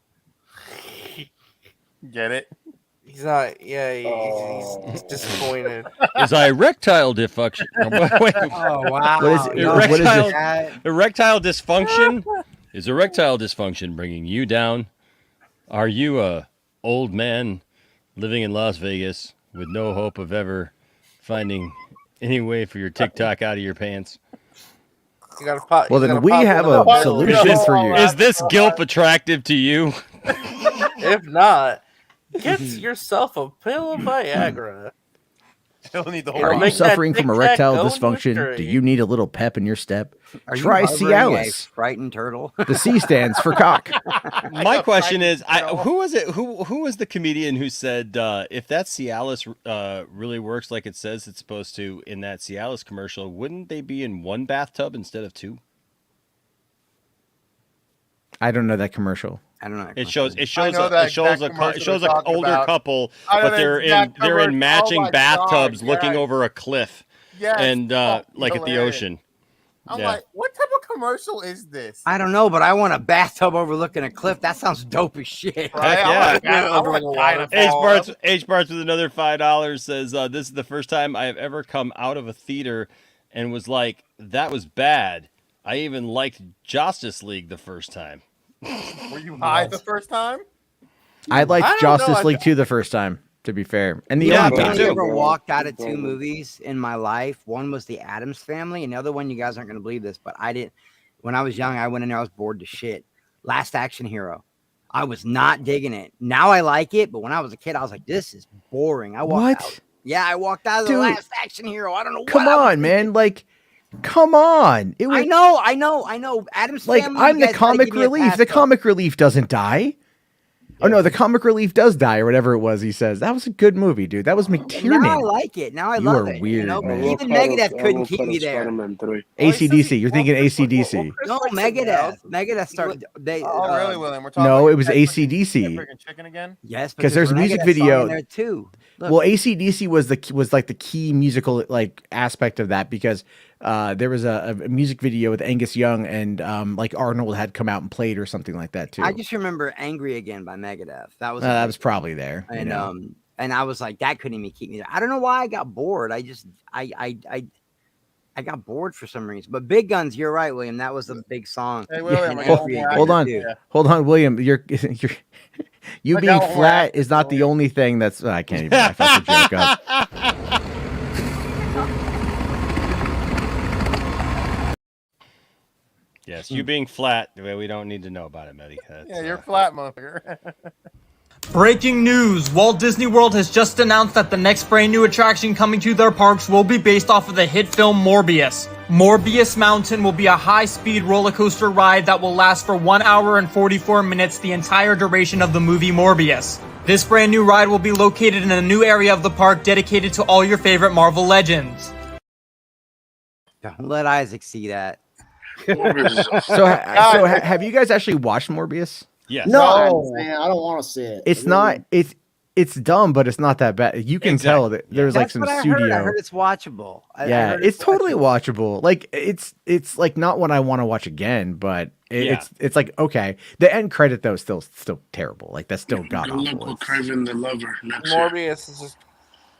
Get it? He's not. Yeah, he's disappointed. Is erectile dysfunction? Wait. Oh wow! Erectile dysfunction? Is erectile dysfunction bringing you down? Are you a old man living in Las Vegas with no hope of ever finding any way for your TikTok out of your pants? You gotta pop. Well, then we have a solution for you. Is this gilf attractive to you? If not, get yourself a pill of Viagra. Are you suffering from erectile dysfunction? Do you need a little pep in your step? Try Cialis. Frightened turtle. The C stands for cock. My question is, who was it? Who was the comedian who said if that Cialis really works like it says it's supposed to in that Cialis commercial, wouldn't they be in one bathtub instead of 2? I don't know that commercial. I don't know. It shows an older couple, but they're in matching bathtubs looking over a cliff, and like at the ocean. I'm like, what type of commercial is this? I don't know, but I want a bathtub overlooking a cliff. That sounds dope as shit. Heck yeah. H Barts with another $5 says, this is the first time I have ever come out of a theater and was like, that was bad. I even liked Justice League the first time. Were you high the first time? I liked Justice League 2 the first time, to be fair. And the I've only ever walked out of 2 movies in my life. One was The Addams Family, and the other one, you guys aren't going to believe this, but I didn't. When I was young, I went in there, I was bored to shit. Last Action Hero. I was not digging it. Now I like it, but when I was a kid, I was like, this is boring. I walked out. Yeah, I walked out of the Last Action Hero. I don't know what. Come on, man. Like, come on. It was, I know. Addams like, Family. I'm the comic relief. The comic relief doesn't die. Oh no, the comic relief does die, or whatever it was. He says that was a good movie, dude. That was McTiernan. Now I like it. Now I love it. You are weird, man. Even Megadeth couldn't keep me there. AC/DC. You're thinking AC/DC. No, Megadeth. Megadeth started. They. Really, William? We're talking No, it was AC/DC. Chicken again? Yes, because there's a music Megadeth video song in there too. Look. Well, AC/DC was like the key musical like aspect of that because there was a music video with Angus Young and like Arnold had come out and played or something like that too. I just remember "Angry Again" by Megadeth. That was probably there. And and I was like, that couldn't even keep me there. I don't know why I got bored. I got bored for some reason. But Big Guns, you're right, William. That was a big song. Hey, William, hold on, William. You being flat is not the only thing that's. I can't even. I fucked the joke up. Yes, you being flat, we don't need to know about it, Meddy. Yeah, you're flat, motherfucker. Breaking news! Walt Disney World has just announced that the next brand new attraction coming to their parks will be based off of the hit film Morbius. Morbius Mountain will be a high-speed roller coaster ride that will last for 1 hour and 44 minutes the entire duration of the movie Morbius. This brand new ride will be located in a new area of the park dedicated to all your favorite Marvel legends. Don't let Isaac see that. So have you guys actually watched Morbius? Yes. No, man, I don't want to see it. It's not. It's dumb, but it's not that bad. You can tell that there's like That's some what I studio. heard. I heard it's watchable. I Yeah, heard it's totally watchable. Like it's like not what I want to watch again, but it's like okay. The end credit though is still terrible. Like that's still god Good luck awful. with Craven the Lover next year. Morbius is just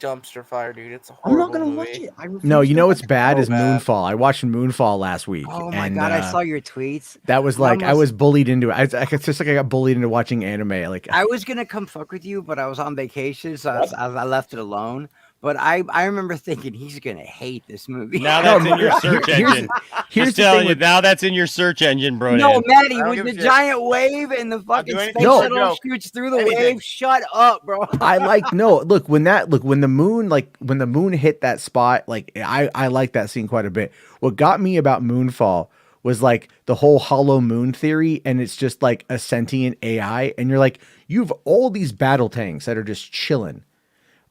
dumpster fire, dude. It's a I'm horrible not gonna movie. watch it. I No, you know what's bad So is bad. Moonfall. I watched Moonfall last week. Oh my and, god, I saw your tweets. That was like I was bullied into it. It's just like I got bullied into watching anime. Like I was gonna come fuck with you, but I was on vacation, so I left it alone. But I remember thinking he's gonna hate this movie. Now that's in your search engine. Here's Just the telling thing you, with- now that's in your search engine, bro. No, Maddie, I don't with give the a shit. giant wave and the fucking anything space for a shuttle joke. shoots through the Anything. wave. Shut up, bro. I like no look when the moon hit that spot, like I like that scene quite a bit. What got me about Moonfall was like the whole hollow moon theory, and it's just like a sentient AI, and you're like, you have all these battle tanks that are just chilling.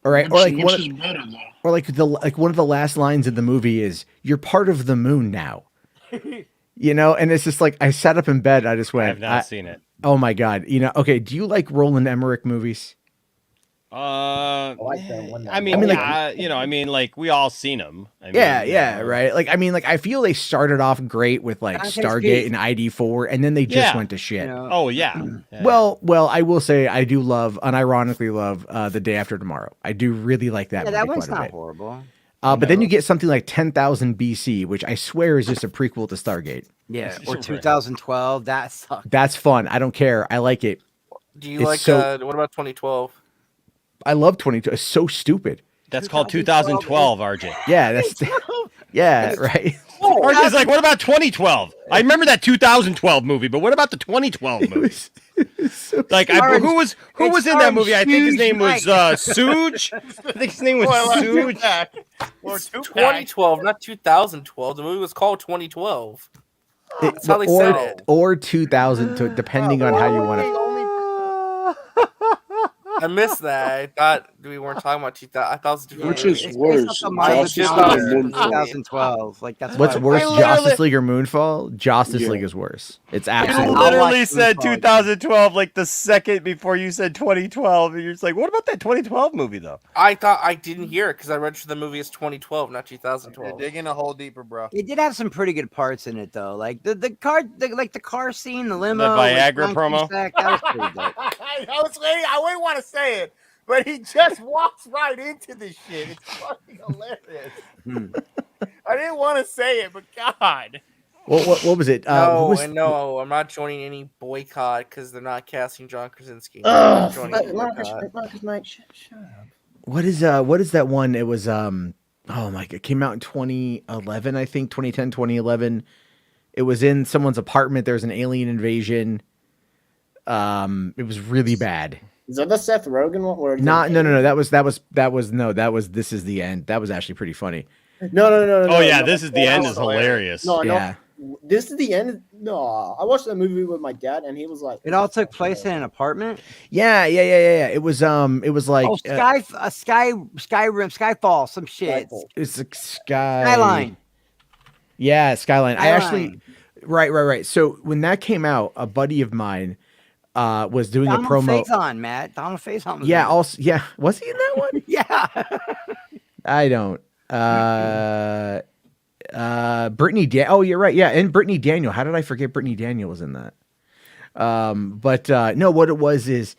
All right, or like Which is better though. or like one of the last lines of the movie is you're part of the moon now. You know, and it's just like I sat up in bed, I just went, I have not seen it. Oh my god, you know, okay, do you like Roland Emmerich movies? I I mean, mean, like- like we all seen them. Yeah, right. Like, I mean, like, I feel they started off great with like Context Stargate Beat. and ID4, and then they just Yeah. went to shit. Oh yeah. Well, I will say I do unironically love The Day After Tomorrow. I do really like that Yeah, movie that one's quite a not bit. horrible. But then you get something like 10,000 BC, which I swear is just a prequel to Stargate. Yeah, or 2012. That sucked. That's fun. I don't care. I like it. Do you It's like so- what about 2012? I love 22. It's so stupid. That's called 2012, RJ. Yeah, that's yeah, right. RJ's like, what about 2012? I remember that 2012 movie, but what about the 2012 movie? Like, who was in that movie? I think his name was Suge. I think his name was Suge. Or 2012, not 2012. The movie was called 2012. That's how they or, said it. or 2000, depending on how you want it. I missed that. I thought we weren't talking about 2000. I thought it was a different Which movie. is worse, Justice League or Moonfall? 2012. Like that's What's why- worse, I literally- Justice League or Moonfall? Justice Yeah. League is worse. It's I absolutely. literally watch said Moonfall. 2012 like the second before you said 2012, and you're just like, what about that 2012 movie though? I thought I didn't hear it because I registered the movie as 2012, not You're 2012. digging a hole deeper, bro. It did have some pretty good parts in it though, like the car scene, the limo, The Viagra like, promo? That was pretty good. I wouldn't want to say it, but he just walks right into this shit. It's fucking hilarious. I didn't want to say it, but God. What was it? No, who was- no, I'm not joining any boycott because they're not casting John Krasinski. I'm not joining any boycott. Marcus, mate, shut up. what is that one? It was oh my god, it came out in 2011, I think 2010, 2011. It was in someone's apartment. There's an alien invasion. It was really bad. Is that the Seth Rogen one? Where No. That was This Is the End. That was actually pretty funny. No. Oh yeah, no. This Is the End is hilarious. No, Yeah. This is the end. No, I watched that movie with my dad, and he was like, It all took place in an apartment. Yeah. It was like Oh, Skyfall, some shit. it's a sky Skyline. Yeah, Skyline. I Skyline. actually right. So when that came out, a buddy of mine was doing Donald a promo. Faison, Matt. Donald Faison. Was Yeah, in it. also yeah. Was he in that one? Yeah. I don't. Brittany oh, you're right. Yeah, and Brittany Daniel. How did I forget Brittany Daniel was in that? No, what it was is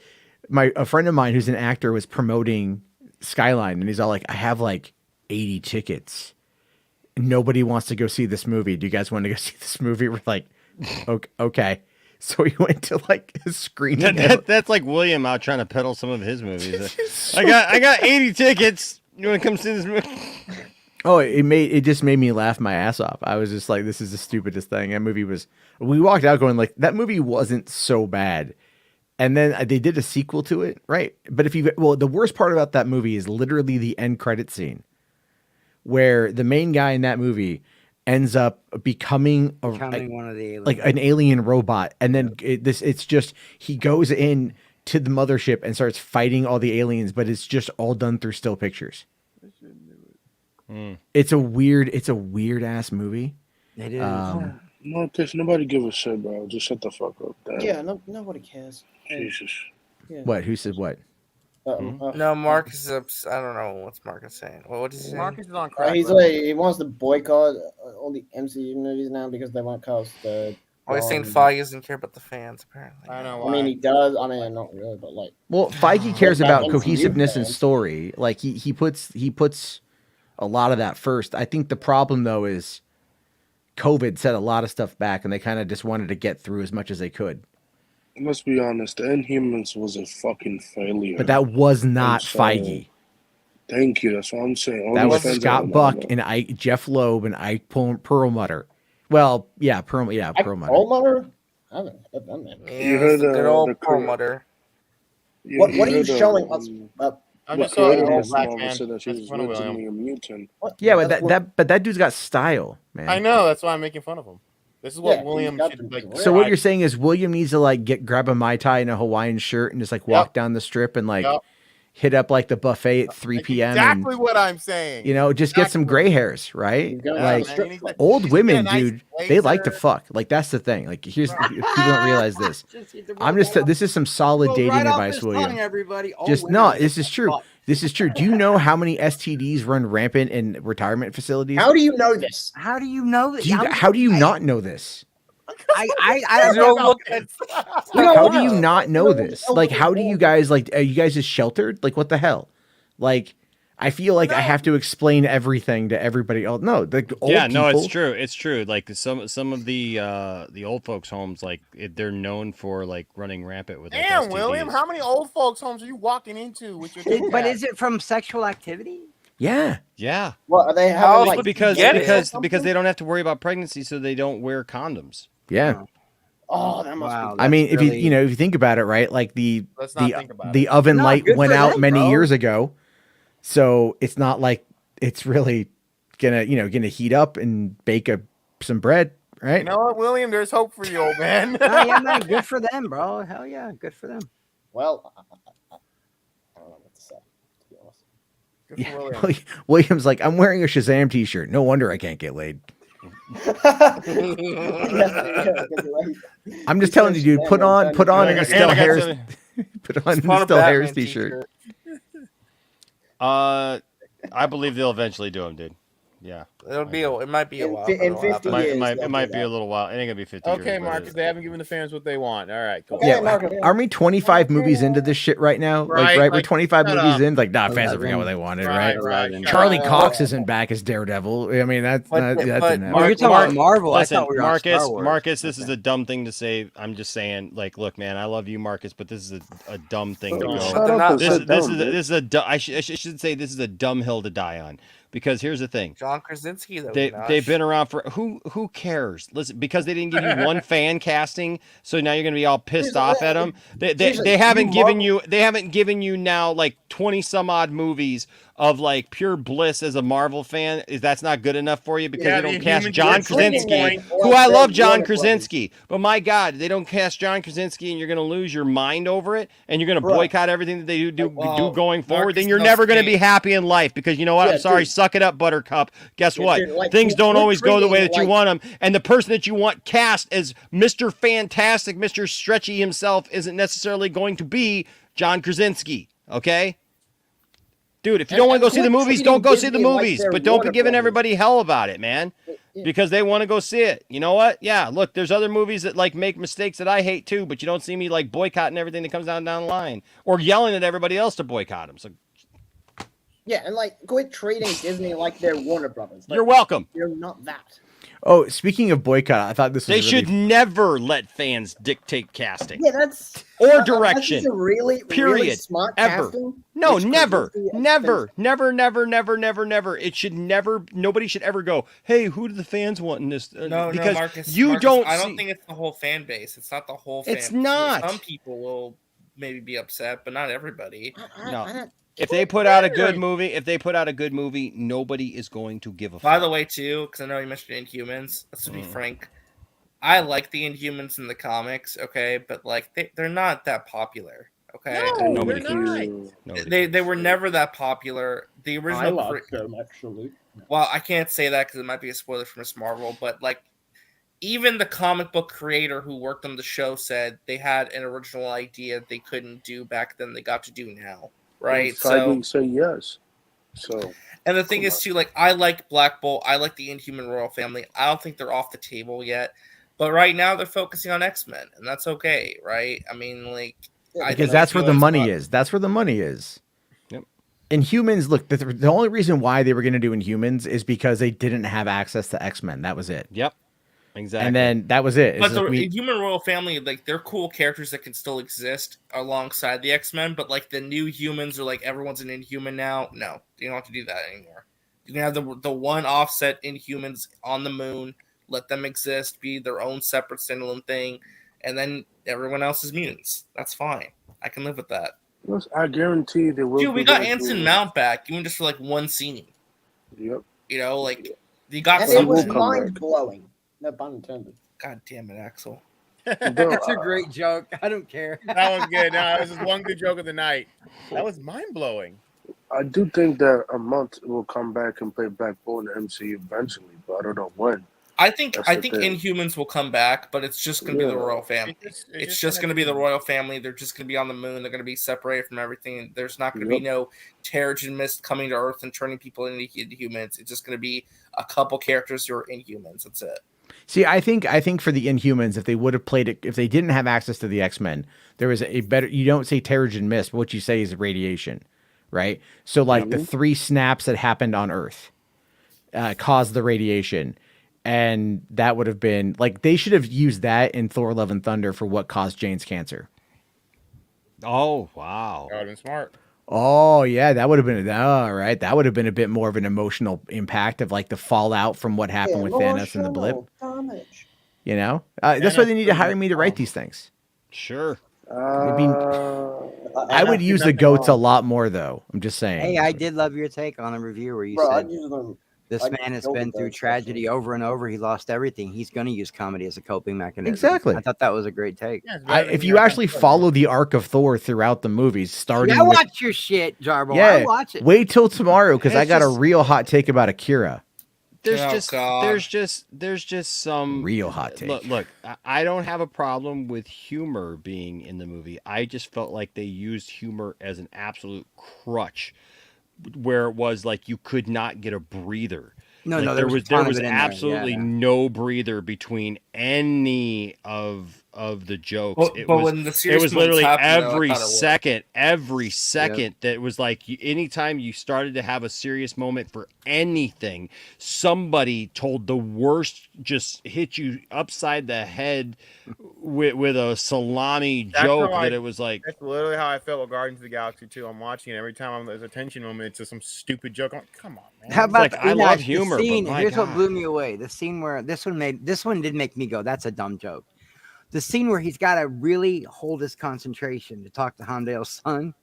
a friend of mine who's an actor was promoting Skyline, and he's all like, I have like 80 tickets. Nobody wants to go see this movie. Do you guys want to go see this movie? We're like, okay. So we went to like a screening. That's like William out trying to peddle some of his movies. I got 80 tickets. You want to come see this movie? Oh, it just made me laugh my ass off. I was just like, this is the stupidest thing. That movie was. We walked out going like, that movie wasn't so bad. And then they did a sequel to it, right? But the worst part about that movie is literally the end credit scene, where the main guy in that movie ends up becoming one of the aliens. like an alien robot, and then it's just he goes in to the mothership and starts fighting all the aliens, but it's just all done through still pictures. It's a weird ass movie. It is. No, nobody give a shit, bro. Just shut the fuck up. Damn. Yeah, nobody cares. Jesus. Yeah. What? Who said what? No, Marcus is upset. I don't know what's Marcus saying. What is he saying? Marcus is on crack. He's like he wants to boycott all the MCU movies now because they won't cast the. Oh, he's saying Feige doesn't care about the fans. Apparently, I know. I mean, he does. I mean, not really, but like. Well, Feige cares About about MCU cohesiveness and fans. story. Like he puts a lot of that first. I think the problem though is COVID set a lot of stuff back, and they kind of just wanted to get through as much as they could. Let's be honest. The Inhumans was a fucking failure. But that was not sorry. Feige. Thank you. That's what I'm saying. All That these was fans Scott are- Buck and Jeff Loeb and Ike Perlmutter. Well, yeah, Perlmutter. Perlmutter? I haven't heard that name. You heard good old the Perlmutter. What are you heard, showing us? I'm the just so creator of black Marvel man. said that she That's was one of originally a mutant. Yeah, but that dude's got style, man. I know. That's why I'm making fun of him. This is what Yeah, William he's got should the like. So what you're saying is William needs to like grab a Mai Tai and a Hawaiian shirt and just like walk down the strip and like hit up like the buffet at 3 p.m. Exactly and, what I'm saying. you know, just get some gray hairs, right? Like old women, dude, they like to fuck. Like that's the thing. Like here's people don't realize this. This is some solid dating advice, William. Everybody. This is true. This is true. Do you know how many STDs run rampant in retirement facilities? How do you know this? How do you know that? How do you not know this? I don't look at. How do you not know this? Like, how do you guys like? Are you guys just sheltered? Like, what the hell? Like, I feel like I have to explain everything to everybody else. No, the old No, people- it's true. It's true. Like some of the old folks' homes, like they're known for like running rampant with. Like, Damn, STDs. William, how many old folks' homes are you walking into with your? Tic But Tac? is it from sexual activity? Yeah. What are they How having? Like, because get it or because something? because they don't have to worry about pregnancy, so they don't wear condoms. Yeah. Oh, that must be. I mean, if you think about it, right? Like Let's not think about the it. oven No, light good went for out them, many bro. years ago, so it's not like it's really gonna heat up and bake some bread, right? You know what, William? There's hope for you, old man. Yeah, man, good for them, bro. Hell yeah, good for them. Well, I don't know what to say. To be honest. Good for Yeah. William. William's like, I'm wearing a Shazam t-shirt. No wonder I can't get laid. I'm just telling you, dude. Put on an Estelle Harris. Put on an Estelle Harris t-shirt. I believe they'll eventually do them, dude. Yeah. It might be a while. In 50 years, It might be a little while. It ain't gonna be 50 years. Okay, but Marcus, they haven't given the fans what they want. All right, cool. Yeah, aren't we 25 movies into this shit right now? Right, We're like, 25 shut movies up. in. Like, fans have forgot what they wanted, right? Right. Charlie Cox isn't back as Daredevil. I mean, that didn't happen. You're talking about Marvel. Listen, I thought we were on Star Wars. Marcus, this is a dumb thing to say. I'm just saying, like, look, man, I love you, Marcus, but this is a dumb thing to go. Shut up and sit down, This is a dumb. I should say this is a dumb hill to die on. Because here's the thing, John Krasinski, though. they've been around for who cares? Listen, because they didn't give you one fan casting, so now you're gonna be all pissed off at them. They haven't given you now like 20 some odd movies of like pure bliss as a Marvel fan. That's not good enough for you because they don't cast John Krasinski, who I love John Krasinski, but my God, they don't cast John Krasinski, and you're gonna lose your mind over it, and you're gonna boycott everything that they do going forward. Then you're never gonna be happy in life because you know what? I'm sorry. Suck it up, Buttercup. Guess what? dude, like, Things don't we're always go the way treating, that you want them. And the person that you want cast as Mr. Fantastic, Mr. Stretchy himself isn't necessarily going to be John Krasinski. Okay? Dude, if you don't want to go see the movies, don't go see the movies. But don't be giving everybody hell about it, man. Because they want to go see it. You know what? Yeah, look, there's other movies that like make mistakes that I hate too, but you don't see me like boycotting everything that comes down the line. Or yelling at everybody else to boycott them. So Yeah, and like quit treating Disney like they're Warner Brothers. Like, you're welcome. They're not that. Oh, speaking of boycott, I thought this was They should never let fans dictate casting. Yeah, that's or direction. That's a really, period. really smart Ever. casting. No, which never. could be Never. Never. It should never. Nobody should ever go, hey, who do the fans want in this? No, because Marcus, you Marcus, don't. I don't see- think it's the whole fan base. It's not the whole. Fan It's not. Some people will maybe be upset, but not everybody. No. If they put out a good movie, nobody is going to give a fuck. By the way, too, because I know you mentioned Inhumans. Let's be frank. I like the Inhumans in the comics, okay, but like they're not that popular, okay. No, nobody cares. They were never that popular. The I original. like them actually. Well, I can't say that because it might be a spoiler for Miss Marvel, but like even the comic book creator who worked on the show said they had an original idea they couldn't do back then. They got to do now, right? So say yes. So. And the thing is, too, like, I like Black Bolt. I like the Inhuman Royal Family. I don't think they're off the table yet. But right now, they're focusing on X-Men, and that's okay, right? I mean, like... Because that's where the money is. That's where the money is. Yep. Inhumans, look, the only reason why they were going to do Inhumans is because they didn't have access to X-Men. That was it. Yep. Exactly. And then that was it. But the Inhuman Royal Family, like, they're cool characters that can still exist alongside the X-Men, but, like, the new humans are like, everyone's an Inhuman now. No, you don't have to do that anymore. You can have the one offset Inhumans on the moon, let them exist, be their own separate standalone thing, and then everyone else is mutants. That's fine. I can live with that. Yes, I guarantee they will. Dude, we got Anson Mount back, even just for like one scene. Yep. You know, like you got And something. it was mind blowing. No pun intended. God damn it, Axel. That's a great joke. I don't care. That was good. No, this is one good joke of the night. That was mind blowing. I do think that a month will come back and play Black Bolt in the MCU eventually, but I don't know when. I think That's the thing. Inhumans will come back, but it's just going to be the Royal Family. It's just going to be the Royal Family. They're just going to be on the moon. They're going to be separated from everything. There's not going to be no Terrigen Mist coming to Earth and turning people into humans. It's just going to be a couple characters who are Inhumans. That's it. See, I think for the Inhumans, if they would have played it, if they didn't have access to the X-Men, there was a better. You don't say Terrigen Mist, but what you say is radiation, right? So like the 3 snaps that happened on Earth caused the radiation. And that would have been like they should have used that in Thor: Love and Thunder for what caused Jane's cancer. Oh wow, that would have been smart. Oh yeah, that would have been right. That would have been a bit more of an emotional impact of like the fallout from what happened with Thanos and the blip. Damage. You know, that's why they need to hire me to write these things. Sure. I mean, I would use the goats a lot more though. I'm just saying. Hey, I did love your take on a review where you said this man has been through tragedy over and over. He lost everything. He's going to use comedy as a coping mechanism. Exactly. I thought that was a great take. If you actually follow the arc of Thor throughout the movies, starting I with, watch your shit, Jarbo. yeah, I watch it. wait till tomorrow because I It's got a just- real hot take about Akira. There's just some real hot take. Look, I don't have a problem with humor being in the movie. I just felt like they used humor as an absolute crutch, where it was like you could not get a breather. No, Like, no, there there was was a ton of there was it in there, absolutely yeah. no breather between any of the jokes. But it when was the serious it was literally moments happened, though, I every thought it was. second that was like anytime you started to have a serious moment for anything, somebody told the worst, just hit you upside the head with a salami joke that it was like. That's literally how I felt with Guardians of the Galaxy 2. I'm watching it every time there's a tension moment. It's just some stupid joke. I'm like, come on, man. How about I love Enoch, the humor, but scene? my Here's what God. blew me away: the scene where this one did make me go, "That's a dumb joke." The scene where he's got to really hold his concentration to talk to Heimdall's son,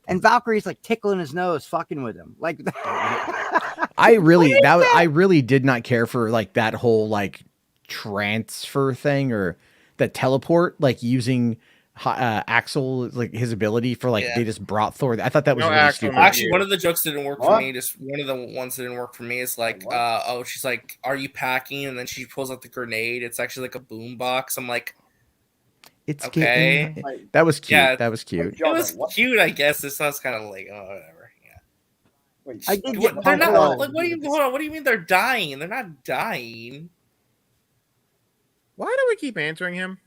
and Valkyrie's like tickling his nose, fucking with him. Like, I really did not care for like that whole like transfer thing or the teleport, like using Axel, like his ability for like they just brought Thor. I thought that was really stupid. Actually, one of the jokes that didn't work for me. Just one of the ones that didn't work for me is like, she's like, "Are you packing?" And then she pulls out the grenade. It's actually like a boom box. I'm like, It's okay. getting- that was cute. Yeah, that was cute. It was cute, I guess. It sounds kind of like, oh, whatever. Yeah. I did What, get they're not pumped like. What do you hold on? What do you mean they're dying? They're not dying. Why do we keep answering him?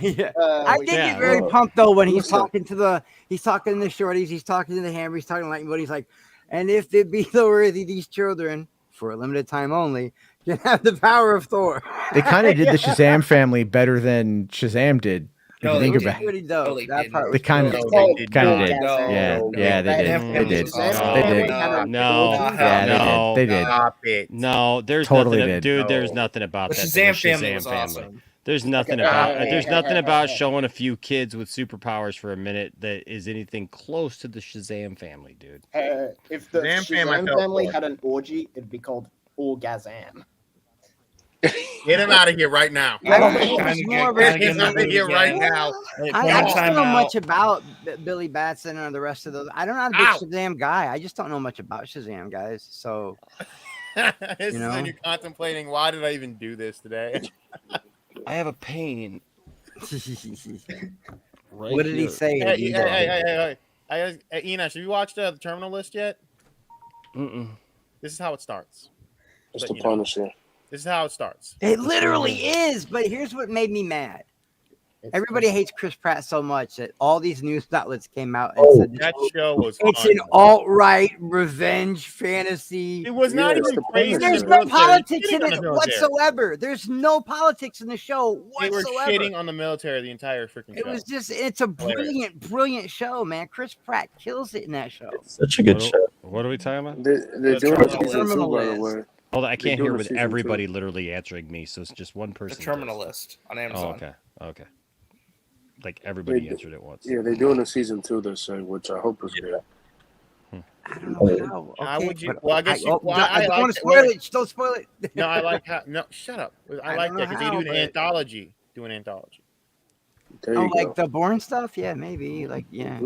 Yeah. I did get very pumped though when he's talking to the shorties, he's talking to the hammer, he's talking like, but he's like, and if it be so worthy these children for a limited time only You have the power of Thor. They kind of did the Shazam family better than Shazam did. If No, you think they about it. Pretty dope. That part They was kind of, cool. did. No, Yeah, yeah, they did. They did. They did. No, Yeah, they did. Stop it. No, there's Totally nothing, did. dude. There's nothing about The that. Shazam Shazam family was awesome. There's nothing Okay. about. There's nothing about showing a few kids with superpowers for a minute that is anything close to the Shazam family, dude. If the Shazam fam, I Shazam felt family for. had an orgy, it'd be called Orgazam. Get him out of here right now. I don't think it was more of a- Get him out of here right now. I just don't know much about Billy Batson or the rest of those. I don't know a Ow. big Shazam guy. I just don't know much about Shazam guys. So This is know? when you're contemplating, why did I even do this today? I have a pain. Right what did he here. say? Hey, Enosh, have you watched the Terminal List yet? Mm-mm. This is how it starts. It's But, the you know, Punisher. This is how it starts. It literally is. But here's what made me mad. Everybody hates Chris Pratt so much that all these news outlets came out and said That show was it's fun. an alt-right revenge fantasy. It was not even crazy. There's no politics in it whatsoever. There's no politics in the show They were whatsoever. shitting on the military the entire freaking It show. was just, it's a Hilarious. brilliant show, man. Chris Pratt kills it in that show. Such a good show. What are we talking about? They're doing a season 2, by the way. Hold on, I They're can't doing hear a with season everybody 2. literally answering me, so it's just one The person. Terminal List on Amazon. Okay. Like everybody answered it once. Yeah, they're doing a season 2 this year, which I hope is good. I don't know how. How Okay, would you? but Well, I guess you. Well, I don't like want to spoil it. Don't spoil it. No, I like how. No, shut up. I like don't that know because they how, do an but- anthology. Do an anthology. There Oh, you like go. the Bourne stuff? Yeah, maybe. Like, yeah.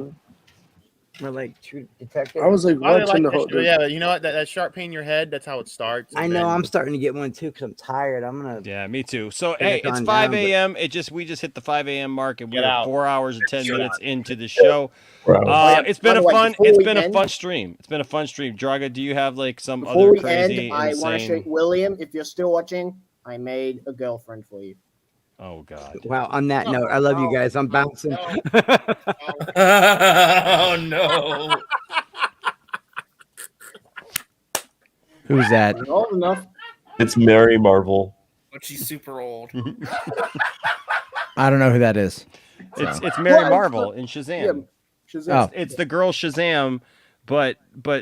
Or like True Detective. I was like I watching the that whole. show. Yeah, you know what? That sharp pain in your head. That's how it starts. I and know. then- I'm starting to get one too because I'm tired. I'm gonna. Yeah, me too. So Get hey, it it's gone 5 down, but- a.m. We just hit the 5 a.m. mark, and Get we're out. 4 hours and 10 Shut minutes up. into the show. It's been By a the way, fun. before It's we been a end- fun stream. It's been a fun stream. Draga, do you have like some Before other we crazy, end, I want to show insane? William, if you're still watching, I made a girlfriend for you. Oh God. Wow. On that note, I love you guys. I'm bouncing. Oh no! Who's that? Not old enough. It's Mary Marvel. But she's super old. I don't know who that is. It's Mary Marvel in Shazam. Shazam. It's the girl Shazam, but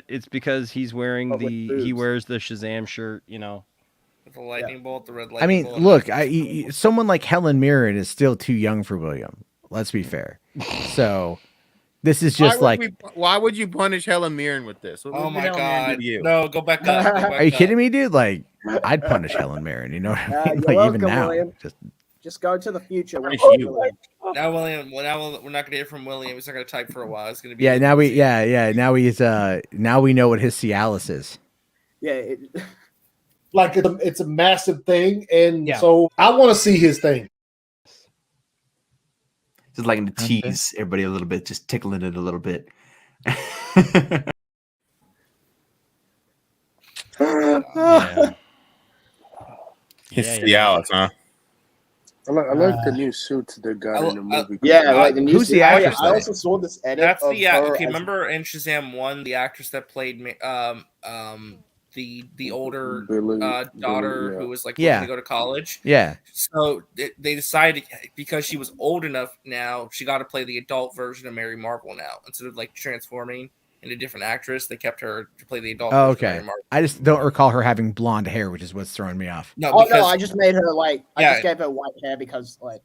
it's because he's wearing But with he boobs. wears the Shazam shirt. You know. With the lightning bolt, the red lightning I mean, bolt. look, someone like Helen Mirren is still too young for William. Let's be fair. So this is just like, why would you punish Helen Mirren with this? What Oh did my Helen Mirren do God! to you? No, go back up. Go back are you up. kidding me, dude? Like, I'd punish Helen Mirren. You know what I mean? You're Like even welcome, now, William. just Just go to the future. Punish William. you. Now, William. Well, now we're not gonna hear from William. He's not gonna type for a while. It's gonna be yeah. Now we know what his Cialis is. Yeah. Like it's a massive thing, and Yeah. so I want to see his thing. Just like to tease everybody a little bit, just tickling it a little bit. Yeah. It's Yeah, Cialis, huh? I like the new suits they got in the movie. Yeah, like the new. Who's the actress, I though? also saw this edit. That's of the her okay. as- Remember in Shazam 1, the actress that played the older Billy, daughter yeah. who was like Yeah. looking to go to college. Yeah. So they decided because she was old enough now, she got to play the adult version of Mary Marvel now instead of like transforming into a different actress. They kept her to play the adult. Oh, version of okay. Mary Marvel. I just don't recall her having blonde hair, which is what's throwing me off. No, Oh because no, I just made her like. I Yeah. just gave her white hair because like.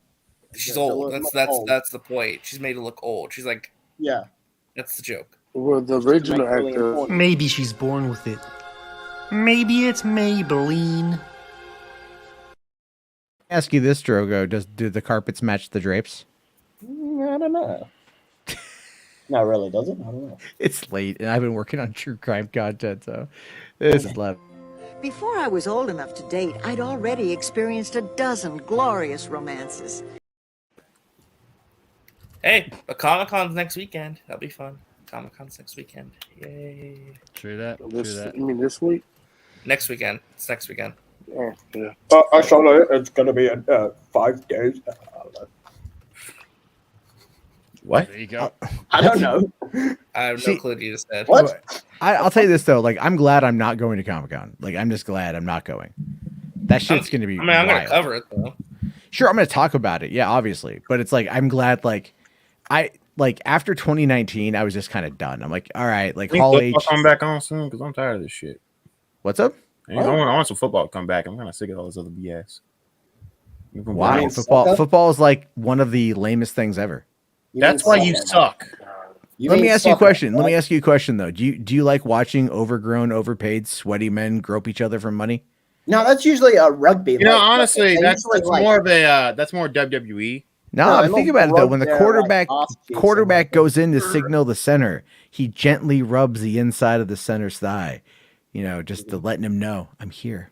she's the old. look That's old. that's the point. She's made to look old. She's like, Yeah. that's the joke. Well, the original Make really actor. important. Maybe she's born with it. Maybe it's Maybelline. Ask you this, Drogo. Do the carpets match the drapes? I don't know. Not really, does it? I don't know. It's late, and I've been working on true crime content, so this is love. Before I was old enough to date, I'd already experienced a dozen glorious romances. Hey, but Comic-Con's next weekend. That'll be fun. Comic-Con's next weekend. Yay. True that. This, True that. you mean this week? Next weekend. It's next weekend. Oh, yeah. Actually, it's gonna be 5 days. What? There you go. I don't know. I have no See- clue what you just said. What? I'll tell you this though. Like, I'm glad I'm not going to Comic Con. Like, I'm just glad I'm not going. That shit's going to be I mean, I'm gonna wild. cover it though. Sure, I'm going to talk about it. Yeah, obviously. But it's like, I'm glad, like, after 2019, I was just kind of done. I'm like, all right, like, Hall H. Come back on soon because I'm tired of this shit. What's up? I want some football to come back. I'm kind of sick of all this other BS. Why? Football is like one of the lamest things ever. That's why you suck. Let me ask you a question. Let me ask you a question though. Do you like watching overgrown, overpaid, sweaty men grope each other for money? No, that's usually a rugby. You know, honestly, that's more of a that's more WWE. No, think about it though. When the quarterback goes in to signal the center, he gently rubs the inside of the center's thigh, just to letting him know I'm here.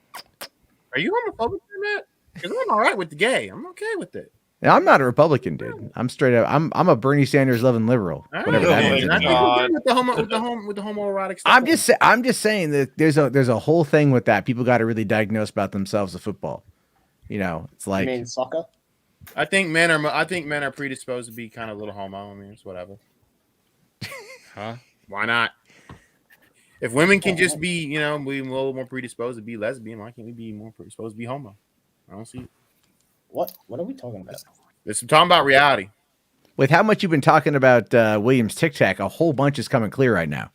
Are you homophobic in that? Because I'm all right with the gay. I'm okay with it. Now, I'm not a Republican, dude. I'm straight up. I'm a Bernie Sanders loving liberal. Whatever that means. With the homoerotic stuff. I'm just saying that there's a whole thing with that. People got to really diagnose about themselves with football. It's like. You mean soccer? I think men are predisposed to be kind of a little homo. I mean, it's whatever. Huh? Why not? If women can just be, be a little more predisposed to be lesbian, why can't we be more predisposed to be homo? I don't see it. What are we talking about? I'm talking about reality. With how much you've been talking about William's Tic Tac, a whole bunch is coming clear right now.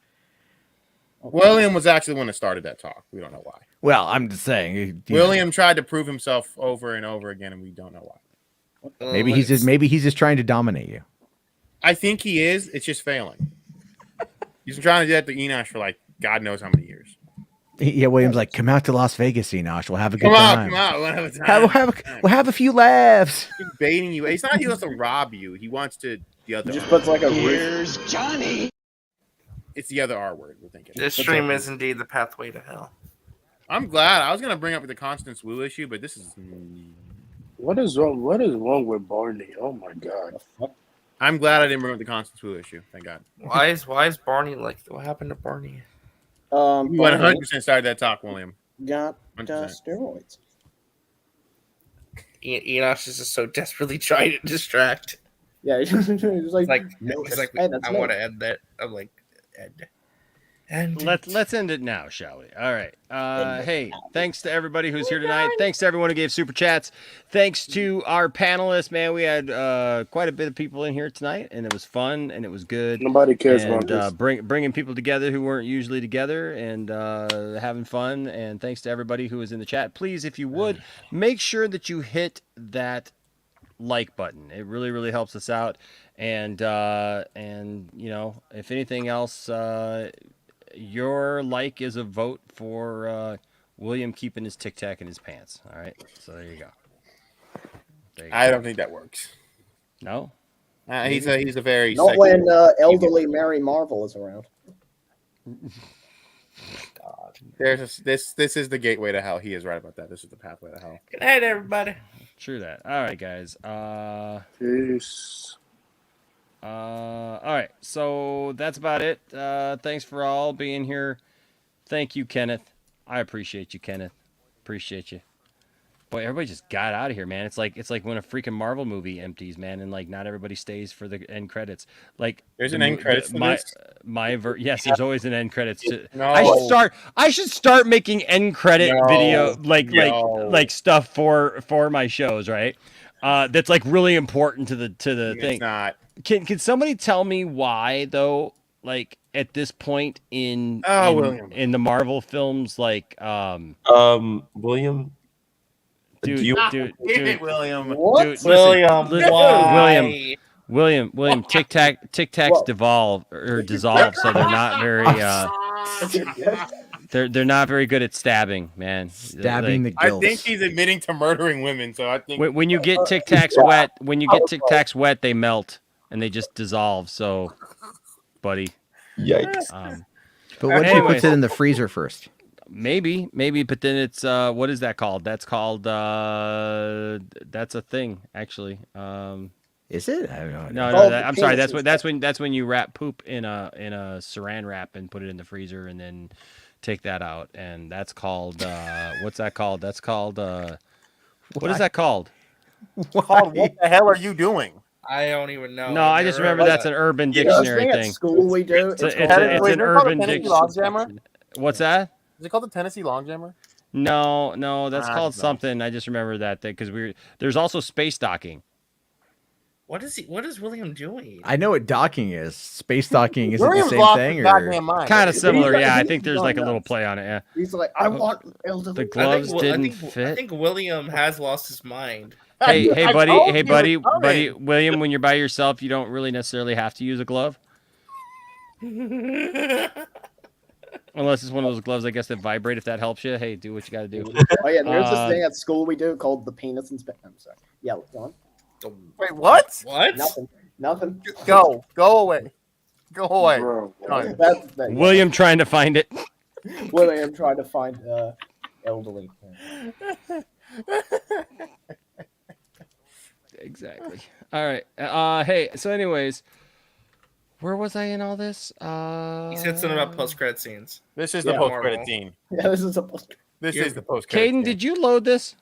William was actually the one that started that talk. We don't know why. Well, I'm just saying. William tried to prove himself over and over again, and we don't know why. Maybe he's just trying to dominate you. I think he is. It's just failing. He's been trying to do that to Enosh for like God knows how many years. Yeah, William's like, come out to Las Vegas, Enosh. We'll have a good time. Come on, we'll have a time. We'll have a few laughs. He's baiting you. It's not he wants to rob you. He wants to the other. He just puts like a Here's Johnny. It's the other R word. We're thinking. This stream is indeed the pathway to hell. I'm glad. I was gonna bring up the Constance Wu issue, but this is. What is wrong? What is wrong with Barney? Oh my god. I'm glad I didn't bring up the Constance Wu issue. Thank God. Why is Barney like? What happened to Barney? You 100% started that talk, William. Got steroids. Enosh is just so desperately trying to distract. Yeah, he's like, I want to end that. I'm like, end. Let's end it now, shall we? All right. Hey, thanks to everybody who's here tonight. Thanks to everyone who gave super chats. Thanks to our panelists, man. We had quite a bit of people in here tonight, and it was fun and it was good. Nobody cares about this. Bringing people together who weren't usually together and having fun. And thanks to everybody who was in the chat. Please, if you would, make sure that you hit that like button. It really, really helps us out. And if anything else. Your like is a vote for William keeping his Tic Tac in his pants. All right, so there you go. I don't think that works. No, he's a very not when elderly Mary Marvel is around. God, this is the gateway to hell. He is right about that. This is the pathway to hell. Good night, everybody. True that. All right, guys. Peace. All right, so that's about it. Thanks for all being here. Thank you, Kenneth. I appreciate you, Kenneth. Appreciate you. Boy, everybody just got out of here, man. It's like when a freaking Marvel movie empties, man, and like not everybody stays for the end credits. Like there's an end credits. Yes, there's always an end credits. No. I should start making end credit video like stuff for my shows, right? That's like really important to the thing. It's not. Can somebody tell me why though? Like at this point in the Marvel films, like William. Dude, William. What? Dude, listen, William, Tic Tacs devolve or dissolve, so they're not very they're not very good at stabbing, man. Stabbing the I gills. think he's admitting to murdering women, so I think when you get Tic Tacs wet, they melt and they just dissolve. So, buddy, yikes. But what if he puts it in the freezer first? Maybe, but then it's what is that called? That's called that's a thing actually. Is it? I don't know. No, I'm sorry. That's when you wrap poop in a saran wrap and put it in the freezer and then take that out, and that's called what's that called? That's called what is that called? What the hell are you doing? I don't even know. No, I just remember that's an Urban Dictionary thing. At school we do. It's an Urban Dictionary. What's that? Is it called the Tennessee Long Jammer? No, that's called something. I just remember that thing because there's also space docking. What is William doing? I know what docking is. Space docking is it the William's same lost thing his or goddamn mind. Kind of similar, yeah. I he's think there's gone like a little nuts. play on it. Yeah. He's like, I want elderly. The gloves didn't I fit. think William has lost his mind. Hey, I buddy, told hey, you buddy, it's coming. buddy, William. When you're by yourself, you don't really necessarily have to use a glove, unless it's one of those gloves, I guess, that vibrate. If that helps you, hey, do what you got to do. Oh yeah, there's this thing at school we do called the penis inspection. I'm sorry. Yeah, go on. Wait, what? What? Nothing. Go away. Go away. Bro, Done. That's the thing. William trying to find it. William tried to find elderly. Exactly. All right. Hey. So, anyways, where was I in all this? He said something about post-credit scenes. This is the post-credit scene. Yeah, this is a post. This is the post-credit Caden, scene. did you load this?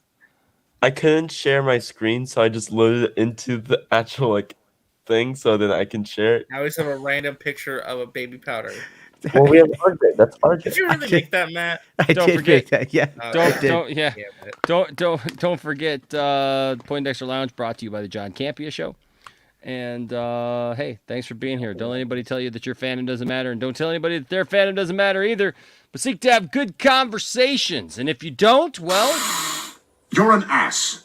I couldn't share my screen, so I just loaded it into the actual like thing, so then I can share it. I always have a random picture of a baby powder. Well, we have RJ. That's RJ. Did you really make that, Matt? I Don't did forget- make that. Yeah. Don't forget Poindexter Lounge brought to you by the John Campia Show. And hey, thanks for being here. Don't let anybody tell you that your fandom doesn't matter, and don't tell anybody that their fandom doesn't matter either. But seek to have good conversations, and if you don't, well, You're an ass.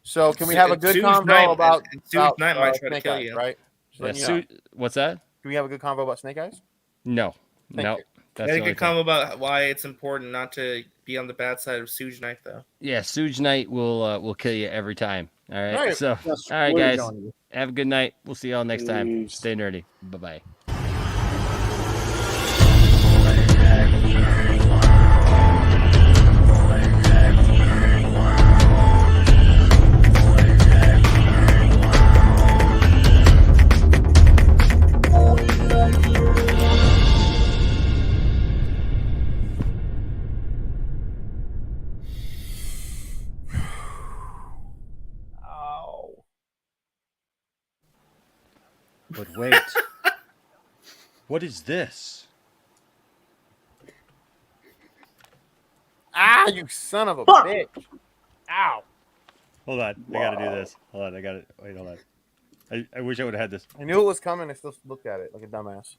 So can we have a good Sue's convo night- about Sue's night might try to Snake kill Eyes, you. right? Just yeah, letting you know. what's that? Can we have a good convo about Snake Eyes? No, Thank no. you. That's I the think only it come about why it's important not to be on the bad side of Suge Knight, though. Yeah, Suge Knight will kill you every time. All right. All right. So, Yes, all right, we're guys. on you. Have a good night. We'll see y'all next time. Peace. Stay nerdy. Bye bye. Oh. But wait. What is this? Ah, you son of a bitch. Ow. Hold on. I gotta do this. Hold on. I got it. Wait, hold on. I wish I would have had this. I knew it was coming. I still looked at it like a dumbass.